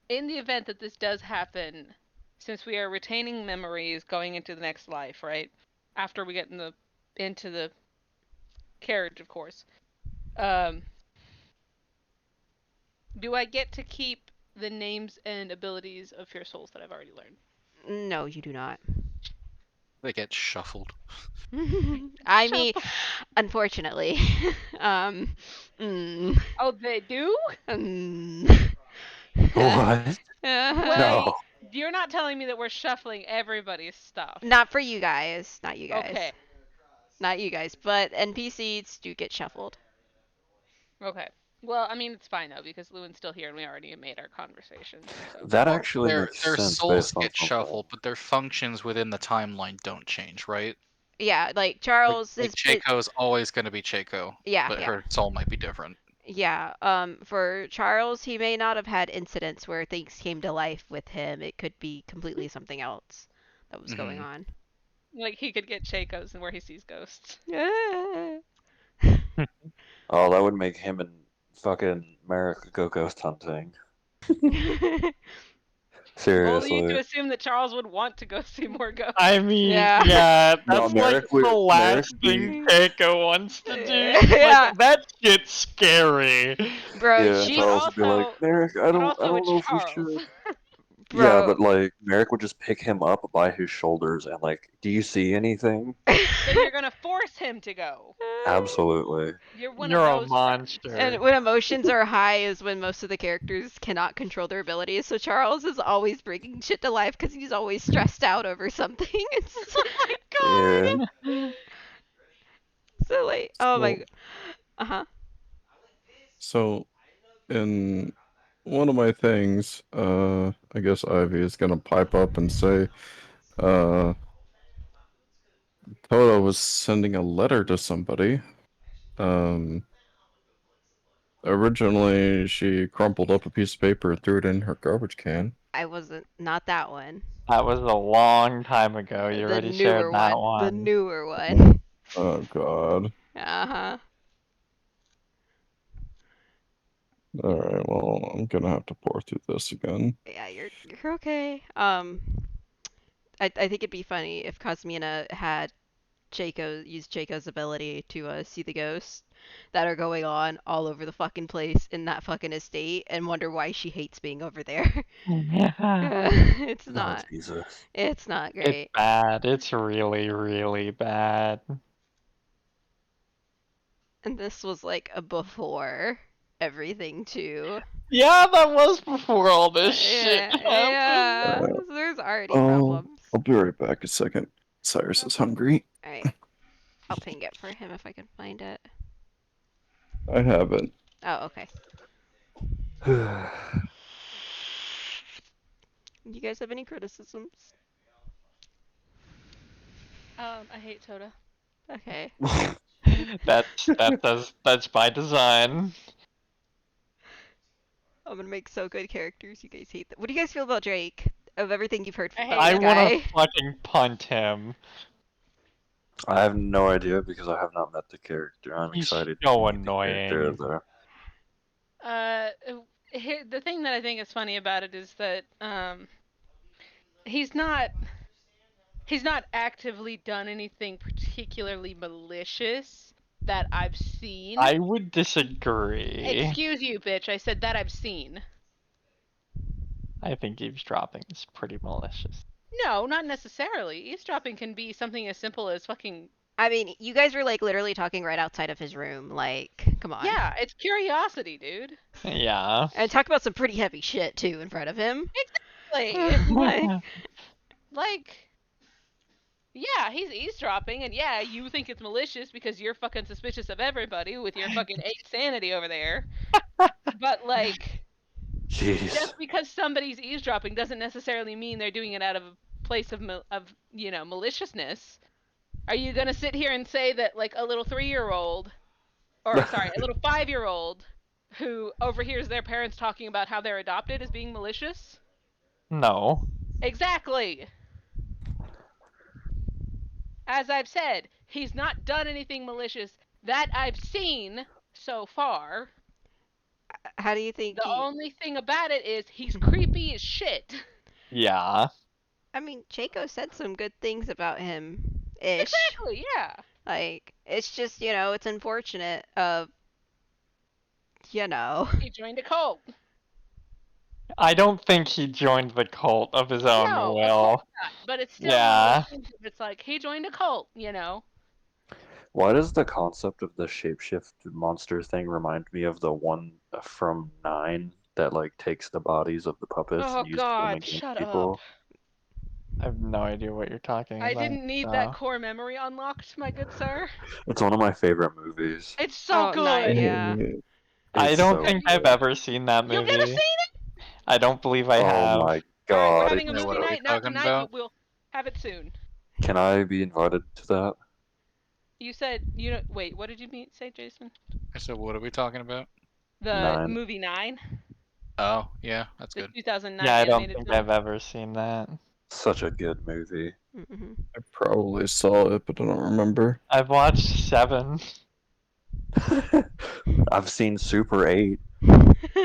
In the event that this does happen, since we are retaining memories going into the next life, right? After we get into the carriage, of course. Do I get to keep the names and abilities of your souls that I've already learned? No, you do not. They get shuffled. I mean, unfortunately. um, mm, Oh, they do? mm. What? No. You're not telling me that we're shuffling everybody's stuff. Not for you guys. Not you guys. Okay. Not you guys. But NPCs do get shuffled. Okay. Well, I mean, it's fine though because Lewin's still here and we already made our conversation. So. That Well, actually their makes their sense souls based on get something. shuffled, but their functions within the timeline don't change, right? Yeah, like Charles Like is. Chaco's always going to be Chaco, Yeah, but yeah. her soul might be different. Yeah, for Charles, he may not have had incidents where things came to life with him. It could be completely something else that was going on. Like he could get Chaco's and where he sees ghosts. Oh, that would make him and fucking Merrick go ghost hunting. Bold you to Seriously. assume that Charles would want to go see more ghosts. I mean, Yeah. yeah, No, that's like Merrick would- the last Merrick would thing be- Keiko wants to do. Yeah. Like, that shit's scary. Bro, Yeah, she, Charles would be like, also- Merrick, I but don't also know if we Charles. should. bro. Yeah, but like Merrick would just pick him up by his shoulders and like, do you see anything? Then you're gonna force him to go. Absolutely. You're one You're of a those monster. And when emotions are high is when most of the characters cannot control their abilities. So Charles is always bringing shit to life because he's always stressed out over something. It's Yeah. so like, oh my, So- uh-huh. So, in one of my things, I guess Ivy is gonna pipe up and say, Toto was sending a letter to somebody. Originally, she crumpled up a piece of paper and threw it in her garbage can. I wasn't, not that one. That was a long time ago. You The already newer shared that one. one. The newer one. Oh god. Uh-huh. Alright, well, I'm gonna have to pour through this again. Yeah, you're okay. I think it'd be funny if Cosmina had used Chaco's ability to see the ghosts that are going on all over the fucking place in that fucking estate and wonder why she hates being over there. Yeah. It's Oh, not. Jesus. It's not It's great. bad. It's really, really bad. And this was like a before everything too. Yeah, that was before all this shit Yeah, happened. yeah. So there's already Oh. problems. I'll be right back a second. Cyrus is hungry. Alright. I'll ping it for him if I can find it. I have it. Oh, okay. You guys have any criticisms? I hate Toda. Okay. That's by design. I'm gonna make so good characters. You guys hate them. What do you guys feel about Drake? Of everything you've heard I from hate this I him. guy? wanna fucking punt him. I have no idea because I have not met the character. I'm He's excited so to meet the character annoying. though. The thing that I think is funny about it is that he's not actively done anything particularly malicious that I've seen. I would disagree. Excuse you, bitch. I said that I've seen. I think eavesdropping is pretty malicious. No, not necessarily. Eavesdropping can be something as simple as fucking. I mean, you guys were like literally talking right outside of his room. Like, come on. Yeah, it's curiosity, dude. Yeah. And talk about some pretty heavy shit too in front of him. Like, like, yeah, he's eavesdropping, and yeah, you think it's malicious because you're fucking suspicious of everybody with your fucking 8 sanity over there. But like, Jeez. just because somebody's eavesdropping doesn't necessarily mean they're doing it out of a place of maliciousness. Are you gonna sit here and say that like a little 3-year-old, or sorry, a little 5-year-old who overhears their parents talking about how they're adopted is being malicious? No. Exactly. As I've said, he's not done anything malicious that I've seen so far. How do you think The he... only thing about it is he's creepy as shit. Yeah. I mean, Chaco said some good things about him. Ish. Exactly, yeah. Like, it's just, it's unfortunate of, He joined a cult. I don't think he joined the cult of his own No, of will. course not. But it's still one Yeah. of those things if it's like he joined a cult, you know. Why does the concept of the shapeshift monster thing remind me of the one from Nine that like takes the bodies of the puppets Oh and uses them God, against shut people? up. I have no idea what you're talking I about. didn't need so. that core memory unlocked, my good sir. It's one of my favorite movies. It's so Oh, good. nice. Yeah. I It's don't so think good. I've ever seen that movie. You've never seen it? I don't believe I Oh have. my All right, god! we're having a Yeah, movie what are we night. Not talking tonight, about? but we'll have it soon. Can I be invited to that? You said you don't. Wait, what did you say, Jason? I said, what are we talking about? The 9. movie 9, Oh, yeah, that's the good. 2009 Yeah, I don't animated think film. I've ever seen that. Such a good movie. Mm-hmm. I probably saw it, but I don't remember. I've watched 7. I've seen Super 8.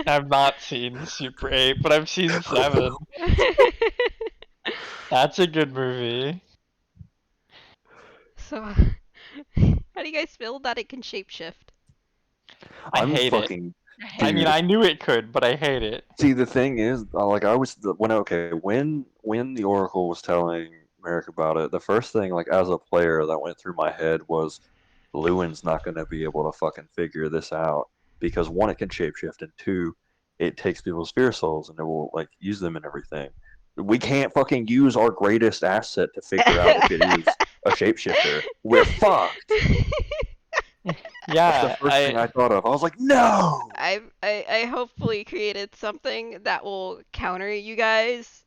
I've not seen Super 8, but I've seen 7. That's a good movie. So, how do you guys feel that it can shapeshift? I I'm hate it. fucking. I mean, Dude. I knew it could, but I hate it. See, the thing is, like, I was when the Oracle was telling Merrick about it, the first thing, like, as a player that went through my head was, Lewin's not going to be able to fucking figure this out because one, it can shapeshift, and two, it takes people's sphere souls and it will like use them and everything. We can't fucking use our greatest asset to figure out if it is a shapeshifter. We're fucked. That's Yeah, the first thing I thought of. I was like, no. I hopefully created something that will counter you guys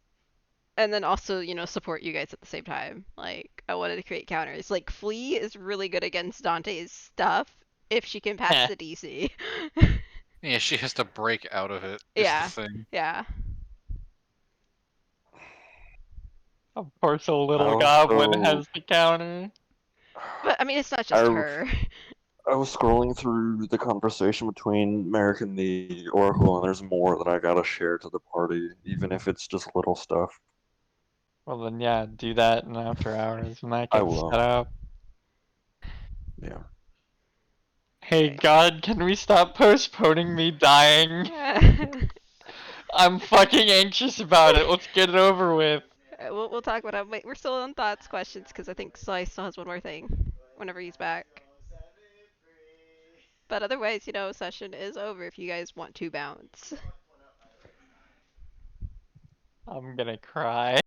and then also, support you guys at the same time. Like, I wanted to create counters. Like, Flea is really good against Dante's stuff if she can pass the DC. Yeah, she has to break out of it. Is Yeah. the thing. Yeah. of course, a little Also- goblin has the counter. But, I mean, it's not just I- her. I was scrolling through the conversation between Merrick and the Oracle, and there's more that I gotta share to the party, even if it's just little stuff. Well, then, yeah, do that in after hours when that I gets will. set up. Yeah. Hey, Okay. God, can we stop postponing me dying? I'm fucking anxious about it. Let's get it over with. We'll talk about it. Wait, we're still on thoughts questions because I think Slice still has one more thing whenever he's back. But otherwise, session is over if you guys want to bounce. I'm gonna cry.